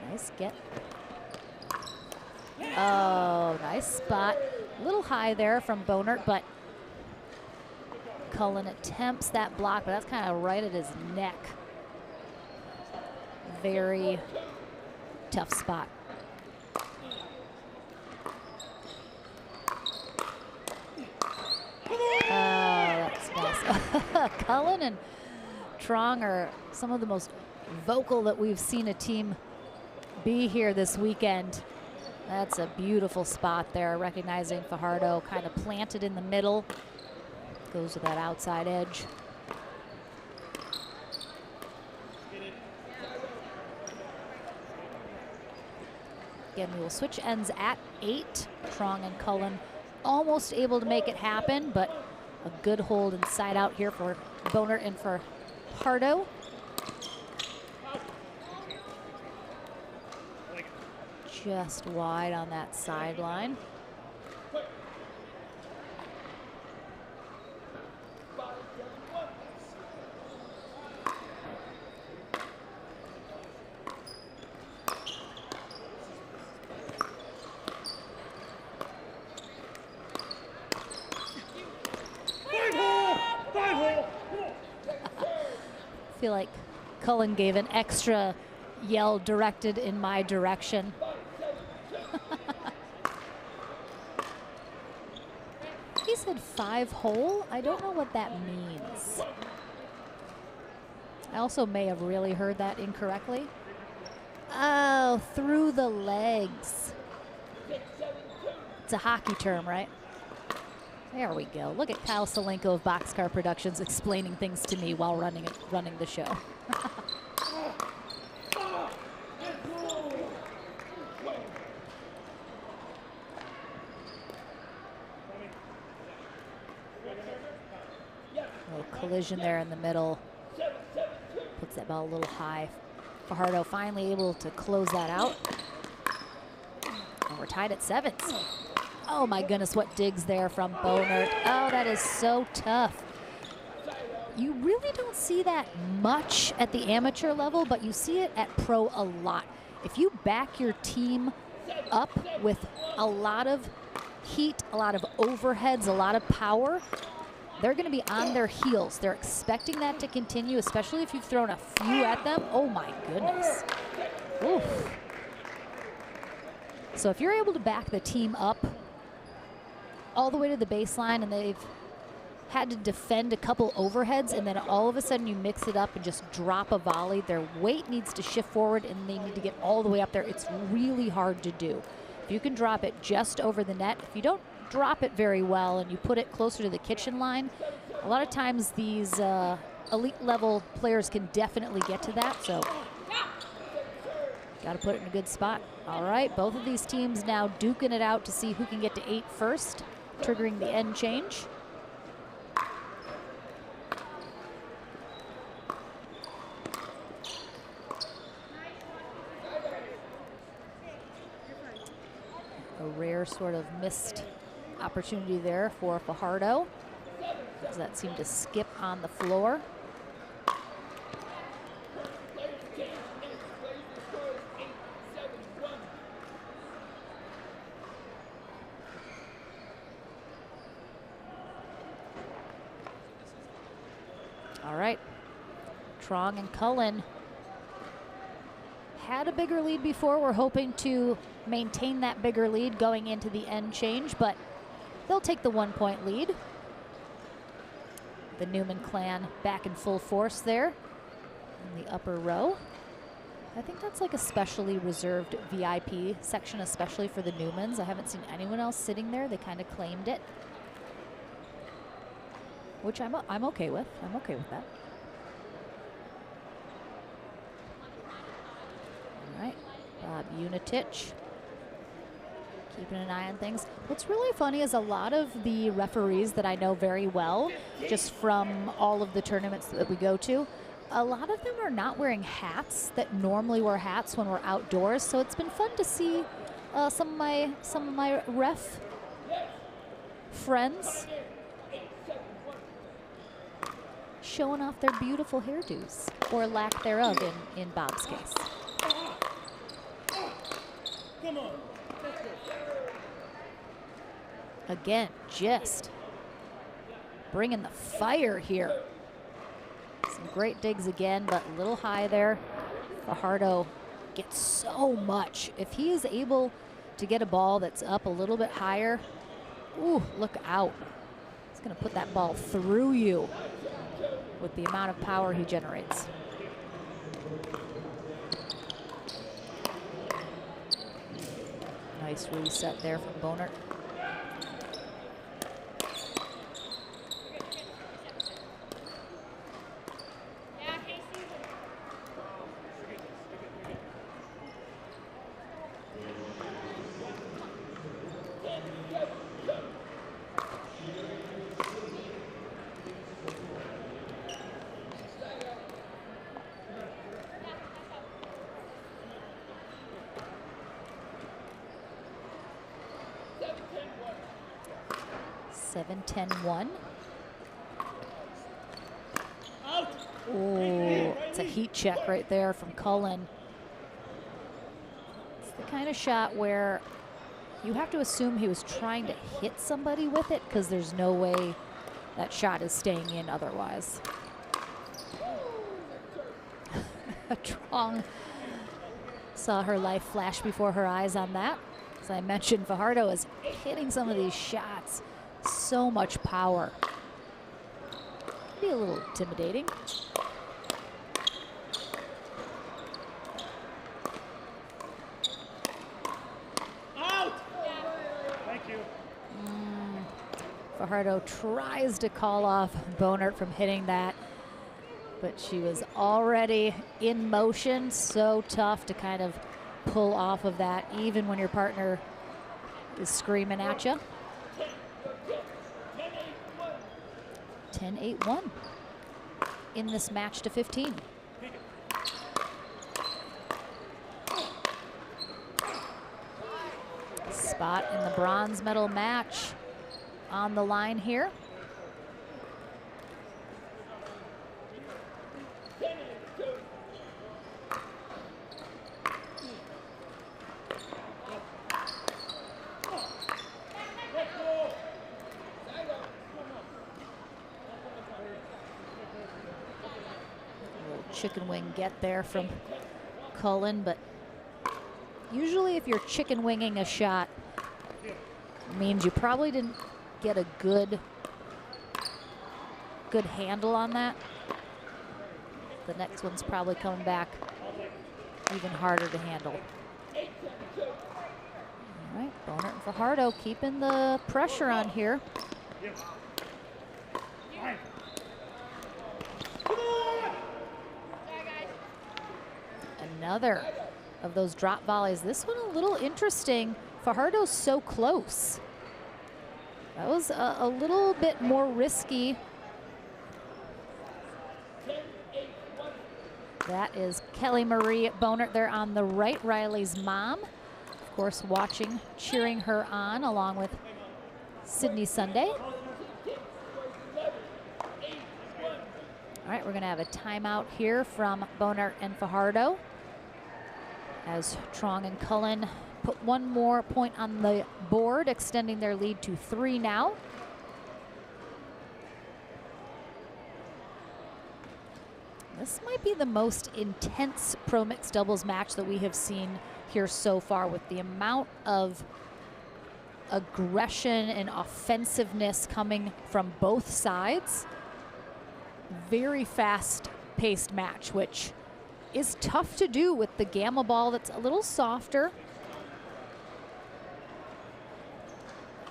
Nice get. Oh, nice spot. A little high there from Bonert, but Cullen attempts that block, but that's kind of right at his neck. Very tough spot. Oh, that's nice. Cullen and Trong are some of the most vocal that we've seen a team be here this weekend. That's a beautiful spot there, recognizing Fajardo kind of planted in the middle. Goes to that outside edge. Again, we will switch ends at 8. Trong and Cullen almost able to make it happen, but a good hold inside out here for Boner and for Fajardo. Just wide on that sideline. I feel like Cullen gave an extra yell directed in my direction. He said 5-hole. I don't know what that means. I also may have really heard that incorrectly. Oh, through the legs. It's a hockey term, right? There we go. Look at Kyle Salenko of Boxcar Productions explaining things to me while running the show. Collision there in the middle. Puts that ball a little high. Fajardo finally able to close that out. And we're tied at 7s. Oh my goodness, what digs there from Boner. Oh, that is so tough. You really don't see that much at the amateur level, but you see it at pro a lot. If you back your team up with a lot of heat, a lot of overheads, a lot of power, they're going to be on their heels. They're expecting that to continue, especially if you've thrown a few at them. Oh my goodness. Oof. So if you're able to back the team up all the way to the baseline and they've had to defend a couple overheads and then all of a sudden you mix it up and just drop a volley, their weight needs to shift forward and they need to get all the way up there. It's really hard to do. If you can drop it just over the net, if you don't drop it very well and you put it closer to the kitchen line, a lot of times these elite level players can definitely get to that, so got to put it in a good spot. All right, both of these teams now duking it out to see who can get to 8 first, triggering the end change. A rare sort of missed opportunity there for Fajardo. Does that seem to skip on the floor? All right. Trong and Cullen had a bigger lead before. We're hoping to maintain that bigger lead going into the end change, but they'll take the 1-point lead. The Newman clan back in full force there in the upper row. I think that's like a specially reserved VIP section, especially for the Newmans. I haven't seen anyone else sitting there. They kind of claimed it, which I'm okay with. I'm okay with that. All right, Bob Unitich keeping an eye on things. What's really funny is a lot of the referees that I know very well, just from all of the tournaments that we go to, a lot of them are not wearing hats that normally wear hats when we're outdoors. So it's been fun to see some of my ref friends showing off their beautiful hairdos, or lack thereof in Bob's case. Come on. Again, just bringing the fire here. Some great digs again, but a little high there. Fajardo gets so much. If he is able to get a ball that's up a little bit higher, ooh, look out. He's gonna put that ball through you with the amount of power he generates. Nice reset there from Bonert. Seven, 10-1. Oh, it's a heat check right there from Cullen. It's the kind of shot where you have to assume he was trying to hit somebody with it, because there's no way that shot is staying in otherwise. Trong saw her life flash before her eyes on that. As I mentioned, Fajardo is hitting some of these shots. So much power. Be a little intimidating. Out! Thank you. Fajardo tries to call off Bonert from hitting that, but she was already in motion. So tough to kind of pull off of that, even when your partner is screaming at you. 10-8-1 in this match to 15. Spot in the bronze medal match on the line here. Chicken wing get there from Cullen, but usually if you're chicken winging a shot, it means you probably didn't get a good handle on that. The next one's probably coming back even harder to handle. All right, Bonert and Fajardo keeping the pressure on here. Another of those drop volleys. This one a little interesting. Fajardo's so close. That was a little bit more risky. That is Kelly Marie Bonert there on the right, Riley's mom. Of course, watching, cheering her on, along with Sydney Sunday. All right, we're gonna have a timeout here from Bonert and Fajardo, as Trong and Cullen put one more point on the board, extending their lead to 3 now. This might be the most intense pro mixed doubles match that we have seen here so far, with the amount of aggression and offensiveness coming from both sides. Very fast-paced match, which is tough to do with the Gamma ball that's a little softer.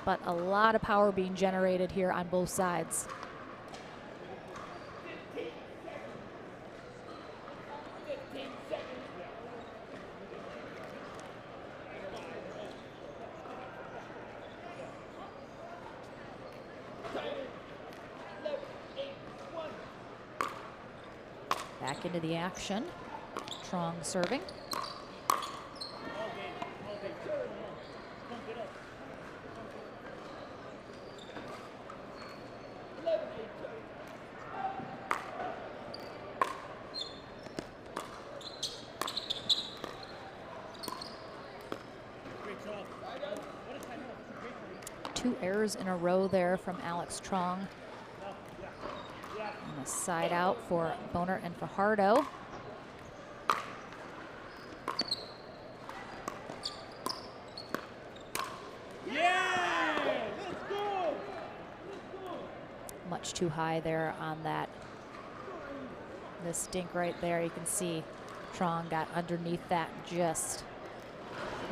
But a lot of power being generated here on both sides. Back into the action. Trong serving. Two errors in a row there from Alex Trong. And a side out for Boner and Fajardo. Much too high there on that. This dink right there, you can see Trong got underneath that just.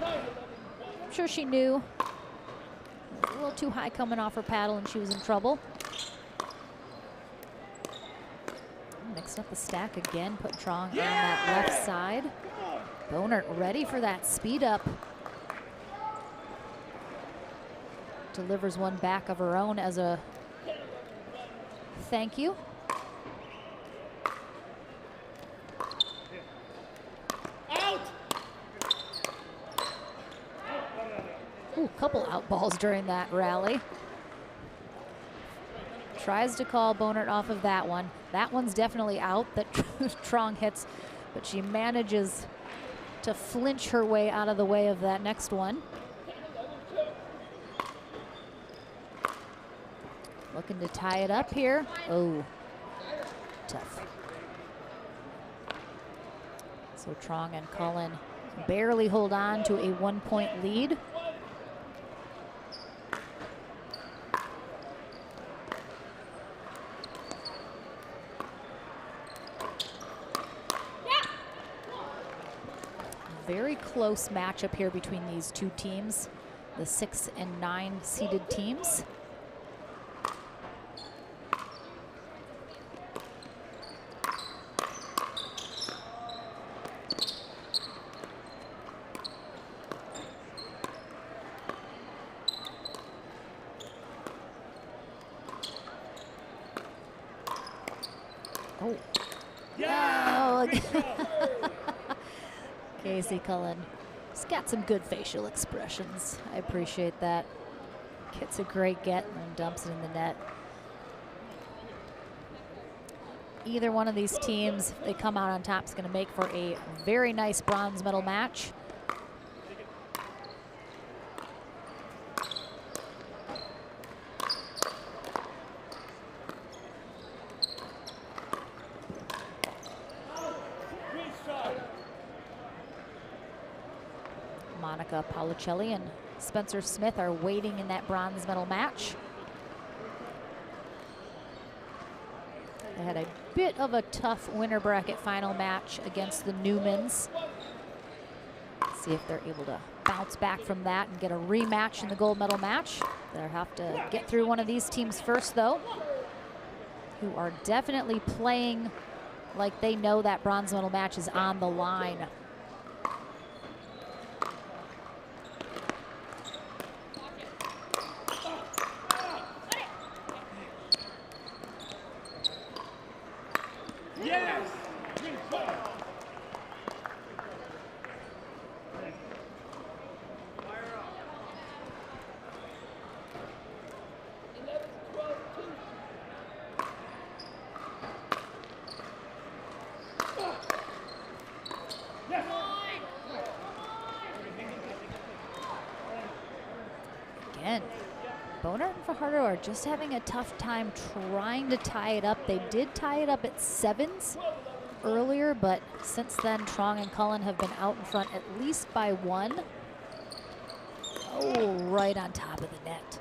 I'm sure she knew. A little too high coming off her paddle and she was in trouble. Mixed up the stack again, put Trong on that left side. Boner ready for that speed up. Delivers one back of her own as a thank you. Ooh, couple out balls during that rally. Tries to call Bonert off of that one. That one's definitely out that Trong hits, but she manages to flinch her way out of the way of that next one. Looking to tie it up here. Oh, tough. So Trong and Cullen barely hold on to a 1-point lead. Very close matchup here between these two teams, the 6 and 9 seeded teams. Oh. Yeah. Casey Cullen. He's got some good facial expressions. I appreciate that. Gets a great get and then dumps it in the net. Either one of these teams, if they come out on top, is going to make for a very nice bronze medal match. Monica Paoluccelli and Spencer Smith are waiting in that bronze medal match. They had a bit of a tough winner bracket final match against the Newmans. See if they're able to bounce back from that and get a rematch in the gold medal match. They'll have to get through one of these teams first, though, who are definitely playing like they know that bronze medal match is on the line. Again, Boner and Fajardo are just having a tough time trying to tie it up. They did tie it up at 7s earlier, but since then, Trong and Cullen have been out in front at least by 1. Oh, right on top of the net.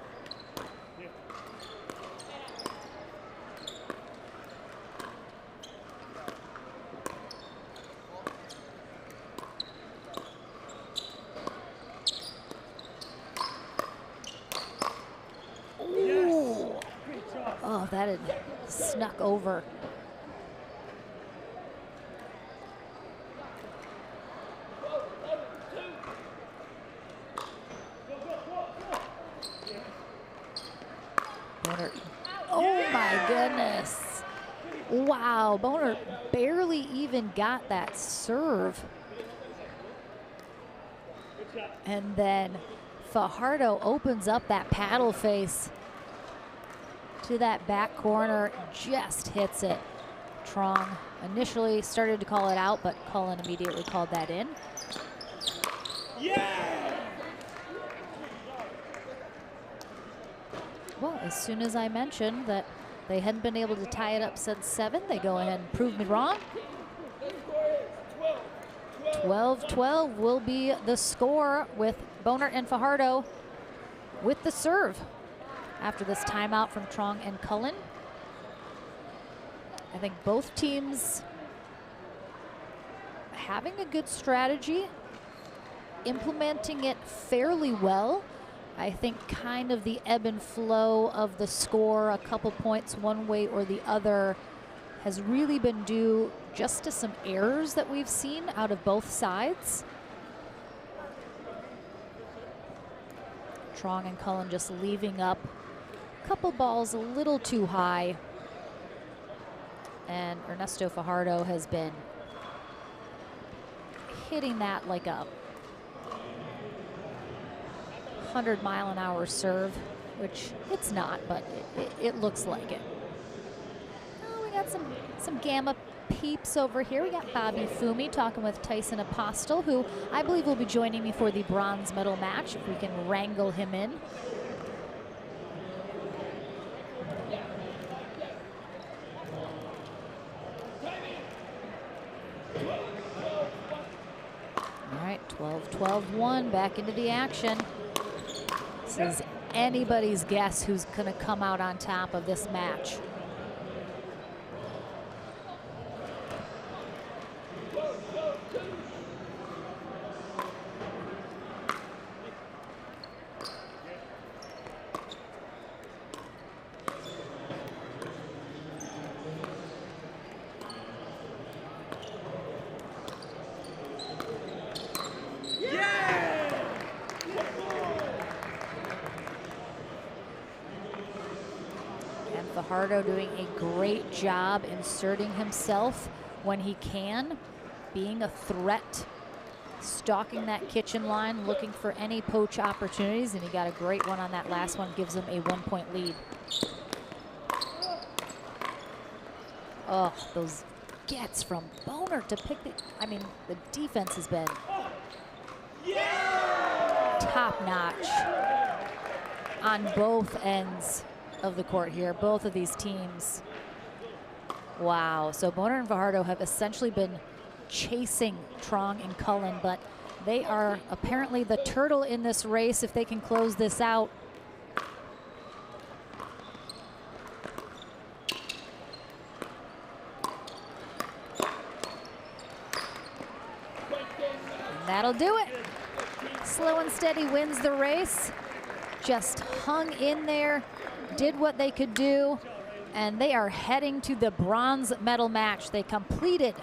Ooh. Oh, that had snuck over. Boner. Oh my goodness. Wow, Boner barely even got that serve. And then Fajardo opens up that paddle face to that back corner, just hits it. Trong initially started to call it out, but Cullen immediately called that in. Yeah! Well, as soon as I mentioned that they hadn't been able to tie it up since 7, they go ahead and prove me wrong. 12-12 will be the score with Boner and Fajardo with the serve after this timeout from Trong and Cullen. I think both teams having a good strategy, implementing it fairly well. I think kind of the ebb and flow of the score, a couple points one way or the other, has really been due just to some errors that we've seen out of both sides. Trong and Cullen just leaving up a couple balls a little too high. And Ernesto Fajardo has been hitting that like a 100-mile-an-hour serve, which it's not, but it looks like it. Oh, we got some Gamma peeps over here. We got Bobby Fumi talking with Tyson Apostle, who I believe will be joining me for the bronze medal match, if we can wrangle him in. All right, 12-12-1, back into the action. This is anybody's guess who's going to come out on top of this match. Fajardo doing a great job inserting himself when he can, being a threat, stalking that kitchen line, looking for any poach opportunities, and he got a great one on that last one, gives him a 1-point lead. Oh, those gets from Boner to pick the, I mean, the defense has been top notch on both ends of the court here, both of these teams. Wow, so Boner and Fajardo have essentially been chasing Trong and Cullen, but they are apparently the turtle in this race if they can close this out. And that'll do it. Slow and Steady wins the race. Just hung in there, did what they could do, and they are heading to the bronze medal match. They completed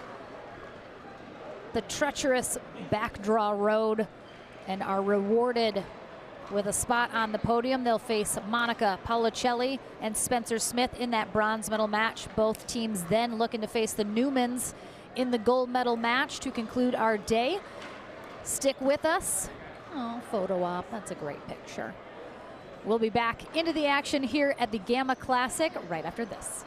the treacherous backdraw road and are rewarded with a spot on the podium. They'll face Monica Paulicelli and Spencer Smith in that bronze medal match. Both teams then looking to face the Newmans in the gold medal match to conclude our day. Stick with us. Oh, photo op, that's a great picture. We'll be back into the action here at the Gamma Classic right after this.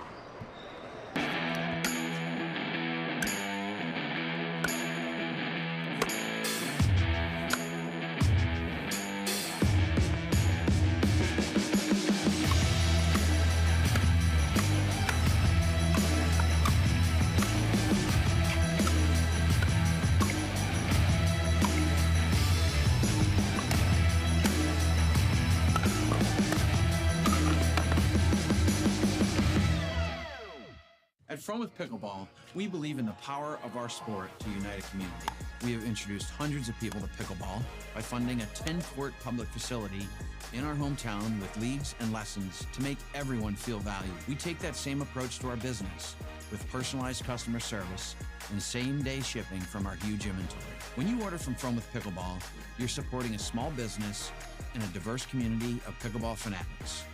At From With Pickleball, we believe in the power of our sport to unite a community. We have introduced hundreds of people to pickleball by funding a 10-court public facility in our hometown with leagues and lessons to make everyone feel valued. We take that same approach to our business with personalized customer service and same-day shipping from our huge inventory. When you order from With Pickleball, you're supporting a small business and a diverse community of pickleball fanatics.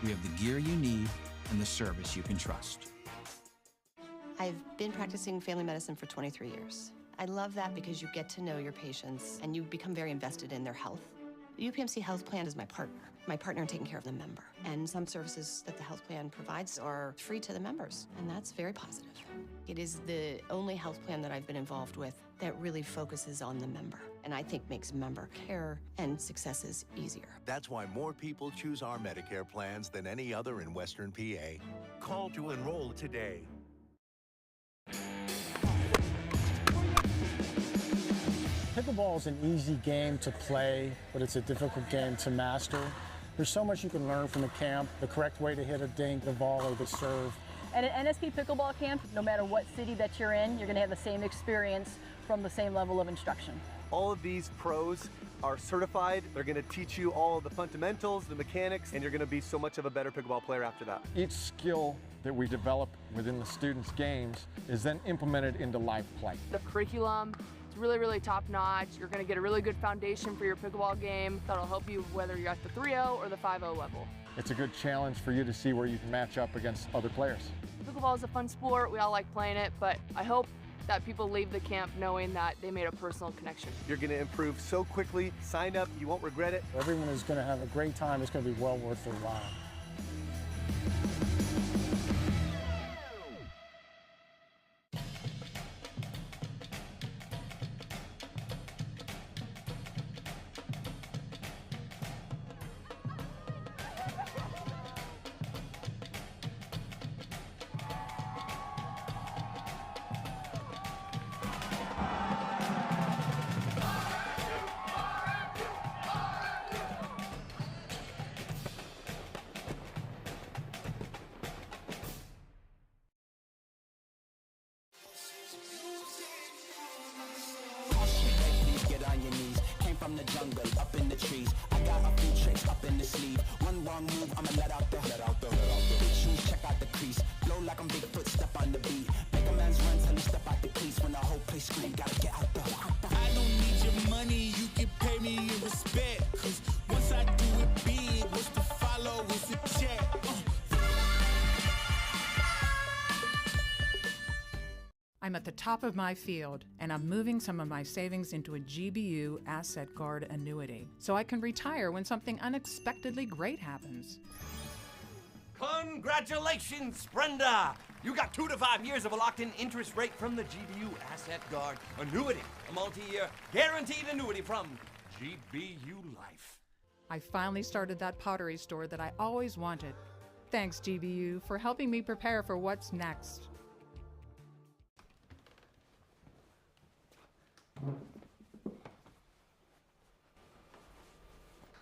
We have the gear you need and the service you can trust. I've been practicing family medicine for 23 years. I love that because you get to know your patients and you become very invested in their health. The UPMC health plan is my partner in taking care of the member. And some services that the health plan provides are free to the members, and that's very positive. It is the only health plan that I've been involved with that really focuses on the member, and I think makes member care and successes easier. That's why more people choose our Medicare plans than any other in Western PA. Call to enroll today. Pickleball is an easy game to play, but it's a difficult game to master. There's so much you can learn from the camp, the correct way to hit a dink, the volley, the serve. And at NSP Pickleball Camp, no matter what city that you're in, you're going to have the same experience from the same level of instruction. All of these pros are certified. They're going to teach you all of the fundamentals, the mechanics, and you're going to be so much of a better pickleball player after that. Each skill that we develop within the students' games is then implemented into live play. The curriculum is really, really top-notch. You're going to get a really good foundation for your pickleball game that'll help you whether you're at the 3-0 or the 5-0 level. It's a good challenge for you to see where you can match up against other players. Pickleball is a fun sport. We all like playing it, but I hope that people leave the camp knowing that they made a personal connection. You're going to improve so quickly. Sign up. You won't regret it. Everyone is going to have a great time. It's going to be well worth their while. From the jungle, up in the trees. I got a few tricks up in the sleeve. One wrong move, I'ma let out the big shoes, check out the crease. Blow like I'm Bigfoot, step on the beat. Make a man's run till he step out the crease. When the whole place scream, gotta get out the I don't need your money, you can pay me in respect. Cause once I do it big, what's to follow is a check. I'm at the top of my field, and I'm moving some of my savings into a GBU Asset Guard annuity, so I can retire when something unexpectedly great happens. Congratulations, Brenda! You got 2 to 5 years of a locked-in interest rate from the GBU Asset Guard annuity, a multi-year guaranteed annuity from GBU Life. I finally started that pottery store that I always wanted. Thanks, GBU, for helping me prepare for what's next.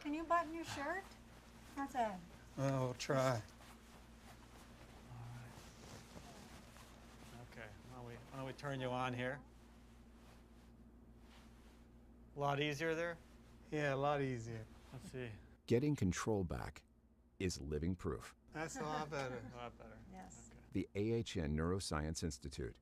Can you button your shirt? How's that? Oh, we'll try. Okay, why don't we turn you on here? A lot easier there? Yeah, a lot easier. Let's see. Getting control back is living proof. That's a lot better. A lot better. Yes. The AHN Neuroscience Institute.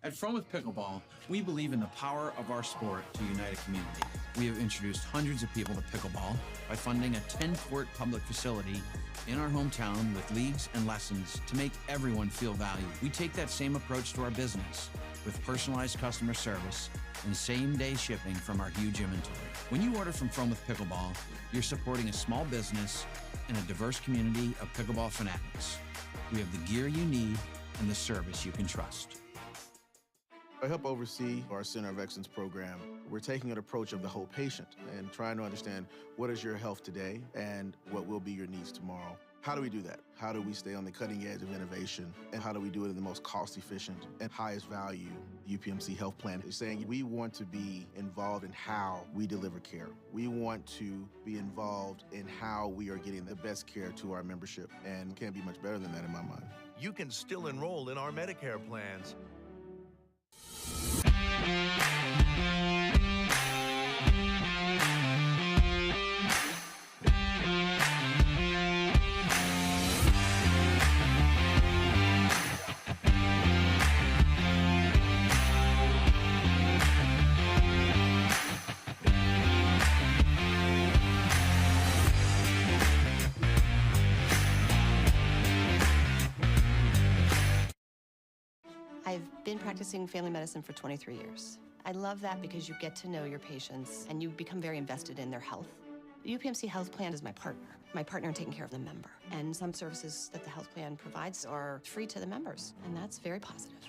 At From With Pickleball, we believe in the power of our sport to unite a community. We have introduced hundreds of people to pickleball by funding a 10-court public facility in our hometown with leagues and lessons to make everyone feel valued. We take that same approach to our business with personalized customer service and same-day shipping from our huge inventory. When you order from With Pickleball, you're supporting a small business and a diverse community of pickleball fanatics. We have the gear you need and the service you can trust. I help oversee our Center of Excellence program. We're taking an approach of the whole patient and trying to understand what is your health today and what will be your needs tomorrow. How do we do that? How do we stay on the cutting edge of innovation? And how do we do it in the most cost-efficient and highest value? The UPMC health plan is saying we want to be involved in how we deliver care. We want to be involved in how we are getting the best care to our membership, and can't be much better than that in my mind. You can still enroll in our Medicare plans. I've been practicing family medicine for 23 years. I love that because you get to know your patients and you become very invested in their health. The UPMC health plan is my partner in taking care of the member. And some services that the health plan provides are free to the members, and that's very positive.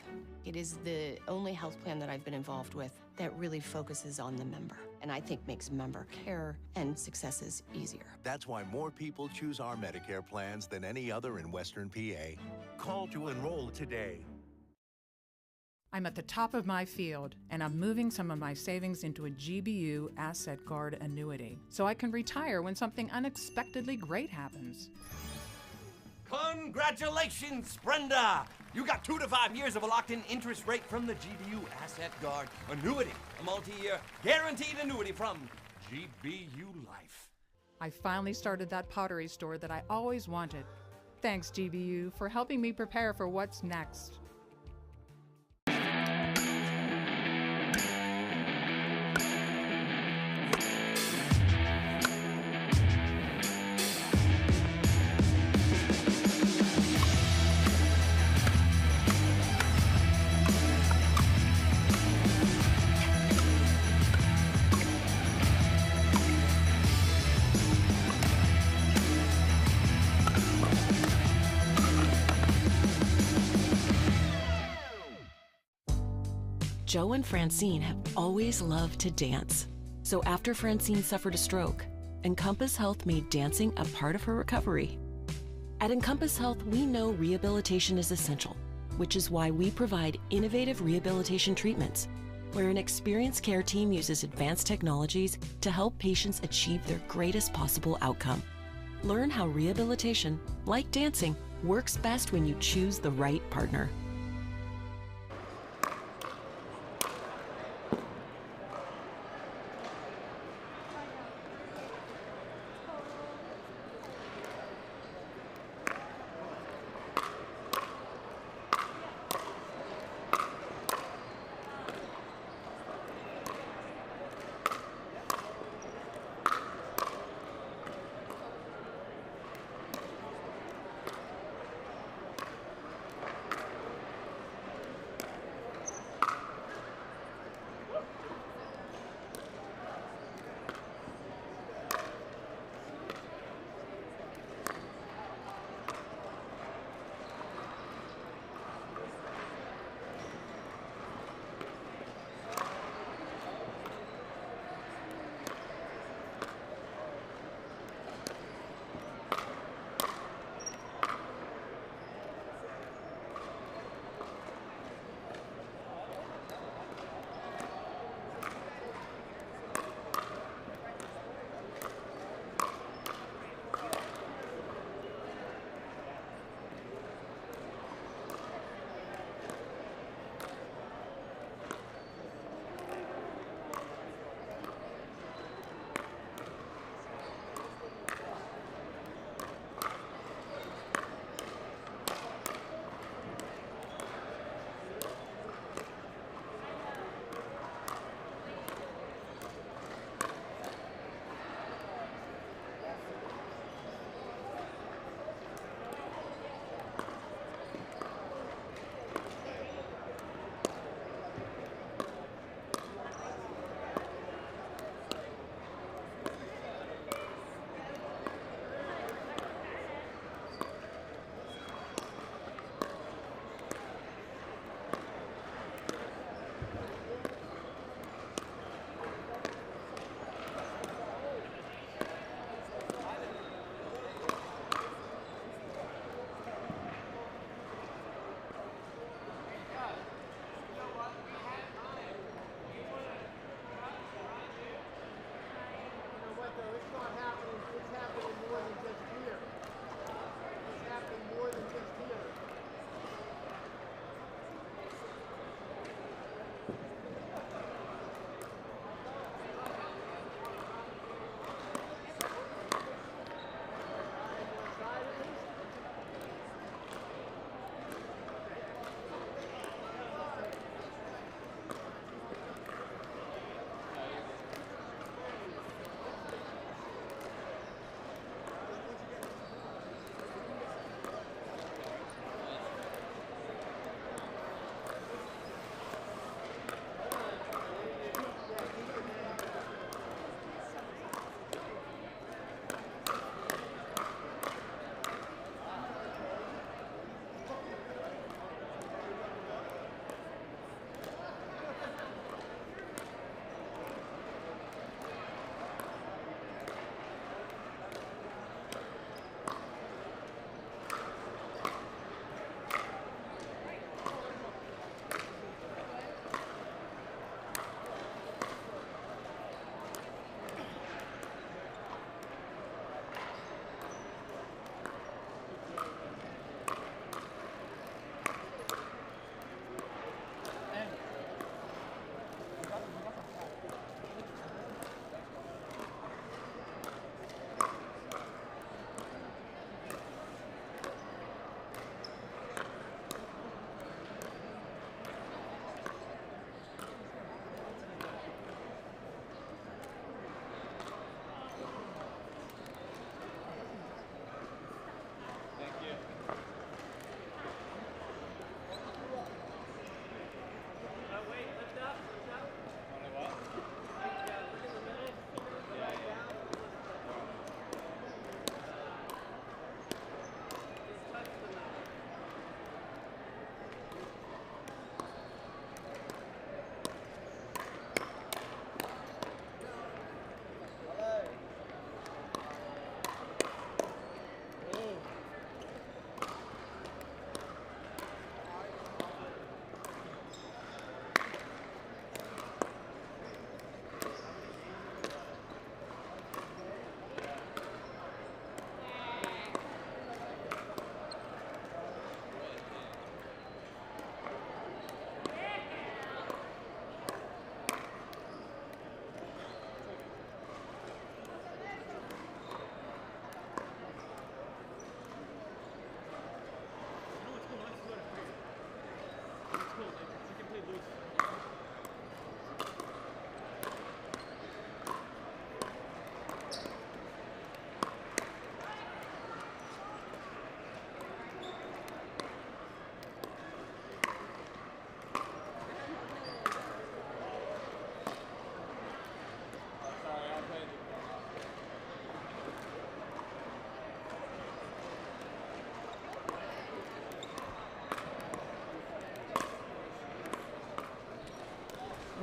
It is the only health plan that I've been involved with that really focuses on the member, and I think makes member care and successes easier. That's why more people choose our Medicare plans than any other in Western PA. Call to enroll today. I'm at the top of my field, and I'm moving some of my savings into a GBU Asset Guard annuity, so I can retire when something unexpectedly great happens. Congratulations, Brenda! You got 2 to 5 years of a locked-in interest rate from the GBU Asset Guard annuity, a multi-year guaranteed annuity from GBU Life. I finally started that pottery store that I always wanted. Thanks, GBU, for helping me prepare for what's next. Joe and Francine have always loved to dance. So after Francine suffered a stroke, Encompass Health made dancing a part of her recovery. At Encompass Health, we know rehabilitation is essential, which is why we provide innovative rehabilitation treatments, where an experienced care team uses advanced technologies to help patients achieve their greatest possible outcome. Learn how rehabilitation, like dancing, works best when you choose the right partner.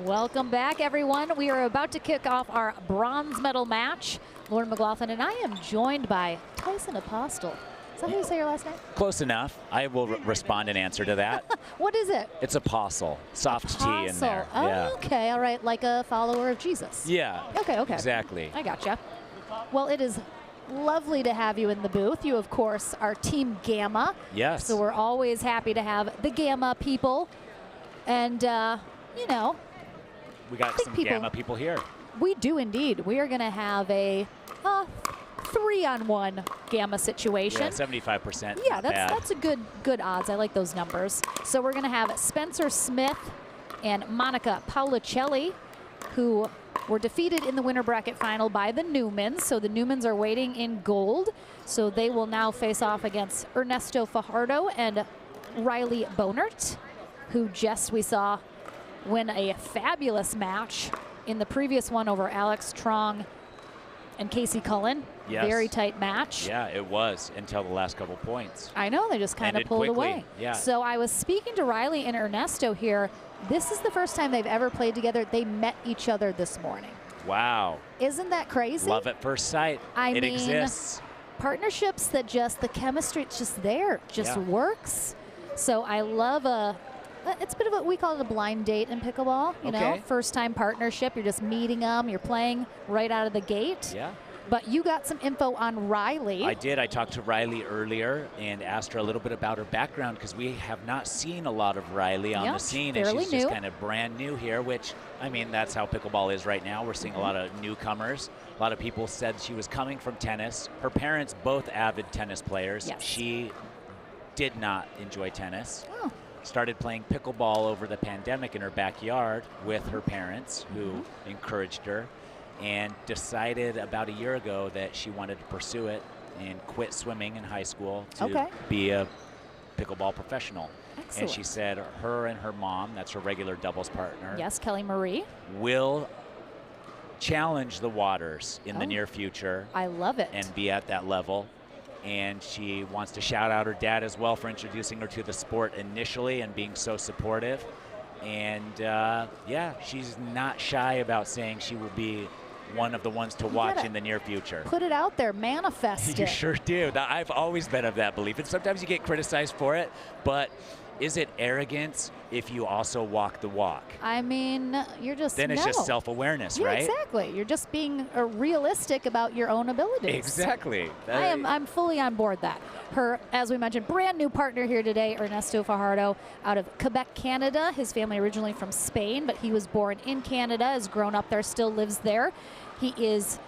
Welcome back, everyone. We are about to kick off our bronze medal match. Lauren McLaughlin and I am joined by Tyson Apostle. Is that how you say your last name? Close enough. I will respond in answer to that. What is it? It's apostle. Soft T in there. Oh, yeah. okay. All right. Like a follower of Jesus. Yeah. Okay. Exactly. I gotcha. Well, it is lovely to have you in the booth. You, of course, are Team Gamma. Yes. So we're always happy to have the Gamma people. And, you know, We got some Gamma people here. we do indeed. We are going to have a 3-on-1 Gamma situation. Yeah, 75%. Yeah, not bad. that's a good odds. I like those numbers. So we're going to have Spencer Smith and Monica Paolicelli, who were defeated in the winter bracket final by the Newmans. So the Newmans are waiting in gold. So they will now face off against Ernesto Fajardo and Riley Bonert, who we saw win a fabulous match in the previous one over Alex Trong and Casey Cullen. Yes. Very tight match. Yeah, it was until the last couple points. I know, they just kind of Ended pulled quickly. away. Yeah. So I was speaking to Riley and Ernesto here. This is the first time they've ever played together. They met each other this morning. Wow. Isn't that crazy? Love at first sight. I it mean, exists. Partnerships that the chemistry, it's just there, just Yeah. works. So I love it's a bit of we call it a blind date in pickleball, you know, Okay. first time partnership. You're just meeting them, you're playing right out of the gate. Yeah. But you got some info on Riley. I did. I talked to Riley earlier and asked her a little bit about her background because we have not seen a lot of Riley on Yeah, the scene, and fairly she's just new. kind of brand new here, which, I mean, that's how pickleball is right now. We're seeing a lot of newcomers. A lot of people said she was coming from tennis. Her parents, both avid tennis players. Yes. She did not enjoy tennis. Oh. Started playing pickleball over the pandemic in her backyard with her parents, who encouraged her, and decided about a year ago that she wanted to pursue it and quit swimming in high school to be a pickleball professional. Excellent. And she said her and her mom, that's her regular doubles partner, Yes, Kelly Marie. will challenge the waters in the near future. I love it. And be at that level. And she wants to shout out her dad as well for introducing her to the sport initially and being so supportive. And yeah, she's not shy about saying she will be one of the ones to watch gotta in the near future. Put it out there, manifest You it. sure do. Now, I've always been of that belief, and sometimes you get criticized for it, but is it arrogance if you also walk the walk? I mean, you're just Then it's just self-awareness, yeah, right? Exactly. You're just being realistic about your own abilities. Exactly. I'm fully on board that. Her, as we mentioned, brand new partner here today, Ernesto Fajardo, out of Quebec, Canada. His family originally from Spain, but he was born in Canada, has grown up there, still lives there. He is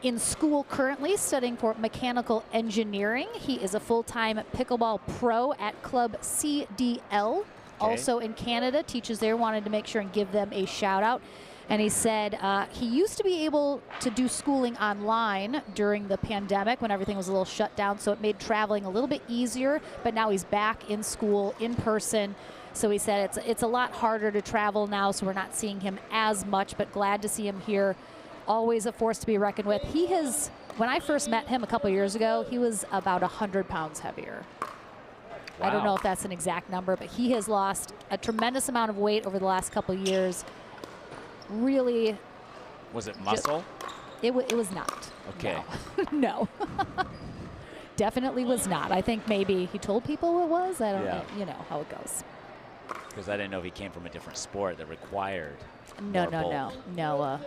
in school currently studying for mechanical engineering. He is a full-time pickleball pro at Club CDL, also in Canada, teaches there, wanted to make sure and give them a shout out. And he said he used to be able to do schooling online during the pandemic when everything was a little shut down, so it made traveling a little bit easier, but now he's back in school in person. So he said it's a lot harder to travel now, so we're not seeing him as much, but glad to see him here. Always a force to be reckoned with. He has, when I first met him a couple years ago, he was about 100 pounds heavier. Wow. I don't know if that's an exact number, but he has lost a tremendous amount of weight over the last couple years. Really. Was it muscle? It was not. Okay. No. Definitely was not. I think maybe he told people it was. I don't know. You know how it goes. Because I didn't know if he came from a different sport that required No.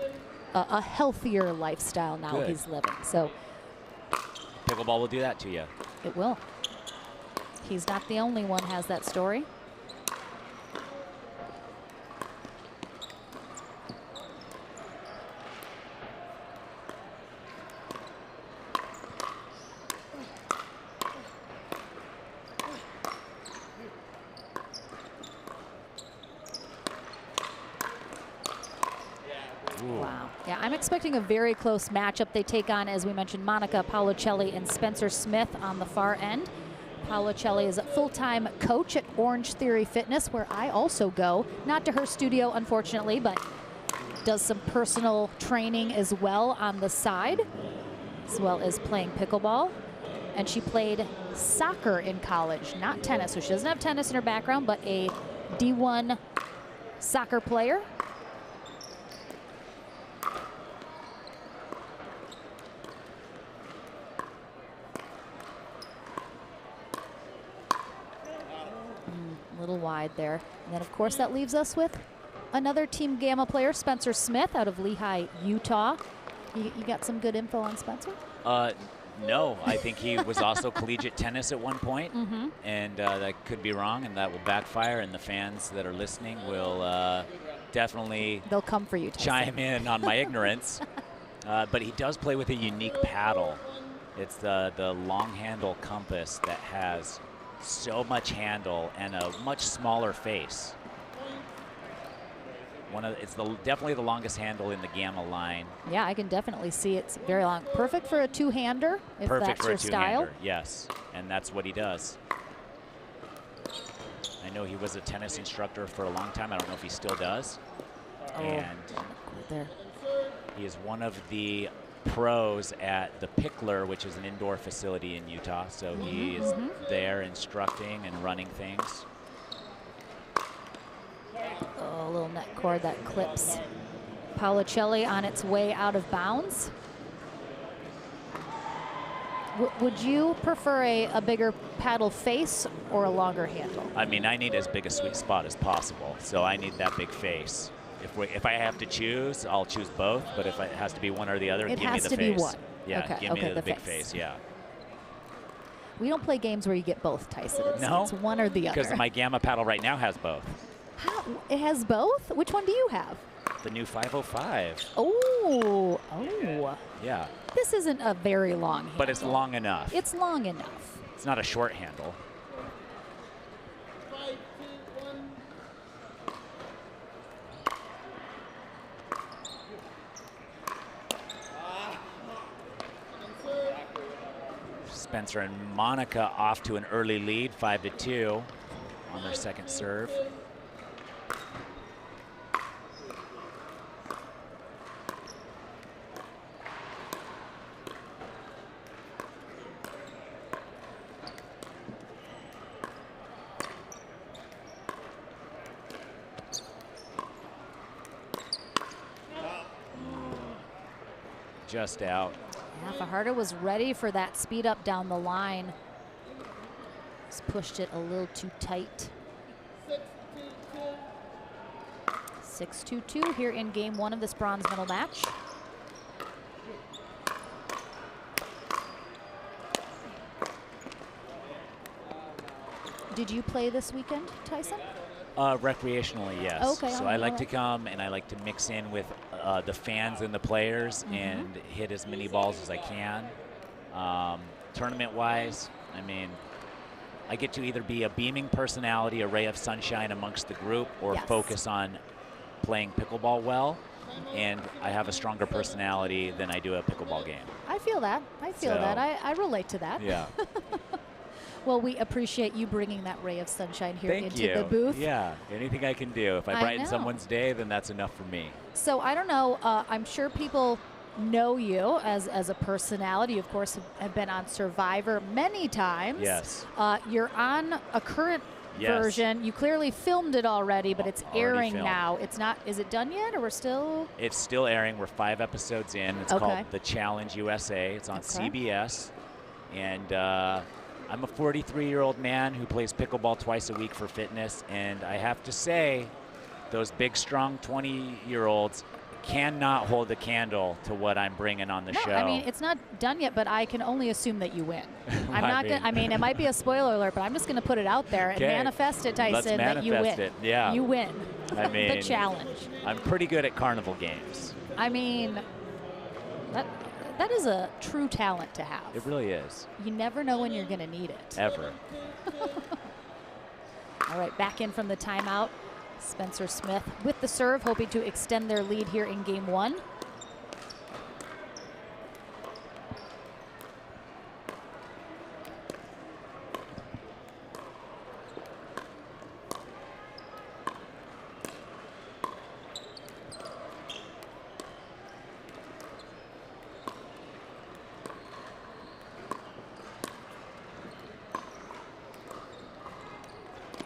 A healthier lifestyle now Good. he's living. So Pickleball will do that to you. it will. He's not the only one has that story. Wow. Yeah, I'm expecting a very close matchup. They take on, as we mentioned, Monica Paolicelli and Spencer Smith on the far end. Paolicelli is a full-time coach at Orange Theory Fitness, where I also go. Not to her studio, unfortunately, but does some personal training as well on the side, as well as playing pickleball. And she played soccer in college, not tennis. So she doesn't have tennis in her background, but a D1 soccer player. little wide there. And then, of course, that leaves us with another Team Gamma player, Spencer Smith, out of Lehigh, Utah. You got some good info on Spencer? No, I think he was also collegiate tennis at one point, Mm-hmm. and that could be wrong, and that will backfire, and the fans that are listening will definitely They'll come for you, Tyson. chime in on my ignorance. But he does play with a unique paddle. It's the long handle compass that has so much handle and a much smaller face. It's definitely the longest handle in the Gamma line. Yeah, I can definitely see it's very long. Perfect for a two-hander, if Perfect that's for your a style. two-hander, yes, and that's what he does. I know he was a tennis instructor for a long time. I don't know if he still does. And there. he is one of the pros at the Pickler, which is an indoor facility in Utah. So he is there instructing and running things. Oh, a little net cord that clips Paolicelli on its way out of bounds. Would you prefer a bigger paddle face or a longer handle? I mean, I need as big a sweet spot as possible, so I need that big face. If I have to choose, I'll choose both, but if it has to be one or the other, It give me has the to face. be one. Yeah, Okay, give me okay, the the big face. face, yeah. We don't play games where you get both, Tyson. No, it's one or the other. because my Gamma paddle right now has both. It has both? Which one do you have? The new 505. Oh. Yeah, This isn't a very long handle. but it's long enough. It's long enough. It's not a short handle. Spencer and Monica off to an early lead, 5-2 on their second serve. Just out. Yeah, Fajardo was ready for that speed up down the line. Just pushed it a little too tight. 6-2-2 here in game one of this bronze medal match. Did you play this weekend, Tyson? Recreationally, yes. Okay, so I like to come and I like to mix in with the fans and the players and hit as many balls as I can. Tournament-wise, I mean, I get to either be a beaming personality, a ray of sunshine amongst the group, or focus on playing pickleball well. And I have a stronger personality than I do a pickleball game. I feel that. I feel that. I relate to that. Yeah. Well, we appreciate you bringing that ray of sunshine here Thank into you. the booth. Yeah, anything I can do. If I I brighten know. someone's day, then that's enough for me. So I don't know. I'm sure people know you as a personality. Of course, have been on Survivor many times. Yes. You're on a current version. You clearly filmed it already, but it's airing filmed. now. It's not. Is it done yet, or we're still? It's still airing. We're 5 episodes in. It's Okay. called The Challenge USA. It's on CBS. And I'm a 43-year-old man who plays pickleball twice a week for fitness. And I have to say, those big, strong 20-year-olds cannot hold a candle to what I'm bringing on the No, show. I mean, it's not done yet, but I can only assume that you win. I'm I not mean- gonna. I mean, it might be a spoiler alert, but I'm just going to put it out there and Okay. manifest it, Tyson, Let's that you win. manifest it, yeah. You win. I mean, the challenge. I'm pretty good at carnival games. I mean, that is a true talent to have. It really is. You never know when you're going to need it. Ever. All right, back in from the timeout. Spencer Smith with the serve, hoping to extend their lead here in game one.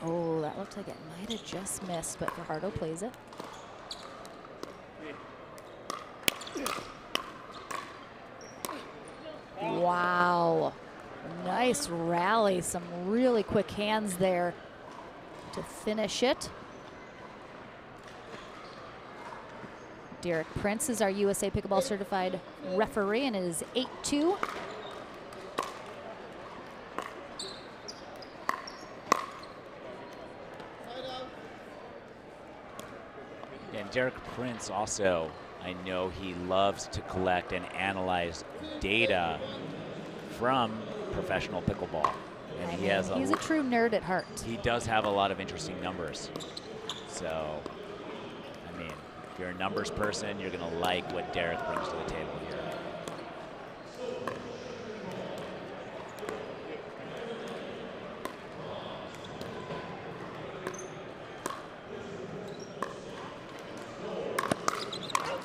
Oh, that looked like it might have just missed, but Fajardo plays it. Wow. Nice rally. Some really quick hands there. to finish it. Derek Prince is our USA Pickleball Certified referee, and it is 8-2. And Derek Prince also, I know he loves to collect and analyze data from professional pickleball. And he's a true nerd at heart. He does have a lot of interesting numbers. So, I mean, if you're a numbers person, you're going to like what Derek brings to the table here.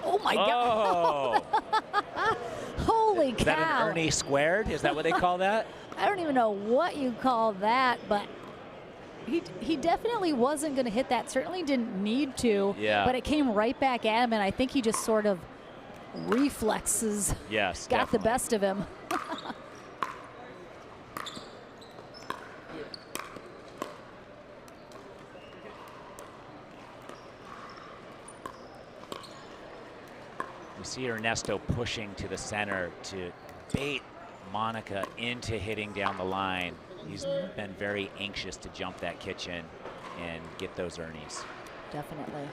Oh my God. Holy cow. Is that an Ernie squared? Is that what they call that? I don't even know what you call that, but he definitely wasn't going to hit that. Certainly didn't need to. Yeah. But it came right back at him, and I think he just sort of reflexes. Yes, got definitely. the best of him. We see Ernesto pushing to the center to bait Monica into hitting down the line. He's been very anxious to jump that kitchen and get those Ernies. Definitely.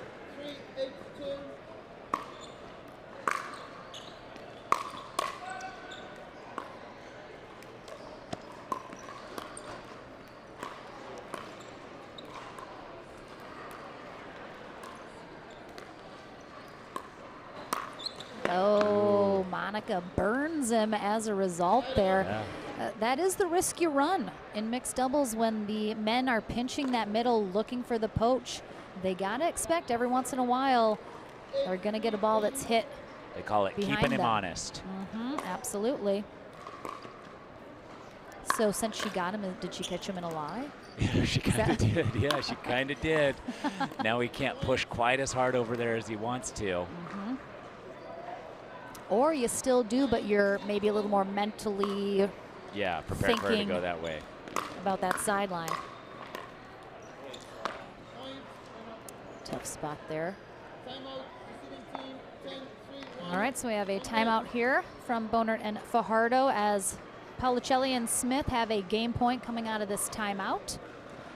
Oh, Monica burns him as a result there. Yeah. That is the risk you run in mixed doubles when the men are pinching that middle looking for the poach. They got to expect every once in a while they're going to get a ball that's hit. They call it keeping him honest. Absolutely. So since she got him, did she catch him in a lie? Yeah, she kind of did. Yeah, she kind of did. Now he can't push quite as hard over there as he wants to. Or you still do, but you're maybe a little more mentally prepared for her to go that way. About that sideline. Tough spot there. All right, so we have a timeout here from Bonert and Fajardo as Paulicelli and Smith have a game point coming out of this timeout.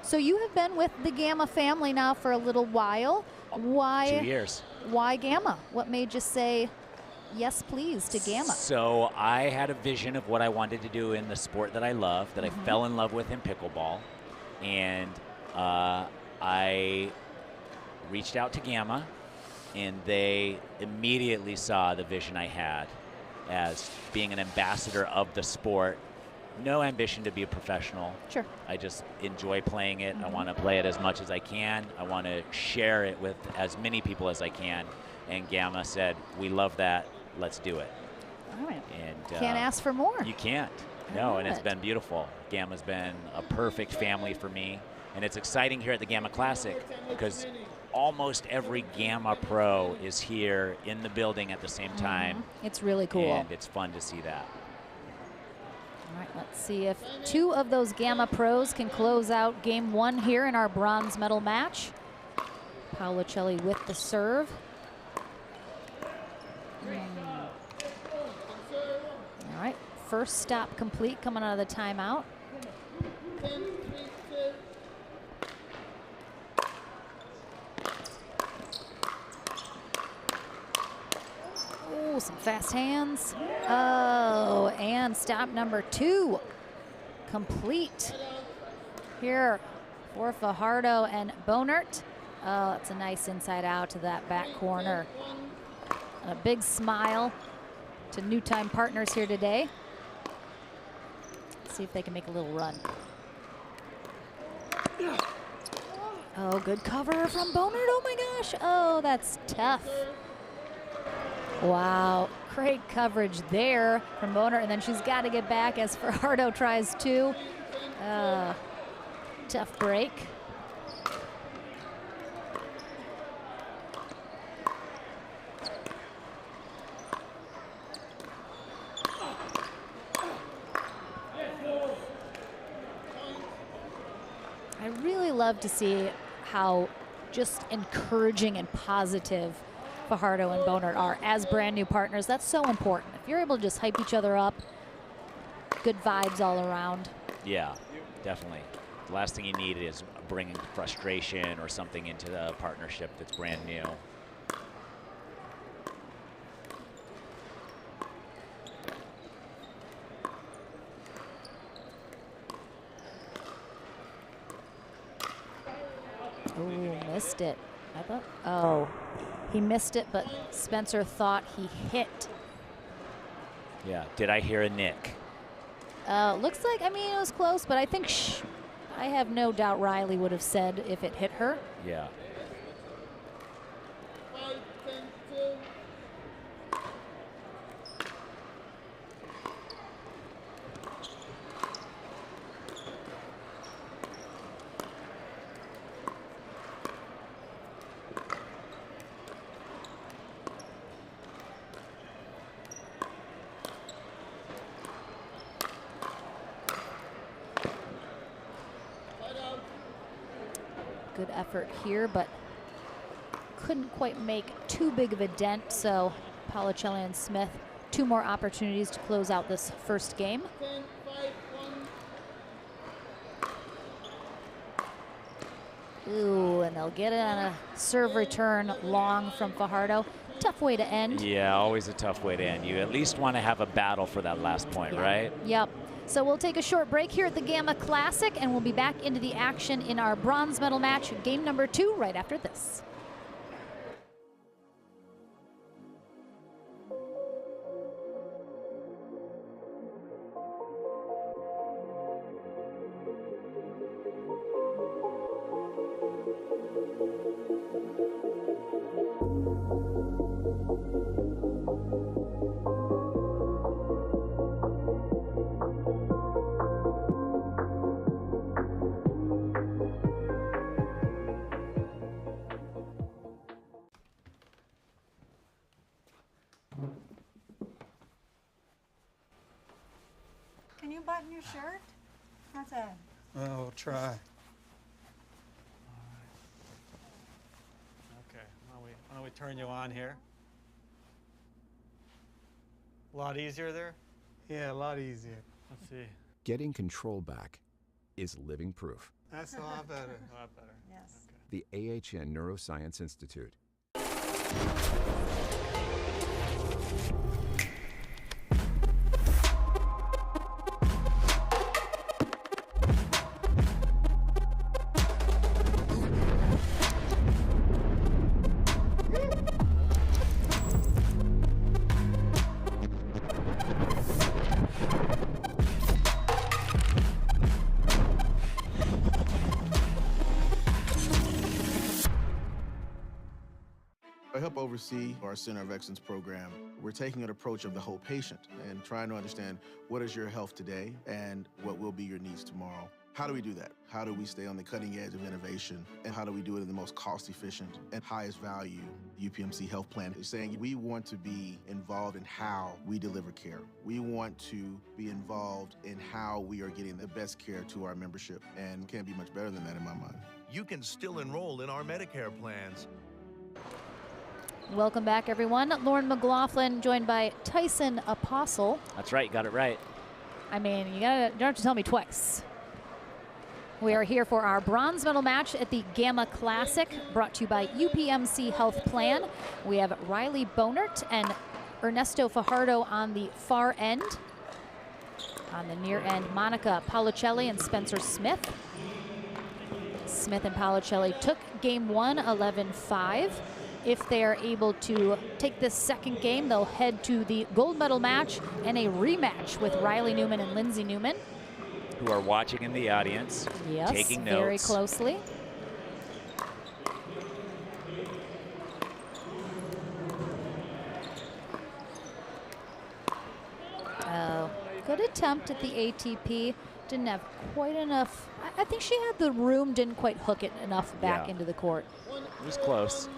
So you have been with the Gamma family now for a little while. Why? 2 years. Why Gamma? What made you say yes, please, to Gamma? So I had a vision of what I wanted to do in the sport that I love, that I fell in love with in pickleball. And I reached out to Gamma, and they immediately saw the vision I had as being an ambassador of the sport. No ambition to be a professional. Sure. I just enjoy playing it. I want to play it as much as I can. I want to share it with as many people as I can. And Gamma said, we love that. Let's do it. All right. And can't ask for more. You can't. No, and it's been beautiful. Gamma's been a perfect family for me. And it's exciting here at the Gamma Classic because almost every Gamma pro is here in the building at the same time. It's really cool. And it's fun to see that. All right, let's see if two of those Gamma pros can close out game one here in our bronze medal match. Paulicelli with the serve. All right, first stop complete coming out of the timeout. Oh, some fast hands. Oh, and stop number 2 complete here for Fajardo and Bonert. Oh, that's a nice inside out to that back corner. And a big smile to new time partners here today. Let's see if they can make a little run. Oh, good cover from Bonert. Oh my gosh. Oh, that's tough. Wow, great coverage there from Bonert, and then she's got to get back as Fajardo tries to. Tough break. I really love to see how just encouraging and positive Fajardo and Bonert are as brand new partners. That's so important. If you're able to just hype each other up, good vibes all around. Yeah, definitely. The last thing you need is bringing frustration or something into the partnership that's brand new. Oh, missed it. I thought, oh, he missed it, but Spencer thought he hit. Yeah, did I hear a nick? Looks like, I mean, it was close, but I think I have no doubt Riley would have said if it hit her. Yeah. Good effort here, but couldn't quite make too big of a dent. So Policelli and Smith, 2 more opportunities to close out this first game. Ooh, and they'll get it on a serve return long from Fajardo. Tough way to end. Yeah, always a tough way to end. You at least want to have a battle for that last point, right? Yep. So we'll take a short break here at the Gamma Classic, and we'll be back into the action in our bronze medal match, game number 2, right after this. Can you button your shirt? How's that? Well, we'll try. Okay, why don't we turn you on here? A lot easier there? Yeah, a lot easier. Let's see. Getting control back is living proof. That's a lot better. A lot better. Yes. The AHN Neuroscience Institute. I help oversee our Center of Excellence program. We're taking an approach of the whole patient and trying to understand what is your health today and what will be your needs tomorrow. How do we do that? How do we stay on the cutting edge of innovation? And how do we do it in the most cost-efficient and highest value? The UPMC health plan is saying we want to be involved in how we deliver care. We want to be involved in how we are getting the best care to our membership, and can't be much better than that in my mind. You can still enroll in our Medicare plans. Welcome back, everyone. Lauren McLaughlin joined by Tyson Apostle. That's right, you got it right. I mean, you don't have to tell me twice. We are here for our bronze medal match at the Gamma Classic, brought to you by UPMC Health Plan. We have Riley Bonert and Ernesto Fajardo on the far end. On the near end, Monica Policelli and Spencer Smith. Smith and Policelli took game 1, 11-5. If they are able to take this second game, they'll head to the gold medal match and a rematch with Riley Newman and Lindsay Newman, who are watching in the audience, yes, taking notes. Very closely. Good attempt at the ATP. Didn't have quite enough. I think she had the room, didn't quite hook it enough back into the court. It was close.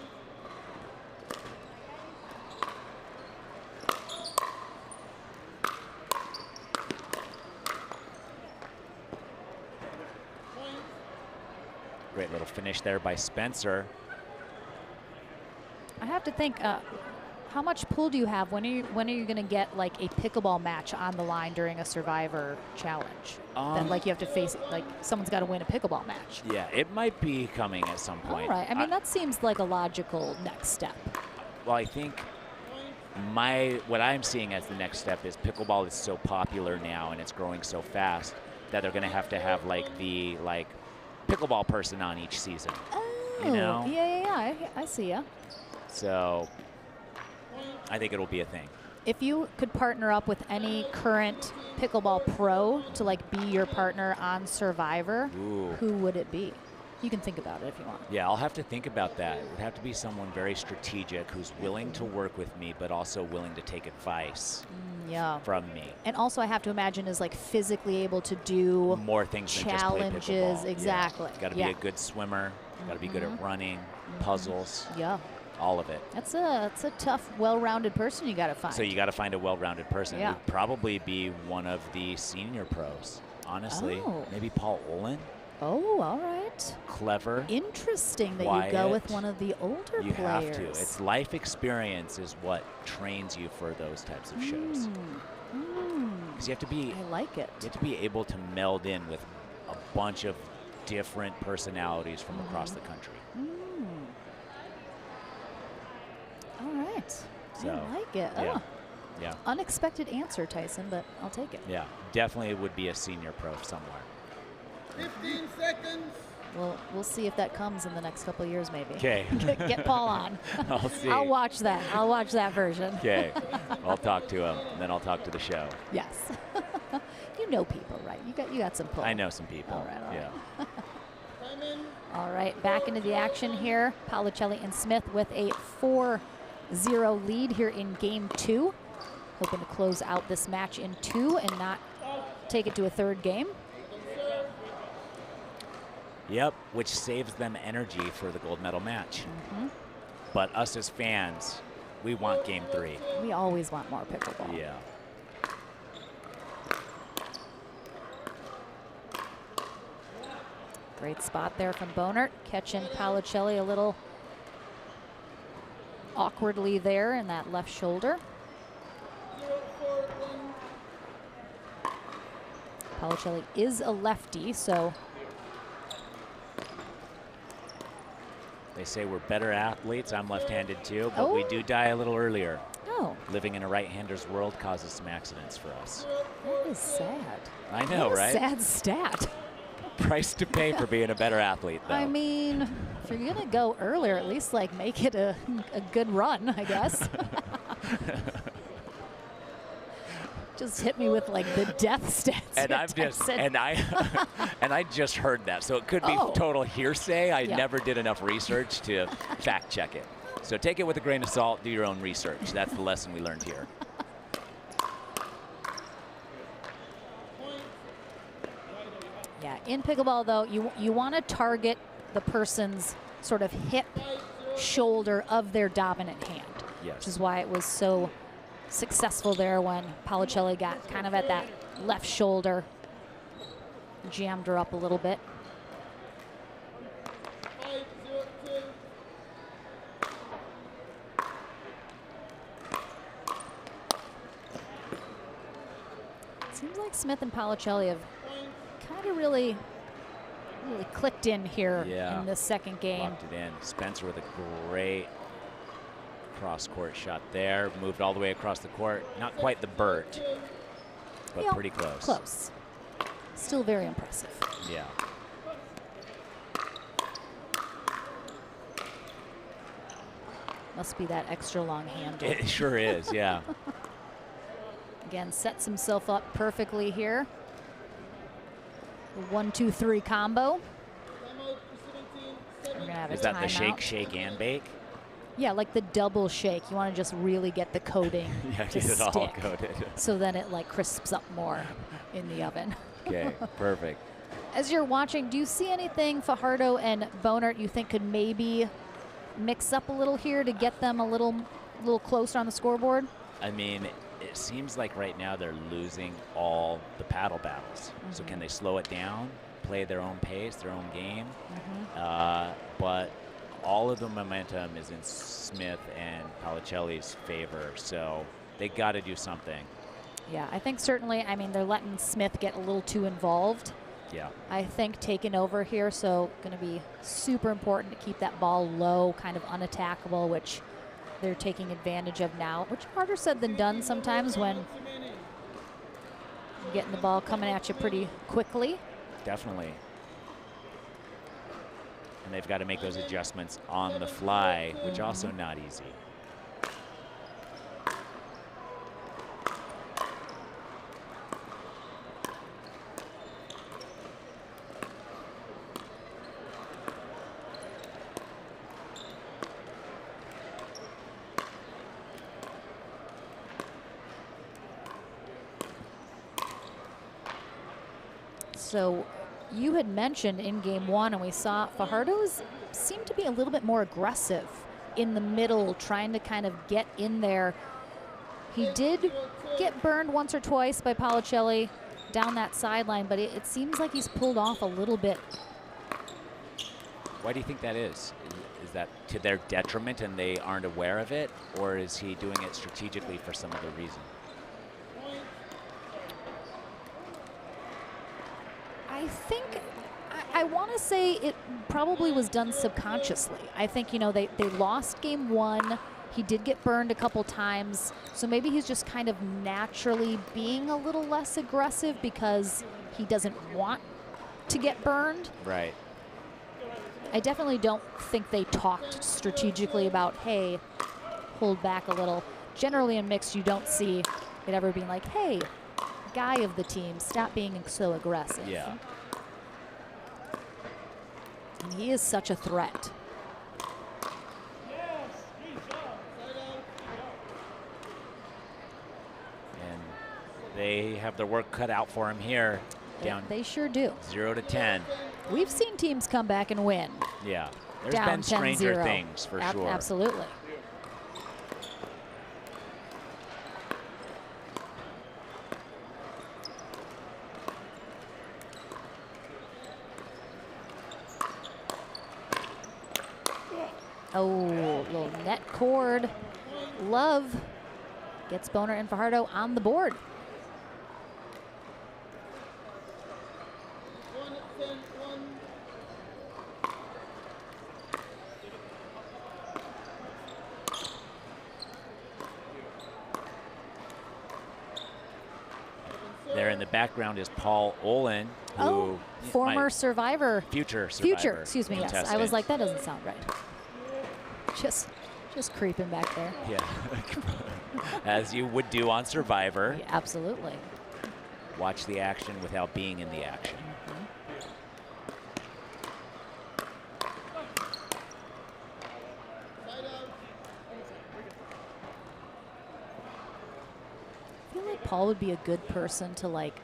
Great little finish there by Spencer. I have to think, how much pull do you have? When are you going to get like a pickleball match on the line during a Survivor challenge? That like you have to face, like someone's got to win a pickleball match. Yeah, it might be coming at some point. All right. I mean, that seems like a logical next step. Well, I think what I'm seeing as the next step is pickleball is so popular now and it's growing so fast that they're going to have like the pickleball person on each season. Oh, you know? Yeah. I see ya. So I think it'll be a thing. If you could partner up with any current pickleball pro to like be your partner on Survivor, who would it be? You can think about it if you want. Yeah, I'll have to think about that. It would have to be someone very strategic who's willing to work with me, but also willing to take advice from me. And also, I have to imagine is like physically able to do more things challenges. than just play pickleball. Exactly. Got to be a good swimmer. Got to be good at running, puzzles. Yeah. All of it. That's a tough, well-rounded person you got to find. So you got to find a well-rounded person. Yeah. Would probably be one of the senior pros, honestly. Oh. Maybe Paul Olin. Oh, all right. Clever. Interesting that quiet. you go with one of the older you players. You have to. It's life experience is what trains you for those types of shows. Because you have to be. I like it. You have to be able to meld in with a bunch of different personalities from across the country. All right. So, I like it. Yeah. Oh. Yeah. Unexpected answer, Tyson, but I'll take it. Yeah. Definitely would be a senior pro somewhere. 15 seconds. Well, we'll see if that comes in the next couple of years, maybe. Okay. Get Paul on. I'll see. I'll watch that. I'll watch that version. Okay. I'll talk to him, and then I'll talk to the show. Yes. You know people, right? You got some pull. I know some people. All right. Yeah. All right, back into the action here. Policelli and Smith with a 4-0 lead here in game 2. Hoping to close out this match in 2 and not take it to a third game. Yep, which saves them energy for the gold medal match. But us as fans, we want game 3. We always want more pickleball. Yeah. Great spot there from Bonert, catching Policelli a little awkwardly there in that left shoulder. Policelli is a lefty, so They say we're better athletes. I'm left-handed too, but we do die a little earlier. Oh. Living in a right-hander's world causes some accidents for us. That is sad. I know, right? Sad stat. Price to pay for being a better athlete, though. I mean, if you're gonna go earlier, at least like make it a good run, I guess. Just hit me with like the death stats. And here, I'm just Tyson. and I just heard that, so it could be total hearsay. I never did enough research to fact check it. So take it with a grain of salt. Do your own research. That's the lesson we learned here. Yeah, in pickleball though, you want to target the person's sort of hip shoulder of their dominant hand. Yes. Which is why it was so successful there when Policelli got kind of at that left shoulder, jammed her up a little bit. Seems like Smith and Policelli have kind of really clicked in here in this second game. Locked it in. Spencer with a great cross-court shot there. Moved all the way across the court. Not quite the Burt, but pretty close. Close. Still very impressive. Yeah. Must be that extra long handle. It sure is, yeah. Again, sets himself up perfectly here. The 1-2-3 combo. We're gonna have Is a that the timeout. shake, shake, and bake? Yeah, like the double shake. You want to just really get the coating Yeah, to get it all stick, coated. so then it like crisps up more in the oven. Okay, perfect. As you're watching, do you see anything Fajardo and Bonert you think could maybe mix up a little here to get them a little closer on the scoreboard? I mean, it seems like right now they're losing all the paddle battles. So can they slow it down? play their own pace, their own game. But all of the momentum is in Smith and Policelli's favor, so they got to do something. Yeah, I think certainly, I mean, they're letting Smith get a little too involved. Yeah. I think taking over here, so going to be super important to keep that ball low, kind of unattackable, which they're taking advantage of now, which harder said than done sometimes when you're getting the ball coming at you pretty quickly. Definitely. And they've got to make those adjustments on the fly, which also not easy. So you had mentioned in game one, and we saw Fajardo's seemed to be a little bit more aggressive in the middle, trying to kind of get in there. He did get burned once or twice by Policelli down that sideline, but it seems like he's pulled off a little bit. Why do you think that is? Is that to their detriment and they aren't aware of it, or is he doing it strategically for some other reason? I think, I want to say it probably was done subconsciously. I think, you know, they lost game one. He did get burned a couple times. So maybe he's just kind of naturally being a little less aggressive because he doesn't want to get burned. Right. I definitely don't think they talked strategically about, hey, hold back a little. Generally in mixed, you don't see it ever being like, hey, guy of the team, stop being so aggressive. Yeah. And he is such a threat. And they have their work cut out for him here. Down. They sure do. 0-10. We've seen teams come back and win. Yeah. There's Down been stranger 10-0. things for sure. Absolutely. Oh, little net cord. Love gets Boner and Fajardo on the board. There in the background is Paul Olin, who former survivor. Future survivor. Future, excuse me, yes. I was like, that doesn't sound right. Just creeping back there. Yeah, as you would do on Survivor. Yeah, absolutely. Watch the action without being in the action. I feel like Paul would be a good person to like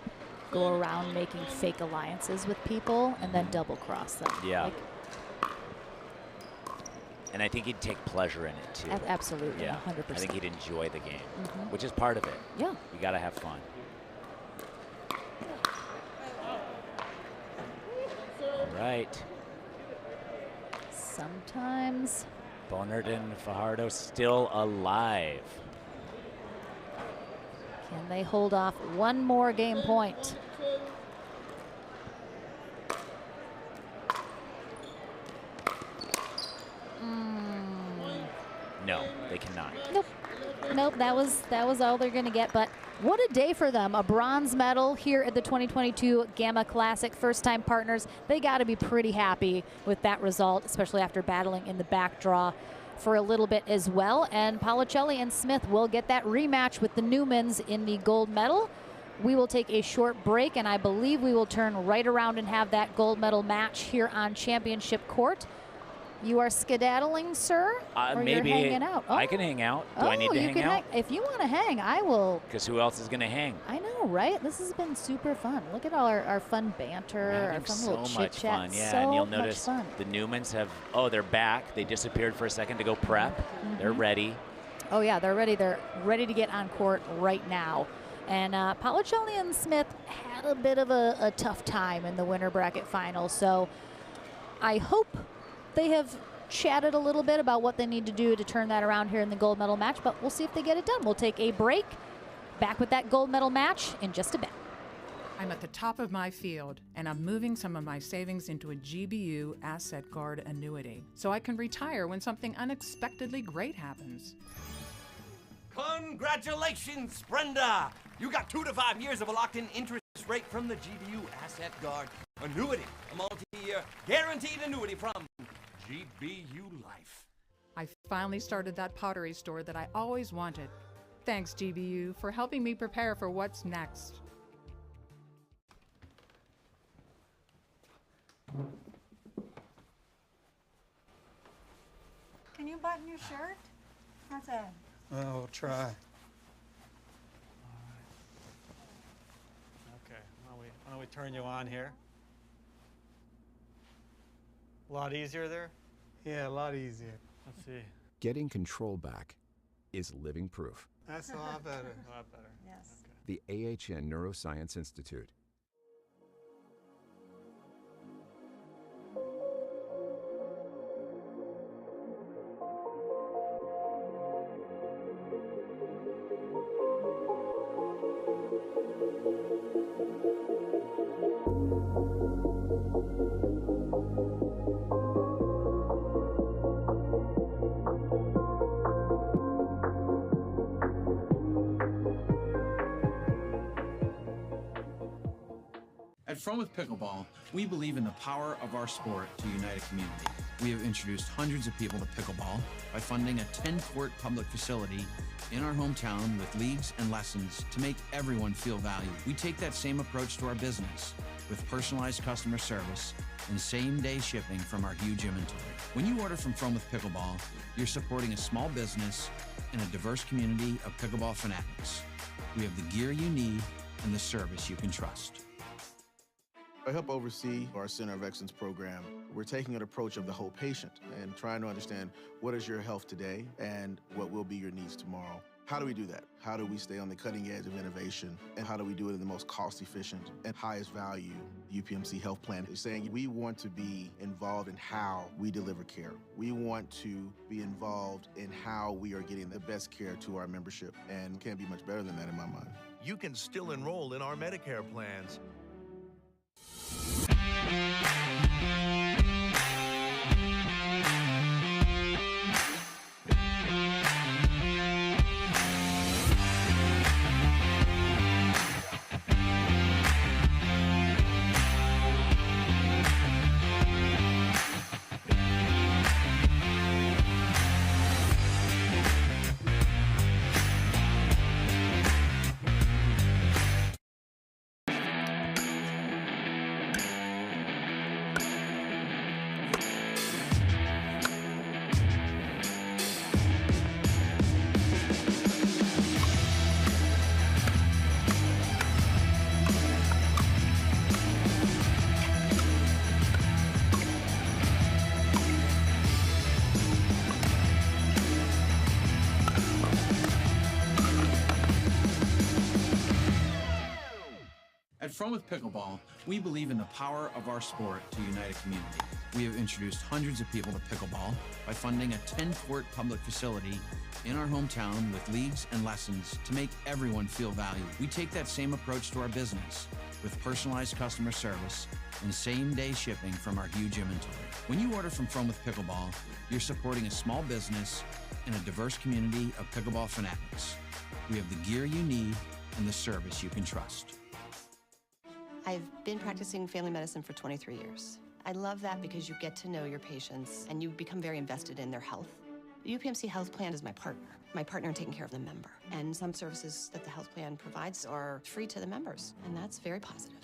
go around making fake alliances with people and then double cross them. Yeah. Like, and I think he'd take pleasure in it too. Absolutely, yeah, 100%. I think he'd enjoy the game, which is part of it. Yeah. You got to have fun. All right. Sometimes. Bonert and Fajardo still alive. Can they hold off one more game point? No, they cannot. Nope, that was all they're going to get. But what a day for them. A bronze medal here at the 2022 Gamma Classic. First-time partners. They got to be pretty happy with that result, especially after battling in the back draw for a little bit as well. And Policelli and Smith will get that rematch with the Newmans in the gold medal. We will take a short break, and I believe we will turn right around and have that gold medal match here on Championship Court. You are skedaddling, sir? Or Maybe you're hanging out? I can hang out. Do I need to hang out? If you want to hang, I will. Because who else is going to hang? I know, right? This has been super fun. Look at all our fun banter, our fun little chit chat. Fun. Yeah, so and you'll much notice fun. the Newmans have, they're back. They disappeared for a second to go prep. They're ready. Oh yeah, they're ready. They're ready to get on court right now. And Paolicelli and Smith had a bit of a tough time in the winter bracket final. So I hope they have chatted a little bit about what they need to do to turn that around here in the gold medal match, but we'll see if they get it done. We'll take a break. Back with that gold medal match in just a bit. I'm at the top of my field, and I'm moving some of my savings into a GBU asset guard annuity, so I can retire when something unexpectedly great happens. Congratulations, Brenda! You got 2 to 5 years of a locked-in interest rate from the GBU Asset Guard Annuity, a multi-year guaranteed annuity from GBU Life. I finally started that pottery store that I always wanted. Thanks, GBU, for helping me prepare for what's next. Can you button your shirt? How's that? Oh, we'll try. Okay, why don't we turn you on here? A lot easier there? Yeah, a lot easier. Let's see. Getting control back is living proof. That's a lot better. A lot better. Yes. The AHN Neuroscience Institute. At From With Pickleball, we believe in the power of our sport to unite a community. We have introduced hundreds of people to pickleball by funding a 10-court public facility in our hometown with leagues and lessons to make everyone feel valued. We take that same approach to our business with personalized customer service and same-day shipping from our huge inventory. When you order from With Pickleball, you're supporting a small business and a diverse community of pickleball fanatics. We have the gear you need and the service you can trust. I help oversee our Center of Excellence program. We're taking an approach of the whole patient and trying to understand what is your health today and what will be your needs tomorrow. How do we do that? How do we stay on the cutting edge of innovation? And how do we do it in the most cost-efficient and highest value UPMC health plan? Is saying we want to be involved in how we deliver care. We want to be involved in how we are getting the best care to our membership, and can't be much better than that in my mind. You can still enroll in our Medicare plans. At From With Pickleball, we believe in the power of our sport to unite a community. We have introduced hundreds of people to pickleball by funding a 10-court public facility in our hometown with leagues and lessons to make everyone feel valued. We take that same approach to our business with personalized customer service and same-day shipping from our huge inventory. When you order from With Pickleball, you're supporting a small business and a diverse community of pickleball fanatics. We have the gear you need and the service you can trust. I've been practicing family medicine for 23 years. I love that because you get to know your patients and you become very invested in their health. The UPMC health plan is my partner in taking care of the member. And some services that the health plan provides are free to the members, and that's very positive.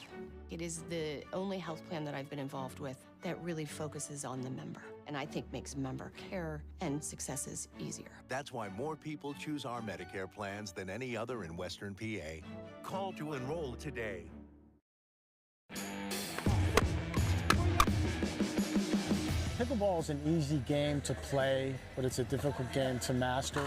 It is the only health plan that I've been involved with that really focuses on the member, and I think makes member care and successes easier. That's why more people choose our Medicare plans than any other in Western PA. Call to enroll today. Pickleball is an easy game to play, but it's a difficult game to master.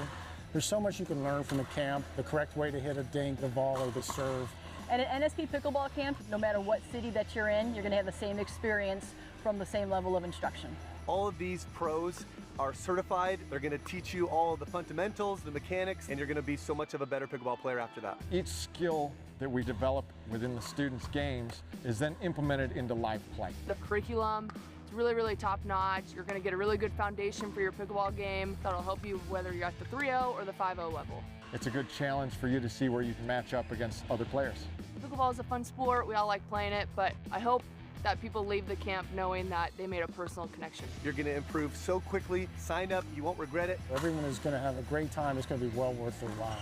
There's so much you can learn from the camp, the correct way to hit a dink, the volley, the serve. And at NSP Pickleball Camp, no matter what city that you're in, you're going to have the same experience from the same level of instruction. All of these pros are certified. They're going to teach you all of the fundamentals, the mechanics, and you're going to be so much of a better pickleball player after that. Each skill that we develop within the students' games is then implemented into live play. The curriculum is really, really top-notch. You're going to get a really good foundation for your pickleball game that'll help you whether you're at the 3-0 or the 5-0 level. It's a good challenge for you to see where you can match up against other players. Pickleball is a fun sport. We all like playing it, but I hope that people leave the camp knowing that they made a personal connection. You're going to improve so quickly. Sign up. You won't regret it. Everyone is going to have a great time. It's going to be well worth their while.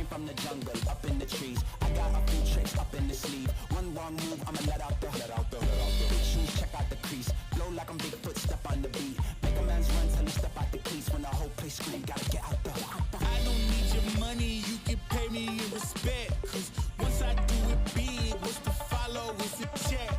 From the jungle, up in the trees. I got a few tricks up in the sleeve. One wrong move, I'ma let out the big shoes, check out the crease. Blow like I'm Bigfoot, step on the beat. Make a man's run till he step out the cleats. When the whole place scream, gotta get out the. I don't need your money, you can pay me in respect. Cause once I do it big, what's to follow is a check.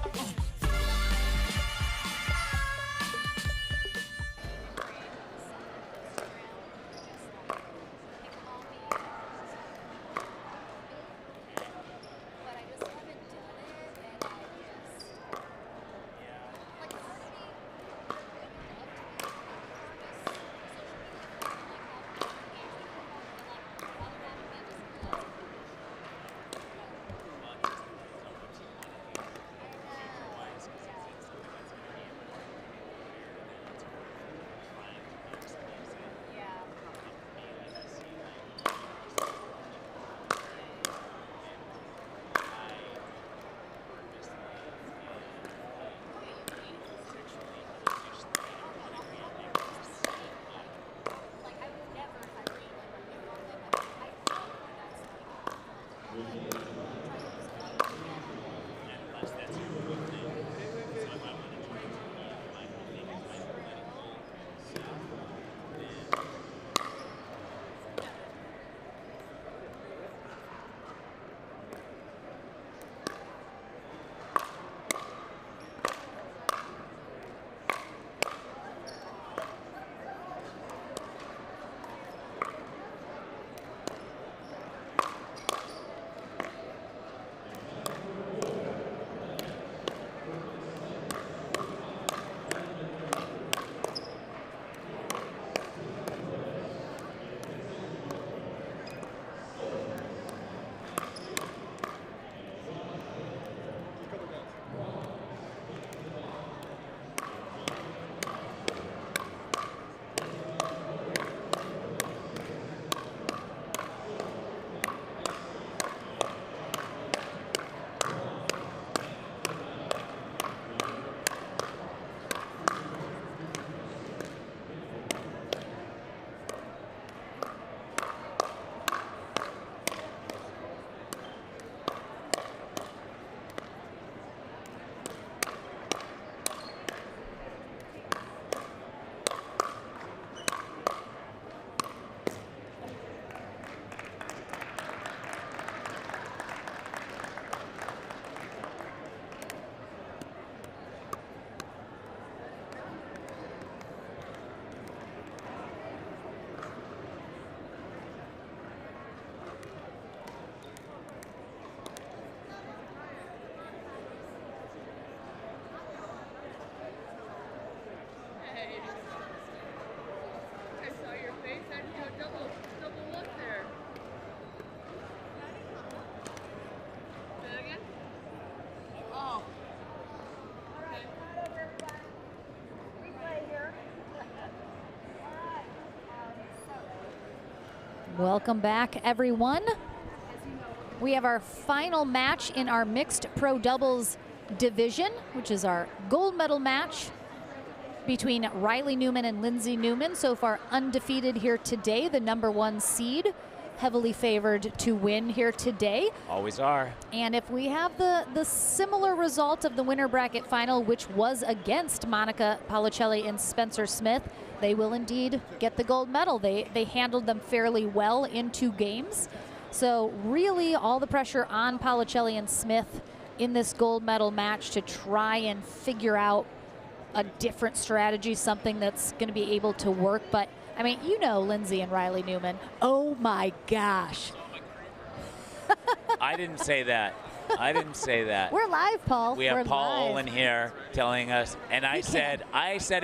Welcome back, everyone. We have our final match in our mixed pro doubles division, which is our gold medal match between Riley Newman and Lindsay Newman. So far undefeated here today, the #1 seed, heavily favored to win here today. Always are. And if we have the similar result of the winner bracket final, which was against Monica Paoluccelli and Spencer Smith, they will indeed get the gold medal. They handled them fairly well in 2 games. So really all the pressure on Paoluccelli and Smith in this gold medal match to try and figure out a different strategy, something that's going to be able to work. But I mean, you know, Lindsay and Riley Newman. Oh my gosh. I didn't say that. I didn't say that. We're live, Paul. We have We're Paul live. Olin here telling us, and I said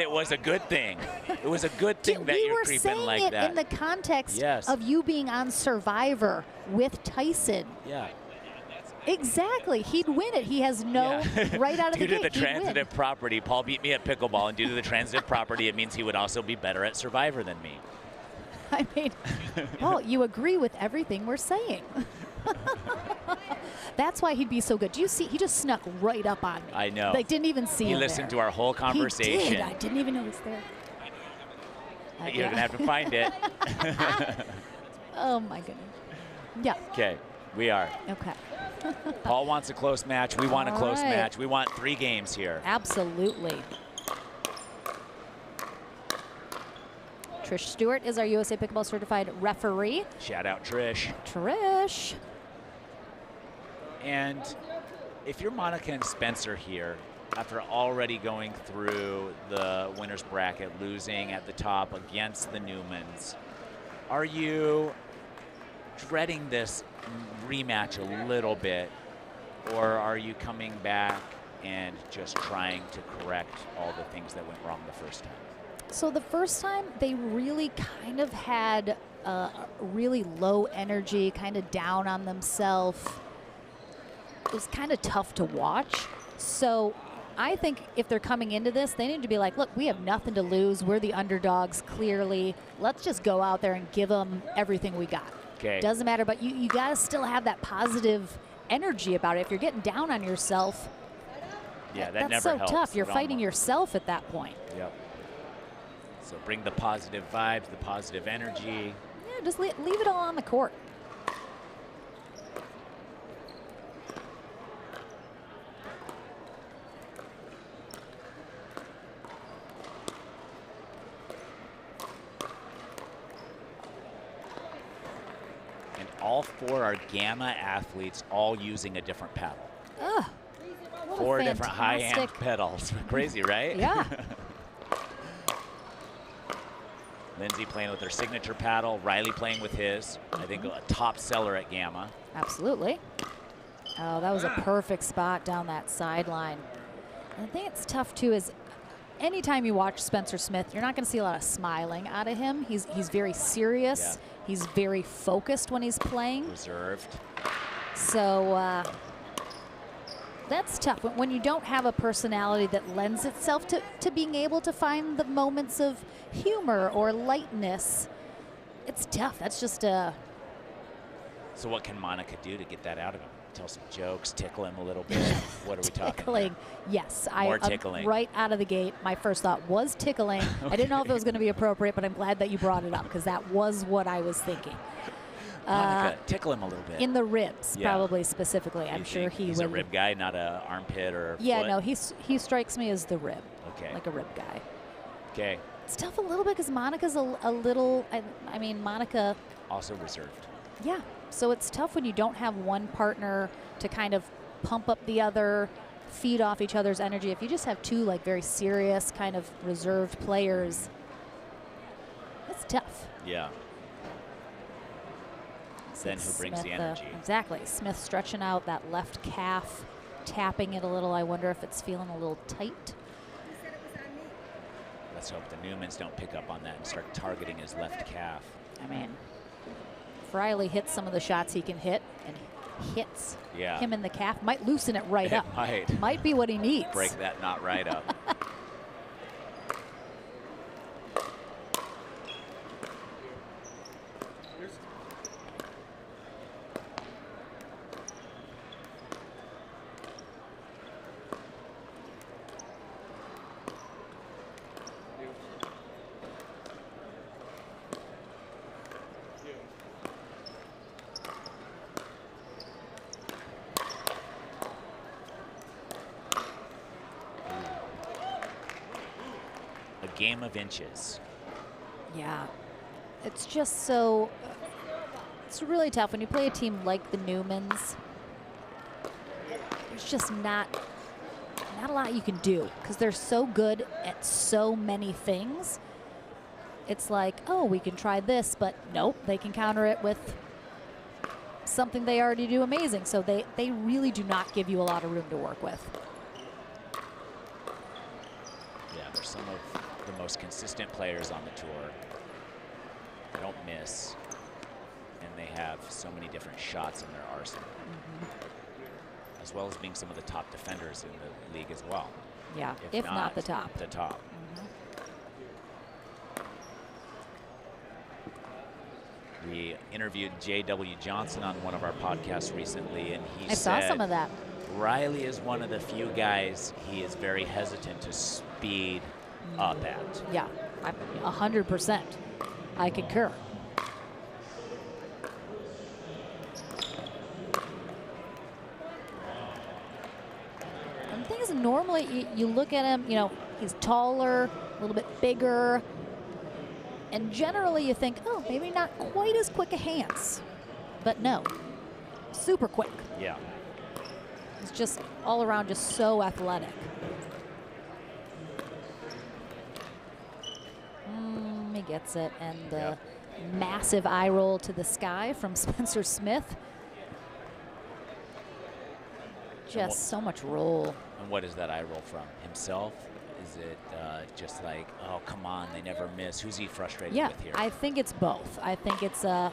it was a good thing. It was a good thing that you're creeping like We were saying that. it in the context Yes. of you being on Survivor with Tyson. Yeah. Exactly. He'd win it. He has no right out of the Due gate. to the transitive property, Paul beat me at pickleball, and due to the transitive property, it means he would also be better at Survivor than me. I mean, Paul, you agree with everything we're saying. That's why he'd be so good. Do you see? He just snuck right up on me. I know. Like, didn't even see He him listened there. to our whole conversation. He did. I didn't even know he was there. You're going to have to find it. Oh, my goodness. Yeah. Okay, we are. Okay. Paul wants a close match. We want a All close right. match. We want 3 games here. Absolutely. Trish Stewart is our USA Pickleball Certified referee. Shout out Trish. Trish. And if you're Monica and Spencer here, after already going through the winner's bracket, losing at the top against the Newmans, are you dreading this rematch a little bit, or are you coming back and just trying to correct all the things that went wrong the first time? So the first time, they really kind of had really low energy, kind of down on themselves. It was kind of tough to watch. So I think if they're coming into this, they need to be like, look, we have nothing to lose. We're the underdogs, clearly. Let's just go out there and give them everything we got. Okay. Doesn't matter, but you got to still have that positive energy about it. If you're getting down on yourself, Yeah, that that's never so helps tough. You're at fighting all. yourself at that point. Yep. So bring the positive vibes, the positive energy. Yeah, just leave it all on the court. And all 4 are Gamma athletes, all using a different paddle. Ugh. What a 4 different high-end fantastic- pedals. Crazy, right? Yeah. Lindsay playing with her signature paddle, Riley playing with his. I think a top seller at Gamma. Absolutely. Oh, that was a perfect spot down that sideline. And I think it's tough too is anytime you watch Spencer Smith, you're not going to see a lot of smiling out of him. He's very serious. Yeah. He's very focused when he's playing. Reserved. So that's tough. When you don't have a personality that lends itself to being able to find the moments of humor or lightness, it's tough. That's just a... So what can Monica do to get that out of him? Tell some jokes, tickle him a little bit. What are we talking Tickling, about? yes. More tickling. Right out of the gate, my first thought was tickling. I didn't know if it was going to be appropriate, but I'm glad that you brought it up because that was what I was thinking. Monica, tickle him a little bit. In the ribs, Yeah. probably specifically. I'm You sure think he he's would. a rib guy, not a armpit or Yeah, foot? no, he strikes me as the rib. Okay. Like a rib guy. Okay. It's tough a little bit because Monica's a little, I mean, Monica, Also reserved. yeah. So it's tough when you don't have one partner to kind of pump up the other, feed off each other's energy. If you just have 2 like very serious kind of reserved players, it's tough. Yeah. Then who brings the Smith, energy? Exactly. Smith stretching out that left calf, tapping it a little. I wonder if it's feeling a little tight. Let's hope the Newmans don't pick up on that and start targeting his left calf. I mean, if Riley hits some of the shots he can hit and hits Yeah. him in the calf, might loosen it right It up. might. Might be what he needs. Break that knot right up. game of inches. Yeah, it's just so, it's really tough when you play a team like the Newmans. There's just not a lot you can do because they're so good at so many things. It's like, oh, we can try this, but nope, they can counter it with something they already do amazing. So they really do not give you a lot of room to work with. Yeah, they're some of the most consistent players on the tour. They don't miss, and they have so many different shots in their arsenal, as well as being some of the top defenders in the league as well. Yeah, if not the top. The top. We interviewed J.W. Johnson on one of our podcasts recently, and he said, I saw some of that. Riley is one of the few guys he is very hesitant to speed up at. Yeah, 100%. I concur. And the thing is, normally you look at him, you know, he's taller, a little bit bigger, and generally you think, oh, maybe not quite as quick a hands. But no, super quick. Yeah. He's just all around just so athletic. He gets it, and the massive eye roll to the sky from Spencer Smith. Just so much roll. And what is that eye roll from? Himself? Is it just like, oh, come on, they never miss? Who's he frustrated with here? I think it's both. I think it's, well,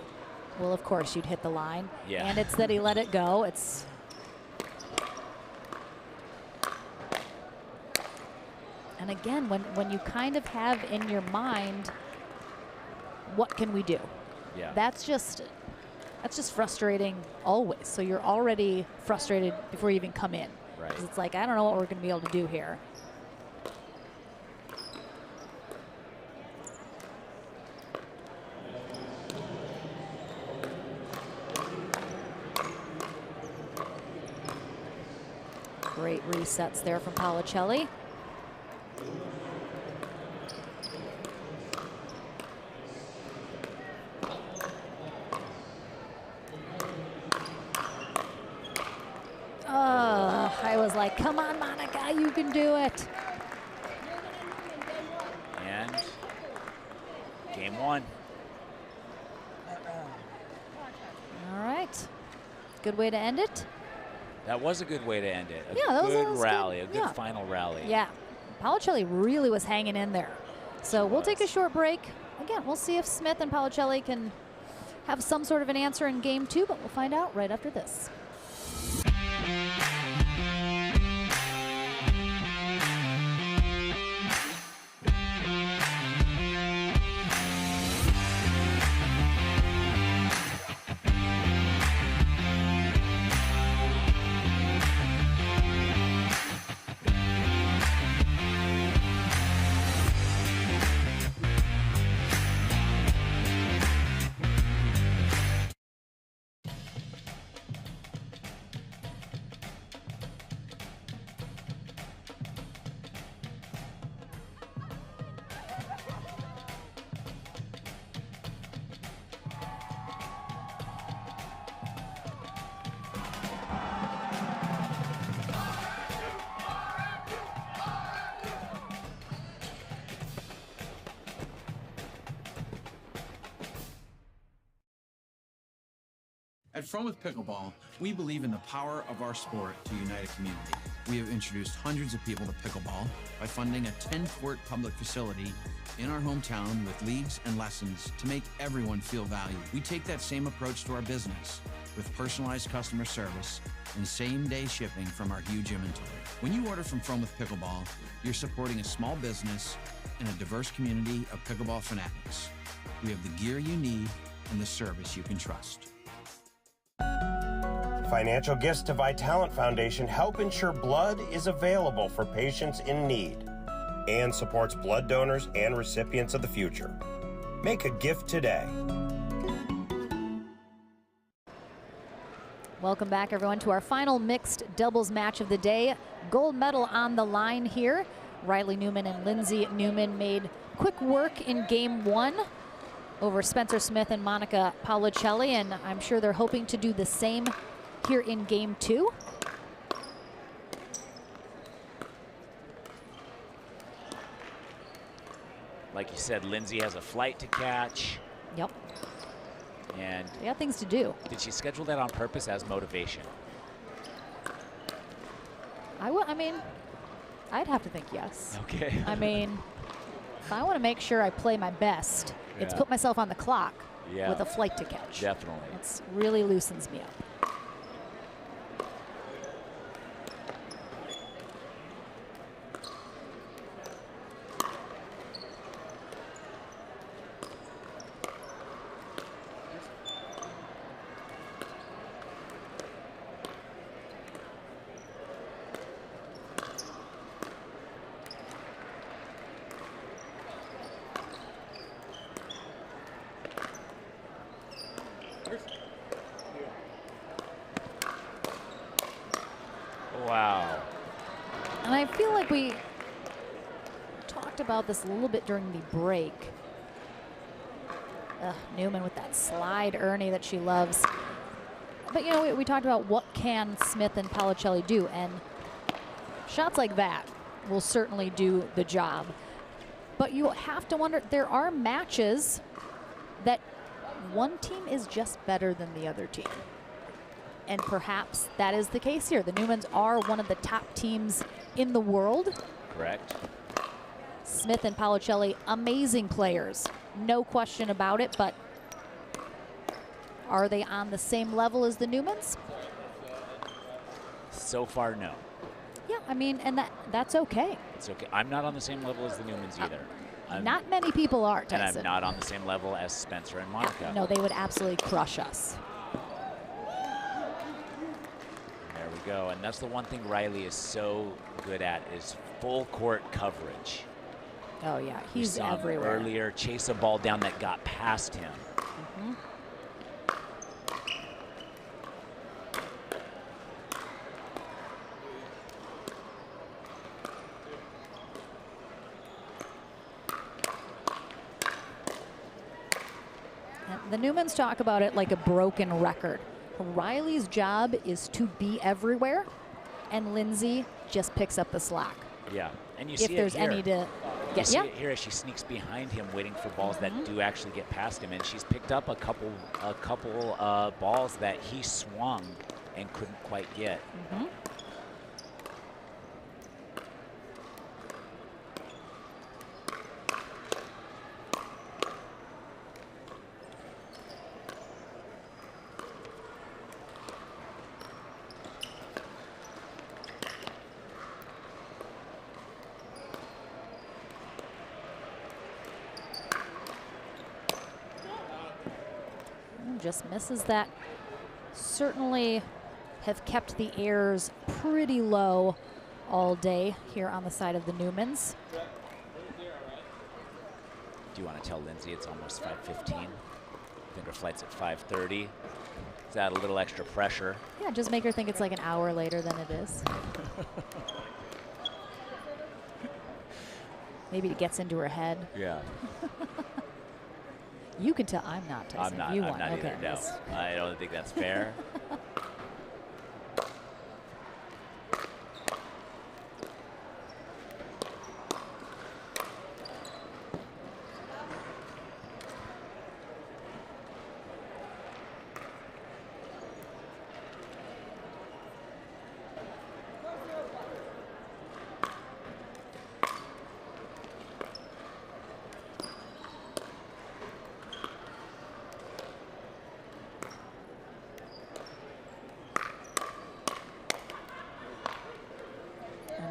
of course, you'd hit the line. Yeah. And it's that he let it go. It's... And again, when you kind of have in your mind, what can we do? Yeah. That's just frustrating always. So you're already frustrated before you even come in. Right. 'Cause it's like, I don't know what we're going to be able to do here. Great resets there from Policelli. I was like, come on, Monica, you can do it. And game one. All right. Good way to end it. That was a good way to end it. Yeah, A good was rally, good. a good final rally. Yeah. Policelli really was hanging in there. So we'll take a short break. Again, we'll see if Smith and Policelli can have some sort of an answer in game two, but we'll find out right after this. At From with Pickleball, we believe in the power of our sport to unite a community. We have introduced hundreds of people to pickleball by funding a 10-court public facility in our hometown with leagues and lessons to make everyone feel valued. We take that same approach to our business with personalized customer service and same-day shipping from our huge inventory. When you order from with Pickleball, you're supporting a small business and a diverse community of pickleball fanatics. We have the gear you need and the service you can trust. Financial gifts to Vitalant Foundation help ensure blood is available for patients in need and supports blood donors and recipients of the future. Make a gift today. Welcome back, everyone, to our final mixed doubles match of the day. Gold medal on the line here. Riley Newman and Lindsay Newman made quick work in game 1 over Spencer Smith and Monica Paolicelli, and I'm sure they're hoping to do the same here in game 2. Like you said, Lindsay has a flight to catch. Yep. And they got things to do. Did she schedule that on purpose as motivation? I mean, I'd have to think yes. Okay. I mean, if I want to make sure I play my best, it's put myself on the clock with a flight to catch. Definitely. It really loosens me up. Wow. And I feel like we talked about this a little bit during the break. Newman with that slide Ernie that she loves. But you know, we talked about what can Smith and Paolicelli do, and shots like that will certainly do the job. But you have to wonder, there are matches that one team is just better than the other team. And perhaps that is the case here. The Newmans are one of the top teams in the world. Correct. Smith and Paolicelli, amazing players, no question about it, but are they on the same level as the Newmans? So far, no. Yeah, I mean, and that's okay. It's okay. I'm not on the same level as the Newmans either. Not many people are, Tyson. And I'm not on the same level as Spencer and Monica. No, they would absolutely crush us. There we go. And that's the one thing Riley is so good at, is full court coverage. Oh, yeah, We he's saw him everywhere. earlier chase a ball down that got past him. Mhm. The Newmans talk about it like a broken record. Riley's job is to be everywhere, and Lindsay just picks up the slack. Yeah, and you If see there's it here. any to You get, see yeah. it here as she sneaks behind him, waiting for balls that do actually get past him, and she's picked up a couple balls that he swung and couldn't quite get. Mhm. Just misses that. Certainly have kept the airs pretty low all day here on the side of the Newmans. Do you want to tell Lindsay it's almost 5:15? I think her flight's at 5:30. Is that a little extra pressure? Yeah, just make her think it's like an hour later than it is. Maybe it gets into her head. Yeah. You can tell I'm not, Tyson. I'm not. You I'm won. not Okay, either. No, yes. I don't think that's fair.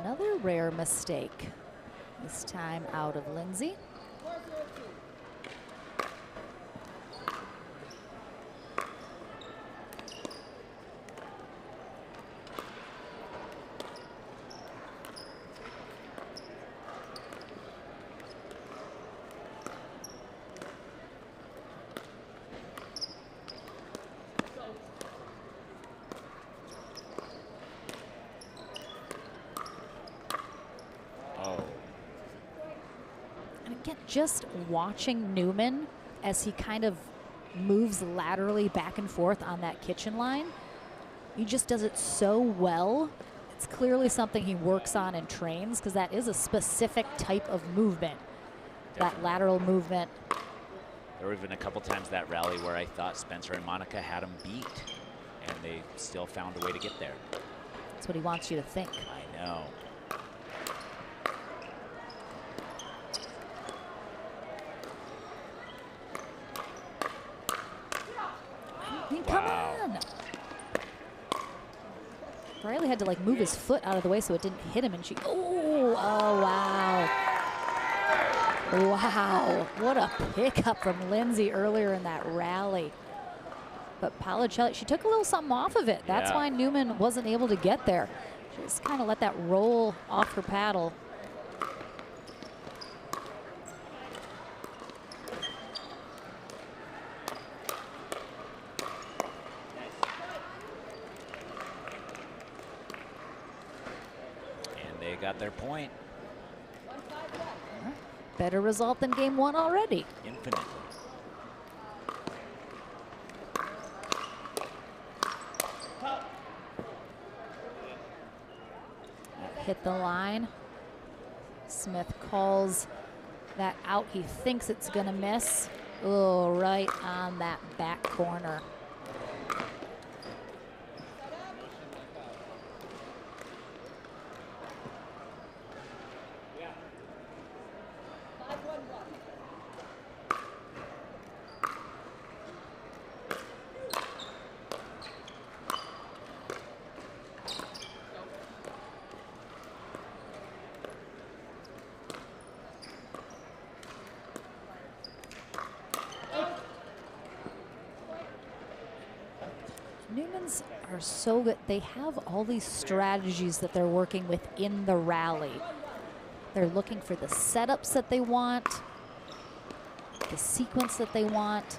Another rare mistake, this time out of Lindsay. Oh. just watching Newman as he kind of moves laterally back and forth on that kitchen line. He just does it so well. It's clearly something he works on and trains, because that is a specific type of movement, that lateral movement. There were even a couple times that rally where I thought Spencer and Monica had him beat, and they still found a way to get there. That's what he wants you to think. I know. I mean, come on. Riley had to like move his foot out of the way so it didn't hit him, and she, oh wow. Wow, what a pickup from Lindsay earlier in that rally. But Policelli, she took a little something off of it. That's why Newman wasn't able to get there. She just kind of let that roll off her paddle. And they got their point. Better result than game one already. Infinitely. Hit the line. Smith calls that out. He thinks it's gonna miss. Oh, right on that back corner. Newmans are so good. They have all these strategies that they're working with in the rally. They're looking for the setups that they want, the sequence that they want.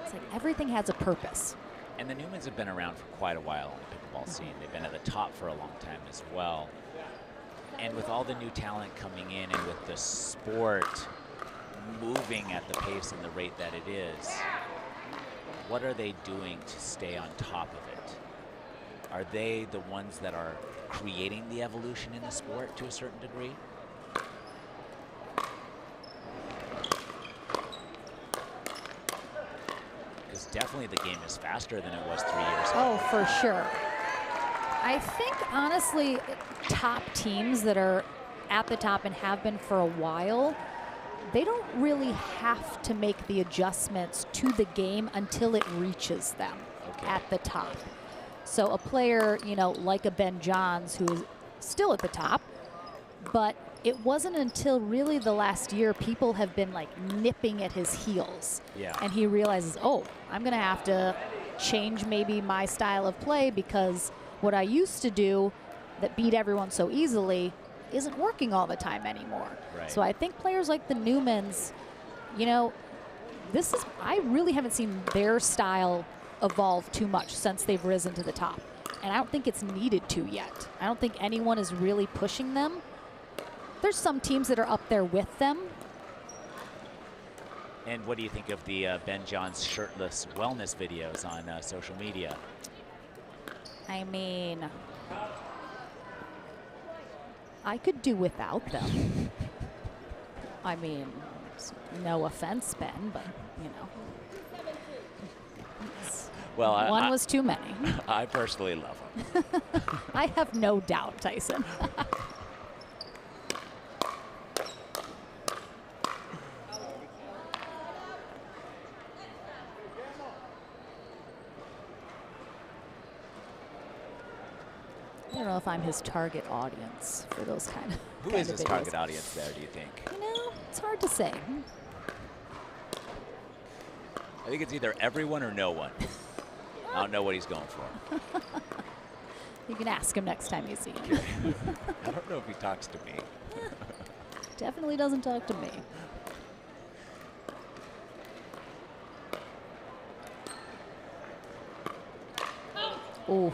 It's like everything has a purpose. And the Newmans have been around for quite a while on the pickleball scene. They've been at the top for a long time as well. And with all the new talent coming in, and with the sport moving at the pace and the rate that it is, what are they doing to stay on top of it? Are they the ones that are creating the evolution in the sport to a certain degree? Because definitely the game is faster than it was 3 years ago. Oh, for sure. I think, honestly, top teams that are at the top and have been for a while, they don't really have to make the adjustments to the game until it reaches them at the top. So a player, you know, like a Ben Johns, who is still at the top, but it wasn't until really the last year people have been like nipping at his heels. Yeah. And he realizes, oh, I'm gonna have to change maybe my style of play, because what I used to do that beat everyone so easily isn't working all the time anymore. Right. So I think players like the Newmans, you know, I really haven't seen their style evolve too much since they've risen to the top. And I don't think it's needed to yet. I don't think anyone is really pushing them. There's some teams that are up there with them. And what do you think of the Ben Johns shirtless wellness videos on social media? I mean, I could do without them. I mean, no offense, Ben, but, you know. Well, one was too many. I personally love them. I have no doubt, Tyson. I don't know if I'm his target audience for those kind of Who is his target audience there, do you think? You know, it's hard to say. I think it's either everyone or no one. I don't know what he's going for. You can ask him next time you see him. I don't know if he talks to me. Definitely doesn't talk to me. Ooh.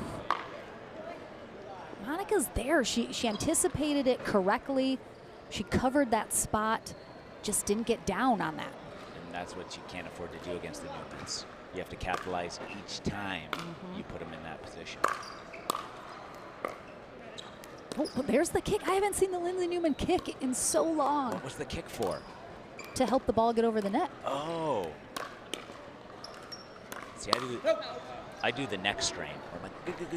Monica's there. She anticipated it correctly. She covered that spot, just didn't get down on that. And that's what you can't afford to do against the Newmans. You have to capitalize each time you put them in that position. Oh, well, there's the kick. I haven't seen the Lindsay Newman kick in so long. What was the kick for? To help the ball get over the net. Oh. See, I do the neck strain. I'm like,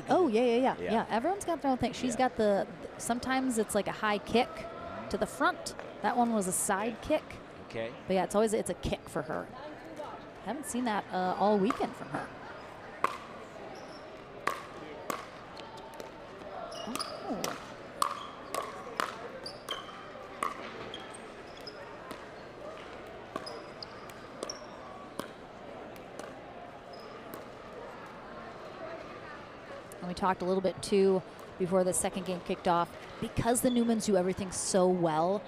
oh, yeah. Everyone's got their own thing. She's got sometimes it's like a high kick to the front. That one was a side kick. Okay. But yeah, it's a kick for her. Haven't seen that all weekend from her. Oh. And we talked a little bit too before the second game kicked off. Because the Newmans do everything so well,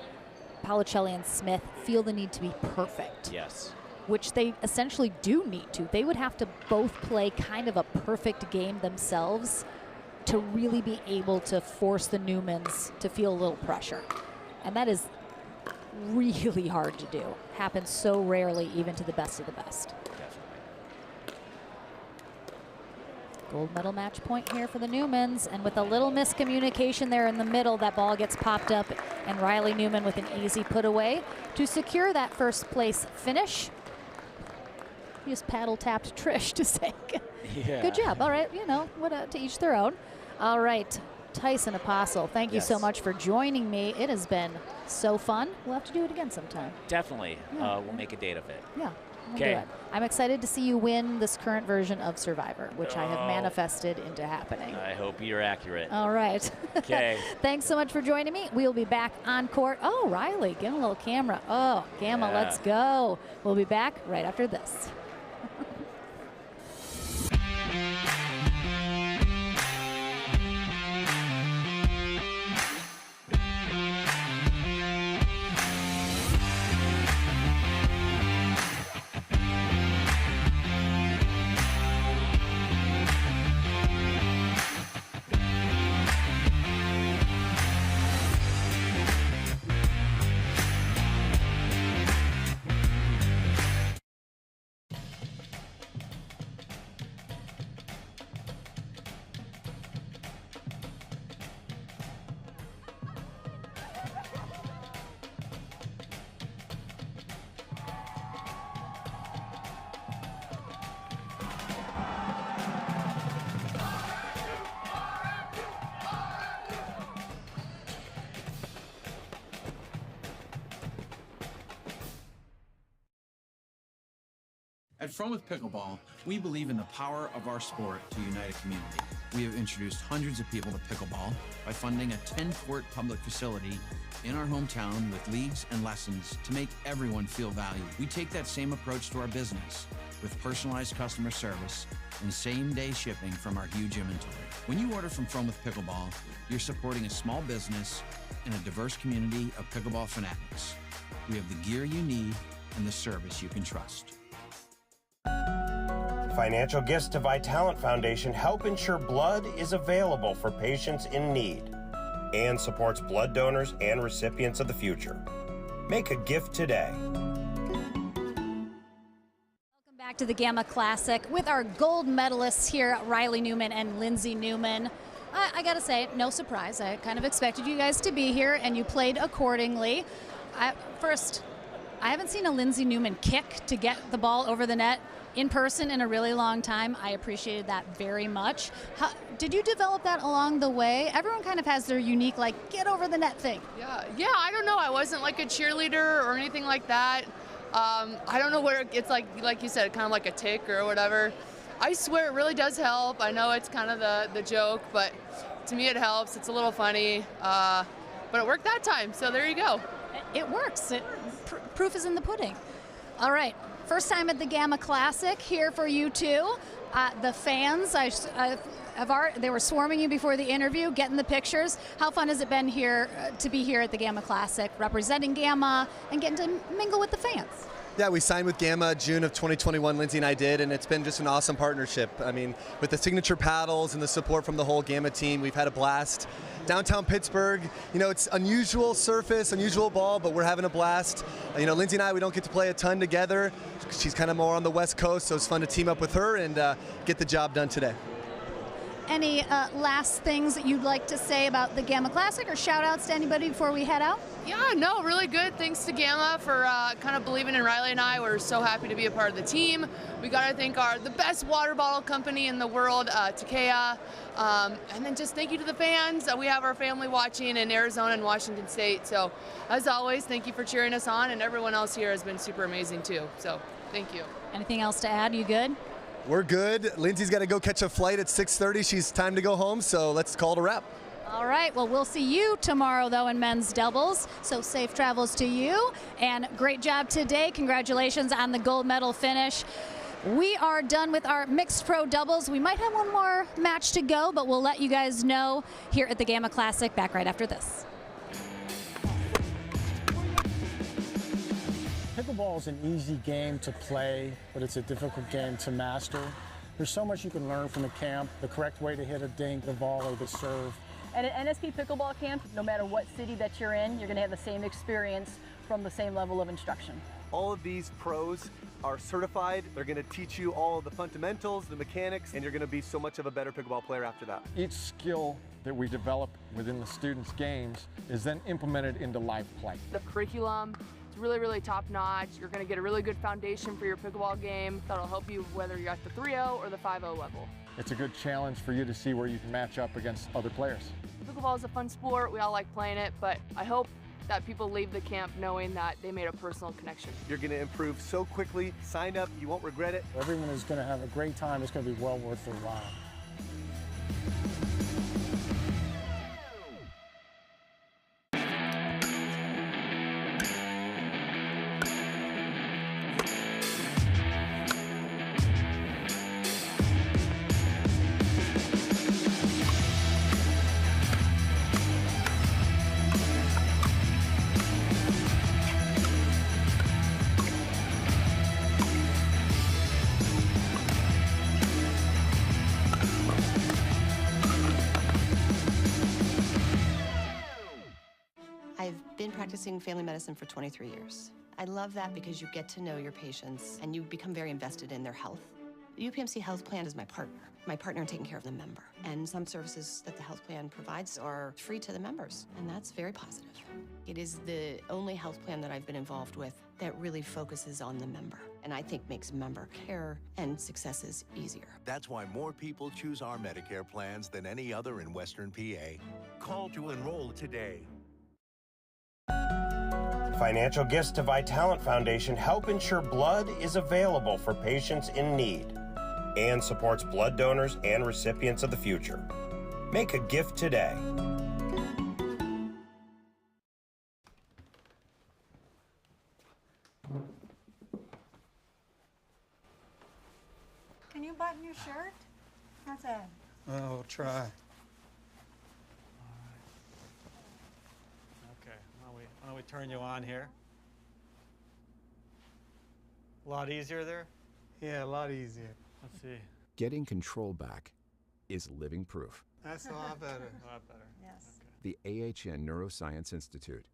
Paoluccelli and Smith feel the need to be perfect. Yes. Which they essentially do need to. They would have to both play kind of a perfect game themselves to really be able to force the Newmans to feel a little pressure. And that is really hard to do. Happens so rarely, even to the best of the best. Gold medal match point here for the Newmans, and with a little miscommunication there in the middle, that ball gets popped up, and Riley Newman with an easy put away to secure that first place finish. He just paddle tapped Trish to say, good job. All right, to each their own. All right, Tyson Apostle, thank you so much for joining me. It has been so fun. We'll have to do it again sometime. Definitely. We'll make a date of it. Yeah. Okay. I'm excited to see you win this current version of Survivor, which I have manifested into happening. I hope you're accurate. All right. Okay. Thanks so much for joining me. We'll be back on court. Oh, Riley, give him a little camera. Oh, Gamma, let's go. We'll be back right after this. At From With Pickleball, we believe in the power of our sport to unite a community. We have introduced hundreds of people to pickleball by funding a 10-court public facility in our hometown with leagues and lessons to make everyone feel valued. We take that same approach to our business with personalized customer service and same-day shipping from our huge inventory. When you order from With Pickleball, you're supporting a small business and a diverse community of pickleball fanatics. We have the gear you need and the service you can trust. Financial gifts to Vitalant Foundation help ensure blood is available for patients in need and supports blood donors and recipients of the future. Make a gift today. Welcome back to the Gamma Classic with our gold medalists here, Riley Newman and Lindsay Newman. I gotta say, no surprise. I kind of expected you guys to be here, and you played accordingly. First, I haven't seen a Lindsay Newman kick to get the ball over the net in person in a really long time. I appreciated that very much. Did you develop that along the way? Everyone kind of has their unique, get over the net thing. Yeah, I don't know. I wasn't like a cheerleader or anything like that. I don't know where it's like you said, kind of like a tick or whatever. I swear it really does help. I know it's kind of the joke, but to me it helps. It's a little funny, but it worked that time, so there you go. It works. Proof is in the pudding. All right. First time at the Gamma Classic here for you two. The fans, they were swarming you before the interview, getting the pictures. How fun has it been here to be here at the Gamma Classic, representing Gamma and getting to mingle with the fans? Yeah, we signed with Gamma June of 2021, Lindsay and I did, and it's been just an awesome partnership. I mean, with the signature paddles and the support from the whole Gamma team, we've had a blast. Downtown Pittsburgh, you know, it's unusual surface, unusual ball, but we're having a blast. You know, Lindsay and I, we don't get to play a ton together. She's kind of more on the West Coast, so it's fun to team up with her and get the job done today. Any last things that you'd like to say about the Gamma Classic, or shout outs to anybody before we head out? Yeah, no, really good. Thanks to Gamma for kind of believing in Riley and I. We're so happy to be a part of the team. We got to thank the best water bottle company in the world, Takea. And then just thank you to the fans. We have our family watching in Arizona and Washington State. So as always, thank you for cheering us on, and everyone else here has been super amazing too. So thank you. Anything else to add? You good? We're good. Lindsay's got to go catch a flight at 6:30. She's time to go home, so let's call it a wrap. All right, well, we'll see you tomorrow, though, in men's doubles. So safe travels to you, and great job today. Congratulations on the gold medal finish. We are done with our mixed pro doubles. We might have one more match to go, but we'll let you guys know here at the Gamma Classic. Back right after this. Pickleball is an easy game to play, but it's a difficult game to master. There's so much you can learn from the camp, the correct way to hit a dink, the volley, the serve. And at NSP Pickleball Camp, no matter what city that you're in, you're going to have the same experience from the same level of instruction. All of these pros are certified. They're going to teach you all of the fundamentals, the mechanics, and you're going to be so much of a better pickleball player after that. Each skill that we develop within the students' games is then implemented into live play. The curriculum is really, really top-notch. You're going to get a really good foundation for your pickleball game that'll help you whether you're at the 3-0 or the 5-0 level. It's a good challenge for you to see where you can match up against other players. Pickleball is a fun sport. We all like playing it, but I hope that people leave the camp knowing that they made a personal connection. You're going to improve so quickly. Sign up. You won't regret it. Everyone is going to have a great time. It's going to be well worth their while. I've been practicing family medicine for 23 years. I love that because you get to know your patients and you become very invested in their health. The UPMC health plan is my partner in taking care of the member. And some services that the health plan provides are free to the members, and that's very positive. It is the only health plan that I've been involved with that really focuses on the member, and I think makes member care and successes easier. That's why more people choose our Medicare plans than any other in Western PA. Call to enroll today. Financial gifts to Vitalant Foundation help ensure blood is available for patients in need and supports blood donors and recipients of the future. Make a gift today. Can you button your shirt? How's that? We'll try. Okay, why don't we turn you on here? A lot easier there? Yeah, a lot easier. Let's see. Getting control back is living proof. That's a lot better. A lot better. Yes. The AHN Neuroscience Institute.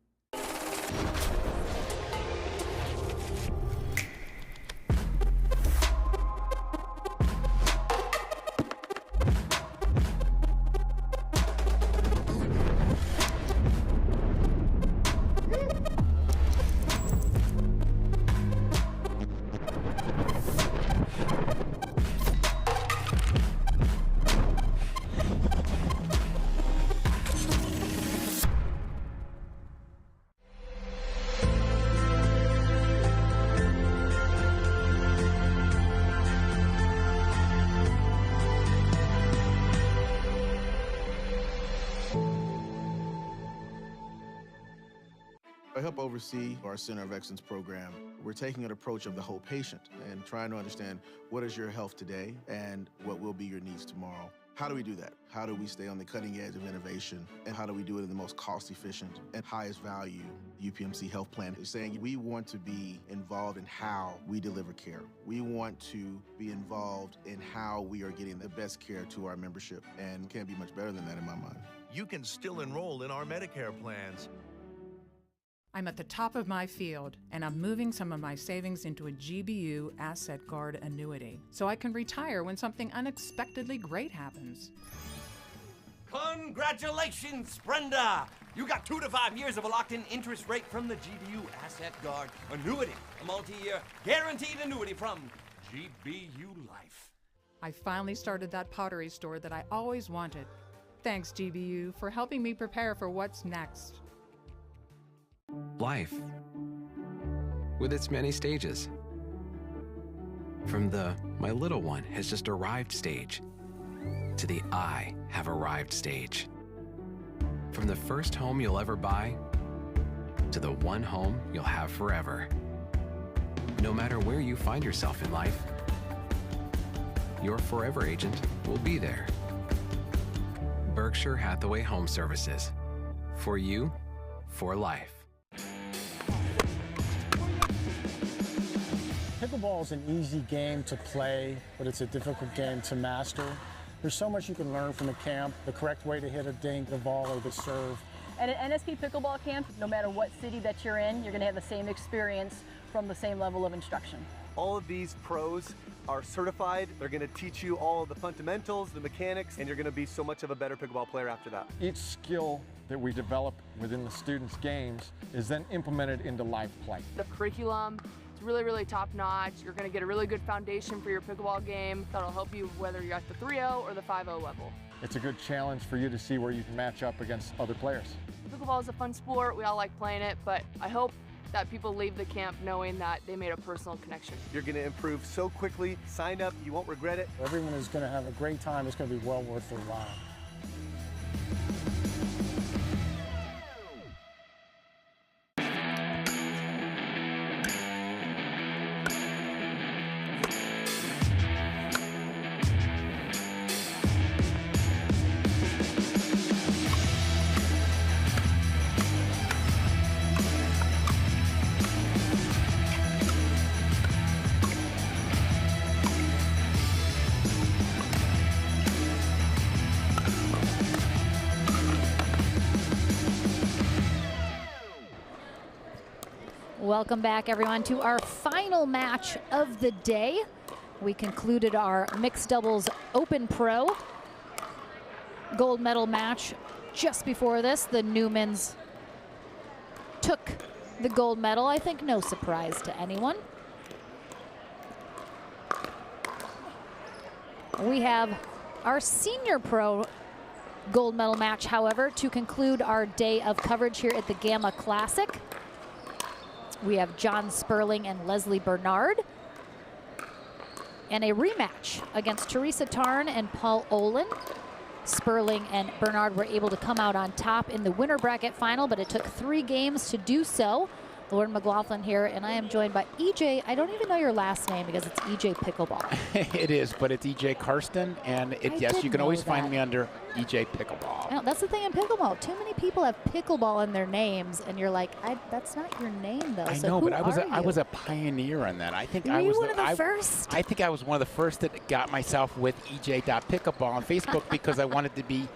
I help oversee our Center of Excellence program. We're taking an approach of the whole patient and trying to understand what is your health today and what will be your needs tomorrow. How do we do that? How do we stay on the cutting edge of innovation? And how do we do it in the most cost-efficient and highest value? The UPMC health plan is saying we want to be involved in how we deliver care. We want to be involved in how we are getting the best care to our membership, and can't be much better than that in my mind. You can still enroll in our Medicare plans. I'm at the top of my field, and I'm moving some of my savings into a GBU asset guard annuity, so I can retire when something unexpectedly great happens. Congratulations, Brenda! You got 2 to 5 years of a locked-in interest rate from the GBU Asset Guard Annuity, a multi-year guaranteed annuity from GBU Life. I finally started that pottery store that I always wanted. Thanks, GBU, for helping me prepare for what's next. Life, with its many stages. From the "my little one has just arrived" stage to the "I have arrived" stage. From the first home you'll ever buy to the one home you'll have forever. No matter where you find yourself in life, your forever agent will be there. Berkshire Hathaway Home Services. For you, for life. Pickleball is an easy game to play, but it's a difficult game to master. There's so much you can learn from the camp, the correct way to hit a dink, the volley, the serve. And at NSP Pickleball Camp, no matter what city that you're in, you're going to have the same experience from the same level of instruction. All of these pros are certified. They're going to teach you all of the fundamentals, the mechanics, and you're going to be so much of a better pickleball player after that. Each skill that we develop within the students' games is then implemented into live play. The curriculum is really, really top-notch. You're going to get a really good foundation for your pickleball game that'll help you whether you're at the 3-0 or the 5-0 level. It's a good challenge for you to see where you can match up against other players. Pickleball is a fun sport. We all like playing it, but I hope that people leave the camp knowing that they made a personal connection. You're going to improve so quickly. Sign up. You won't regret it. Everyone is going to have a great time. It's going to be well worth their while. Welcome back, everyone, to our final match of the day. We concluded our mixed doubles Open Pro gold medal match. Just before this, the Newmans took the gold medal. I think no surprise to anyone. We have our senior pro gold medal match, however, to conclude our day of coverage here at the Gamma Classic. We have John Sperling and Leslie Bernard. And a rematch against Teresa Tarn and Paul Olin. Sperling and Bernard were able to come out on top in the winner bracket final, but it took 3 games to do so. Lauren McLaughlin here, and I am joined by EJ. I don't even know your last name because it's EJ Pickleball. It is, but it's EJ Karsten, and yes, you can always find me under EJ Pickleball. Now, that's the thing in pickleball. Too many people have pickleball in their names, and you're like, that's not your name, though. I so know, who but I was a pioneer on that. I think I was one of the first. I think I was one of the first that got myself with EJ.Pickleball on Facebook because I wanted to be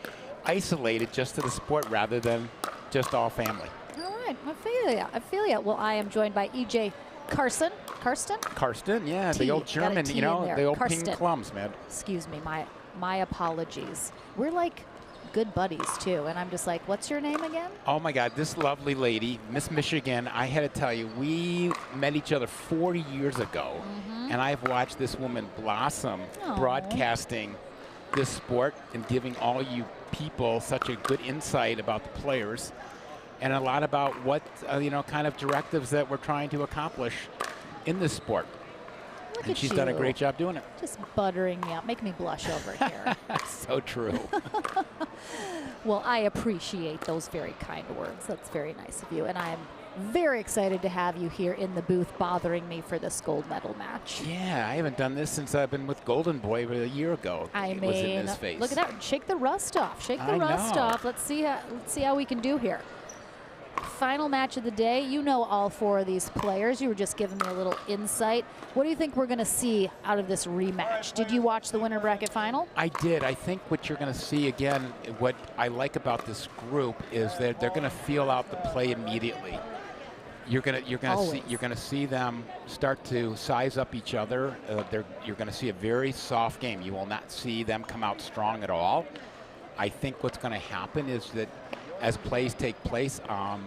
isolated just to the sport rather than just all family. I feel ya. I feel ya. Well, I am joined by EJ Karsten. Karsten? Karsten, yeah, T. the old German, Got a T you know, in there. the old Karsten. ping plums, man. Excuse me, my apologies. We're like good buddies too, and I'm just like, what's your name again? Oh my God, this lovely lady, Miss Michigan, I had to tell you, we met each other 40 years ago, and I've watched this woman blossom broadcasting this sport and giving all you people such a good insight about the players and a lot about what, kind of directives that we're trying to accomplish in this sport. Look and she's done a great job doing it. Just buttering me up, make me blush over here. So true. Well, I appreciate those very kind words. That's very nice of you. And I'm Very excited to have you here in the booth bothering me for this gold medal match. Yeah, I haven't done this since I've been with Golden Boy a year ago. I It mean, was in his face. look at that. Shake the rust off. Shake the rust know. off. Let's see how we can do here. Final match of the day. You know all 4 of these players. You were just giving me a little insight. What do you think we're going to see out of this rematch? Did you watch the winner bracket final? I did. I think what you're going to see again, what I like about this group is that they're going to feel out the play immediately. You're going to see them start to size up each other. You're going to see a very soft game. You will not see them come out strong at all. I think what's going to happen is that as plays take place,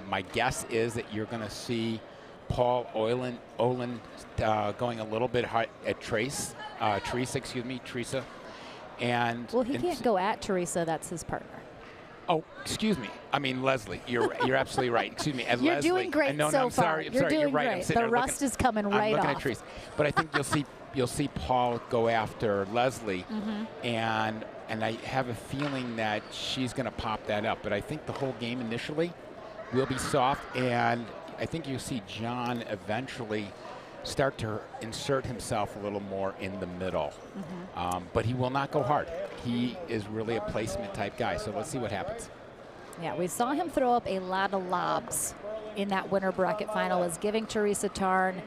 my guess is that you're going to see Paul Olin going a little bit hard at Teresa. And well, he can't go at Teresa. That's his partner. Oh, excuse me. I mean, Leslie. You're absolutely right. Excuse me. You're Leslie. doing great no, so I'm sorry. far. You're doing You're right. great. I'm sitting The there rust is coming right I'm looking off. at Teresa. But I think you'll see Paul go after Leslie, and I have a feeling that she's going to pop that up. But I think the whole game initially will be soft, and I think you'll see John eventually start to insert himself a little more in the middle. But he will not go hard. He is really a placement type guy. So let's see what happens. Yeah, we saw him throw up a lot of lobs in that winner bracket final, as giving Teresa Tarn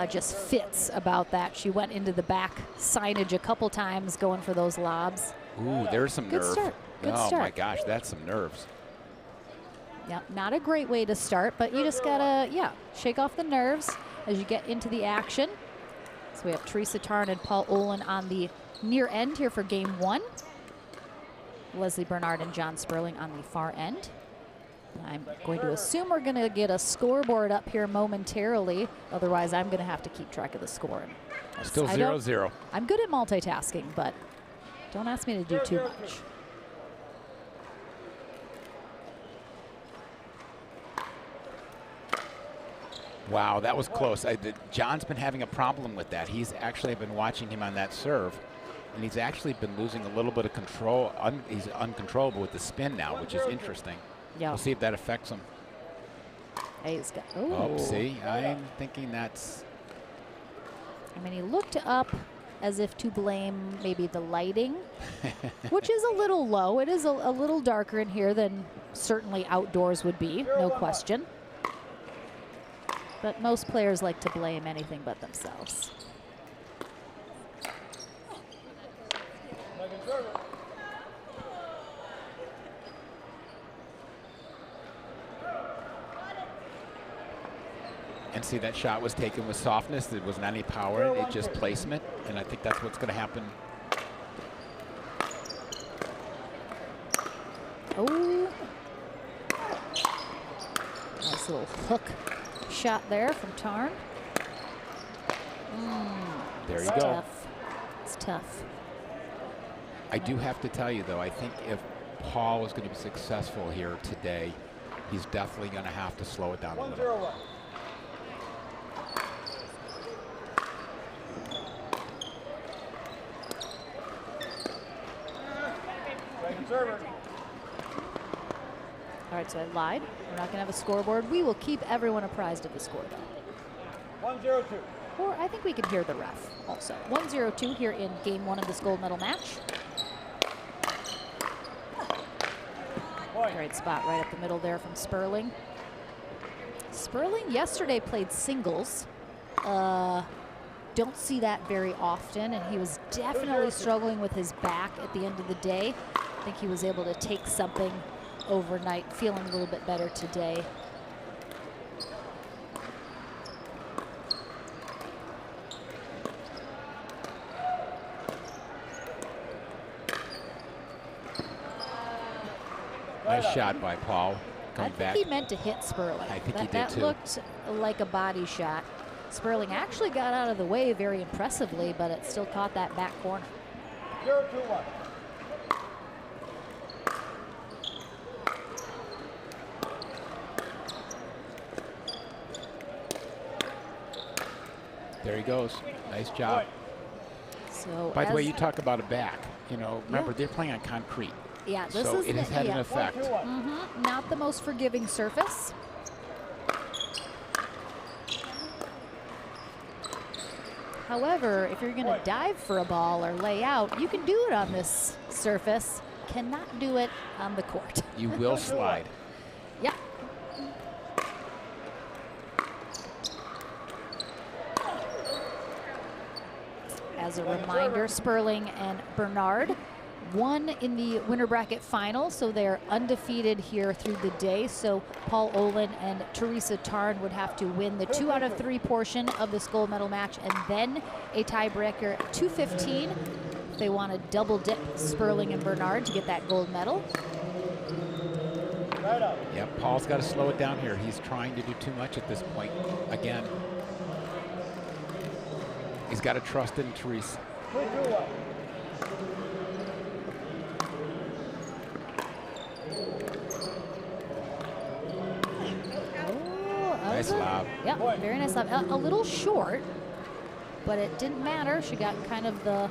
just fits about that. She went into the back signage a couple times going for those lobs. Ooh, there's some Good nerve. start. Good oh start. my gosh, that's some nerves. Yeah, not a great way to start, but you just gotta, shake off the nerves as you get into the action. So we have Teresa Tarn and Paul Olin on the near end here for game 1. Leslie Bernard and John Sperling on the far end. I'm going to assume we're going to get a scoreboard up here momentarily. Otherwise, I'm going to have to keep track of the score. Still 0-0. I'm good at multitasking, but don't ask me to do too much. Wow, that was close. John's been having a problem with that. He's actually been watching him on that serve, and he's actually been losing a little bit of control. He's uncontrollable with the spin now, which is interesting. Yeah. We'll see if that affects him. Hey, he's got, oh, see, I'm thinking that's... I mean, he looked up as if to blame maybe the lighting, which is a little low. It is a little darker in here than certainly outdoors would be, no question. But most players like to blame anything but themselves. And see, that shot was taken with softness. There wasn't any power in it, just placement. And I think that's what's going to happen. Oh. Nice little hook shot there from Tarn. There you go. Tough. It's tough. I do have to tell you, though, I think if Paul is going to be successful here today, he's definitely going to have to slow it down a little. All right, so I lied. We're not going to have a scoreboard. We will keep everyone apprised of the score, though. 1-0-2. Or I think we can hear the ref also. 1-0-2 here in game 1 of this gold medal match. Great spot right up the middle there from Sperling. Sperling yesterday played singles. Don't see that very often, and he was definitely struggling with his back at the end of the day. I think he was able to take something overnight, feeling a little bit better today. Nice shot by Paul. I think he meant to hit Sperling. I think he did that too. That looked like a body shot. Sperling actually got out of the way very impressively, but it still caught that back corner. 0-2-1. There he goes. Nice job. So by the way, you talk about a back. You know, remember they're playing on concrete. Yeah, this so is it has had an effect. Not the most forgiving surface. However, if you're going to dive for a ball or lay out, you can do it on this surface. Cannot do it on the court. You will slide. Yep. As a reminder, Sperling and Bernard won in the winter bracket final, so they're undefeated here through the day. So Paul Olin and Teresa Tarn would have to win the 2 out of 3 portion of this gold medal match, and then a tiebreaker 2-15 if they want to double dip Sperling and Bernard to get that gold medal. Yeah, Paul's got to slow it down here. He's trying to do too much at this point. Again, he's got to trust in Teresa. Nice lob. Yep, very nice lob. A little short, but it didn't matter. She got kind of the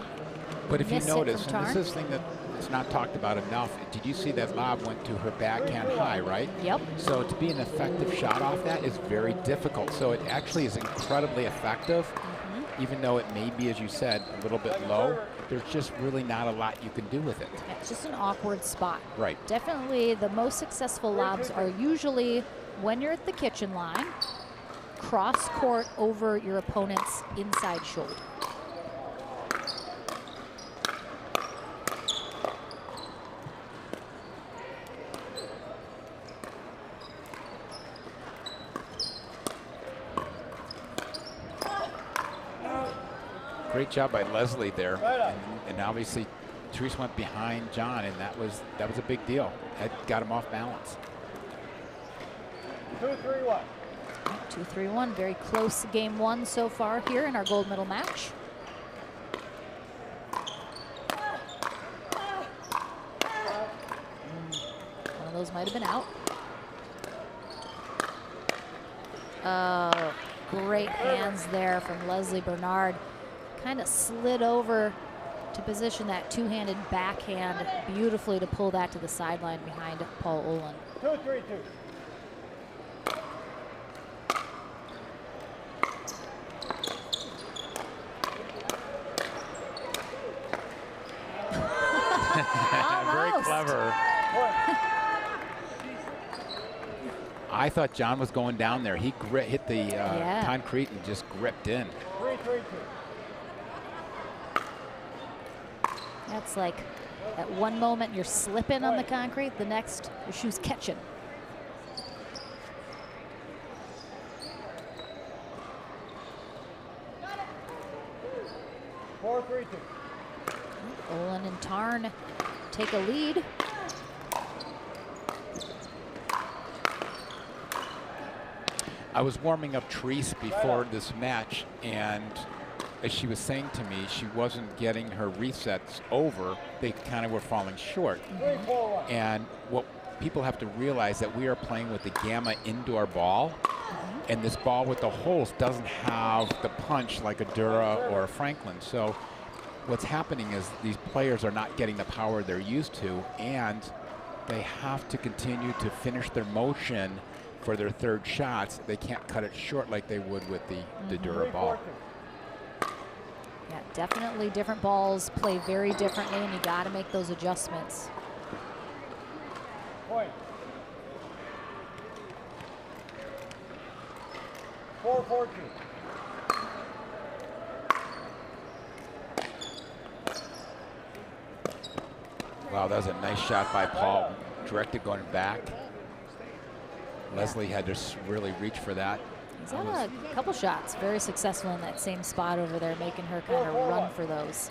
But if you miss hit notice, from and Tarn. this is the thing that's not talked about enough, did you see that lob went to her backhand high, right? Yep. So to be an effective shot off that is very difficult. So it actually is incredibly effective, even though it may be, as you said, a little bit low. There's just really not a lot you can do with it. Yeah, it's just an awkward spot. Right. Definitely the most successful lobs are usually when you're at the kitchen line, cross court over your opponent's inside shoulder. Great job by Leslie there, and obviously Teresa went behind John, and that was a big deal. That got him off balance. 2-3-1. 2-3-1, very close game one so far here in our gold medal match. One of those might have been out. Oh, great hands there from Leslie Bernard. Kind of slid over to position that two-handed backhand beautifully to pull that to the sideline behind Paul Olin. 2-3-2. Very clever. I thought John was going down there. He hit the concrete and just gripped in. 3-3-2. That's like at one moment you're slipping on the concrete, the next your shoe's catching. Olin and Tarn take a lead. I was warming up Teresa before this match, and as she was saying to me, she wasn't getting her resets over. They kind of were falling short. And what people have to realize that we are playing with the Gamma indoor ball, and this ball with the holes doesn't have the punch like a Dura or a Franklin. So what's happening is these players are not getting the power they're used to, and they have to continue to finish their motion for their third shots. They can't cut it short like they would with the Dura ball. Yeah, definitely different balls play very differently, and you got to make those adjustments. Point. 4-4-2. Wow, that was a nice shot by Paul. Directed going back. Leslie had to really reach for that. He's had a couple shots, very successful in that same spot over there, making her kind of run for those.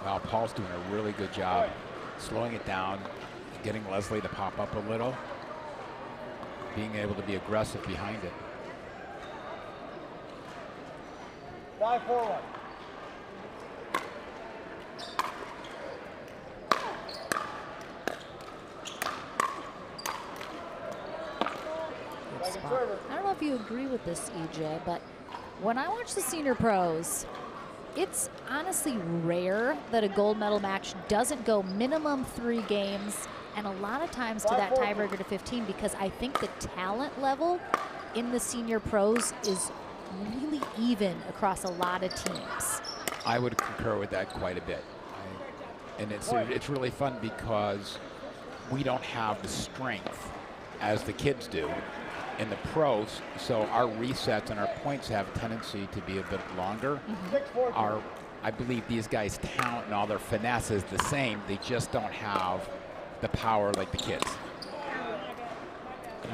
Wow, Paul's doing a really good job slowing it down, getting Leslie to pop up a little, being able to be aggressive behind it. 5-4-1. I don't know if you agree with this, EJ, but when I watch the senior pros, it's honestly rare that a gold medal match doesn't go minimum 3 games, and a lot of times to that tiebreaker to 15, because I think the talent level in the senior pros is really even across a lot of teams. I would concur with that quite a bit. And it's really fun because we don't have the strength as the kids do in the pros, so our resets and our points have a tendency to be a bit longer. I believe these guys' talent and all their finesse is the same. They just don't have the power like the kids.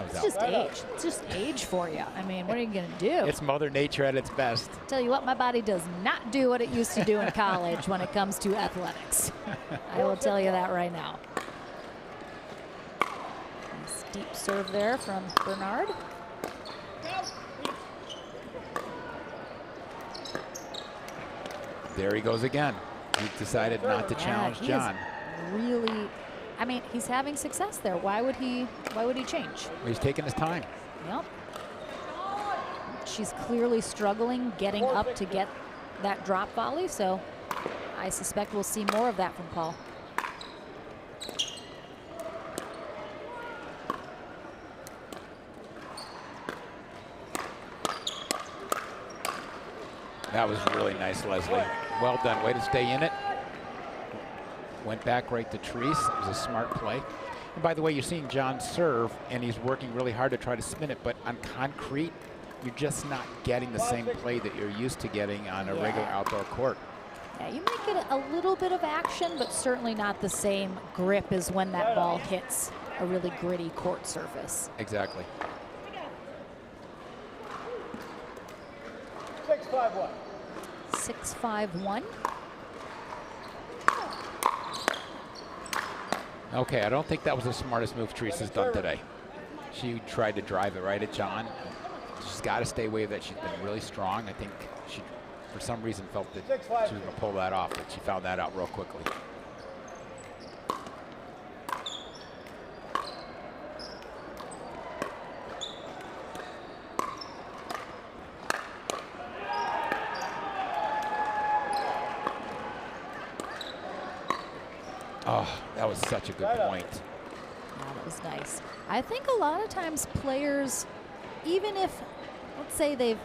It's just age. It's just age for you. I mean, what are you going to do? It's Mother Nature at its best. Tell you what, my body does not do what it used to do in college when it comes to athletics. I will tell you that right now. Nice deep serve there from Bernard. There he goes again. He decided not to challenge John. Really, I mean, he's having success there. Why would he change? Well, he's taking his time. Yep. She's clearly struggling getting up to get that drop volley, so I suspect we'll see more of that from Paul. That was really nice, Leslie. Well done. Way to stay in it. Went back right to Treese. It was a smart play. And by the way, you're seeing John serve, and he's working really hard to try to spin it, but on concrete, you're just not getting the same play that you're used to getting on a regular outdoor court. Yeah, you might get a little bit of action, but certainly not the same grip as when that ball hits a really gritty court surface. Exactly. 6-5-1. 6-5-1. Okay, I don't think that was the smartest move Treese has done today. She tried to drive it right at John. She's got to stay away with that. She's been really strong. I think she, for some reason, felt that she was going to pull that off, but she found that out real quickly. Oh, that was such a good point. Yeah, that was nice. I think a lot of times players, even if, let's say they've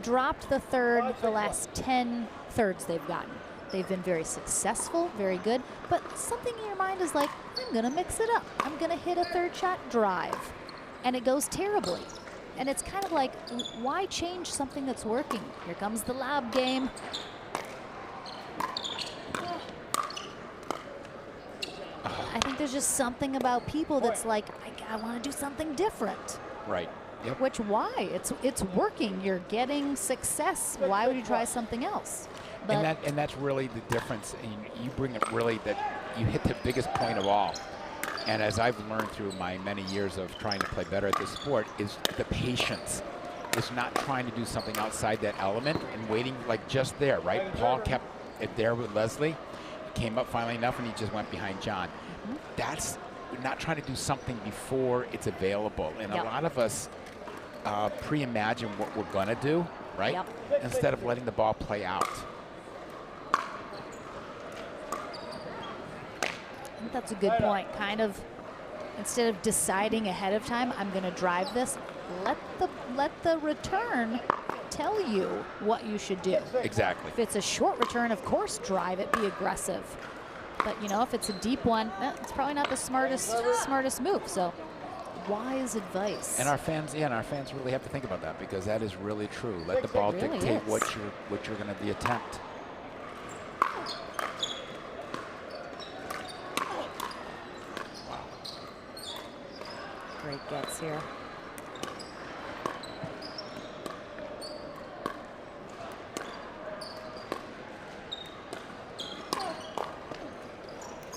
dropped the third, the last 10 thirds they've gotten, they've been very successful, very good, but something in your mind is like, I'm gonna mix it up. I'm gonna hit a third shot drive, and it goes terribly. And it's kind of like, why change something that's working? Here comes the lob game. I think there's just something about people that's like, I want to do something different. Right. Yep. Which why? It's working. You're getting success. Why would you try something else? But and that's really the difference. And you bring it really that you hit the biggest point of all. And as I've learned through my many years of trying to play better at this sport, is the patience. Is not trying to do something outside that element and waiting like just there, right? Paul kept it there with Leslie. Came up finally enough, and he just went behind John. That's not trying to do something before it's available. And a lot of us pre-imagine what we're going to do, right? Instead of letting the ball play out. I think that's a good point. Kind of, instead of deciding ahead of time, I'm going to drive this, let the return tell you what you should do. Exactly. If it's a short return, of course, drive it, be aggressive. But you know, if it's a deep one, it's probably not the smartest move. So, wise advice. And our fans, really have to think about that, because that is really true. Let the ball dictate what you're going to attempt. Wow. Great gets here.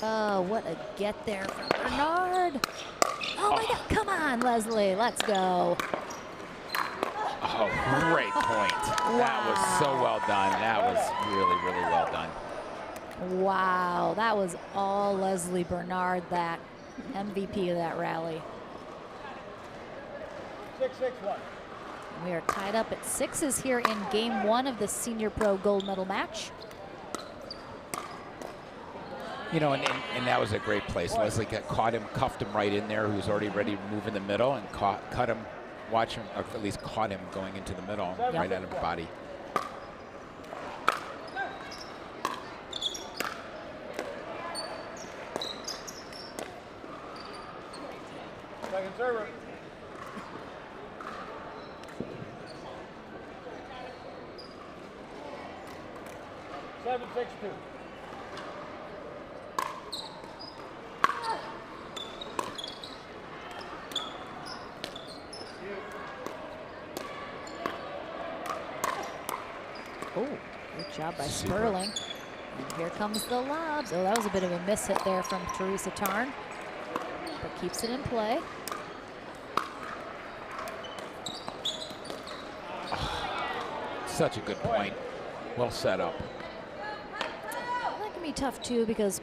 Oh, what a get there from Bernard. Oh my God, come on, Leslie, let's go. Oh, great point. Wow. That was so well done. That was really, really well done. Wow, that was all Leslie Bernard, that MVP of that rally. 6-6-1. We are tied up at 6s here in game 1 of the Senior Pro Gold Medal match. You know, and that was a great place. Leslie caught him, cuffed him right in there. He was already ready to move in the middle and cut him, watch him, or at least caught him going into the middle, right at his body. Second server. Seven, 6-2. Oh, good job by Sperling. And here comes the lobs. Oh, that was a bit of a miss hit there from Teresa Tarn, but keeps it in play. Such a good point. Well set up. That can be tough too because,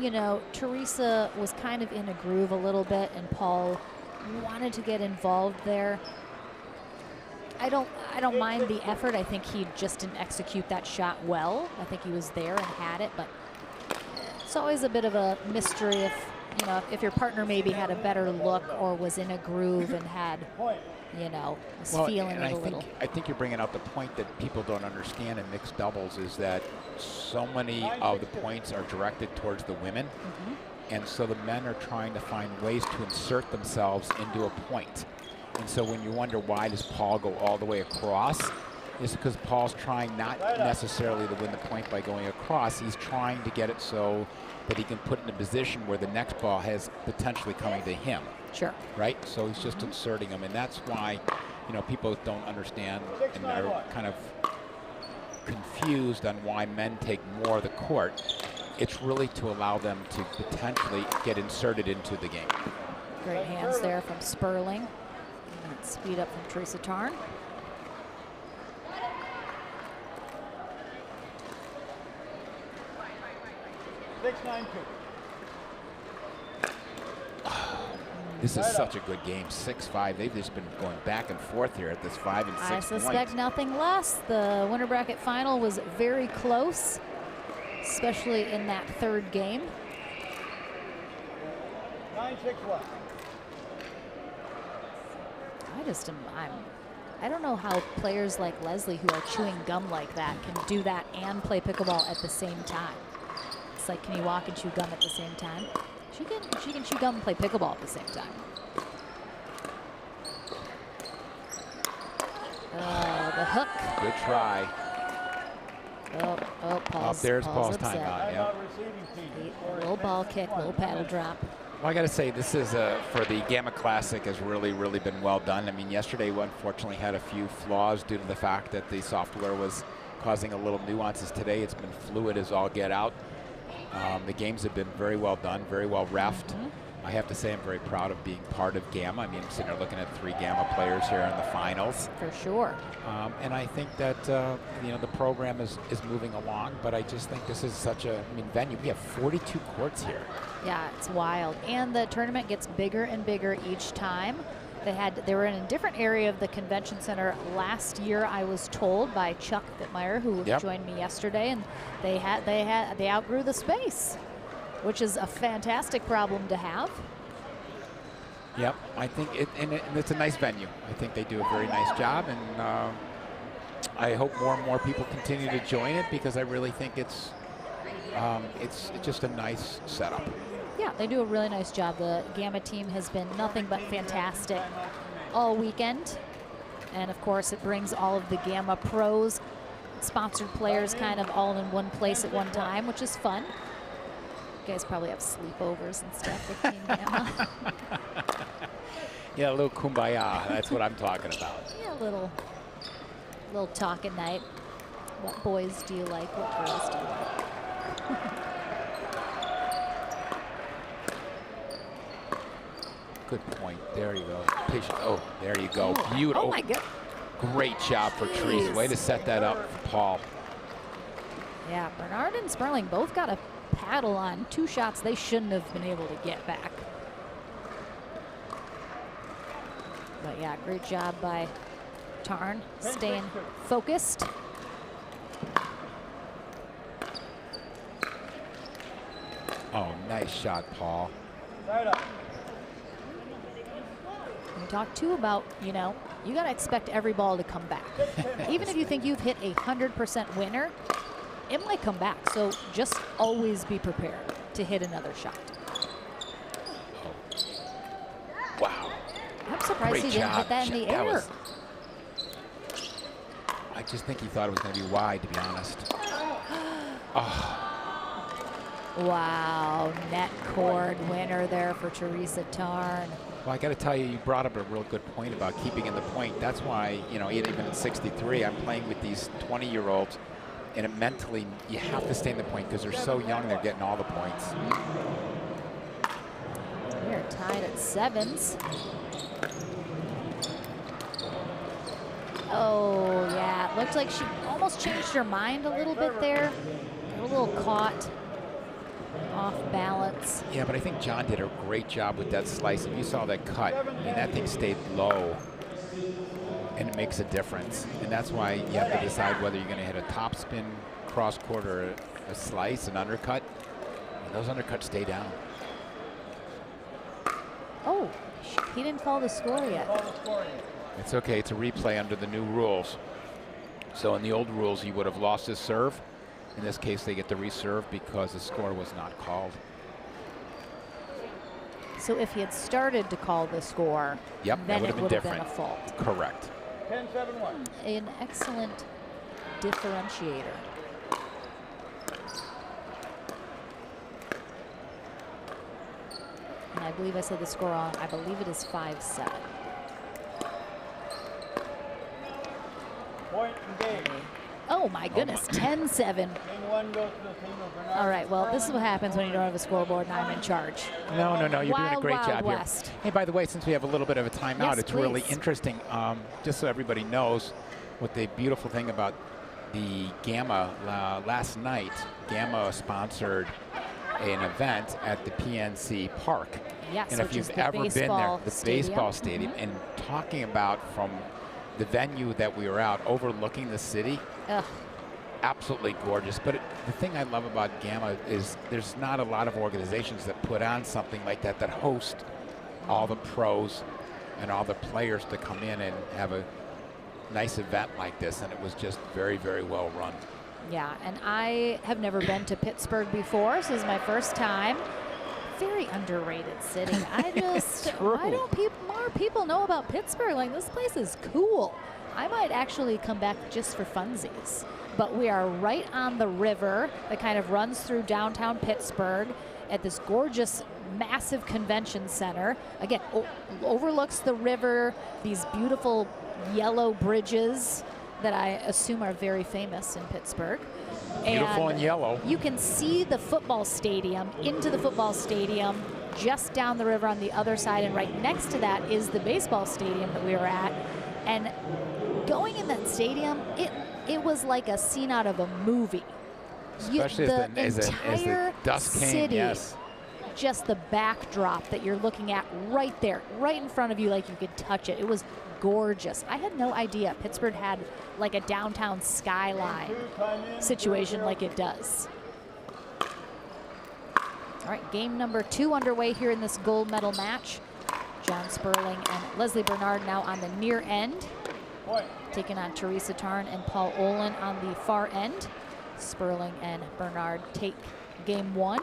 you know, Teresa was kind of in a groove a little bit and Paul wanted to get involved there. I don't mind the effort. I think he just didn't execute that shot well. I think he was there and had it, but it's always a bit of a mystery if, you know, if your partner maybe had a better look or was in a groove and had, you know, was feeling it a little. I think you're bringing out the point that people don't understand in mixed doubles is that so many of the points are directed towards the women, and so the men are trying to find ways to insert themselves into a point. And so when you wonder why does Paul go all the way across, it's because Paul's trying not necessarily to win the point by going across. He's trying to get it so that he can put it in a position where the next ball has potentially coming to him. Sure. Right? So he's just inserting them, and that's why, you know, people don't understand and are kind of confused on why men take more of the court. It's really to allow them to potentially get inserted into the game. Great hands there from Sperling. And speed up from Teresa Tarn. This is such a good game. 6-5. They've just been going back and forth here at this 5 and 6 I suspect nothing less. The winter bracket final was very close, especially in that third game. 9-6 left. I don't know how players like Leslie who are chewing gum like that can do that and play pickleball at the same time. It's like, can you walk and chew gum at the same time? She can chew gum and play pickleball at the same time. The hook. Good try. Paul's, there's Paul's Paul's timeout. Yep. Little ball kick, little paddle drop. Well, I got to say, this is for the Gamma Classic has really been well done. I mean, yesterday we unfortunately had a few flaws due to the fact that the software was causing a little nuances. Today it's been fluid as all get out. The games have been very well done, very well reffed. I have to say I'm very proud of being part of Gamma. I mean, I'm sitting there looking at 3 Gamma players here in the finals. For sure. And I think that, you know, the program is moving along, but I just think this is such a, venue. We have 42 courts here. Yeah, it's wild. And the tournament gets bigger and bigger each time. They were in a different area of the convention center last year, I was told by Chuck Fittmeyer, who joined me yesterday, and they outgrew the space, which is a fantastic problem to have. Yep, I think it's a nice venue. I think they do a very nice job, and I hope more and more people continue to join it because I really think it's just a nice setup. Yeah, they do a really nice job. The Gamma team has been nothing but fantastic all weekend. And of course, it brings all of the Gamma pros, sponsored players kind of all in one place at one time, which is fun. You guys probably have sleepovers and stuff with Team Gamma. Yeah, a little kumbaya. That's what I'm talking about. Yeah, a little talk at night. What boys do you like? What girls do you like? Good point. There you go. Patient. Oh, there you go. Beautiful. Oh my God. Great job for Teresa. Way to set that up for Paul. Yeah, Bernard and Sperling both got a paddle on 2 shots they shouldn't have been able to get back. But yeah, great job by Tarn staying focused. Oh, nice shot, Paul. We talked too about, you know, you got to expect every ball to come back. Even if you think you've hit a 100% winner, it might come back. So just always be prepared to hit another shot. Wow. I'm surprised Great he didn't job. hit that in the That air. was- I just think he thought it was going to be wide, to be honest. Oh. Wow, net cord winner there for Teresa Tarn. Well, I got to tell you, you brought up a real good point about keeping in the point. That's why, you know, even at 63, I'm playing with these 20-year-olds, and it mentally, you have to stay in the point because they're so young, they're getting all the points. We are tied at 7s. Oh, yeah, it looked like she almost changed her mind a little bit there. A little caught off balance. Yeah, but I think John did a great job with that slice. If you saw that cut, I mean, that thing stayed low, and it makes a difference. And that's why you have to decide whether you're going to hit a top spin, cross court, or a slice, an undercut. And those undercuts stay down. Oh, he didn't call the score yet. It's okay. It's a replay under the new rules. So in the old rules, he would have lost his serve. In this case, they get the reserve because the score was not called. So if he had started to call the score, Yep, that then would it have been would have different. been a fault. Correct. 10-7-1. An excellent differentiator. And I believe I said the score on, I believe it is 5-7. Point engaged. Oh my goodness, 10-7. Game 1 goes to the team of Bernard. All right, well, this is what happens when you don't have a scoreboard and I'm in charge. No, you're doing a Wild, great Wild job West. here. Hey, by the way, since we have a little bit of a timeout, Yes, it's really please. interesting, just so everybody knows what the beautiful thing about the Gamma last night. Gamma sponsored an event at the PNC Park. Yes, and if which you've is the ever been there, baseball the stadium. baseball stadium, and talking about from the venue that we were out overlooking the city, Ugh. absolutely gorgeous. But the thing I love about Gamma is there's not a lot of organizations that put on something like that, that host all the pros and all the players to come in and have a nice event like this. And it was just very, very well run. Yeah, and I have never been to Pittsburgh before. So this is my first time. Very underrated city. I just, why don't more people know about Pittsburgh? Like, this place is cool. I might actually come back just for funsies. But we are right on the river that kind of runs through downtown Pittsburgh at this gorgeous, massive convention center. Again, overlooks the river, these beautiful yellow bridges that I assume are very famous in Pittsburgh. Beautiful and yellow. You can see the football stadium, into the football stadium, just down the river on the other side, and right next to that is the baseball stadium that we were at. And going in that stadium, it was like a scene out of a movie. Especially as the dust came, city, yes. Just the backdrop that you're looking at right there, right in front of you, like you could touch it. It was gorgeous. I had no idea Pittsburgh had like a downtown skyline situation like it does. All right, game number 2 underway here in this gold medal match. John Sperling and Leslie Bernard now on the near end, taking on Teresa Tarn and Paul Olin on the far end. Sperling and Bernard take game 1.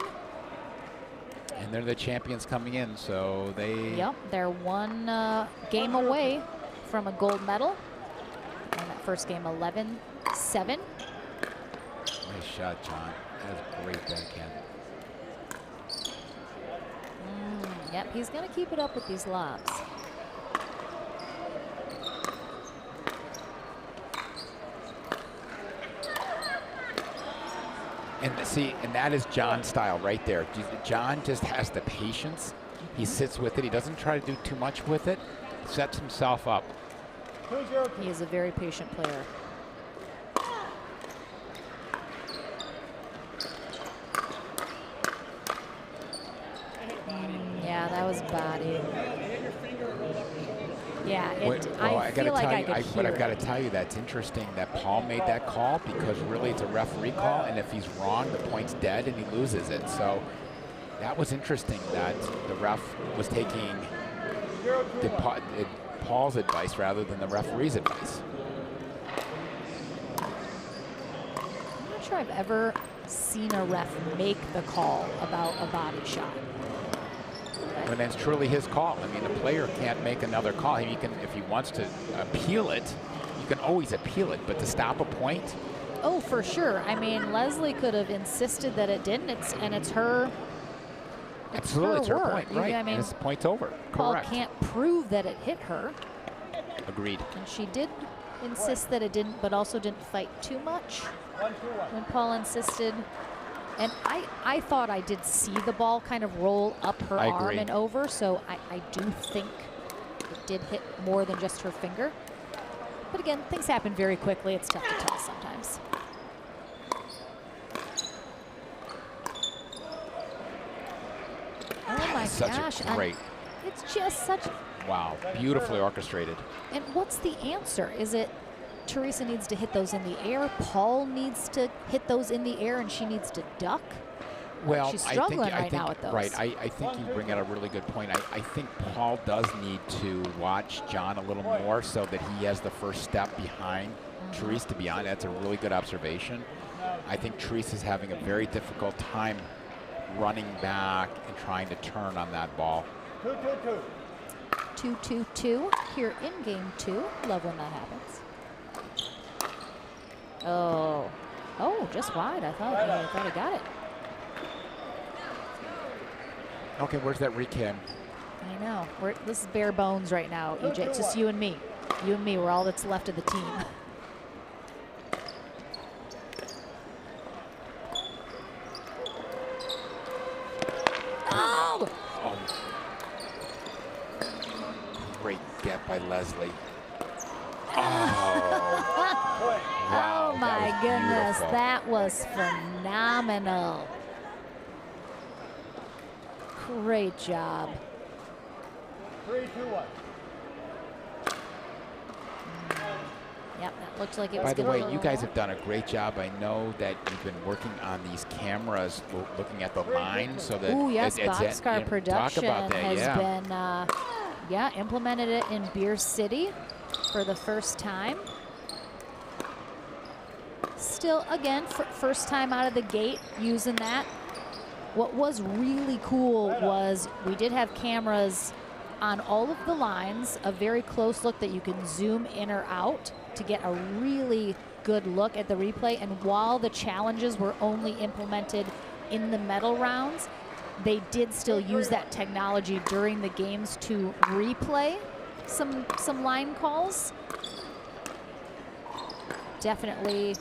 And they're the champions coming in, so they... Yep, they're one game away from a gold medal. And that first game, 11-7. Nice shot, John. That was a great backhand. Yep, he's going to keep it up with these lobs. And see, and that is John's style right there. John just has the patience. He sits with it. He doesn't try to do too much with it. Sets himself up. He is a very patient player. Yeah, that was body. Yeah, I feel like I could hear but I've it. got to tell you, that's interesting that Paul made that call, because really it's a referee call, and if he's wrong, the point's dead and he loses it. So that was interesting that the ref was taking Paul's advice rather than the referee's advice. I'm not sure I've ever seen a ref make the call about a body shot. And that's truly his call. I mean, the player can't make another call. He can, if he wants to appeal it, you can always appeal it, but to stop a point? Oh, for sure. I mean, Leslie could have insisted that it didn't, and it's her. Absolutely, it's her point, right? I mean, and it's point's over. Paul Correct. can't prove that it hit her. Agreed. And she did insist that it didn't, but also didn't fight too much when Paul insisted. And I thought I did see the ball kind of roll up her arm and over, so I do think it did hit more than just her finger. But again, things happen very quickly. It's tough to tell sometimes. Oh my gosh. Great. It's just such. Wow, beautifully orchestrated. And what's the answer? Is it Teresa needs to hit those in the air, Paul needs to hit those in the air, and she needs to duck? Well, she's struggling I think now with those. Right, I think you bring out a really good point. I think Paul does need to watch John a little more so that he has the first step behind Teresa, to be honest. That's a really good observation. I think Teresa's having a very difficult time running back and trying to turn on that ball. 2-2-2 here in game 2. Love when that happens. Oh, just wide. I thought he got it. Okay, where's that recam? I know. This is bare bones right now, EJ. It's just you and me. You and me. We're all that's left of the team. Oh! Great get by Leslie. Oh. Wow, oh my goodness, beautiful. that was phenomenal. Great job. 3-2-1. Yep, that looked like it was. By the way, you guys have done a great job. I know that you've been working on these cameras, looking at the line, so that. Oh yes, Boxcar Production talk about that, has been, implemented it in Beer City for the first time. Still, again, first time out of the gate using that. What was really cool was we did have cameras on all of the lines, a very close look that you can zoom in or out to get a really good look at the replay. And while the challenges were only implemented in the medal rounds, they did still use that technology during the games to replay some line calls. Definitely.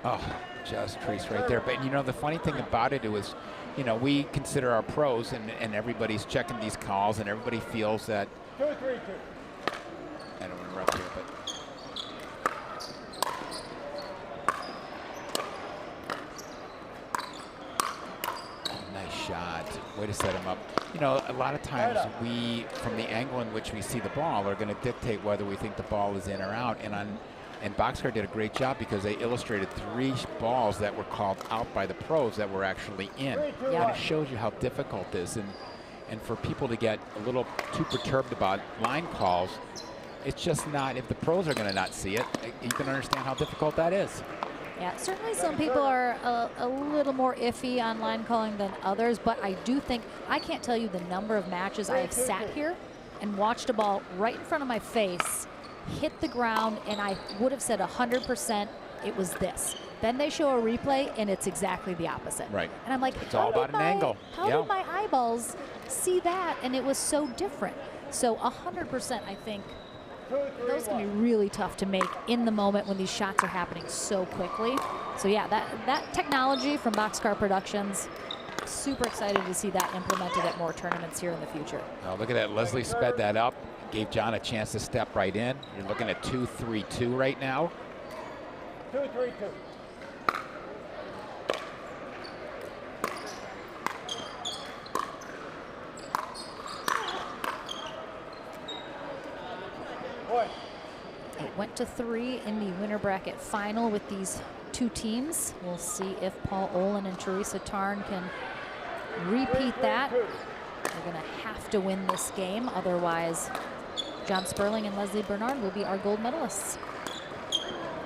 Oh, just Treese right there. But you know, the funny thing about it was, you know, we consider our pros, and everybody's checking these calls, and everybody feels that. 2-3-2. I don't want to interrupt here, but. Nice shot. Way to set him up. You know, a lot of times we, from the angle in which we see the ball, are going to dictate whether we think the ball is in or out. And Boxcar did a great job because they illustrated 3 balls that were called out by the pros that were actually in. And it shows you how difficult this is. And for people to get a little too perturbed about line calls, it's just not, if the pros are going to not see it, you can understand how difficult that is. Yeah, certainly some people are a little more iffy on line calling than others, but I do think, I can't tell you the number of matches I have sat here and watched a ball right in front of my face hit the ground, and I would have said 100% it was this. Then they show a replay, and it's exactly the opposite. Right. And I'm like, it's all about an angle. How did my eyeballs see that? And it was so different. So 100%, I think, those can be really tough to make in the moment when these shots are happening so quickly. So yeah, that technology from Boxcar Productions, super excited to see that implemented at more tournaments here in the future. Oh, look at that. Leslie sped that up. Gave John a chance to step right in. You're looking at 2-3-2 right now. 2-3-2. It went to 3 in the winner bracket final with these two teams. We'll see if Paul Olin and Teresa Tarn can repeat that. They're going to have to win this game. Otherwise, John Sperling and Leslie Bernard will be our gold medalists.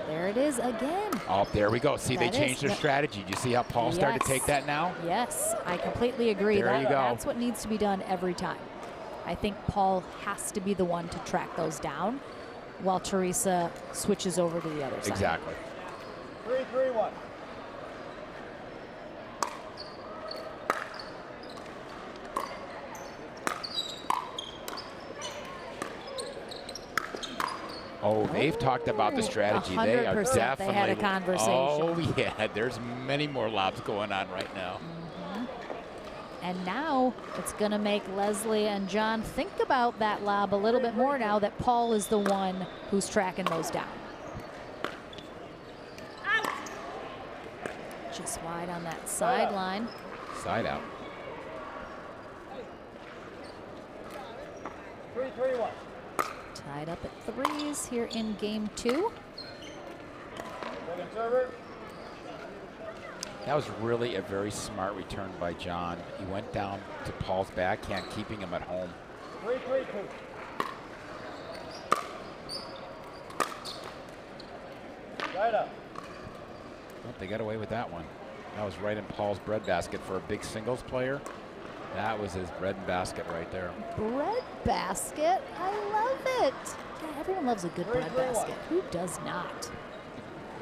There it is again. Oh, there we go. See, they changed their strategy. Do you see how Paul started to take that now? Yes, I completely agree. There you go. That's what needs to be done every time. I think Paul has to be the one to track those down while Teresa switches over to the other side. Exactly. 3-3-1. Oh, they've talked about the strategy. They are 100% definitely. they had a conversation. Oh, yeah. There's many more lobs going on right now. And now it's going to make Leslie and John think about that lob a little bit more now that Paul is the one who's tracking those down. Just wide on that sideline. Side out. 3-3-1. Tied up at 3s here in game 2. Second server. That was really a very smart return by John. He went down to Paul's backhand, keeping him at home. 3-3-2. Right up. Well, they got away with that one. That was right in Paul's breadbasket for a big singles player. That was his bread and basket right there. Bread basket, I love it. Yeah, everyone loves a good bread basket. Who does not?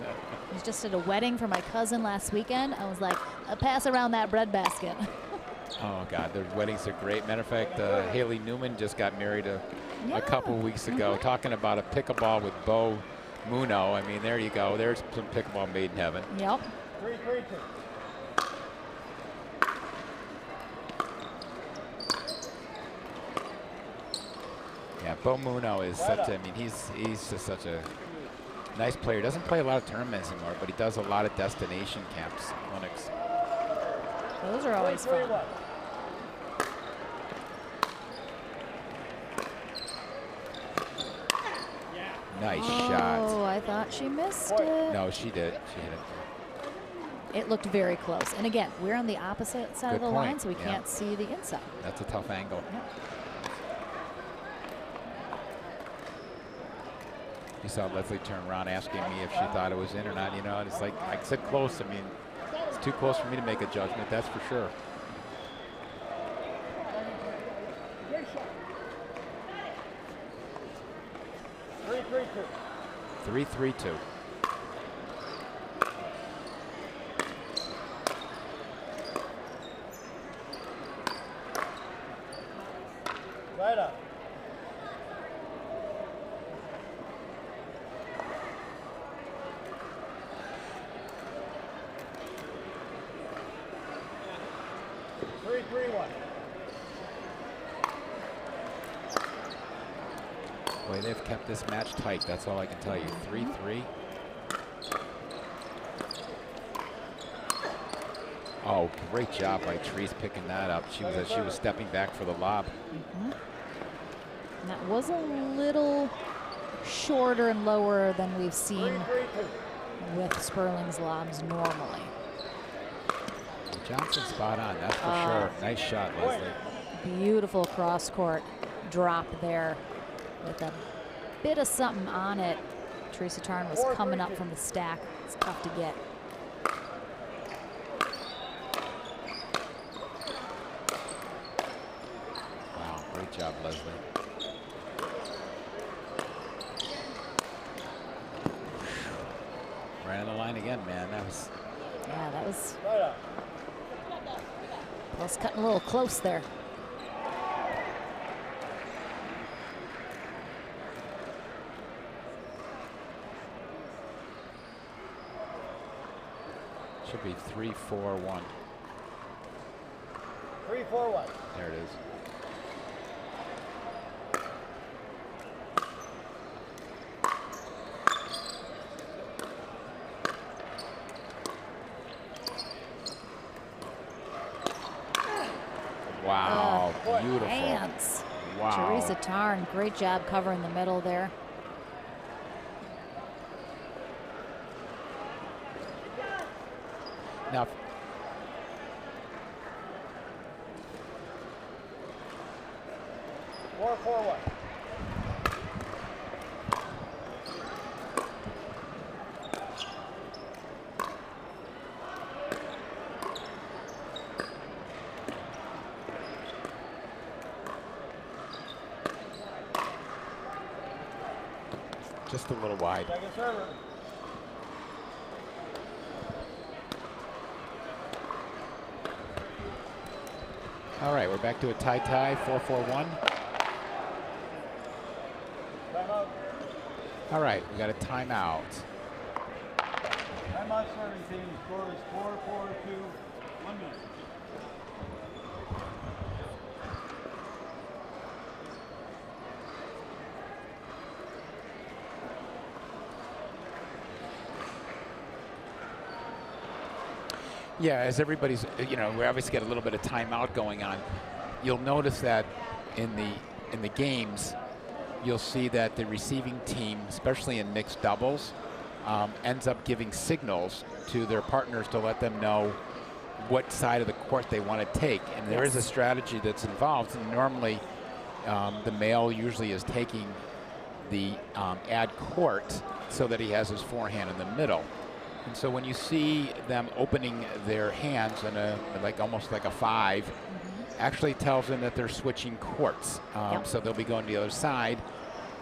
I was just at a wedding for my cousin last weekend. I was like, pass around that bread basket. Oh, God, their weddings are great. Matter of fact, Haley Newman just got married a couple weeks ago. Talking about a pickleball with Bo Muno. I mean, there you go. There's some pickleball made in heaven. Yep. 3-3-2. Yeah, Bo Muno is such a, I mean, he's just such a nice player. Doesn't play a lot of tournaments anymore, but he does a lot of destination camps, clinics. Those are always fun. Nice shot. Oh, I thought she missed it. No, she did. She hit it. It looked very close. And again, we're on the opposite side of the line, point. so we can't see the inside. That's a tough angle. Yep. You saw Leslie turn around asking me if she thought it was in or not. You know, and it's like, I said close. I mean, it's too close for me to make a judgment, that's for sure. Three, 3-3-2. Right up. Boy, they've kept this match tight. That's all I can tell you. 3-3. Oh, great job by Treese picking that up. She was stepping back for the lob. And that was a little shorter and lower than we've seen with Sperling's lobs normally. Johnson spot on, that's for sure. Nice shot, Leslie. Beautiful cross-court drop there with a bit of something on it. Teresa Tarn was coming up from the stack. It's tough to get. Wow, great job, Leslie. Right on the line again, man. That was... Yeah, that was... Paul's cutting a little close there. Should be 3-4-1. 3-4-1. There it is. Wow, beautiful. Hands. Wow. Teresa Tarn, great job covering the middle there. Now, 4-4-1. just a little wide. Second server. All right, we're back to a tie, 4-4-1. Timeout. All right, we got a timeout. Timeout serving team. Score is 4-4-2. 1 minute. Yeah, as everybody's, we obviously got a little bit of timeout going on. You'll notice that in the games, you'll see that the receiving team, especially in mixed doubles, ends up giving signals to their partners to let them know what side of the court they want to take. And there is a strategy that's involved. And normally, the male usually is taking the ad court so that he has his forehand in the middle. And so when you see them opening their hands in almost like a 5, actually tells them that they're switching courts. So they'll be going to the other side.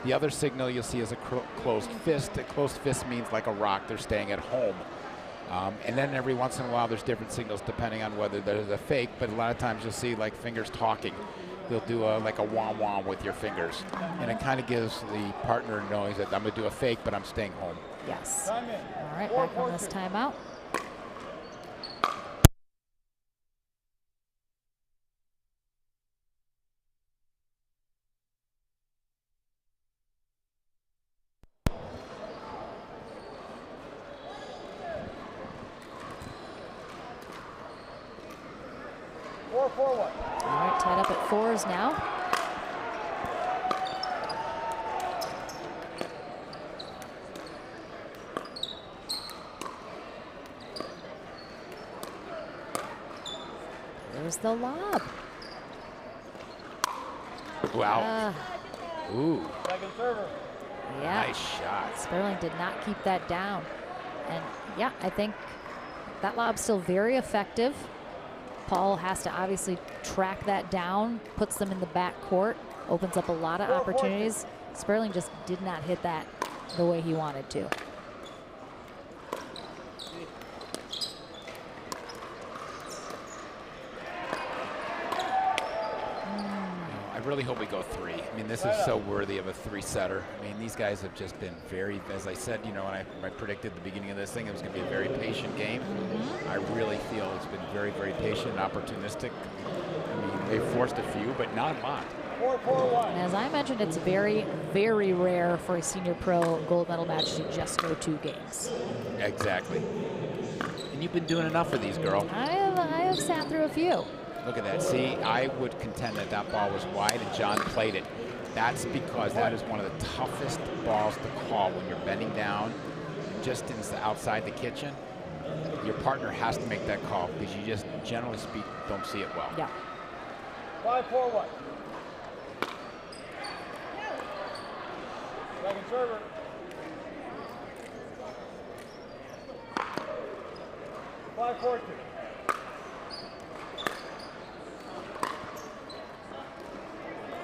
The other signal you'll see is a closed fist. A closed fist means like a rock, they're staying at home. And then every once in a while there's different signals depending on whether there's a fake, but a lot of times you'll see like fingers talking. They'll do like a wah-wah with your fingers. And it kind of gives the partner knowing that I'm going to do a fake, but I'm staying home. Yes. All right, back on this timeout. All right, tied up at 4s now. There's the lob. Wow. Ooh. Second server. Yeah. Nice shot. Sperling did not keep that down. And yeah, I think that lob's still very effective. Paul has to obviously track that down, puts them in the back court, opens up a lot of opportunities. Sperling just did not hit that the way he wanted to. I really hope we go 3. I mean, this is so worthy of a 3-setter. I mean, these guys have just been very, as I said, when I predicted at the beginning of this thing, it was going to be a very patient game. I really feel it's been very, very patient and opportunistic. I mean, they forced a few, but not a lot. 4-4-1. And as I mentioned, it's very, very rare for a senior pro gold medal match to just go 2 games. Exactly. And you've been doing enough for these, girl. I have sat through a few. Look at that. See, I would contend that that ball was wide and John played it. That's because that is one of the toughest balls to call when you're bending down just outside the kitchen. Your partner has to make that call because you just, generally speaking, don't see it well. Yeah. 5-4-1. Second server. Five, 4-2.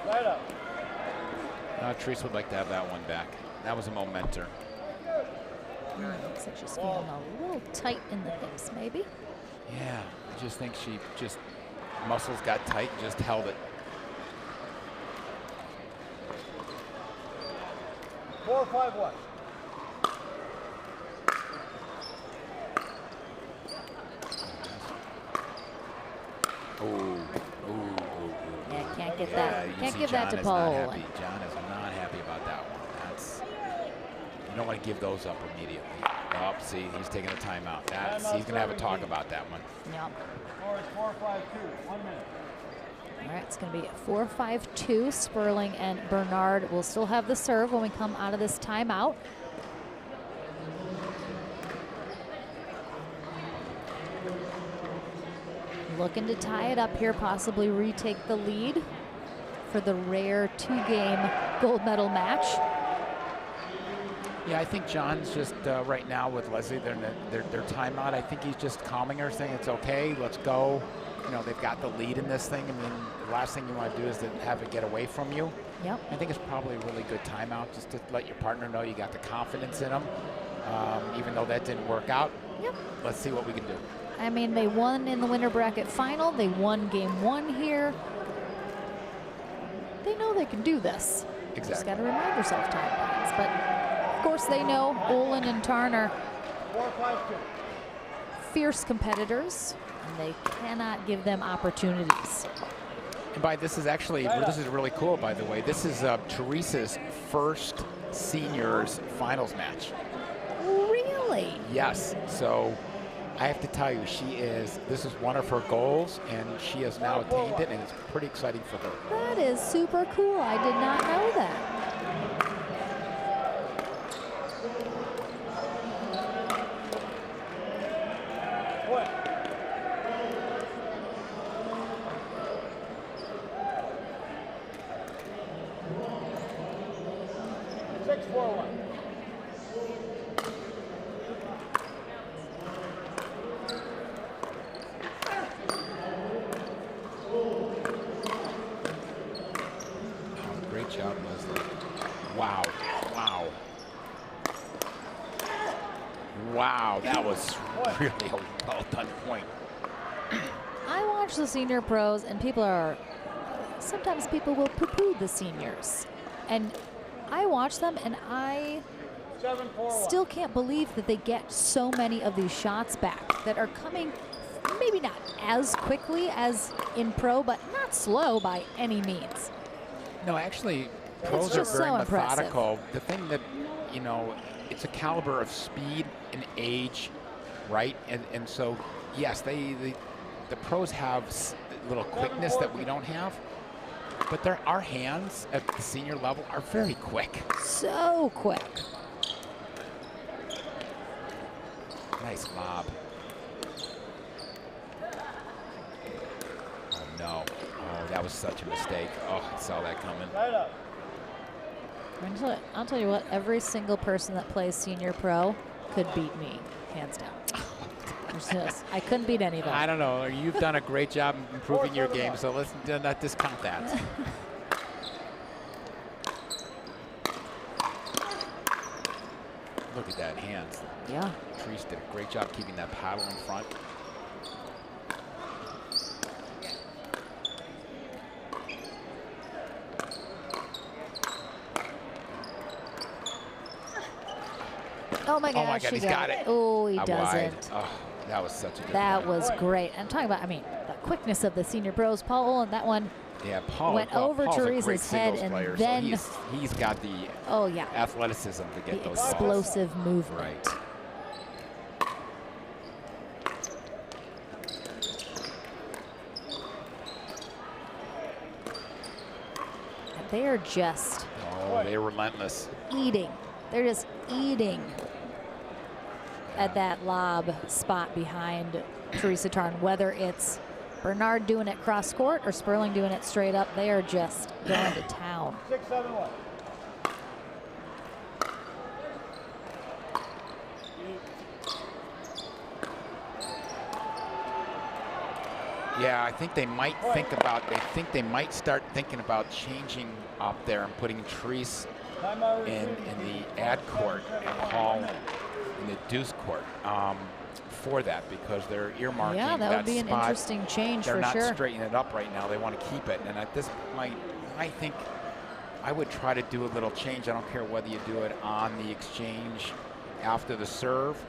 Right up. Treese would like to have that one back. That was a momenter. Looks like she's feeling a little tight in the hips, maybe. Yeah, I just think she muscles got tight and just held it. 4-5-1. Yeah, can't get that. Can't give that to Paul. John is not happy about that one. You don't want to give those up immediately. Oh, see, he's taking a timeout. He's going to have a talk about that one. Yep. Score is 4-5-2. 1 minute. All right, it's going to be 4-5-2. Sperling and Bernard will still have the serve when we come out of this timeout. Looking to tie it up here, possibly retake the lead for the rare 2-game gold medal match. Yeah, I think John's just right now with Leslie, their timeout. I think he's just calming her, saying it's okay, let's go. You know, they've got the lead in this thing. I mean, the last thing you want to do is to have it get away from you. Yep. I think it's probably a really good timeout just to let your partner know you got the confidence in them, even though that didn't work out. Yep. Let's see what we can do. I mean, they won in the winter bracket final. They won game 1 here. They know they can do this. Exactly. Just got to remind yourself timelines. But of course, they know Olin and Tarn are fierce competitors, and they cannot give them opportunities. And this is really cool, by the way. This is Teresa's first seniors finals match. Really? Yes. So I have to tell you, this is one of her goals, and she has now attained it, and it's pretty exciting for her. That is super cool. I did not know that. Great job, Leslie. Wow. Wow. Wow, that was really a well-done point. I watch the senior pros, and sometimes people will poo-poo the seniors. And I watch them, and I still can't believe that they get so many of these shots back that are coming maybe not as quickly as in pro, but not slow by any means. No, actually, pros are very methodical. The thing that, you know, it's a caliber of speed and age, right? And so, yes, the pros have a little quickness that we don't have, but our hands at the senior level are very quick. So quick. Nice lob. Oh, no. Oh, that was such a mistake. Oh, I saw that coming. I'll tell you what, every single person that plays senior pro could beat me, hands down. I couldn't beat any of them. I don't know. You've done a great job improving your game, so let's not discount that. Look at that hands. Yeah. Treese did a great job keeping that paddle in front. Oh my gosh, oh my God, he's got it. Oh, he Wide. doesn't. Oh, that was such a good That one. was great. I'm talking about, I mean, the quickness of the senior pros. Paul Olin, that one went over Paul's Teresa's head, and player, then so he's got the athleticism to get the those explosive balls. movement. Right. They are just they're relentless. eating. They're just eating at that lob spot behind Teresa Tarn, whether it's Bernard doing it cross court or Sperling doing it straight up. They are just going to town. 6-7-1. Yeah, I think they might they might start thinking about changing up there and putting Treese in the ad court and Paul in the deuce court for that, because they're earmarking Yeah, that would be an spot. interesting change They're for not sure. straightening it up right now. They want to keep it, and at this point, I think I would try to do a little change. I don't care whether you do it on the exchange after the serve,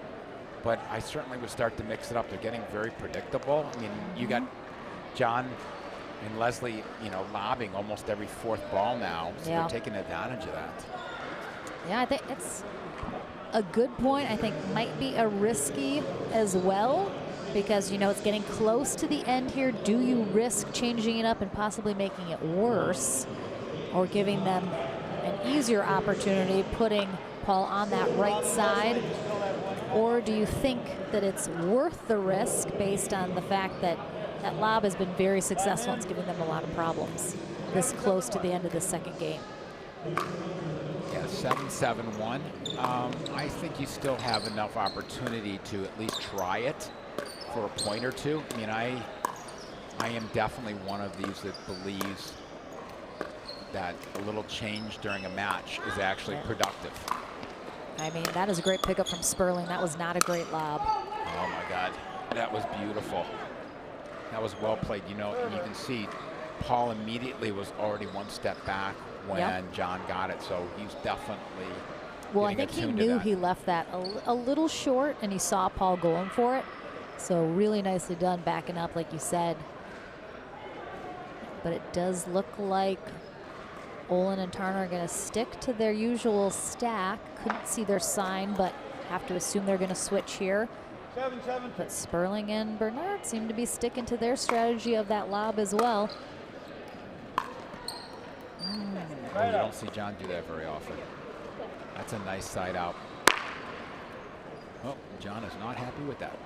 but I certainly would start to mix it up. They're getting very predictable. I mean, you got John and Leslie, you know, lobbing almost every fourth ball now, so Yeah. they're taking advantage of that. Yeah, I think it's a good point. I think might be a risky as well, because, you know, it's getting close to the end here. Do you risk changing it up and possibly making it worse, or giving them an easier opportunity, putting Paul on that right side? Or do you think that it's worth the risk based on the fact that That lob has been very successful. It's giving them a lot of problems this close to the end of the second game. Yeah, 7-7-1. I think you still have enough opportunity to at least try it for a point or two. I mean, I am definitely one of these that believes that a little change during a match is actually productive. I mean, that is a great pickup from Sperling. That was not a great lob. Oh my God, that was beautiful. That was well played, you know, and you can see Paul immediately was already one step back when John got it, so he's definitely I think he knew he left that a little short, and he saw Paul going for it. So really nicely done backing up, like you said. But it does look like Olin and Tarner are going to stick to their usual stack. Couldn't see their sign, but have to assume they're going to switch here. 7-7. But Sperling and Bernard seem to be sticking to their strategy of that lob as well. You don't see John do that very often. That's a nice side out. Oh, John is not happy with that.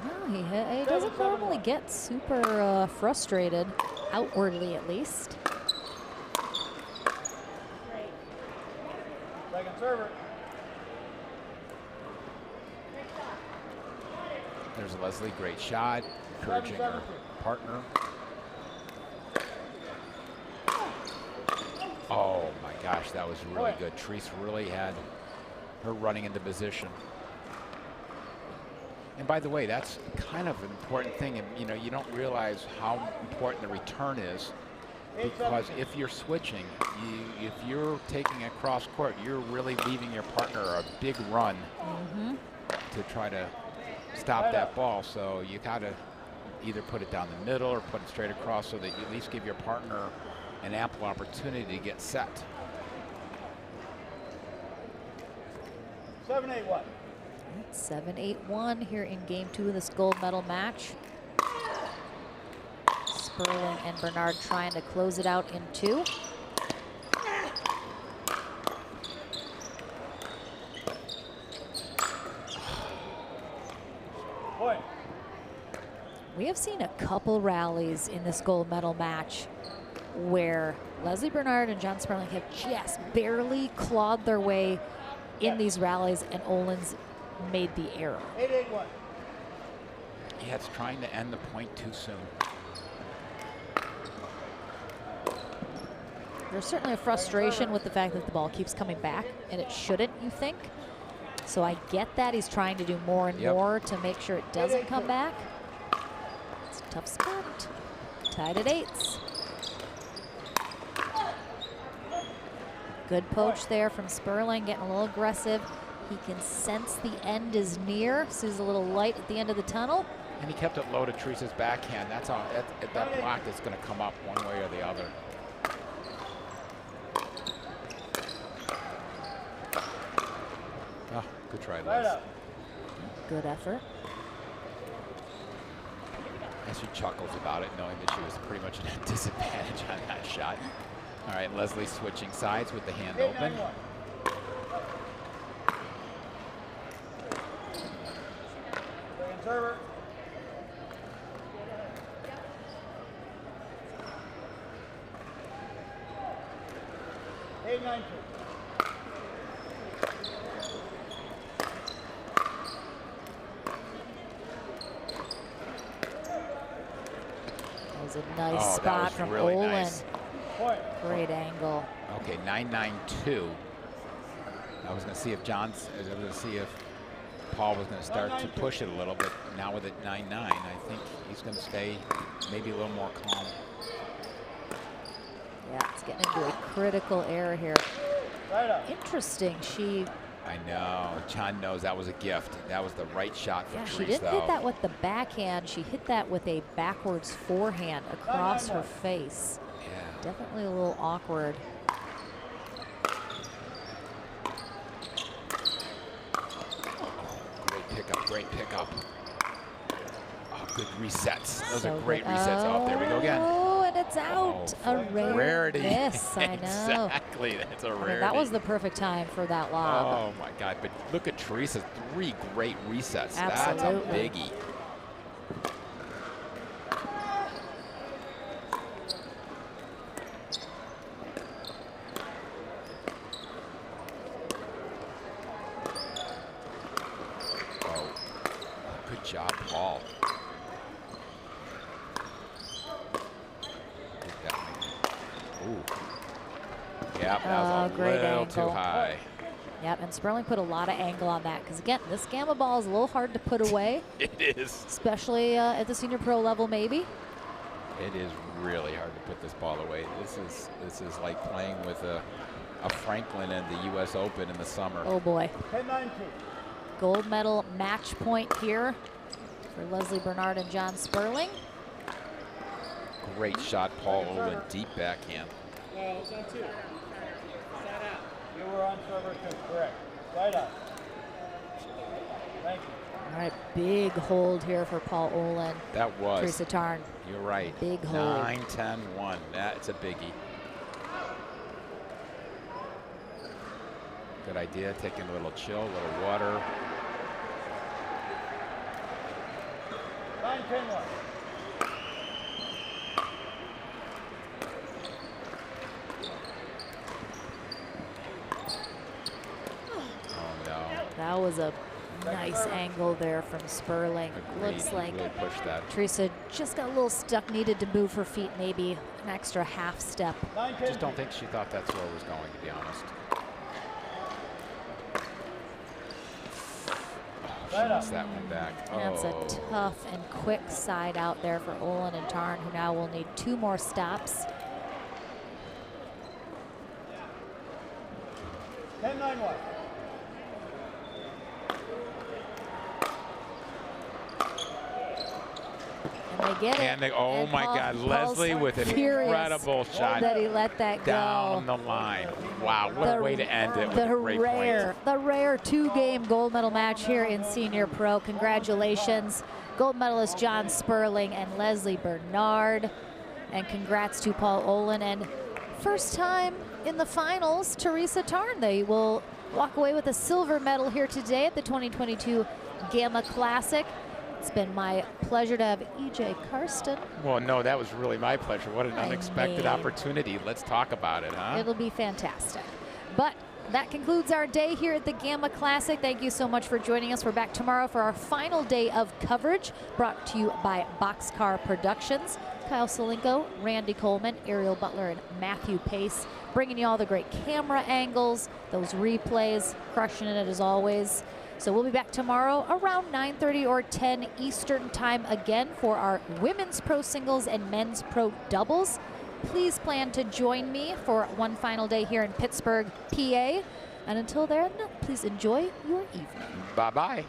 No, he doesn't normally get super frustrated, outwardly at least. Second server. There's Leslie, great shot, encouraging her partner. Oh my gosh, that was really good. Treese really had her running into position. And by the way, that's kind of an important thing. And you know, you don't realize how important the return is, because if you're switching, if you're taking a cross court, you're really leaving your partner a big run to try to stop that ball. So you gotta either put it down the middle or put it straight across, so that you at least give your partner an ample opportunity to get set. 7-8-1. 7-8-1 here in game 2 of this gold medal match. Sperling and Bernard trying to close it out in 2. Point. We have seen a couple rallies in this gold medal match where Leslie Bernard and John Sperling have just barely clawed their way in these rallies, and Olin's made the error. 8-8-1. Yeah, it's trying to end the point too soon. There's certainly a frustration with the fact that the ball keeps coming back, and it shouldn't, you think. So I get that he's trying to do more and more to make sure it doesn't come back. It's a tough spot. Tied at 8s. Good poach there from Sperling, getting a little aggressive. He can sense the end is near. Sees a little light at the end of the tunnel. And he kept it low to Teresa's backhand. That's all. That block is going to come up one way or the other. Oh, good try, Les. Good effort. And she chuckles about it, knowing that she was pretty much at a disadvantage on that shot. All right, Leslie switching sides with the hand open. Second server. That was a nice spot from really Olin. Nice. Great angle. Okay, 9-9-2. I was going to see if Paul was going to start to push it a little bit. Now with it 9-9, I think he's going to stay maybe a little more calm. Yeah, it's getting into a critical error here. Interesting. I know. Chan knows that was a gift. That was the right shot for Treese, she didn't hit that with the backhand. She hit that with a backwards forehand across her face. Yeah. Definitely a little awkward. Great pickup, great pickup. Oh, good resets. Those So are great good. resets. Oh, there we go again. Oh, and it's out. Oh, a rarity. Miss, I know. Exactly, that's a rarity. I mean, that was the perfect time for that lob. Oh my God, but look at Teresa's 3 great resets. Absolutely. That's a biggie. job, Paul. Ooh. Yep, that was a little too high. Yep, and Sperling put a lot of angle on that because, again, this gamma ball is a little hard to put away. It is. Especially at the senior pro level, maybe. It is really hard to put this ball away. This is like playing with a Franklin in the U.S. Open in the summer. Oh, boy. Gold medal match point here for Leslie Bernard and John Sperling. Great shot, Paul Olin, deep backhand. No, it's on 2. Side out. You were on server 2, correct. Right up. Thank you. All right, big hold here for Paul Olin. That was. Teresa Tarn. You're right. Big hold. 9-10-1. That's a biggie. Good idea, taking a little chill, a little water. 9-10-1. That was a nice angle there from Sperling. Agreed. Looks like really pushed that. Teresa just got a little stuck, needed to move her feet maybe an extra half step. I just don't think she thought that's where it was going, to be honest. She missed that one back. That's a tough and quick side out there for Olin and Tarn, who now will need 2 more stops. 10-9-1. And they get it. And they, oh my God, Leslie with an incredible shot that he let that go. Down the line. Wow, what a way to end it with a great point. The rare 2-game gold medal match here in Senior Pro. Congratulations, gold medalist John Sperling and Leslie Bernard. And congrats to Paul Olin. And first time in the finals, Teresa Tarn. They will walk away with a silver medal here today at the 2022 Gamma Classic. It's been my pleasure to have EJ Karsten. Well, no, that was really my pleasure. What an unexpected opportunity. Let's talk about it, huh? It'll be fantastic. But that concludes our day here at the Gamma Classic. Thank you so much for joining us. We're back tomorrow for our final day of coverage, brought to you by Boxcar Productions. Kyle Solinko, Randy Coleman, Ariel Butler, and Matthew Pace, bringing you all the great camera angles, those replays, crushing it as always. So we'll be back tomorrow around 9:30 or 10 Eastern time again for our women's pro singles and men's pro doubles. Please plan to join me for one final day here in Pittsburgh, PA. And until then, please enjoy your evening. Bye-bye.